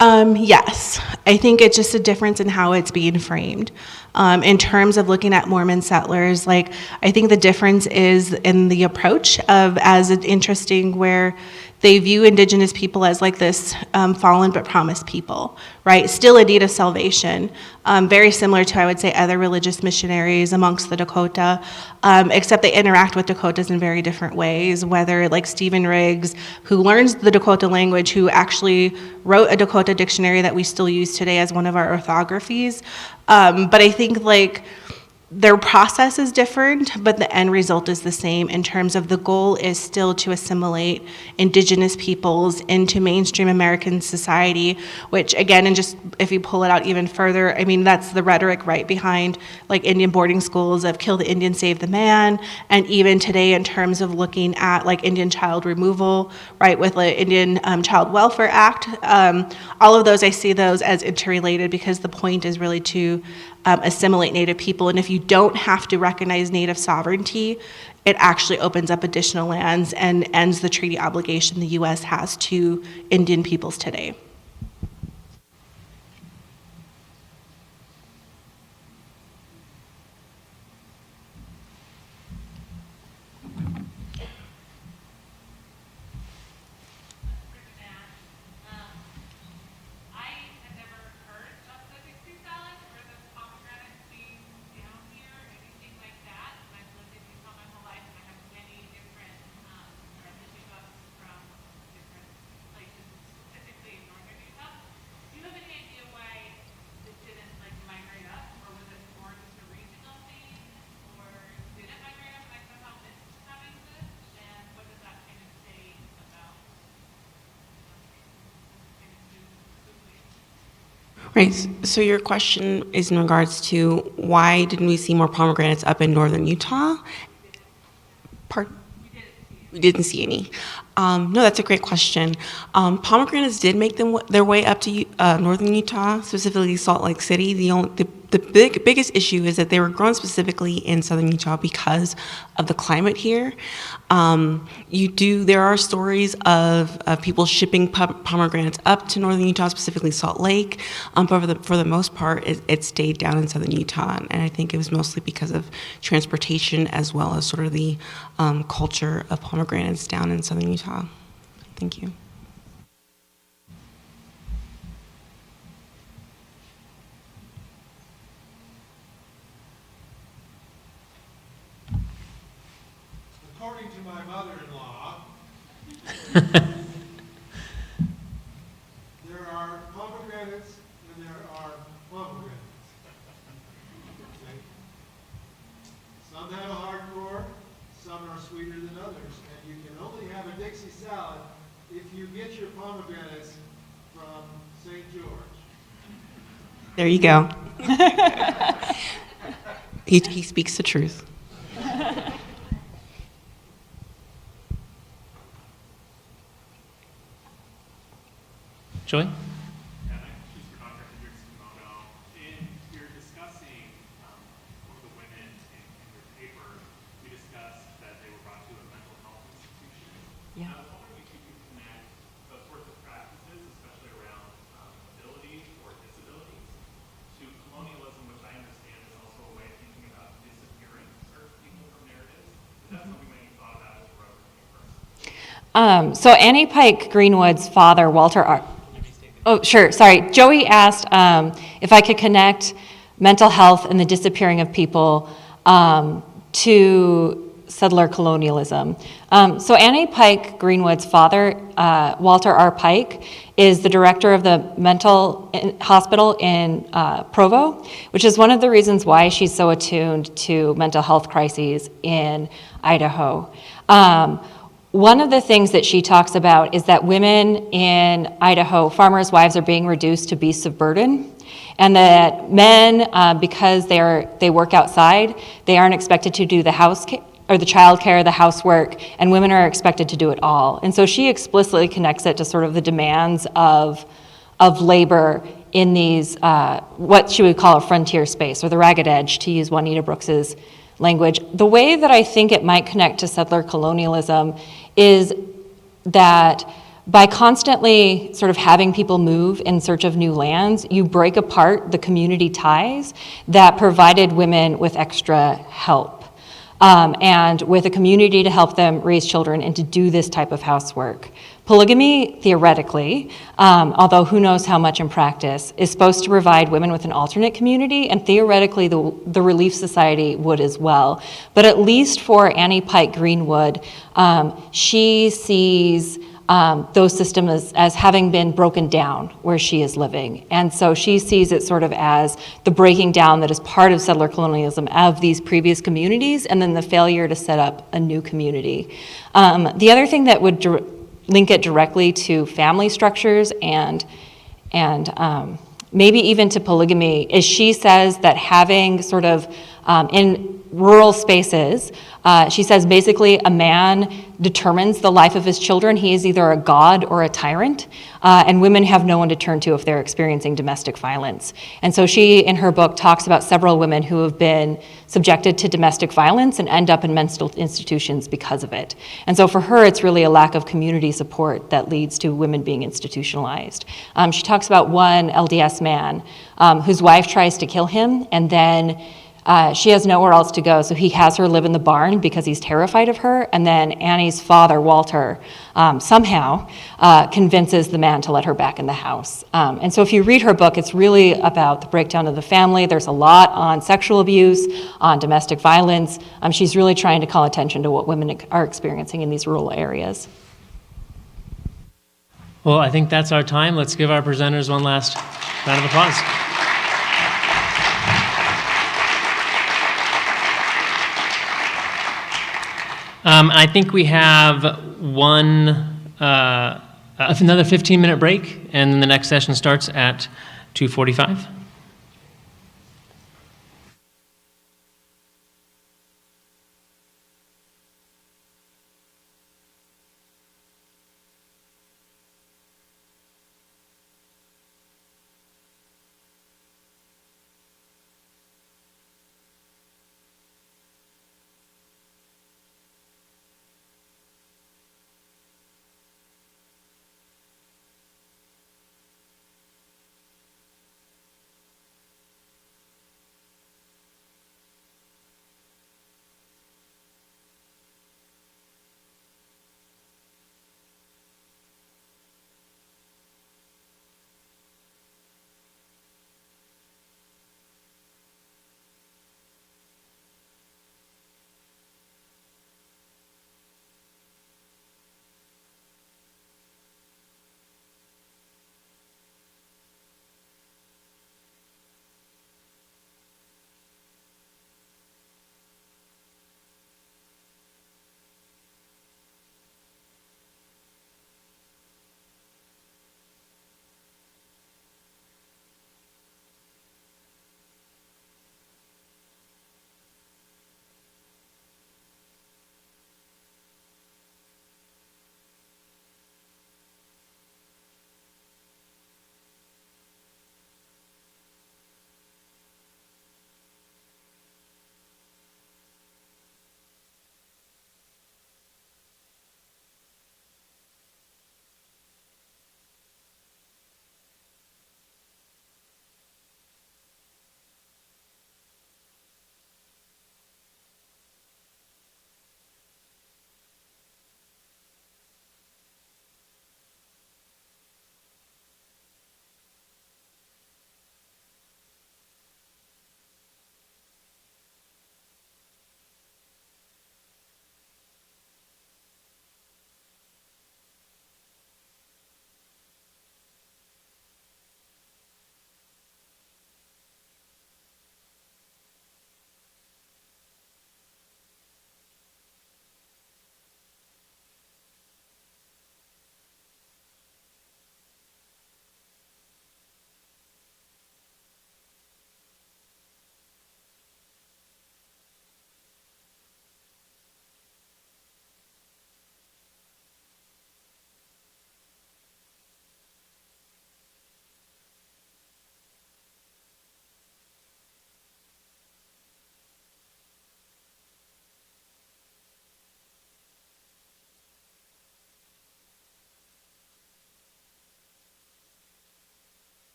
Yes, I think it's just a difference in how it's being framed. In terms of looking at Mormon settlers, I think the difference is in the approach of as interesting where they view indigenous people as this fallen but promised people, right? Still in need of salvation. Very similar to, I would say, other religious missionaries amongst the Dakota, except they interact with Dakotas in very different ways, whether like Stephen Riggs, who learns the Dakota language, who actually wrote a Dakota dictionary that we still use today as one of our orthographies. But I think their process is different, but the end result is the same in terms of the goal is still to assimilate indigenous peoples into mainstream American society, which again, and just if you pull it out even further, I mean, that's the rhetoric right behind Indian boarding schools of kill the Indian, save the man, and even today in terms of looking at Indian child removal, right, with the Indian Child Welfare Act. All of those, I see those as interrelated because the point is really to assimilate Native people. And if you don't have to recognize Native sovereignty, it actually opens up additional lands and ends the treaty obligation the U.S. has to Indian peoples today. Right, so your question is in regards to why didn't we see more pomegranates up in northern Utah? We didn't see any. No, that's a great question. Pomegranates did make their way up to northern Utah, specifically Salt Lake City. The biggest issue is that they were grown specifically in southern Utah because of the climate here. There are stories of people shipping pomegranates up to northern Utah, specifically Salt Lake, but for the most part, it stayed down in southern Utah, and I think it was mostly because of transportation as well as sort of the culture of pomegranates down in southern Utah. Thank you. According to my mother-in-law, there are pomegranates and there are pomegranates. Okay? Some have a hard core, some are sweeter than others, and you can only have a Dixie salad if you get your pomegranates from St. George. There you go. He speaks the truth. Joy? So Annie Pike Greenwood's father, Walter Oh, sure, sorry. Joey asked if I could connect mental health and the disappearing of people to settler colonialism. So Annie Pike Greenwood's father, Walter R. Pike, is the director of the mental hospital in Provo, which is one of the reasons why she's so attuned to mental health crises in Idaho. One of the things that she talks about is that women in Idaho, farmers' wives, are being reduced to beasts of burden, and that men, because they work outside, they aren't expected to do the the child care, the housework, and women are expected to do it all. And so she explicitly connects it to sort of the demands of labor in these, what she would call a frontier space, or the ragged edge, to use Juanita Brooks's language. The way that I think it might connect to settler colonialism is that by constantly sort of having people move in search of new lands, you break apart the community ties that provided women with extra help and with a community to help them raise children and to do this type of housework. Polygamy, theoretically, although who knows how much in practice, is supposed to provide women with an alternate community, and theoretically the Relief Society would as well. But at least for Annie Pike Greenwood, she sees those systems as having been broken down where she is living. And so she sees it sort of as the breaking down that is part of settler colonialism of these previous communities, and then the failure to set up a new community. The other thing that would link it directly to family structures and maybe even to polygamy is she says that having sort of in rural spaces, she says basically a man determines the life of his children. He is either a god or a tyrant, and women have no one to turn to if they're experiencing domestic violence. And so she, in her book, talks about several women who have been subjected to domestic violence and end up in mental institutions because of it. And so for her, it's really a lack of community support that leads to women being institutionalized. She talks about one LDS man whose wife tries to kill him, and then she has nowhere else to go, so he has her live in the barn because he's terrified of her, and then Annie's father, Walter, somehow convinces the man to let her back in the house. And so if you read her book, it's really about the breakdown of the family. There's a lot on sexual abuse, on domestic violence. She's really trying to call attention to what women are experiencing in these rural areas. Well, I think that's our time. Let's give our presenters one last round of applause. I think we have another 15-minute break, and then the next session starts at 2:45?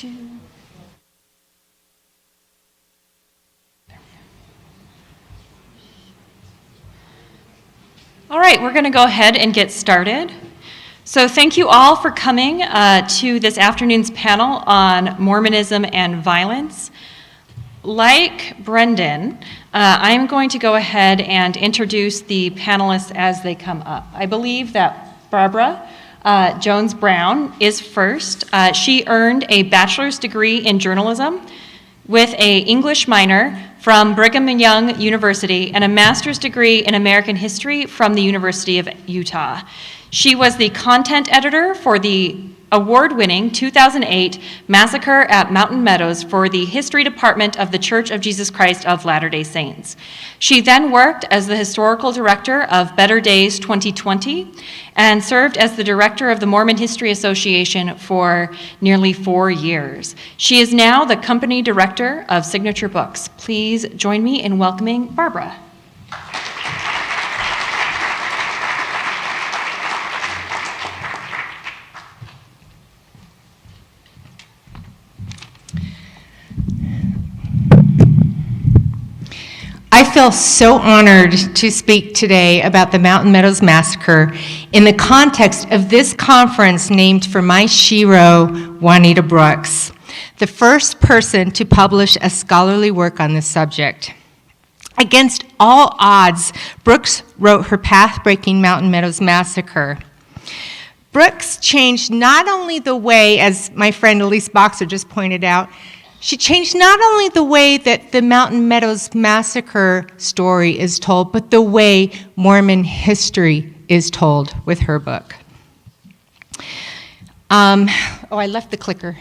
All right, we're going to go ahead and get started. So thank you all for coming to this afternoon's panel on Mormonism and violence. Like Brendan, I'm going to go ahead and introduce the panelists as they come up. I believe that Barbara Jones-Brown is first. She earned a bachelor's degree in journalism with an English minor from Brigham Young University and a master's degree in American history from the University of Utah. She was the content editor for the award-winning 2008 Massacre at Mountain Meadows for the History Department of the Church of Jesus Christ of Latter-day Saints. She then worked as the historical director of Better Days 2020 and served as the director of the Mormon History Association for nearly 4 years. She is now the company director of Signature Books. Please join me in welcoming Barbara. I feel so honored to speak today about the Mountain Meadows Massacre in the context of this conference named for my shero, Juanita Brooks, the first person to publish a scholarly work on this subject. Against all odds, Brooks wrote her path-breaking Mountain Meadows Massacre. Brooks changed not only the way, as my friend Elise Boxer just pointed out, she changed not only the way that the Mountain Meadows Massacre story is told, but the way Mormon history is told with her book. I left the clicker.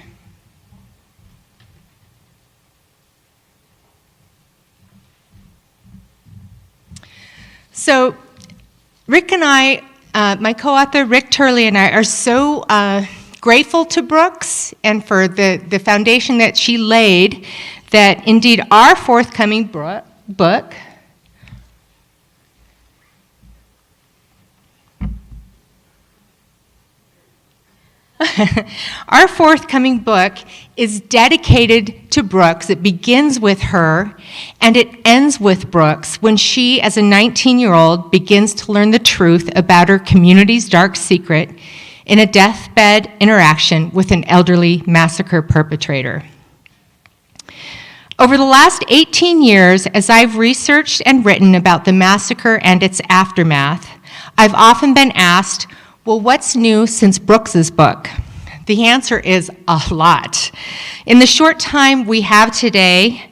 So Rick and I, my co-author Rick Turley and I are so grateful to Brooks and for the foundation that she laid, that indeed our forthcoming book our forthcoming book is dedicated to Brooks. It begins with her and it ends with Brooks when she, as a 19-year-old, begins to learn the truth about her community's dark secret in a deathbed interaction with an elderly massacre perpetrator. Over the last 18 years, as I've researched and written about the massacre and its aftermath, I've often been asked, well, what's new since Brooks's book? The answer is a lot. In the short time we have today,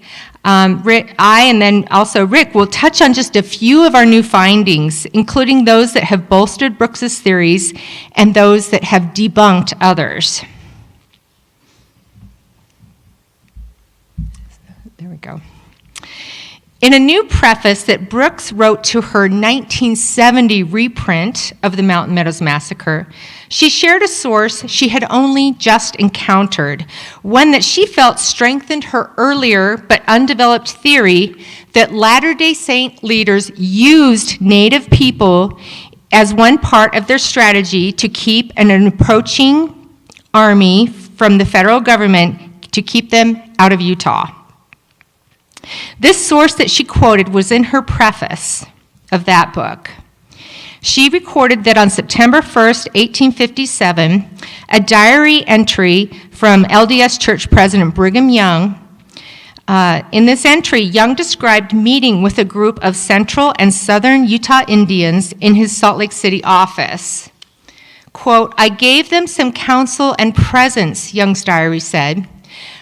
I and then also Rick will touch on just a few of our new findings, including those that have bolstered Brooks's theories and those that have debunked others. There we go. In a new preface that Brooks wrote to her 1970 reprint of the Mountain Meadows Massacre, she shared a source she had only just encountered, one that she felt strengthened her earlier but undeveloped theory that Latter-day Saint leaders used Native people as one part of their strategy to keep an approaching army from the federal government to keep them out of Utah. This source that she quoted was in her preface of that book. She recorded that on September 1st, 1857, a diary entry from LDS Church President Brigham Young. In this entry, Young described meeting with a group of central and southern Utah Indians in his Salt Lake City office. Quote, "I gave them some counsel and presence," Young's diary said.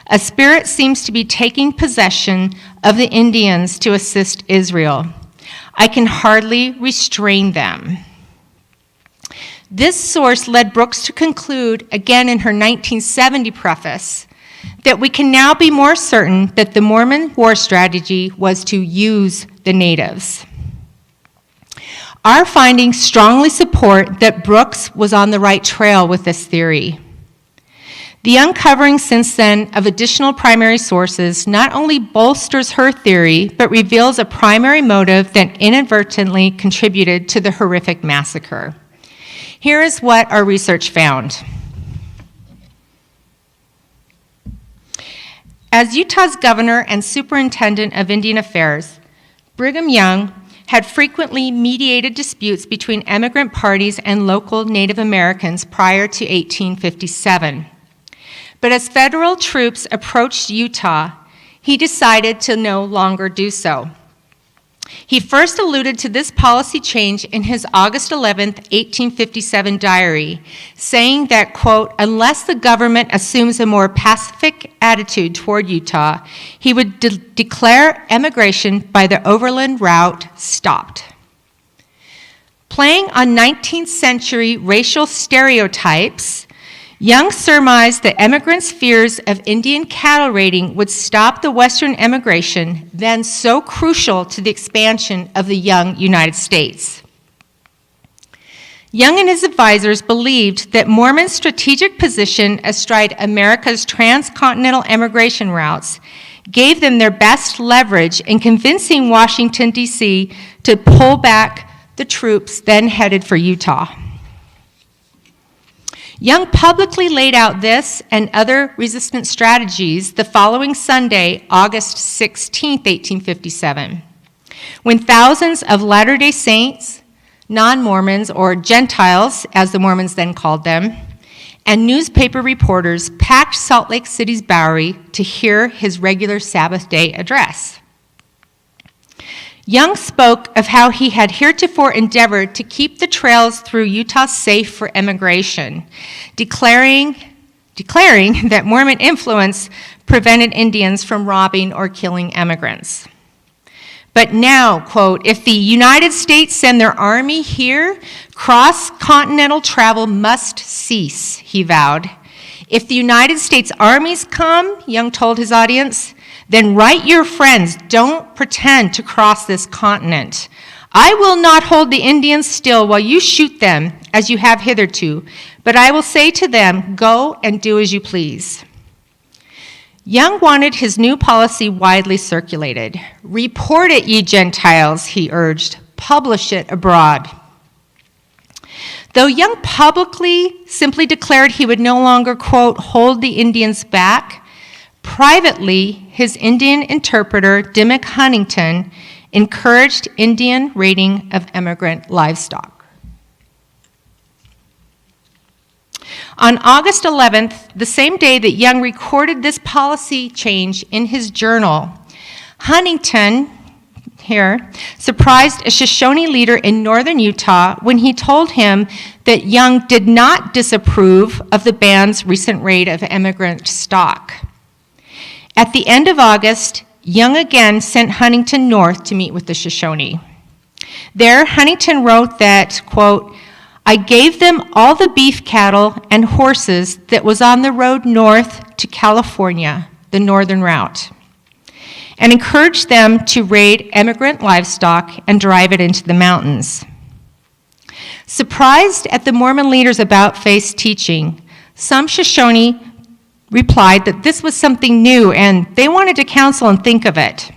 "A spirit seems to be taking possession of the Indians to assist Israel. I can hardly restrain them." This source led Brooks to conclude, again in her 1970 preface, that we can now be more certain that the Mormon war strategy was to use the natives. Our findings strongly support that Brooks was on the right trail with this theory. The uncovering since then of additional primary sources not only bolsters her theory, but reveals a primary motive that inadvertently contributed to the horrific massacre. Here is what our research found. As Utah's governor and superintendent of Indian Affairs, Brigham Young had frequently mediated disputes between emigrant parties and local Native Americans prior to 1857. But as federal troops approached Utah, he decided to no longer do so. He first alluded to this policy change in his August 11, 1857 diary, saying that, quote, unless the government assumes a more pacific attitude toward Utah, he would declare emigration by the overland route stopped. Playing on 19th century racial stereotypes, Young surmised that emigrants' fears of Indian cattle raiding would stop the Western emigration, then so crucial to the expansion of the young United States. Young and his advisors believed that Mormon's strategic position astride America's transcontinental emigration routes gave them their best leverage in convincing Washington, D.C. to pull back the troops then headed for Utah. Young publicly laid out this and other resistance strategies the following Sunday, August 16, 1857, when thousands of Latter-day Saints, non-Mormons, or Gentiles, as the Mormons then called them, and newspaper reporters packed Salt Lake City's Bowery to hear his regular Sabbath day address. Young spoke of how he had heretofore endeavored to keep the trails through Utah safe for emigration, declaring that Mormon influence prevented Indians from robbing or killing emigrants. But now, quote, if the United States send their army here, cross-continental travel must cease, he vowed. If the United States armies come, Young told his audience, then write your friends, don't pretend to cross this continent. I will not hold the Indians still while you shoot them, as you have hitherto, but I will say to them, go and do as you please. Young wanted his new policy widely circulated. Report it, ye Gentiles, he urged. Publish it abroad. Though Young publicly simply declared he would no longer, quote, hold the Indians back, privately, his Indian interpreter, Dimmock Huntington, encouraged Indian raiding of emigrant livestock. On August 11th, the same day that Young recorded this policy change in his journal, Huntington, here, surprised a Shoshone leader in northern Utah when he told him that Young did not disapprove of the band's recent raid of emigrant stock. At the end of August, Young again sent Huntington north to meet with the Shoshone. There, Huntington wrote that, quote, I gave them all the beef cattle and horses that was on the road north to California, the northern route, and encouraged them to raid emigrant livestock and drive it into the mountains. Surprised at the Mormon leader's about-face teaching, some Shoshone replied that this was something new and they wanted to counsel and think of it.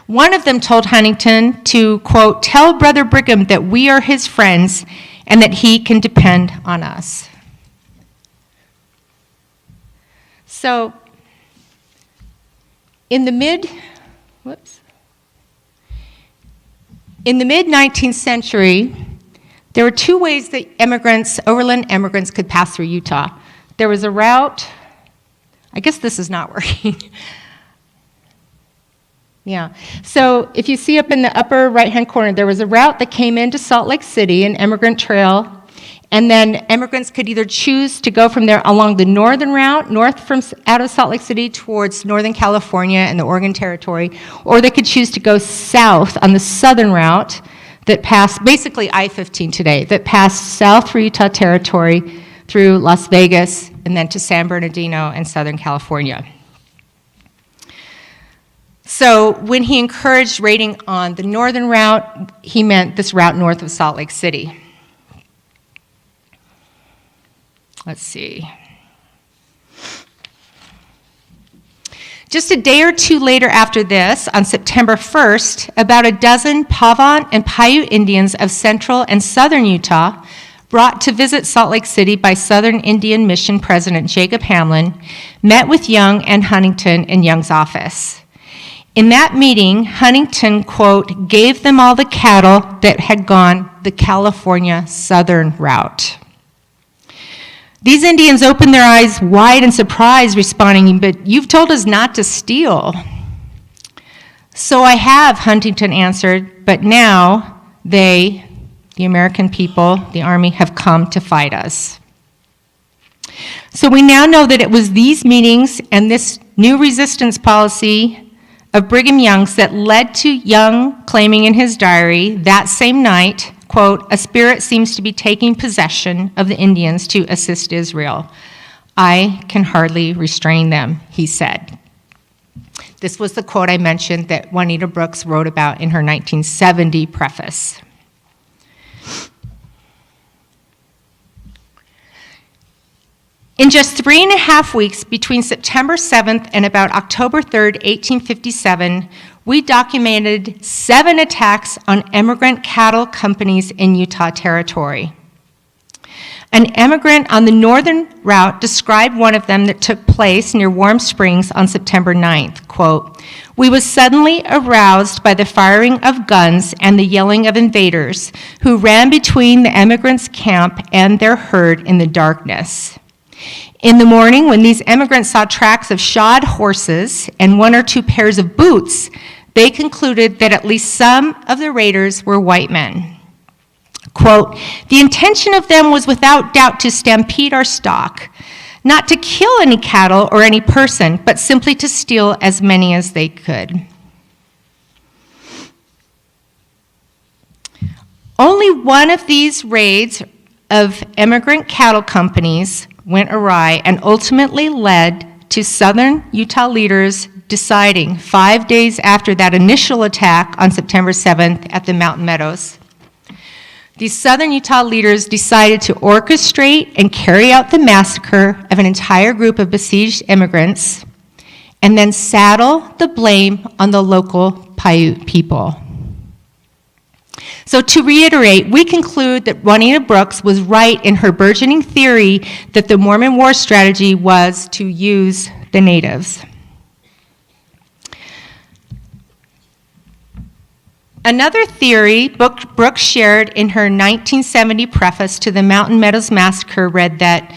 One of them told Huntington to, quote, tell Brother Brigham that we are his friends and that he can depend on us. So, in the mid-19th century, there were two ways that overland immigrants could pass through Utah. There was a route, I guess this is not working. Yeah, so if you see up in the upper right-hand corner, there was a route that came into Salt Lake City, an immigrant trail, and then immigrants could either choose to go from there along the northern route, out of Salt Lake City towards Northern California and the Oregon Territory, or they could choose to go south on the southern route that passed, basically I-15 today, that passed south through Utah Territory, through Las Vegas, and then to San Bernardino and Southern California. So when he encouraged raiding on the northern route, he meant this route north of Salt Lake City. Let's see. Just a day or two later after this, on September 1st, about a dozen Pavan and Paiute Indians of central and southern Utah brought to visit Salt Lake City by Southern Indian Mission President Jacob Hamlin, met with Young and Huntington in Young's office. In that meeting, Huntington, quote, gave them all the cattle that had gone the California Southern route. These Indians opened their eyes wide in surprise, responding, "But you've told us not to steal." "So I have," Huntington answered, "but now they, the American people, the Army, have come to fight us." So we now know that it was these meetings and this new resistance policy of Brigham Young's that led to Young claiming in his diary that same night, quote, "A spirit seems to be taking possession of the Indians to assist Israel. I can hardly restrain them," he said. This was the quote I mentioned that Juanita Brooks wrote about in her 1970 preface. In just 3.5 weeks between September 7th and about October 3rd, 1857, we documented 7 attacks on immigrant cattle companies in Utah Territory. An immigrant on the northern route described one of them that took place near Warm Springs on September 9th, quote, "We was suddenly aroused by the firing of guns and the yelling of invaders who ran between the immigrants' camp and their herd in the darkness. In the morning, when these immigrants saw tracks of shod horses and 1 or 2 pairs of boots, they concluded that at least some of the raiders were white men. Quote, "The intention of them was without doubt to stampede our stock, not to kill any cattle or any person, but simply to steal as many as they could." Only one of these raids of immigrant cattle companies went awry and ultimately led to Southern Utah leaders deciding 5 days after that initial attack on September 7th at the Mountain Meadows. These Southern Utah leaders decided to orchestrate and carry out the massacre of an entire group of besieged immigrants and then saddle the blame on the local Paiute people. So to reiterate, we conclude that Juanita Brooks was right in her burgeoning theory that the Mormon war strategy was to use the natives. Another theory Brooks shared in her 1970 preface to the Mountain Meadows Massacre read that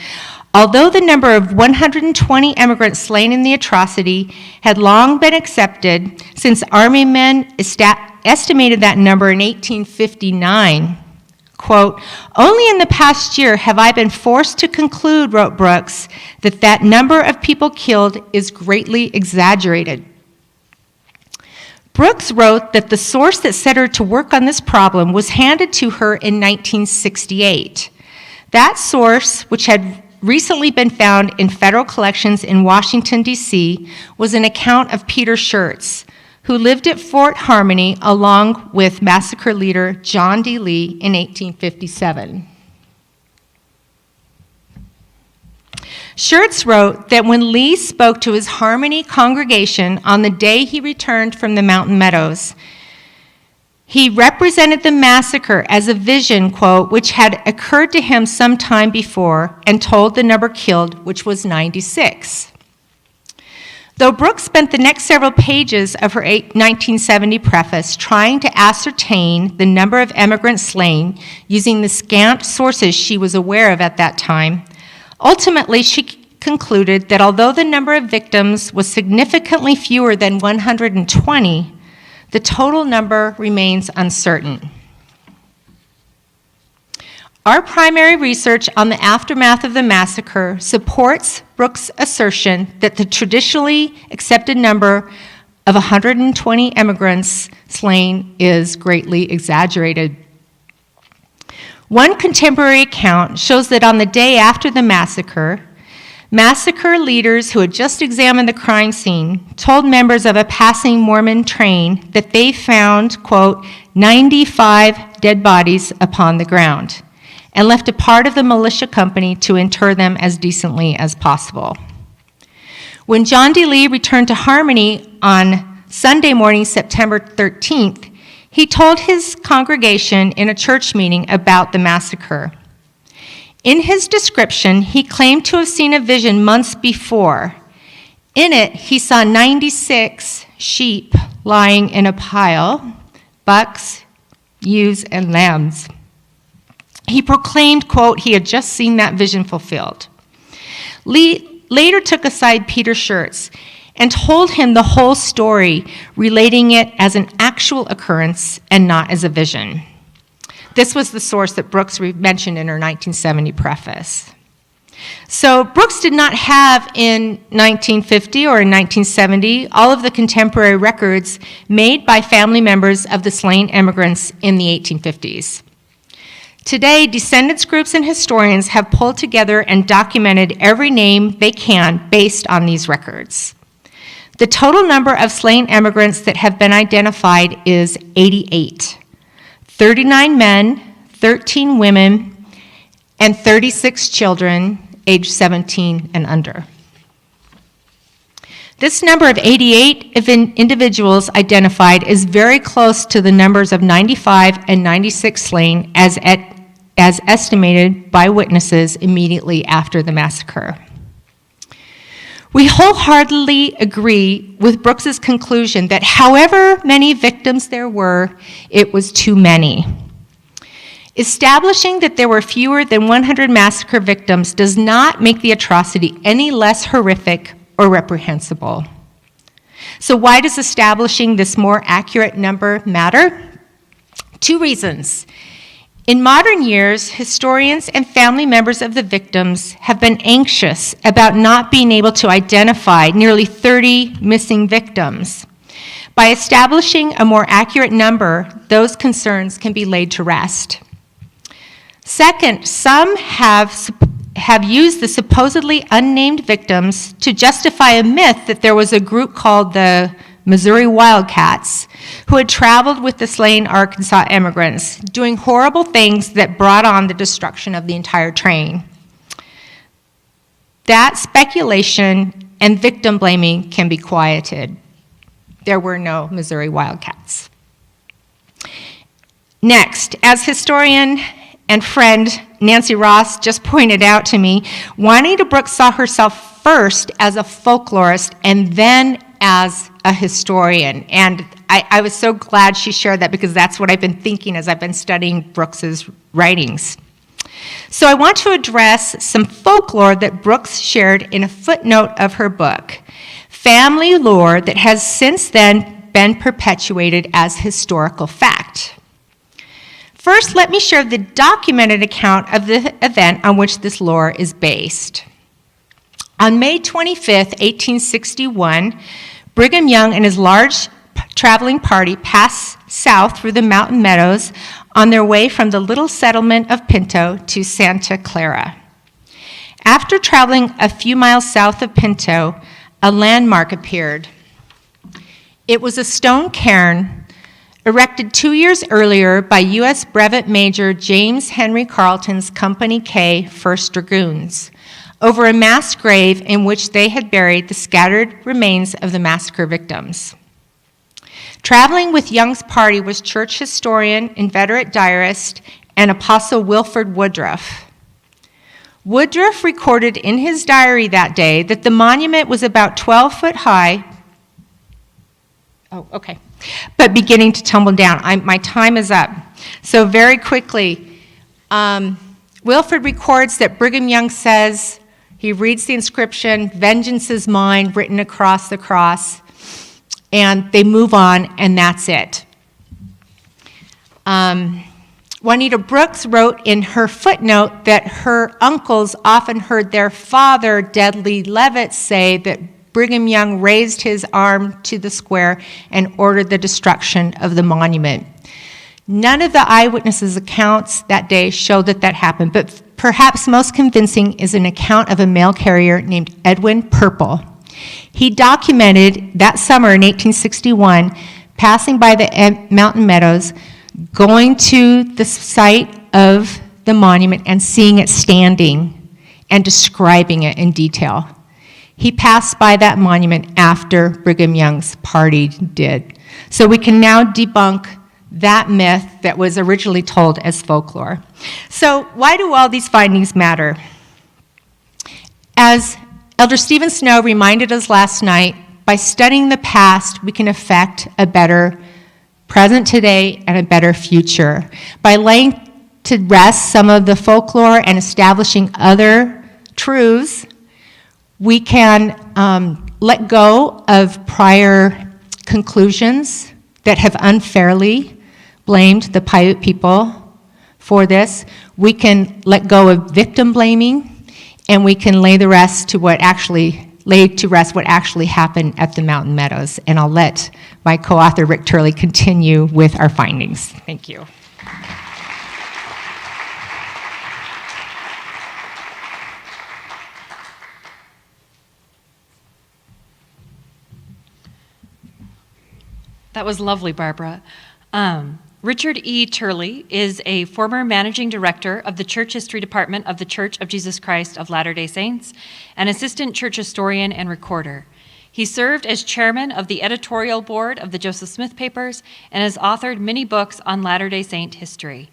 although the number of 120 immigrants slain in the atrocity had long been accepted since Army men estimated that number in 1859, quote, "Only in the past year have I been forced to conclude," wrote Brooks, "that that number of people killed is greatly exaggerated." Brooks wrote that the source that set her to work on this problem was handed to her in 1968. That source, which had recently been found in federal collections in Washington, D.C., was an account of Peter Schertz, who lived at Fort Harmony along with massacre leader John D. Lee in 1857. Schertz wrote that when Lee spoke to his Harmony congregation on the day he returned from the Mountain Meadows, he represented the massacre as a vision, quote, which had occurred to him some time before, and told the number killed, which was 96. Though Brooks spent the next several pages of her 1970 preface trying to ascertain the number of immigrants slain using the scant sources she was aware of at that time, ultimately she concluded that although the number of victims was significantly fewer than 120, the total number remains uncertain. Our primary research on the aftermath of the massacre supports Brooks' assertion that the traditionally accepted number of 120 immigrants slain is greatly exaggerated. One contemporary account shows that on the day after the massacre leaders who had just examined the crime scene told members of a passing Mormon train that they found, quote, 95 dead bodies upon the ground, and left a part of the militia company to inter them as decently as possible. When John D. Lee returned to Harmony on Sunday morning, September 13th, he told his congregation in a church meeting about the massacre. In his description, he claimed to have seen a vision months before. In it, he saw 96 sheep lying in a pile, bucks, ewes, and lambs. He proclaimed, quote, he had just seen that vision fulfilled. Lee later took aside Peter Schertz and told him the whole story, relating it as an actual occurrence and not as a vision. This was the source that Brooks mentioned in her 1970 preface. So Brooks did not have in 1950 or in 1970 all of the contemporary records made by family members of the slain immigrants in the 1850s. Today, descendants groups and historians have pulled together and documented every name they can based on these records. The total number of slain immigrants that have been identified is 88. 39 men, 13 women, and 36 children aged 17 and under. This number of 88 individuals identified is very close to the numbers of 95 and 96 slain as estimated by witnesses immediately after the massacre. We wholeheartedly agree with Brooks's conclusion that however many victims there were, it was too many. Establishing that there were fewer than 100 massacre victims does not make the atrocity any less horrific or reprehensible. So why does establishing this more accurate number matter? 2 reasons. In modern years, historians and family members of the victims have been anxious about not being able to identify nearly 30 missing victims. By establishing a more accurate number, those concerns can be laid to rest. Second, some have used the supposedly unnamed victims to justify a myth that there was a group called the Missouri Wildcats who had traveled with the slain Arkansas immigrants, doing horrible things that brought on the destruction of the entire train. That speculation and victim blaming can be quieted. There were no Missouri Wildcats. Next, as historian and friend Nancy Ross just pointed out to me, Juanita Brooks saw herself first as a folklorist and then as a historian. And I was so glad she shared that because that's what I've been thinking as I've been studying Brooks's writings. So I want to address some folklore that Brooks shared in a footnote of her book, family lore that has since then been perpetuated as historical fact. First, let me share the documented account of the event on which this lore is based. On May 25th, 1861, Brigham Young and his large traveling party passed south through the mountain meadows on their way from the little settlement of Pinto to Santa Clara. After traveling a few miles south of Pinto, a landmark appeared. It was a stone cairn erected 2 years earlier by U.S. Brevet Major James Henry Carleton's Company K 1st Dragoons, over a mass grave in which they had buried the scattered remains of the massacre victims. Traveling with Young's party was church historian, inveterate diarist, and apostle Wilford Woodruff. Woodruff recorded in his diary that day that the monument was about 12 foot high, but beginning to tumble down. My time is up. So very quickly, Wilford records that Brigham Young says, he reads the inscription, "Vengeance is mine," written across the cross, and they move on, and that's it. Juanita Brooks wrote in her footnote that her uncles often heard their father, Dudley Leavitt, say that Brigham Young raised his arm to the square and ordered the destruction of the monument. None of the eyewitnesses' accounts that day show that that happened, but perhaps most convincing is an account of a mail carrier named Edwin Purple. He documented that summer in 1861, passing by the mountain meadows, going to the site of the monument and seeing it standing and describing it in detail. He passed by that monument after Brigham Young's party did. So we can now debunk that myth that was originally told as folklore. So why do all these findings matter? As Elder Stephen Snow reminded us last night, by studying the past, we can affect a better present today and a better future. By laying to rest some of the folklore and establishing other truths, we can let go of prior conclusions that have unfairly blamed the Paiute people for this. We can let go of victim blaming, and we can lay to rest what actually happened at the Mountain Meadows. And I'll let my co-author Rick Turley continue with our findings. Thank you. That was lovely, Barbara. Richard E. Turley is a former managing director of the Church History Department of the Church of Jesus Christ of Latter-day Saints, an assistant church historian and recorder. He served as chairman of the editorial board of the Joseph Smith Papers and has authored many books on Latter-day Saint history.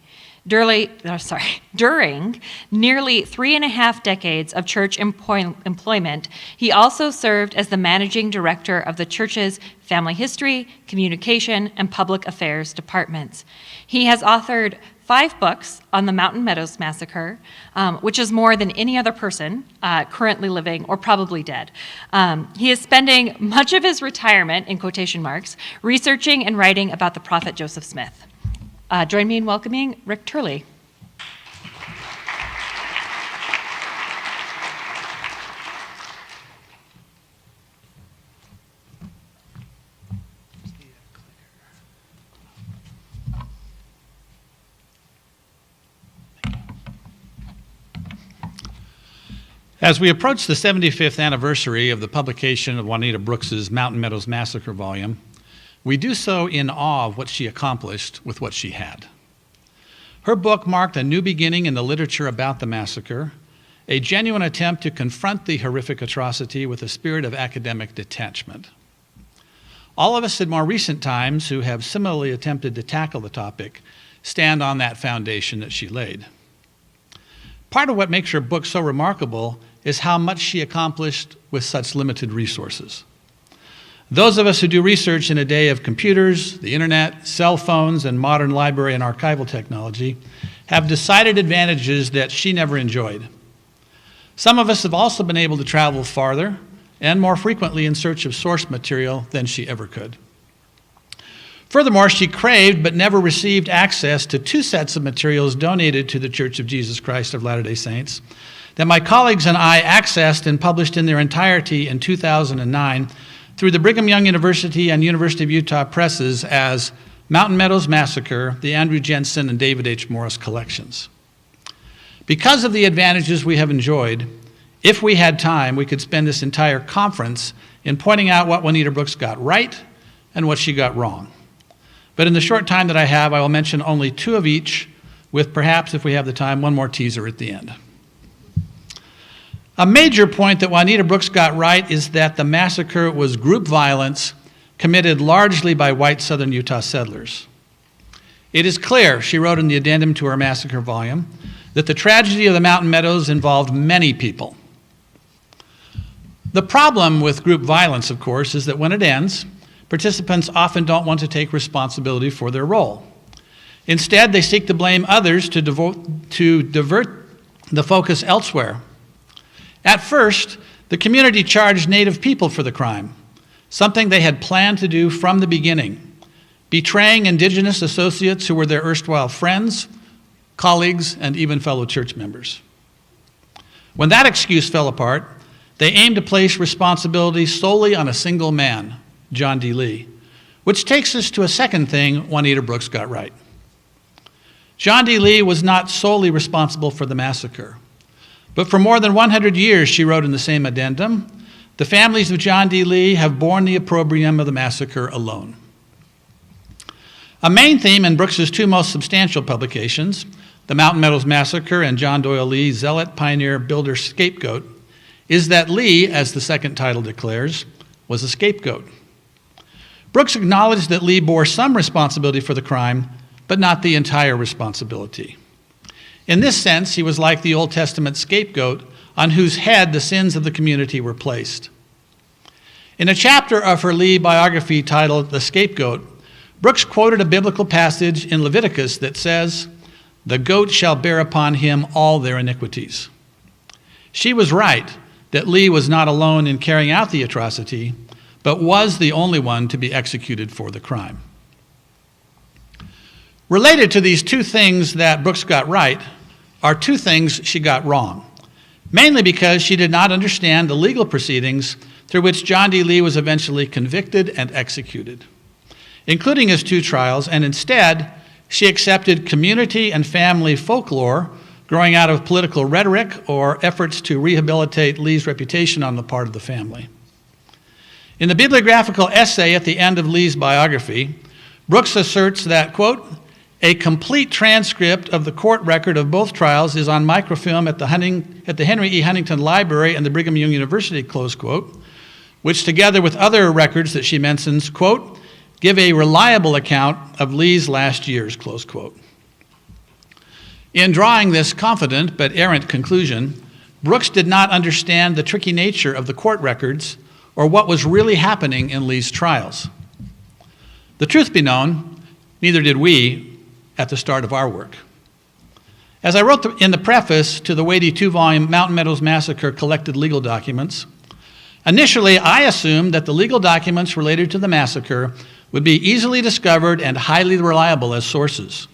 During nearly 3.5 decades of church employment, he also served as the managing director of the church's family history, communication, and public affairs departments. He has authored 5 books on the Mountain Meadows Massacre, which is more than any other person currently living or probably dead. He is spending much of his retirement, in quotation marks, researching and writing about the prophet Joseph Smith. Join me in welcoming Rick Turley. As we approach the 75th anniversary of the publication of Juanita Brooks's Mountain Meadows Massacre volume, we do so in awe of what she accomplished with what she had. Her book marked a new beginning in the literature about the massacre, a genuine attempt to confront the horrific atrocity with a spirit of academic detachment. All of us in more recent times who have similarly attempted to tackle the topic stand on that foundation that she laid. Part of what makes her book so remarkable is how much she accomplished with such limited resources. Those of us who do research in a day of computers, the internet, cell phones, and modern library and archival technology have decided advantages that she never enjoyed. Some of us have also been able to travel farther and more frequently in search of source material than she ever could. Furthermore, she craved but never received access to 2 sets of materials donated to the Church of Jesus Christ of Latter-day Saints that my colleagues and I accessed and published in their entirety in 2009 through the Brigham Young University and University of Utah presses as Mountain Meadows Massacre, the Andrew Jensen and David H. Morris collections. Because of the advantages we have enjoyed, if we had time, we could spend this entire conference in pointing out what Juanita Brooks got right and what she got wrong. But in the short time that I have, I will mention only 2 of each, with perhaps, if we have the time, one more teaser at the end. A major point that Juanita Brooks got right is that the massacre was group violence committed largely by white southern Utah settlers. It is clear, she wrote in the addendum to her massacre volume, that the tragedy of the Mountain Meadows involved many people. The problem with group violence, of course, is that when it ends, participants often don't want to take responsibility for their role. Instead, they seek to blame others to divert the focus elsewhere. At first, the community charged Native people for the crime, something they had planned to do from the beginning, betraying Indigenous associates who were their erstwhile friends, colleagues, and even fellow church members. When that excuse fell apart, they aimed to place responsibility solely on a single man, John D. Lee, which takes us to a second thing Juanita Brooks got right. John D. Lee was not solely responsible for the massacre. But for more than 100 years, she wrote in the same addendum, the families of John D. Lee have borne the opprobrium of the massacre alone. A main theme in Brooks's 2 most substantial publications, The Mountain Meadows Massacre and John Doyle Lee, Zealot, Pioneer, Builder, Scapegoat, is that Lee, as the second title declares, was a scapegoat. Brooks acknowledged that Lee bore some responsibility for the crime, but not the entire responsibility. In this sense, he was like the Old Testament scapegoat on whose head the sins of the community were placed. In a chapter of her Lee biography titled The Scapegoat, Brooks quoted a biblical passage in Leviticus that says, "The goat shall bear upon him all their iniquities." She was right that Lee was not alone in carrying out the atrocity, but was the only one to be executed for the crime. Related to these two things that Brooks got right are two things she got wrong, mainly because she did not understand the legal proceedings through which John D. Lee was eventually convicted and executed, including his two trials, and instead, she accepted community and family folklore growing out of political rhetoric or efforts to rehabilitate Lee's reputation on the part of the family. In the bibliographical essay at the end of Lee's biography, Brooks asserts that, quote, "A complete transcript of the court record of both trials is on microfilm at the Henry E. Huntington Library and the Brigham Young University," close quote, which together with other records that she mentions, quote, "give a reliable account of Lee's last years," close quote. In drawing this confident but errant conclusion, Brooks did not understand the tricky nature of the court records or what was really happening in Lee's trials. The truth be known, neither did we at the start of our work. As I wrote in the preface to the weighty 2-volume Mountain Meadows Massacre collected legal documents, initially I assumed that the legal documents related to the massacre would be easily discovered and highly reliable as sources.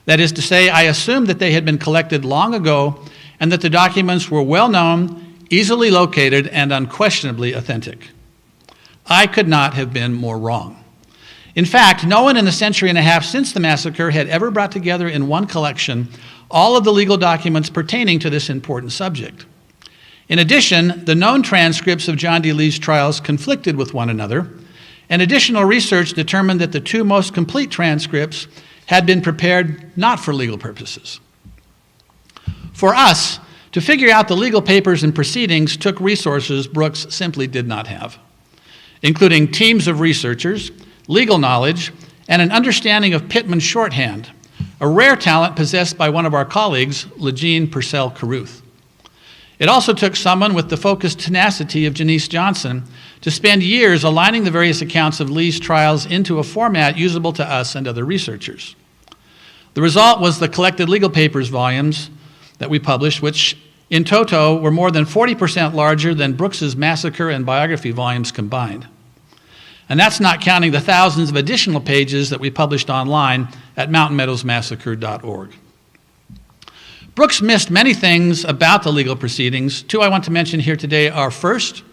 That is to say, I assumed that they had been collected long ago and that the documents were well known, easily located, and unquestionably authentic. I could not have been more wrong. In fact, no one in the century and a half since the massacre had ever brought together in one collection all of the legal documents pertaining to this important subject. In addition, the known transcripts of John D. Lee's trials conflicted with one another, and additional research determined that the two most complete transcripts had been prepared not for legal purposes. For us, to figure out the legal papers and proceedings took resources Brooks simply did not have, including teams of researchers, legal knowledge, and an understanding of Pittman shorthand, a rare talent possessed by one of our colleagues, Legene Purcell Carruth. It also took someone with the focused tenacity of Janice Johnson to spend years aligning the various accounts of Lee's trials into a format usable to us and other researchers. The result was the collected legal papers volumes that we published, which in toto were more than 40% larger than Brooks's massacre and biography volumes combined. And that's not counting the thousands of additional pages that we published online at mountainmeadowsmassacre.org. Brooks missed many things about the legal proceedings. Two I want to mention here today are, first,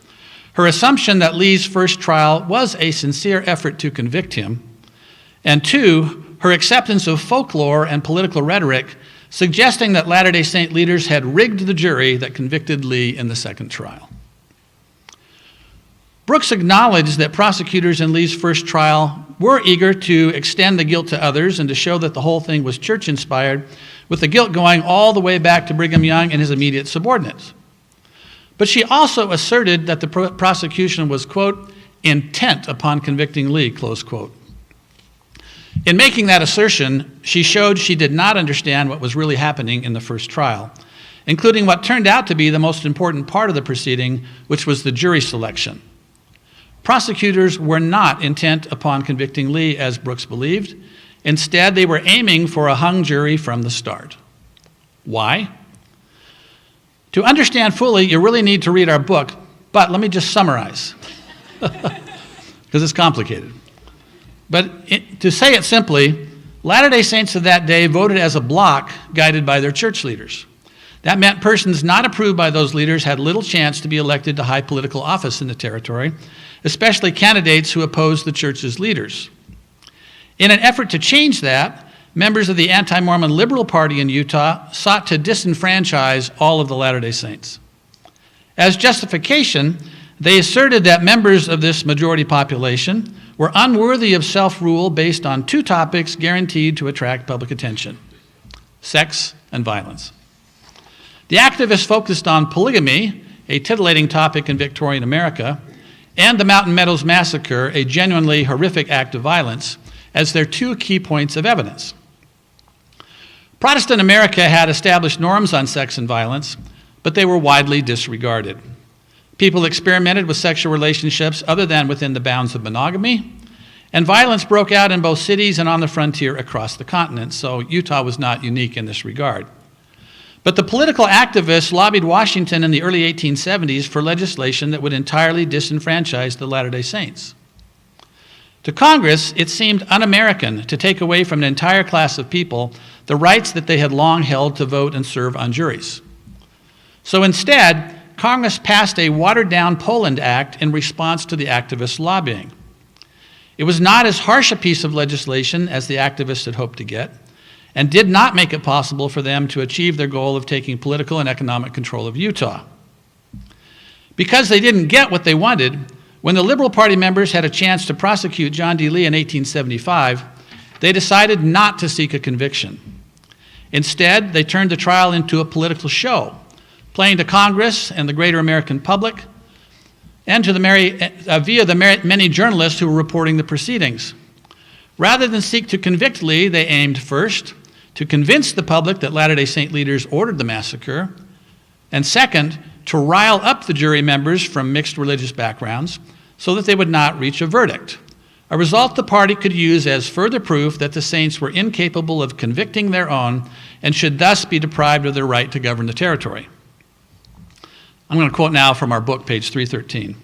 her assumption that Lee's first trial was a sincere effort to convict him, and two, her acceptance of folklore and political rhetoric suggesting that Latter-day Saint leaders had rigged the jury that convicted Lee in the second trial. Brooks acknowledged that prosecutors in Lee's first trial were eager to extend the guilt to others and to show that the whole thing was church-inspired, with the guilt going all the way back to Brigham Young and his immediate subordinates. But she also asserted that the prosecution was, quote, intent upon convicting Lee, close quote. In making that assertion, she showed she did not understand what was really happening in the first trial, including what turned out to be the most important part of the proceeding, which was the jury selection. Prosecutors were not intent upon convicting Lee, as Brooks believed. Instead, they were aiming for a hung jury from the start. Why? To understand fully, you really need to read our book, but let me just summarize, because it's complicated. But to say it simply, Latter-day Saints of that day voted as a bloc guided by their church leaders. That meant persons not approved by those leaders had little chance to be elected to high political office in the territory, especially candidates who opposed the church's leaders. In an effort to change that, members of the anti-Mormon Liberal Party in Utah sought to disenfranchise all of the Latter-day Saints. As justification, they asserted that members of this majority population were unworthy of self-rule based on two topics guaranteed to attract public attention: sex and violence. The activists focused on polygamy, a titillating topic in Victorian America, and the Mountain Meadows Massacre, a genuinely horrific act of violence, as their two key points of evidence. Protestant America had established norms on sex and violence, but they were widely disregarded. People experimented with sexual relationships other than within the bounds of monogamy, and violence broke out in both cities and on the frontier across the continent, so Utah was not unique in this regard. But the political activists lobbied Washington in the early 1870s for legislation that would entirely disenfranchise the Latter-day Saints. To Congress, it seemed un-American to take away from an entire class of people the rights that they had long held to vote and serve on juries. So instead, Congress passed a watered-down Poland Act in response to the activists' lobbying. It was not as harsh a piece of legislation as the activists had hoped to get, and did not make it possible for them to achieve their goal of taking political and economic control of Utah. Because they didn't get what they wanted, when the Liberal Party members had a chance to prosecute John D. Lee in 1875, they decided not to seek a conviction. Instead, they turned the trial into a political show, playing to Congress and the greater American public, and to via the many journalists who were reporting the proceedings. Rather than seek to convict Lee, they aimed first to convince the public that Latter-day Saint leaders ordered the massacre, and second, to rile up the jury members from mixed religious backgrounds so that they would not reach a verdict, a result the party could use as further proof that the Saints were incapable of convicting their own and should thus be deprived of their right to govern the territory. I'm going to quote now from our book, page 313.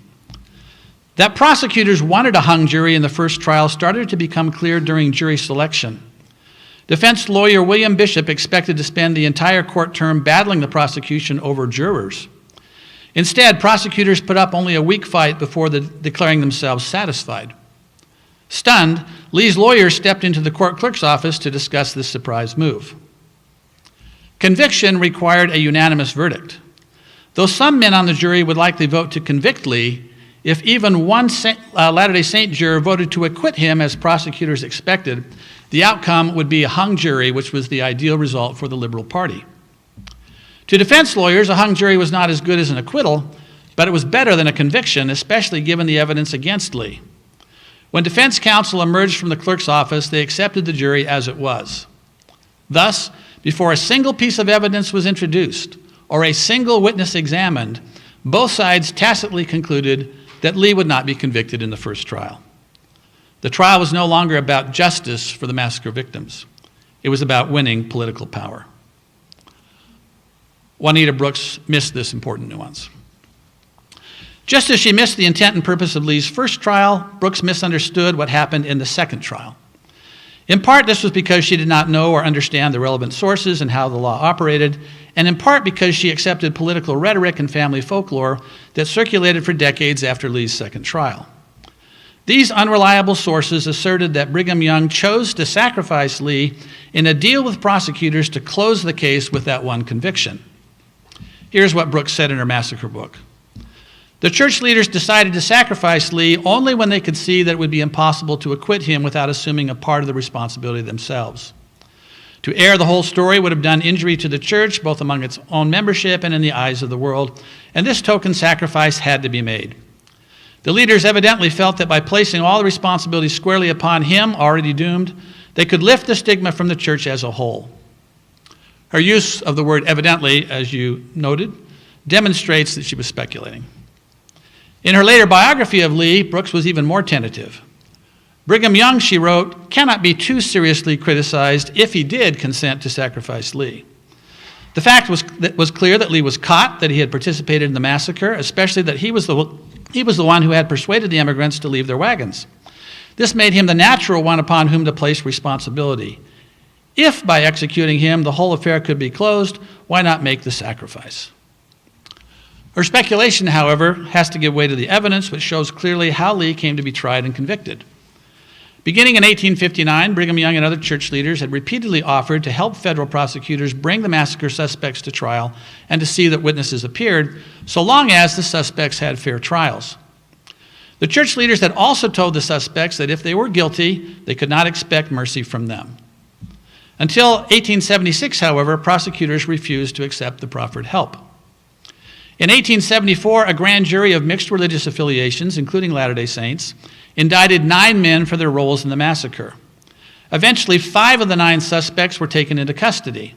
That prosecutors wanted a hung jury in the first trial started to become clear during jury selection. Defense lawyer William Bishop expected to spend the entire court term battling the prosecution over jurors. Instead, prosecutors put up only a weak fight before declaring themselves satisfied. Stunned, Lee's lawyers stepped into the court clerk's office to discuss this surprise move. Conviction required a unanimous verdict. Though some men on the jury would likely vote to convict Lee, if even one Latter-day Saint juror voted to acquit him as prosecutors expected, the outcome would be a hung jury, which was the ideal result for the Liberal Party. To defense lawyers, a hung jury was not as good as an acquittal, but it was better than a conviction, especially given the evidence against Lee. When defense counsel emerged from the clerk's office, they accepted the jury as it was. Thus, before a single piece of evidence was introduced or a single witness examined, both sides tacitly concluded that Lee would not be convicted in the first trial. The trial was no longer about justice for the massacre victims. It was about winning political power. Juanita Brooks missed this important nuance. Just as she missed the intent and purpose of Lee's first trial, Brooks misunderstood what happened in the second trial. In part, this was because she did not know or understand the relevant sources and how the law operated, and in part because she accepted political rhetoric and family folklore that circulated for decades after Lee's second trial. These unreliable sources asserted that Brigham Young chose to sacrifice Lee in a deal with prosecutors to close the case with that one conviction. Here's what Brooks said in her massacre book. The church leaders decided to sacrifice Lee only when they could see that it would be impossible to acquit him without assuming a part of the responsibility themselves. To air the whole story would have done injury to the church, both among its own membership and in the eyes of the world, and this token sacrifice had to be made. The leaders evidently felt that by placing all the responsibility squarely upon him, already doomed, they could lift the stigma from the church as a whole. Her use of the word evidently, as you noted, demonstrates that she was speculating. In her later biography of Lee, Brooks was even more tentative. Brigham Young, she wrote, cannot be too seriously criticized if he did consent to sacrifice Lee. The fact was clear that Lee was caught, that he had participated in the massacre, especially that he was the one who had persuaded the immigrants to leave their wagons. This made him the natural one upon whom to place responsibility. If by executing him the whole affair could be closed, why not make the sacrifice? Her speculation, however, has to give way to the evidence which shows clearly how Lee came to be tried and convicted. Beginning in 1859, Brigham Young and other church leaders had repeatedly offered to help federal prosecutors bring the massacre suspects to trial and to see that witnesses appeared, so long as the suspects had fair trials. The church leaders had also told the suspects that if they were guilty, they could not expect mercy from them. Until 1876, however, prosecutors refused to accept the proffered help. In 1874, a grand jury of mixed religious affiliations, including Latter-day Saints, indicted 9 men for their roles in the massacre. Eventually, 5 of the 9 suspects were taken into custody.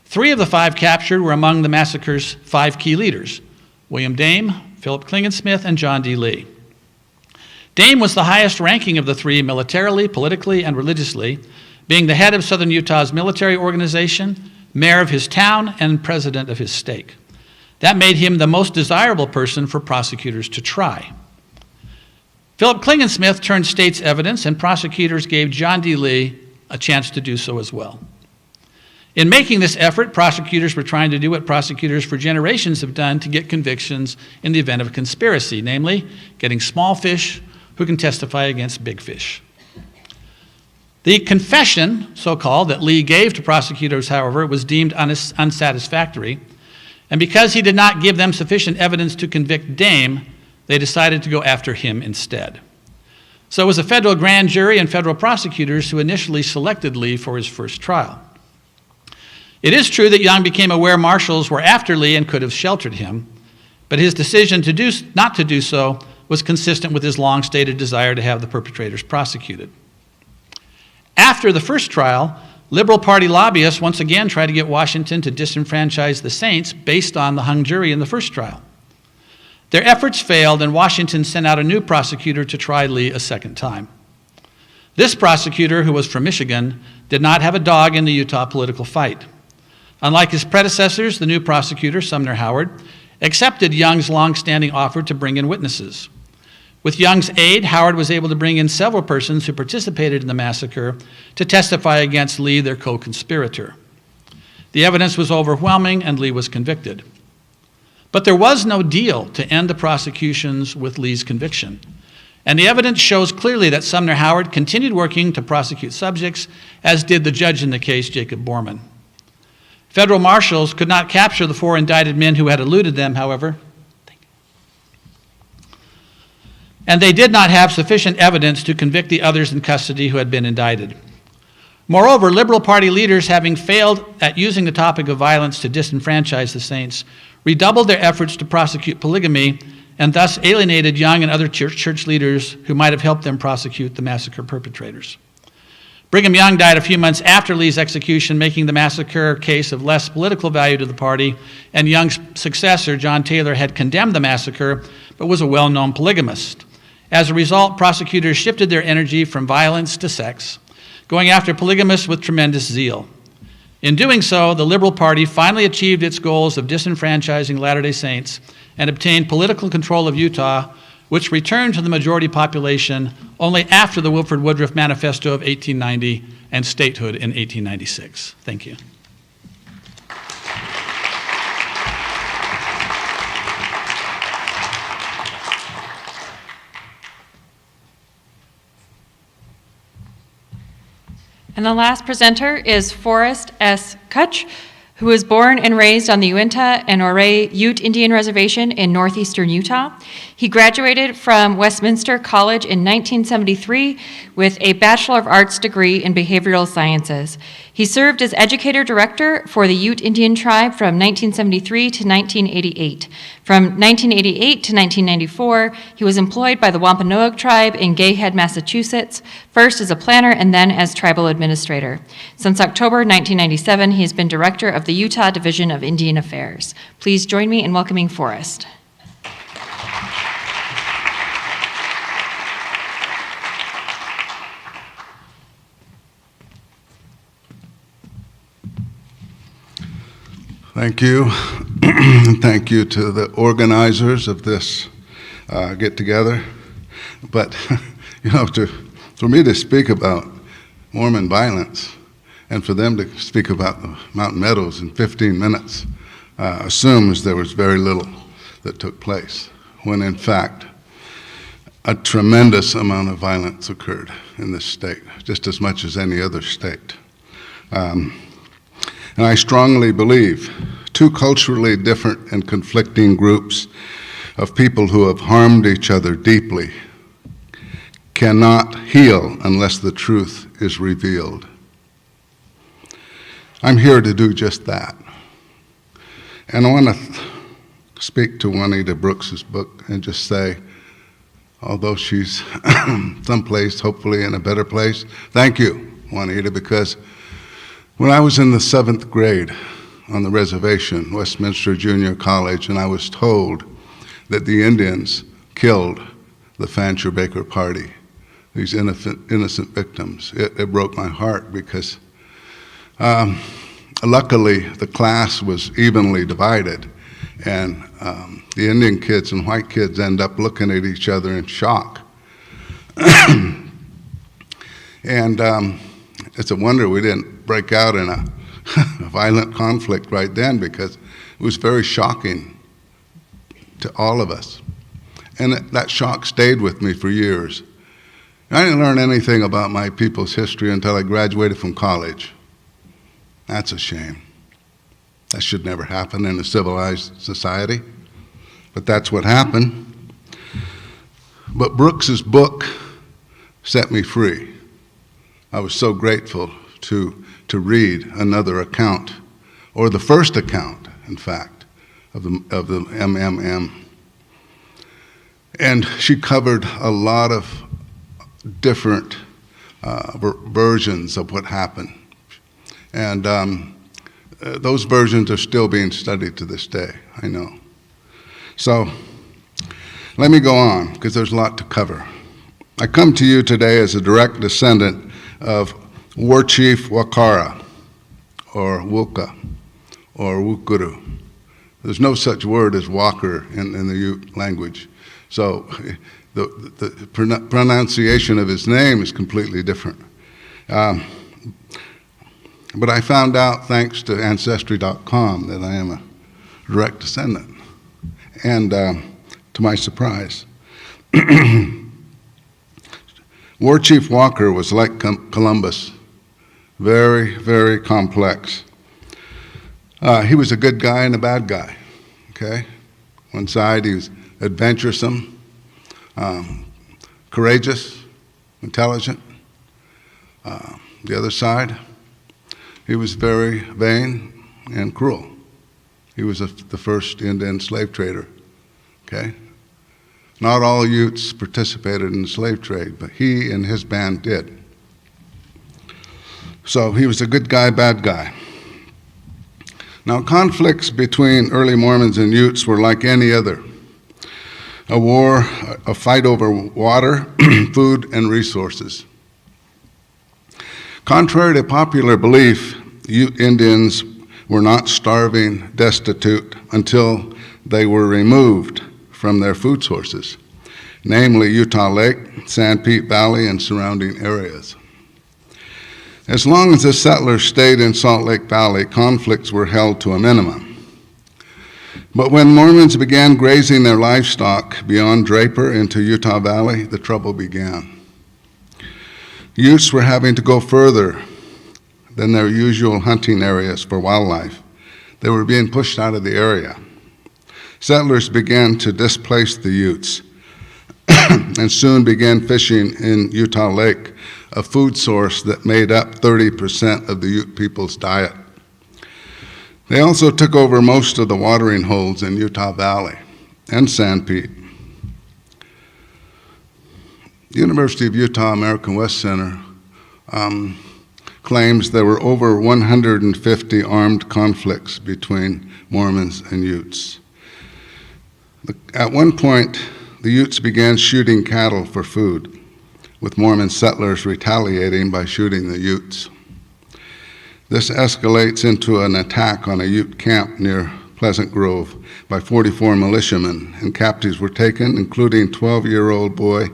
3 of the 5 captured were among the massacre's 5 key leaders: William Dame, Philip Klingensmith, and John D. Lee. Dame was the highest ranking of the 3 militarily, politically, and religiously, being the head of Southern Utah's military organization, mayor of his town, and president of his stake. That made him the most desirable person for prosecutors to try. Philip Klingensmith turned state's evidence, and prosecutors gave John D. Lee a chance to do so as well. In making this effort, prosecutors were trying to do what prosecutors for generations have done to get convictions in the event of a conspiracy, namely getting small fish who can testify against big fish. The confession, so-called, that Lee gave to prosecutors, however, was deemed unsatisfactory, and because he did not give them sufficient evidence to convict Dame, they decided to go after him instead. So it was a federal grand jury and federal prosecutors who initially selected Lee for his first trial. It is true that Young became aware marshals were after Lee and could have sheltered him, but his decision not to do so was consistent with his long-stated desire to have the perpetrators prosecuted. After the first trial, Liberal Party lobbyists once again tried to get Washington to disenfranchise the Saints based on the hung jury in the first trial. Their efforts failed, and Washington sent out a new prosecutor to try Lee a second time. This prosecutor, who was from Michigan, did not have a dog in the Utah political fight. Unlike his predecessors, the new prosecutor, Sumner Howard, accepted Young's long-standing offer to bring in witnesses. With Young's aid, Howard was able to bring in several persons who participated in the massacre to testify against Lee, their co-conspirator. The evidence was overwhelming, and Lee was convicted. But there was no deal to end the prosecutions with Lee's conviction. And the evidence shows clearly that Sumner Howard continued working to prosecute subjects, as did the judge in the case, Jacob Borman. Federal marshals could not capture the 4 indicted men who had eluded them, however, and they did not have sufficient evidence to convict the others in custody who had been indicted. Moreover, Liberal Party leaders, having failed at using the topic of violence to disenfranchise the Saints, redoubled their efforts to prosecute polygamy and thus alienated Young and other church leaders who might have helped them prosecute the massacre perpetrators. Brigham Young died a few months after Lee's execution, making the massacre case of less political value to the party, and Young's successor, John Taylor, had condemned the massacre but was a well-known polygamist. As a result, prosecutors shifted their energy from violence to sex, going after polygamists with tremendous zeal. In doing so, the Liberal Party finally achieved its goals of disenfranchising Latter-day Saints and obtained political control of Utah, which returned to the majority population only after the Wilford Woodruff Manifesto of 1890 and statehood in 1896. Thank you. And the last presenter is Forrest S. Kutch, who was born and raised on the Uinta and Ouray Ute Indian Reservation in northeastern Utah. He graduated from Westminster College in 1973 with a Bachelor of Arts degree in Behavioral Sciences. He served as educator director for the Ute Indian tribe from 1973 to 1988. From 1988 to 1994, he was employed by the Wampanoag tribe in Gay Head, Massachusetts, first as a planner and then as tribal administrator. Since October 1997, he has been director of the Utah Division of Indian Affairs. Please join me in welcoming Forrest. Thank you. And thank you to the organizers of this get-together. But, for me to speak about Mormon violence and for them to speak about the Mountain Meadows in 15 minutes assumes there was very little that took place, when in fact a tremendous amount of violence occurred in this state, just as much as any other state. And I strongly believe 2 culturally different and conflicting groups of people who have harmed each other deeply cannot heal unless the truth is revealed. I'm here to do just that. And I want to speak to Juanita Brooks's book and just say, although she's someplace, hopefully in a better place, thank you, Juanita, because when I was in the 7th grade on the reservation, Westminster Junior College, and I was told that the Indians killed the Fancher Baker Party, these innocent victims, it broke my heart because luckily the class was evenly divided, and the Indian kids and white kids end up looking at each other in shock. And it's a wonder we didn't break out in a violent conflict right then, because it was very shocking to all of us. And that shock stayed with me for years. I didn't learn anything about my people's history until I graduated from college. That's a shame. That should never happen in a civilized society, but that's what happened. But Brooks's book set me free. I was so grateful to read another account, or the first account, in fact, of the MMM. And she covered a lot of different versions of what happened. And those versions are still being studied to this day, I know. So let me go on, because there's a lot to cover. I come to you today as a direct descendant of War Chief Wakara, or Wuka, or Wukuru. There's no such word as Walker in the Ute language. So the pronunciation of his name is completely different. But I found out, thanks to Ancestry.com, that I am a direct descendant. And to my surprise, War Chief Walker was like Columbus, very, very complex. He was a good guy and a bad guy, okay? One side, he was adventuresome, courageous, intelligent. The other side, he was very vain and cruel. He was the first Indian slave trader, okay? Not all Utes participated in the slave trade, but he and his band did. So he was a good guy, bad guy. Now, conflicts between early Mormons and Utes were like any other. A war, a fight over water, food, and resources. Contrary to popular belief, Ute Indians were not starving, destitute, until they were removed from their food sources, namely Utah Lake, Sanpete Valley, and surrounding areas. As long as the settlers stayed in Salt Lake Valley, conflicts were held to a minimum. But when Mormons began grazing their livestock beyond Draper into Utah Valley, the trouble began. Utes were having to go further than their usual hunting areas for wildlife. They were being pushed out of the area. Settlers began to displace the Utes and soon began fishing in Utah Lake, a food source that made up 30% of the Ute people's diet. They also took over most of the watering holes in Utah Valley and Sanpete. The University of Utah American West Center claims there were over 150 armed conflicts between Mormons and Utes. At one point, the Utes began shooting cattle for food, with Mormon settlers retaliating by shooting the Utes. This escalates into an attack on a Ute camp near Pleasant Grove by 44 militiamen, and captives were taken, including 12-year-old boy,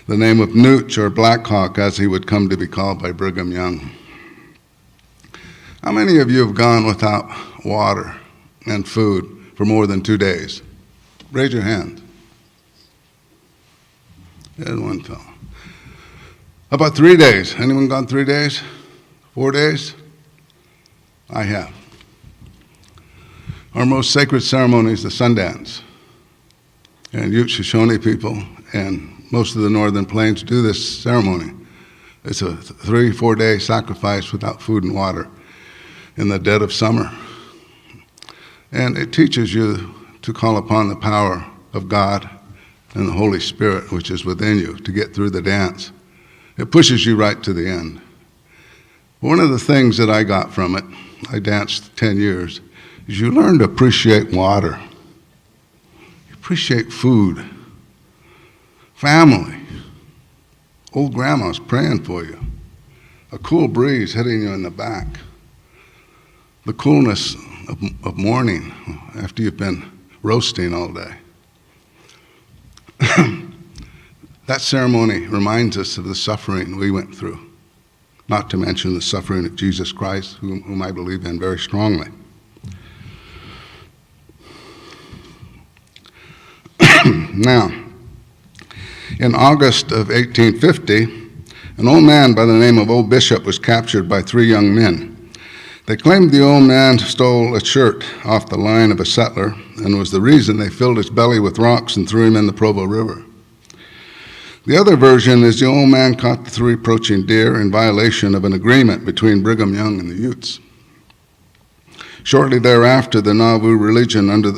the name of Nooch, or Black Hawk, as he would come to be called by Brigham Young. How many of you have gone without water and food for more than 2 days? Raise your hand. There's one fellow. How about 3 days? Anyone gone 3 days? 4 days? I have. Our most sacred ceremony is the Sundance. And Ute Shoshone people and most of the Northern Plains do this ceremony. It's a 3-4 day sacrifice without food and water in the dead of summer. And it teaches you to call upon the power of God and the Holy Spirit, which is within you, to get through the dance. It pushes you right to the end. One of the things that I got from it, I danced 10 years, is you learn to appreciate water. You appreciate food, family, old grandma's praying for you, a cool breeze hitting you in the back, the coolness of morning after you've been roasting all day. That ceremony reminds us of the suffering we went through, not to mention the suffering of Jesus Christ, whom I believe in very strongly. Now, in August of 1850, an old man by the name of Old Bishop was captured by 3 young men. They claimed the old man stole a shirt off the line of a settler and was the reason they filled his belly with rocks and threw him in the Provo River. The other version is the old man caught the 3 approaching deer in violation of an agreement between Brigham Young and the Utes. Shortly thereafter, the Nauvoo Legion under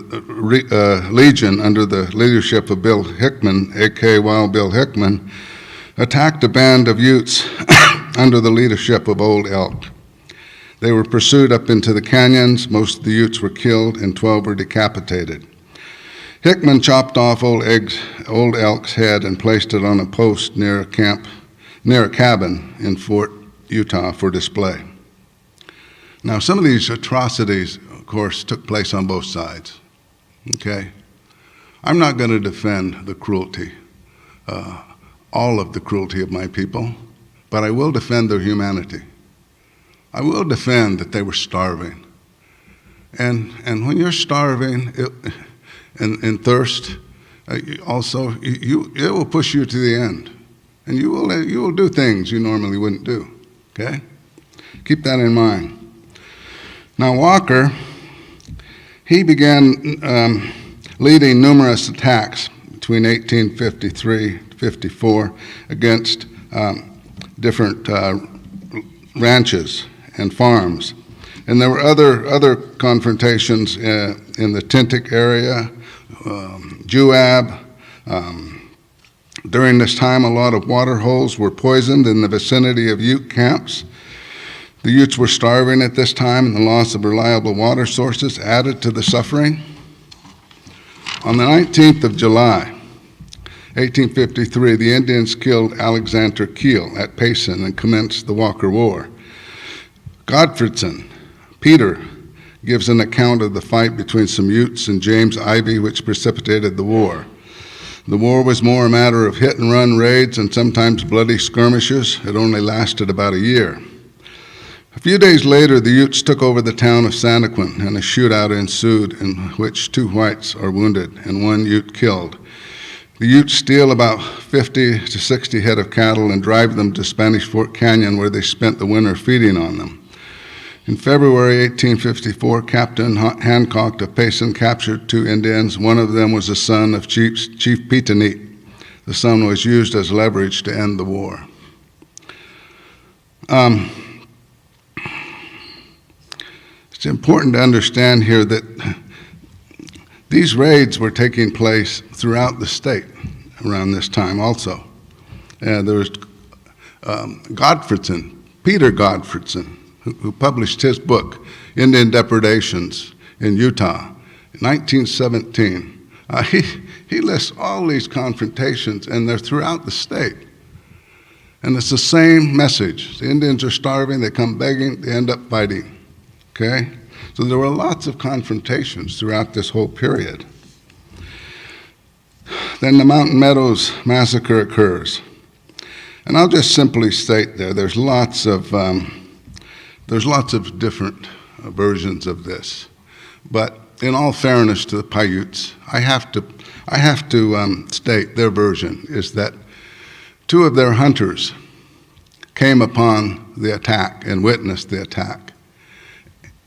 the leadership of Bill Hickman, a.k.a. Wild Bill Hickman, attacked a band of Utes under the leadership of Old Elk. They were pursued up into the canyons. Most of the Utes were killed and 12 were decapitated. Hickman chopped off Old Elk's head and placed it on a post near a cabin in Fort Utah for display. Now, some of these atrocities, of course, took place on both sides, okay? I'm not going to defend the cruelty, all of the cruelty of my people, but I will defend their humanity. I will defend that they were starving. And when you're starving and thirst, also, it will push you to the end. And you will do things you normally wouldn't do, okay? Keep that in mind. Now, Walker, he began leading numerous attacks between 1853 and 54 against different ranches and farms. And there were other confrontations in the Tintic area, Juab. During this time, a lot of water holes were poisoned in the vicinity of Ute camps. The Utes were starving at this time, and the loss of reliable water sources added to the suffering. On the 19th of July, 1853, the Indians killed Alexander Keel at Payson and commenced the Walker War. Godfredson, Peter, gives an account of the fight between some Utes and James Ivy, which precipitated the war. The war was more a matter of hit-and-run raids and sometimes bloody skirmishes. It only lasted about a year. A few days later, the Utes took over the town of Santaquin, and a shootout ensued in which 2 whites are wounded and 1 Ute killed. The Utes steal about 50 to 60 head of cattle and drive them to Spanish Fort Canyon, where they spent the winter feeding on them. In February 1854, Captain Hancock of Payson captured 2 Indians. One of them was the son of Chief Pitaneet. The son was used as leverage to end the war. It's important to understand here that these raids were taking place throughout the state around this time also. There was Godfredson, Peter Godfredson, who published his book, Indian Depredations in Utah, in 1917. He lists all these confrontations, and they're throughout the state. And it's the same message. The Indians are starving, they come begging, they end up fighting. Okay? So there were lots of confrontations throughout this whole period. Then the Mountain Meadows massacre occurs. And I'll just simply state there's lots of different versions of this. But in all fairness to the Paiutes, I have to state their version is that 2 of their hunters came upon the attack and witnessed the attack,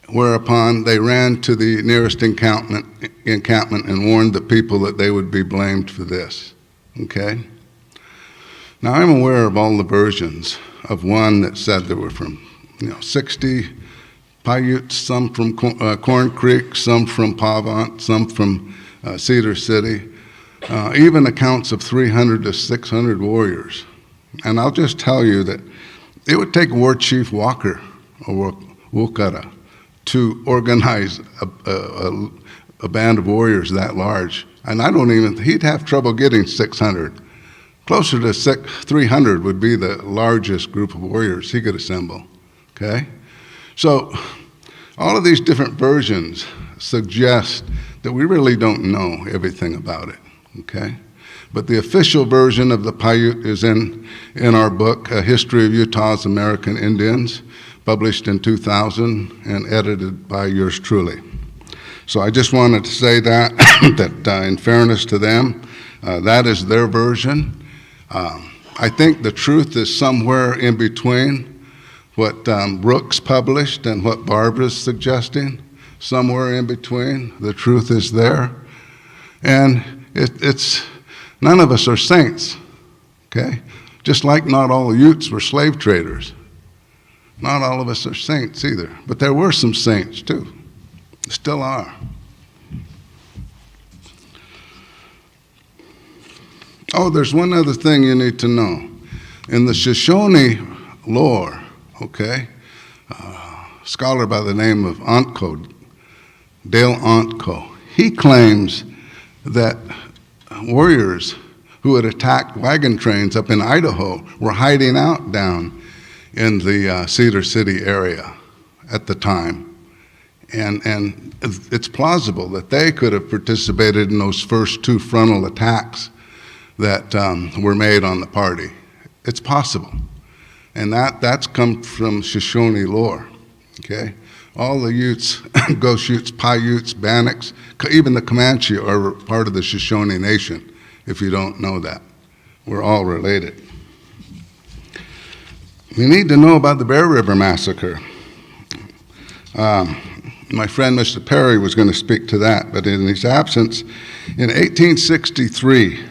whereupon they ran to the nearest encampment and warned the people that they would be blamed for this, okay? Now, I'm aware of all the versions of one that said there were from 60 Paiutes, some from Corn Creek, some from Pavant, some from Cedar City, even accounts of 300 to 600 warriors. And I'll just tell you that it would take War Chief Walker or Wukara to organize a band of warriors that large. And he'd have trouble getting 600. Closer to 300 would be the largest group of warriors he could assemble, okay? So all of these different versions suggest that we really don't know everything about it, okay? But the official version of the Paiute is in our book, A History of Utah's American Indians, published in 2000 and edited by yours truly. So I just wanted to say that, in fairness to them, that is their version. I think the truth is somewhere in between what Brooks published and what Barbara's suggesting. Somewhere in between, the truth is there. And none of us are saints, okay? Just like not all Utes were slave traders. Not all of us are saints either, but there were some saints too. Still are. Oh, there's one other thing you need to know. In the Shoshone lore, okay, a scholar by the name of Ontko, Dale Ontko, he claims that warriors who had attacked wagon trains up in Idaho were hiding out down in the Cedar City area at the time. And it's plausible that they could have participated in those first two frontal attacks that were made on the party. It's possible. And that's come from Shoshone lore, okay? All the Utes, Ghost Utes, Paiutes, Bannocks, even the Comanche are part of the Shoshone Nation, if you don't know that. We're all related. We need to know about the Bear River Massacre. My friend Mr. Perry was going to speak to that, but in his absence, in 1863,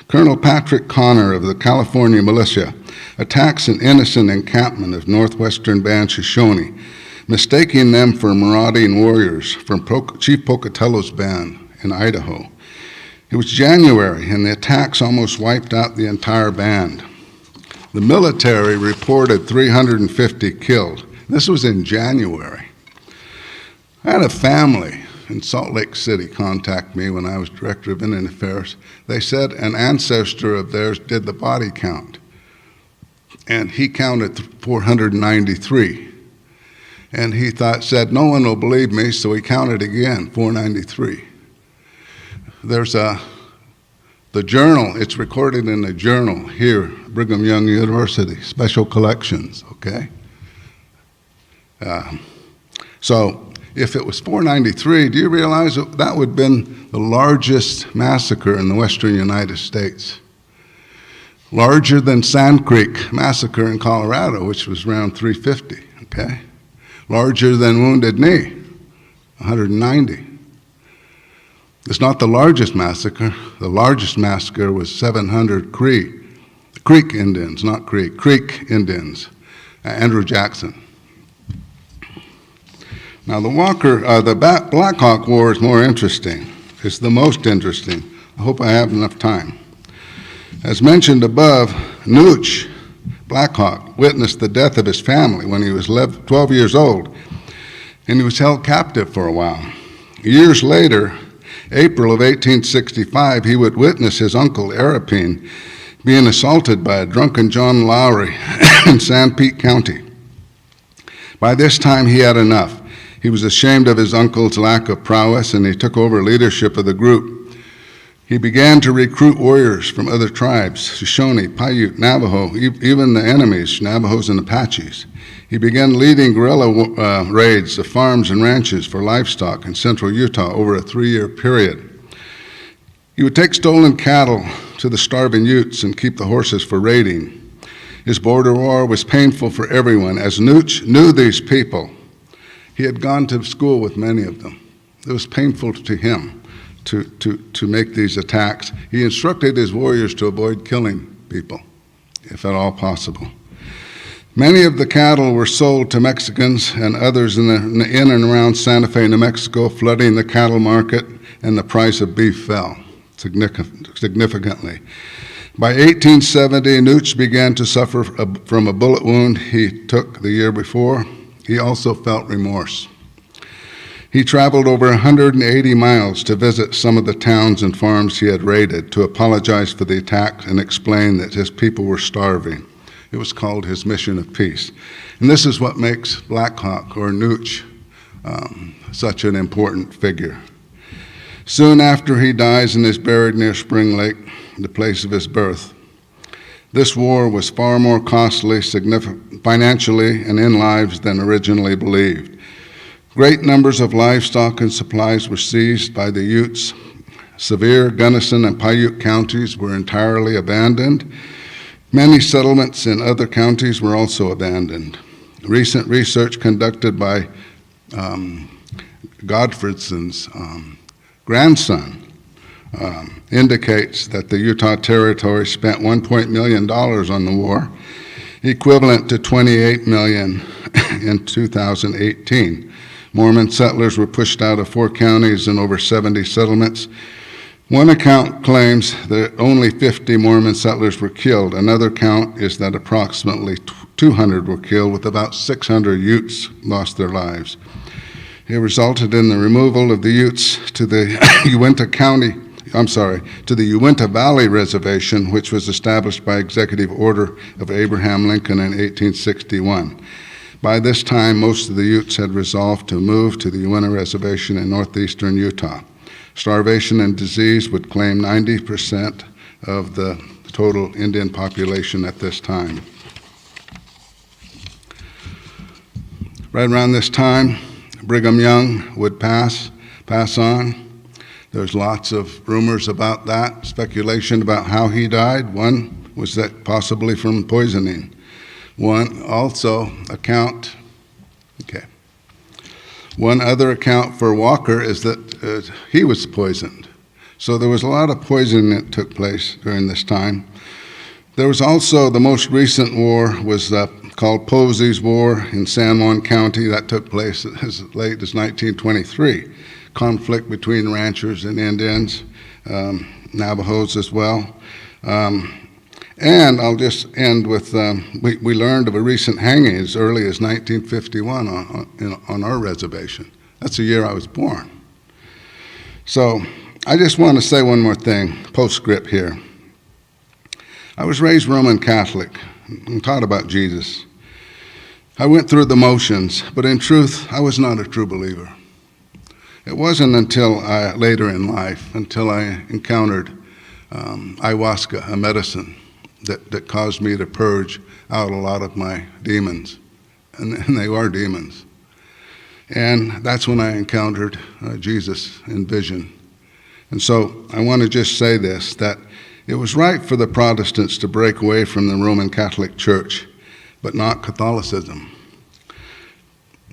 Colonel Patrick Connor of the California Militia attacks an innocent encampment of northwestern band Shoshone, mistaking them for marauding warriors from Chief Pocatello's band in Idaho. It was January, and the attacks almost wiped out the entire band. The military reported 350 killed. This was in January. I had a family in Salt Lake City contact me when I was Director of Indian Affairs. They said an ancestor of theirs did the body count, and he counted 493. And he said, no one will believe me, so he counted again, 493. There's the journal, it's recorded in the journal here, Brigham Young University, Special Collections, okay? So if it was 493, do you realize that would have been the largest massacre in the western United States? Larger than Sand Creek Massacre in Colorado, which was around 350, okay? Larger than Wounded Knee, 190. It's not the largest massacre. The largest massacre was 700 Creek Indians, not Creek Indians, Andrew Jackson. Now the Black Hawk War is more interesting. It's the most interesting. I hope I have enough time. As mentioned above, Nooch, Black Hawk, witnessed the death of his family when he was 12 years old, and he was held captive for a while. Years later, April of 1865, he would witness his uncle, Arapine, being assaulted by a drunken John Lowry in San Pete County. By this time, he had enough. He was ashamed of his uncle's lack of prowess, and he took over leadership of the group. He began to recruit warriors from other tribes, Shoshone, Paiute, Navajo, even the enemies, Navajos and Apaches. He began leading guerrilla raids of farms and ranches for livestock in central Utah over a 3-year period. He would take stolen cattle to the starving Utes and keep the horses for raiding. His border war was painful for everyone, as Nooch knew these people. He had gone to school with many of them. It was painful to him to make these attacks. He instructed his warriors to avoid killing people, if at all possible. Many of the cattle were sold to Mexicans and others in and around Santa Fe, New Mexico, flooding the cattle market, and the price of beef fell significantly. By 1870, Nooch began to suffer from a bullet wound he took the year before. He also felt remorse. He traveled over 180 miles to visit some of the towns and farms he had raided, to apologize for the attack and explain that his people were starving. It was called his mission of peace. And this is what makes Black Hawk, or Nooch, such an important figure. Soon after he dies and is buried near Spring Lake, the place of his birth. This war was far more costly financially and in lives than originally believed. Great numbers of livestock and supplies were seized by the Utes. Sevier, Gunnison, and Paiute counties were entirely abandoned. Many settlements in other counties were also abandoned. Recent research conducted by Godfredson's grandson indicates that the Utah Territory spent $1 million on the war, equivalent to $28 million in 2018. Mormon settlers were pushed out of 4 counties and over 70 settlements. One account claims that only 50 Mormon settlers were killed. Another count is that approximately 200 were killed, with about 600 Utes lost their lives. It resulted in the removal of the Utes to the Uinta Valley Reservation, which was established by executive order of Abraham Lincoln in 1861. By this time, most of the Utes had resolved to move to the Uinta Reservation in northeastern Utah. Starvation and disease would claim 90% of the total Indian population at this time. Right around this time, Brigham Young would pass on. There's lots of rumors about that, speculation about how he died. One was that possibly from poisoning. One other account for Walker is that he was poisoned. So there was a lot of poisoning that took place during this time. There was also the most recent war was called Posey's War in San Juan County. That took place as late as 1923. Conflict between ranchers and Indians, Navajos as well. And I'll just end with, we learned of a recent hanging as early as 1951 on our reservation. That's the year I was born. So I just want to say one more thing, postscript here. I was raised Roman Catholic and taught about Jesus. I went through the motions, but in truth, I was not a true believer. It wasn't until later in life, until I encountered ayahuasca, a medicine that caused me to purge out a lot of my demons, and they are demons. And that's when I encountered Jesus in vision. And so I want to just say this, that it was right for the Protestants to break away from the Roman Catholic Church, but not Catholicism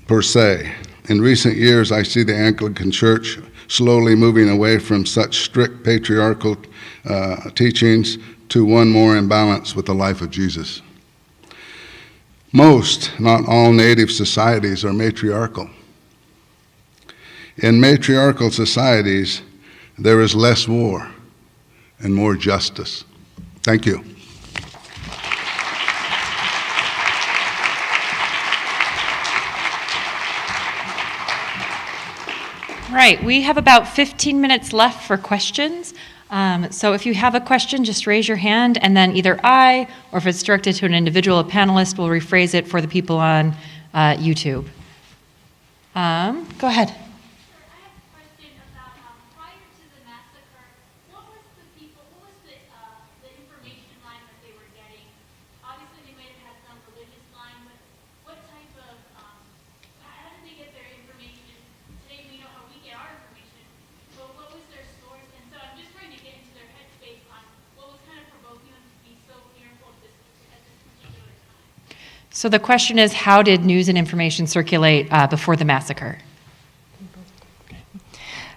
per se. In recent years, I see the Anglican Church slowly moving away from such strict patriarchal teachings to one more in balance with the life of Jesus. Most, not all, Native societies are matriarchal. In matriarchal societies, there is less war and more justice. Thank you. Right, we have about 15 minutes left for questions. So if you have a question, just raise your hand, and then either I, or if it's directed to an individual, a panelist, will rephrase it for the people on YouTube. Go ahead. So the question is, how did news and information circulate before the massacre?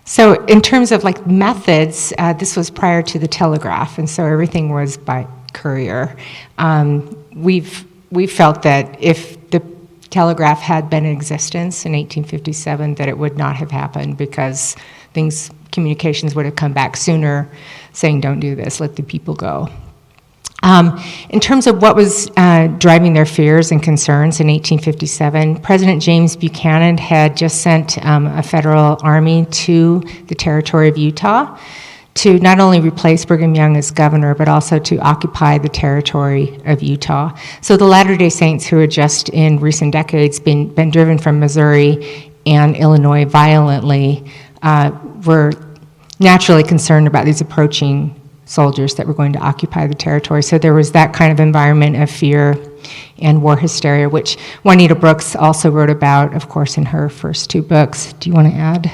So in terms of like methods, this was prior to the telegraph, and so everything was by courier. We've we felt that if the telegraph had been in existence in 1857, that it would not have happened because communications would have come back sooner saying, don't do this, let the people go. In terms of what was driving their fears and concerns in 1857, President James Buchanan had just sent a federal army to the territory of Utah to not only replace Brigham Young as governor, but also to occupy the territory of Utah. So the Latter-day Saints, who had just in recent decades been driven from Missouri and Illinois violently, were naturally concerned about these approaching soldiers that were going to occupy the territory. So there was that kind of environment of fear and war hysteria, which Juanita Brooks also wrote about, of course, in her first two books. Do you want to add?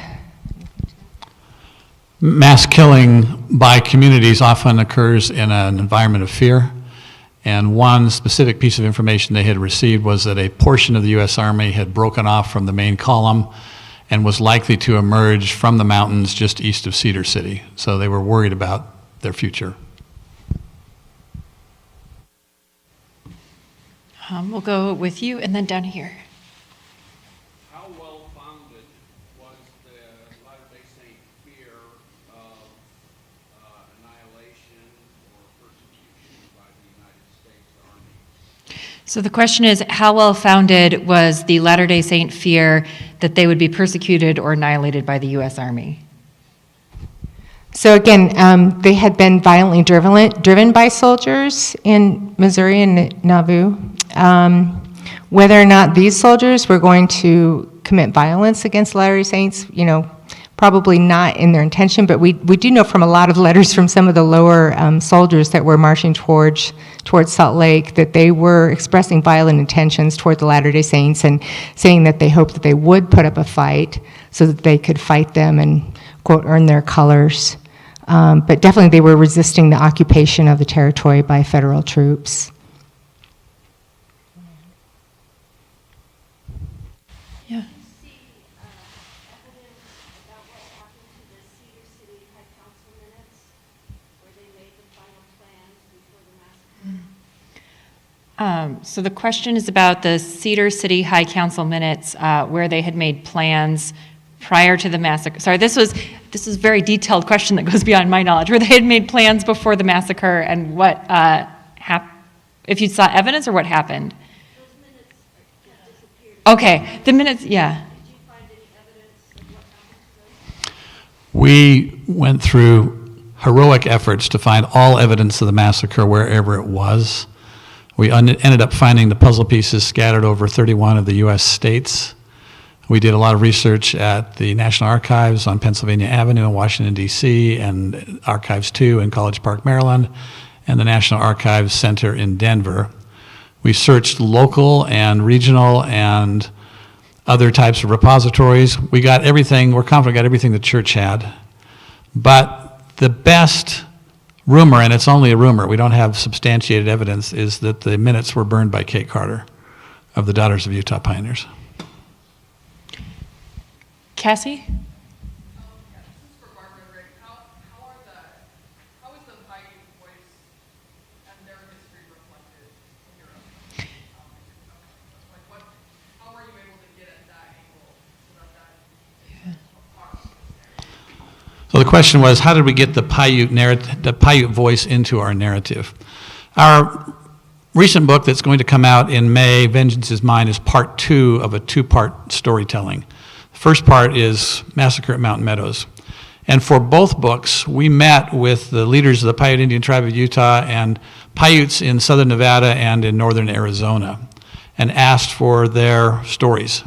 Mass killing by communities often occurs in an environment of fear. And one specific piece of information they had received was that a portion of the U.S. Army had broken off from the main column and was likely to emerge from the mountains just east of Cedar City. So they were worried about their future. We'll go with you and then down here. How well-founded was the Latter-day Saint fear of annihilation or persecution by the United States Army? So the question is, how well-founded was the Latter-day Saint fear that they would be persecuted or annihilated by the U.S. Army? So again, they had been violently driven by soldiers in Missouri and Nauvoo. Whether or not these soldiers were going to commit violence against Latter-day Saints, probably not in their intention, but we do know from a lot of letters from some of the lower soldiers that were marching towards Salt Lake that they were expressing violent intentions toward the Latter-day Saints and saying that they hoped that they would put up a fight so that they could fight them and, quote, earn their colors. But definitely they were resisting the occupation of the territory by federal troops. Yeah. So the question is about the Cedar City High Council minutes where they had made plans prior to the massacre. Sorry, this was a very detailed question that goes beyond my knowledge, where they had made plans before the massacre and what happened, if you saw evidence or what happened. Those minutes just disappeared. Okay, the minutes, yeah. Did you find any evidence of what happened to those? We went through heroic efforts to find all evidence of the massacre wherever it was. We ended up finding the puzzle pieces scattered over 31 of the U.S. states. We did a lot of research at the National Archives on Pennsylvania Avenue in Washington, D.C., and Archives 2 in College Park, Maryland, and the National Archives Center in Denver. We searched local and regional and other types of repositories. We got everything, we're confident we got everything the church had. But the best rumor, and it's only a rumor, we don't have substantiated evidence, is that the minutes were burned by Kate Carter of the Daughters of Utah Pioneers. Cassie? Yeah, this is for Barbara and Rick. How is the Paiute voice and their history reflected in your own? How were you able to get at that angle so that part was there? So the question was, how did we get the Paiute voice into our narrative? Our recent book that's going to come out in May, Vengeance is Mine, is part 2 of a 2-part storytelling. The first part is Massacre at Mountain Meadows. And for both books, we met with the leaders of the Paiute Indian Tribe of Utah and Paiutes in southern Nevada and in northern Arizona and asked for their stories.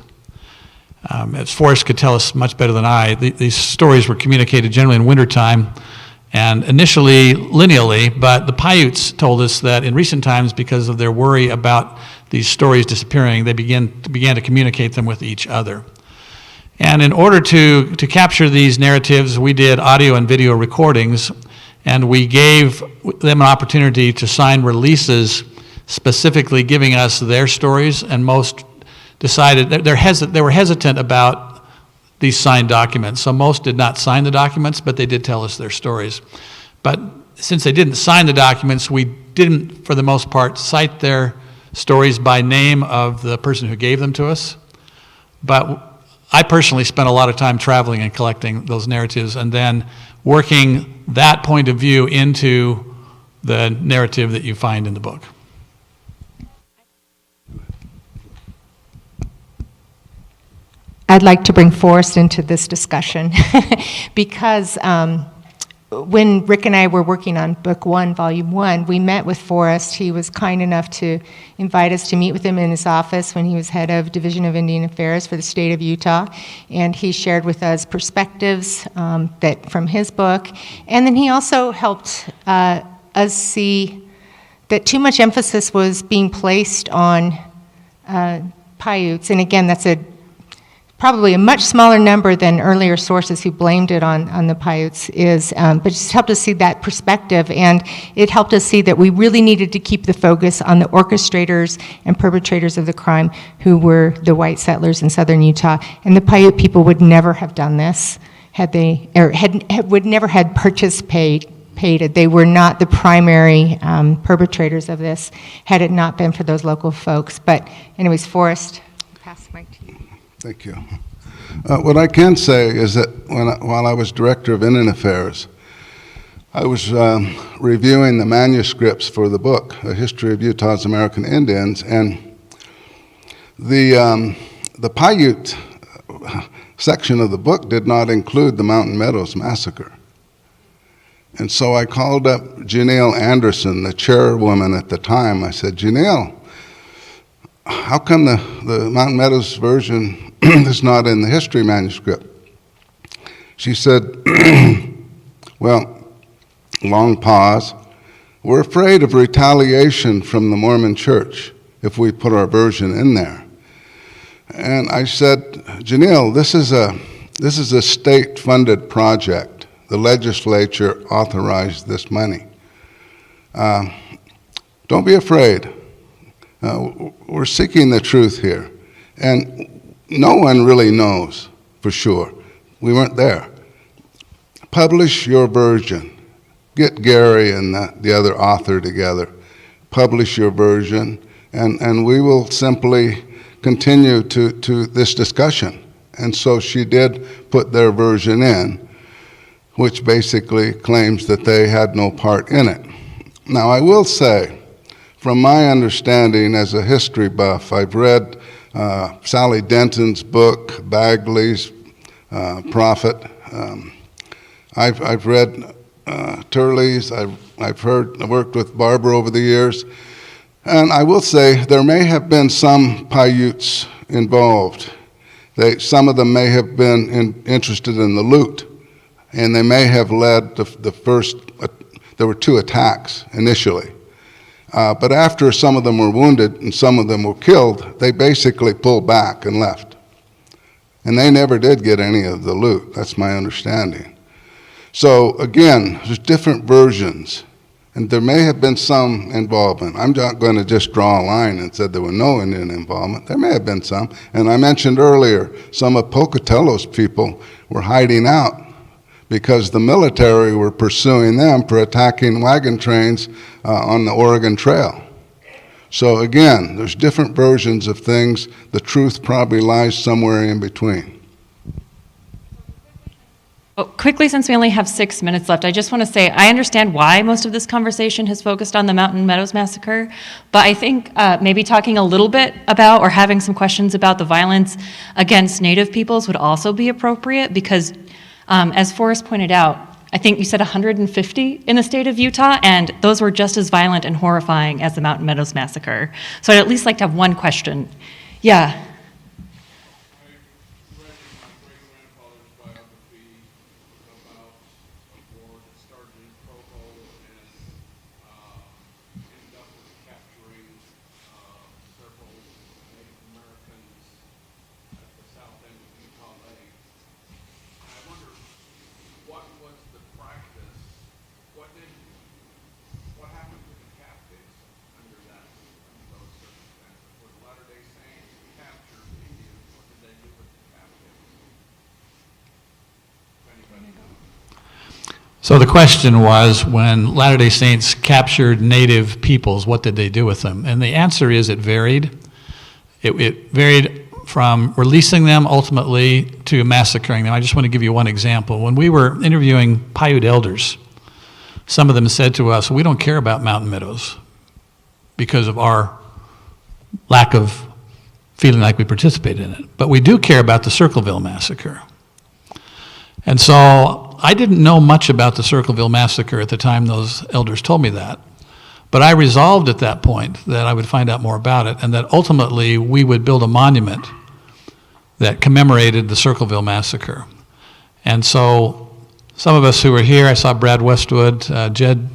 As Forrest could tell us much better than I, these stories were communicated generally in wintertime and initially lineally, but the Paiutes told us that in recent times, because of their worry about these stories disappearing, they began to communicate them with each other. And in order to capture these narratives, we did audio and video recordings, and we gave them an opportunity to sign releases specifically giving us their stories, and most decided that they were hesitant about these signed documents. So most did not sign the documents, but they did tell us their stories. But since they didn't sign the documents, we didn't, for the most part, cite their stories by name of the person who gave them to us. But I personally spent a lot of time traveling and collecting those narratives and then working that point of view into the narrative that you find in the book. I'd like to bring Forrest into this discussion because when Rick and I were working on Book 1, Volume 1, we met with Forrest. He was kind enough to invite us to meet with him in his office when he was head of Division of Indian Affairs for the state of Utah, and he shared with us perspectives that from his book, and then he also helped us see that too much emphasis was being placed on Paiutes, and again, that's probably a much smaller number than earlier sources who blamed it on the Paiutes but just helped us see that perspective, and it helped us see that we really needed to keep the focus on the orchestrators and perpetrators of the crime who were the white settlers in southern Utah, and the Paiute people would never have done this would never have participated. They were not the primary perpetrators of this had it not been for those local folks. But anyways, Forrest, I'll pass the mic to you. Thank you. What I can say is that while I was Director of Indian Affairs, I was reviewing the manuscripts for the book, A History of Utah's American Indians, and the Paiute section of the book did not include the Mountain Meadows Massacre. And so I called up Janelle Anderson, the chairwoman at the time. I said, Janelle, how come the Mountain Meadows version is not in the history manuscript? She said, well, long pause, we're afraid of retaliation from the Mormon Church if we put our version in there. And I said, Janelle, this is a state-funded project. The legislature authorized this money. Don't be afraid. We're seeking the truth here. And no one really knows for sure. We weren't there. Publish your version. Get Gary and the other author together. Publish your version, and we will simply continue to this discussion. And so she did put their version in, which basically claims that they had no part in it. Now, I will say, from my understanding as a history buff, I've read Sally Denton's book, Bagley's Prophet. I've read Turley's. I've worked with Barbara over the years. And I will say there may have been some Paiutes involved. Some of them may have been interested in the loot, and they may have led the first, there were 2 attacks initially. But after some of them were wounded and some of them were killed, they basically pulled back and left. And they never did get any of the loot. That's my understanding. So again, there's different versions, and there may have been some involvement. I'm not going to just draw a line and say there were no Indian involvement. There may have been some. And I mentioned earlier, some of Pocatello's people were hiding out because the military were pursuing them for attacking wagon trains on the Oregon Trail. So again, there's different versions of things. The truth probably lies somewhere in between. Oh, quickly, since we only have 6 minutes left, I just want to say I understand why most of this conversation has focused on the Mountain Meadows Massacre, but I think maybe talking a little bit about or having some questions about the violence against Native peoples would also be appropriate because as Forrest pointed out, I think you said 150 in the state of Utah, and those were just as violent and horrifying as the Mountain Meadows Massacre. So I'd at least like to have one question. Yeah. So the question was, when Latter-day Saints captured native peoples, what did they do with them? And the answer is it varied. It varied from releasing them ultimately to massacring them. I just want to give you one example. When we were interviewing Paiute elders, some of them said to us, we don't care about Mountain Meadows because of our lack of feeling like we participated in it. But we do care about the Circleville massacre. And so I didn't know much about the Circleville massacre at the time those elders told me that. But I resolved at that point that I would find out more about it, and that ultimately we would build a monument that commemorated the Circleville massacre. And so some of us who were here, I saw Brad Westwood, Jed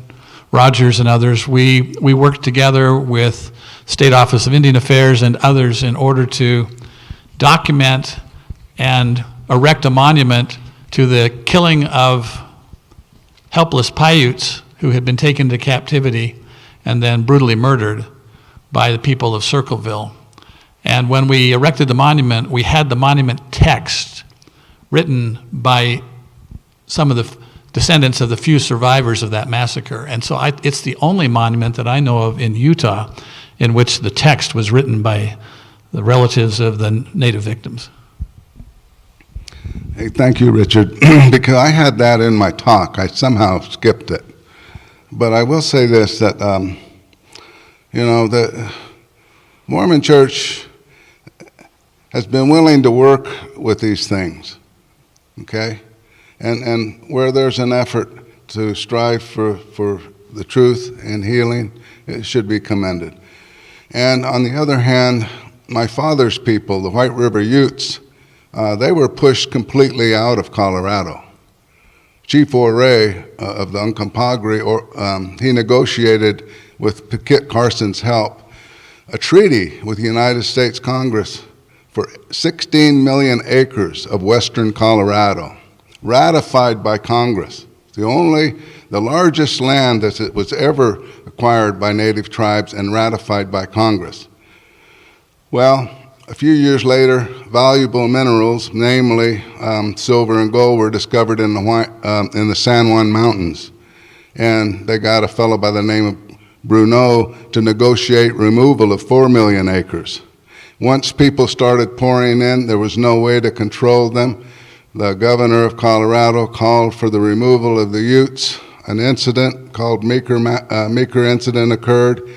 Rogers and others, we worked together with State Office of Indian Affairs and others in order to document and erect a monument to the killing of helpless Paiutes who had been taken to captivity and then brutally murdered by the people of Circleville. And when we erected the monument, we had the monument text written by some of the descendants of the few survivors of that massacre. And so it's the only monument that I know of in Utah in which the text was written by the relatives of the native victims. Hey, thank you, Richard, because I had that in my talk. I somehow skipped it. But I will say this, that, the Mormon Church has been willing to work with these things, okay? And where there's an effort to strive for the truth and healing, it should be commended. And on the other hand, my father's people, the White River Utes, they were pushed completely out of Colorado. Chief Ouray of the Uncompahgre, he negotiated with Kit Carson's help a treaty with the United States Congress for 16 million acres of western Colorado, ratified by Congress. The largest land that was ever acquired by native tribes and ratified by Congress. Well, a few years later, valuable minerals, namely silver and gold, were discovered in the San Juan Mountains. And they got a fellow by the name of Bruneau to negotiate removal of 4 million acres. Once people started pouring in, there was no way to control them. The governor of Colorado called for the removal of the Utes. An incident called Meeker incident occurred.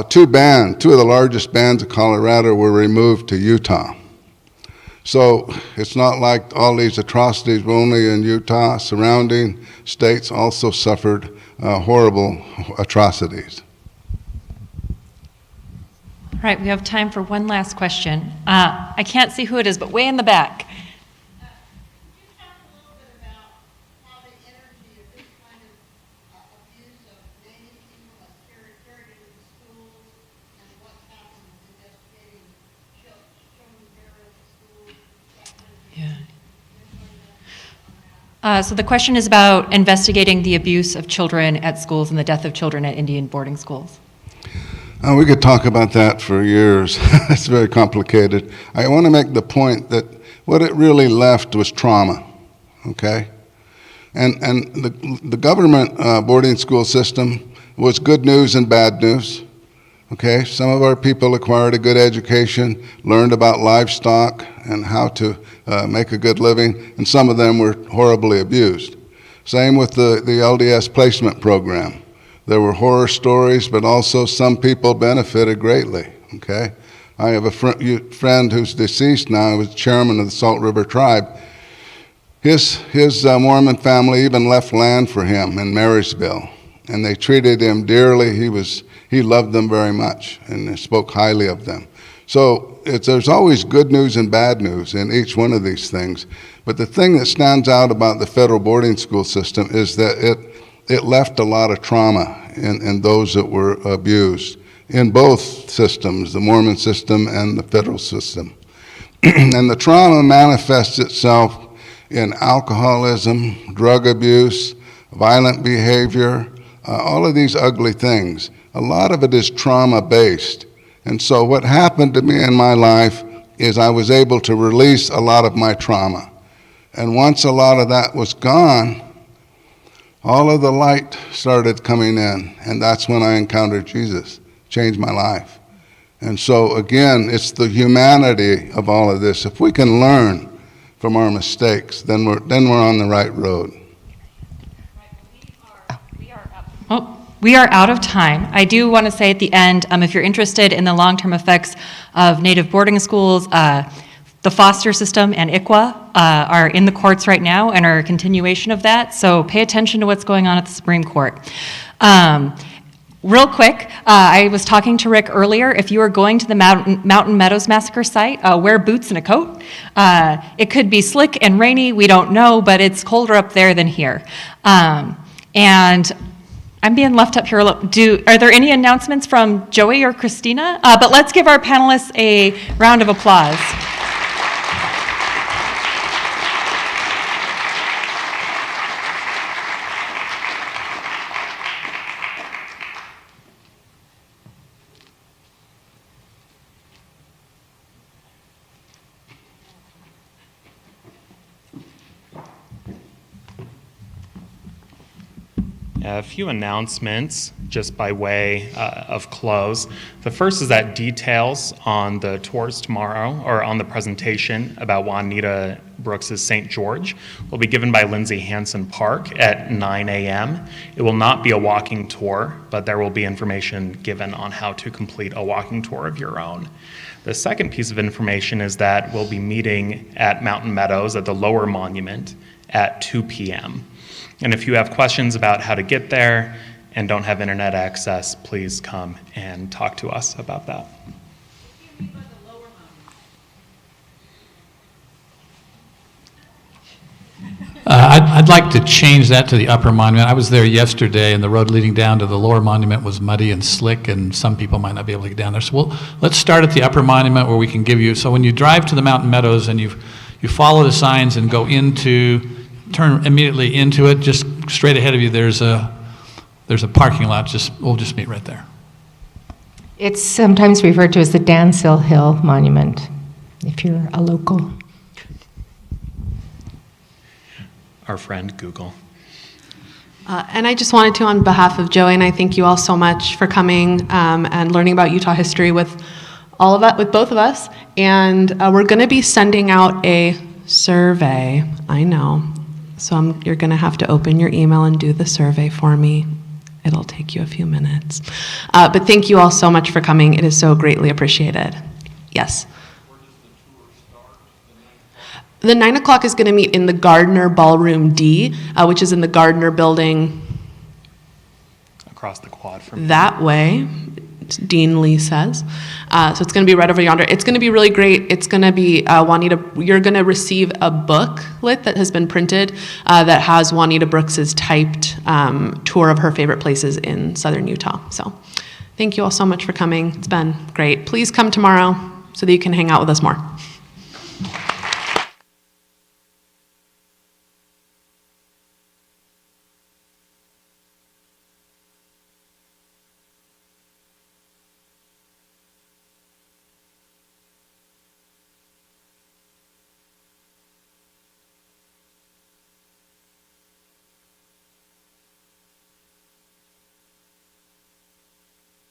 Two of the largest bands of Colorado were removed to Utah. So it's not like all these atrocities were only in Utah. Surrounding states also suffered horrible atrocities. All right, we have time for one last question. I can't see who it is, but way in the back. So the question is about investigating the abuse of children at schools and the death of children at Indian boarding schools. We could talk about that for years. It's very complicated. I want to make the point that what it really left was trauma, okay? And the government boarding school system was good news and bad news, okay? Some of our people acquired a good education, learned about livestock and how to make a good living, and some of them were horribly abused. Same with the LDS placement program. There were horror stories, but also some people benefited greatly, okay? I have a friend who's deceased now, who was chairman of the Salt River Tribe. His Mormon family even left land for him in Marysville, and they treated him dearly. He loved them very much and spoke highly of them. So there's always good news and bad news in each one of these things. But the thing that stands out about the federal boarding school system is that it left a lot of trauma in those that were abused in both systems, the Mormon system and the federal system. And the trauma manifests itself in alcoholism, drug abuse, violent behavior, all of these ugly things. A lot of it is trauma-based. And so what happened to me in my life is I was able to release a lot of my trauma. And once a lot of that was gone, all of the light started coming in, and that's when I encountered Jesus, changed my life. And so again, it's the humanity of all of this. If we can learn from our mistakes, then we're on the right road. We are out of time. I do want to say at the end, if you're interested in the long-term effects of native boarding schools, the foster system and ICWA are in the courts right now and are a continuation of that, so pay attention to what's going on at the Supreme Court. Real quick, I was talking to Rick earlier. If you are going to the Mountain Meadows Massacre site, wear boots and a coat. It could be slick and rainy, we don't know, but it's colder up there than here. And I'm being left up here. Are there any announcements from Joey or Christina? But let's give our panelists a round of applause. A few announcements just by way of close. The first is that details on the tours tomorrow, or on the presentation about Juanita Brooks' St. George, will be given by Lindsay Hansen Park at 9 a.m. It will not be a walking tour, but there will be information given on how to complete a walking tour of your own. The second piece of information is that we'll be meeting at Mountain Meadows at the Lower Monument at 2 p.m. And if you have questions about how to get there and don't have internet access, please come and talk to us about that. I'd like to change that to the upper monument. I was there yesterday, and the road leading down to the lower monument was muddy and slick, and some people might not be able to get down there. So let's start at the upper monument where we can give you, so when you drive to the Mountain Meadows and you follow the signs and turn immediately into it, just straight ahead of you, there's a parking lot. We'll just meet right there. It's sometimes referred to as the Dancil Hill Monument, if you're a local. Our friend Google. And I just wanted to, on behalf of Joey, and I thank you all so much for coming and learning about Utah history with both of us. And we're going to be sending out a survey. I know. So you're going to have to open your email and do the survey for me. It'll take you a few minutes. But thank you all so much for coming. It is so greatly appreciated. Yes. The 9 o'clock is going to meet in the Gardner Ballroom D, which is in the Gardner building. Across the quad from that way, Dean Lee says. So it's going to be right over yonder. It's going to be really great. It's going to be Juanita, you're going to receive a booklet that has been printed that has Juanita Brooks's typed tour of her favorite places in southern Utah. So thank you all so much for coming. It's been great. Please come tomorrow so that you can hang out with us more.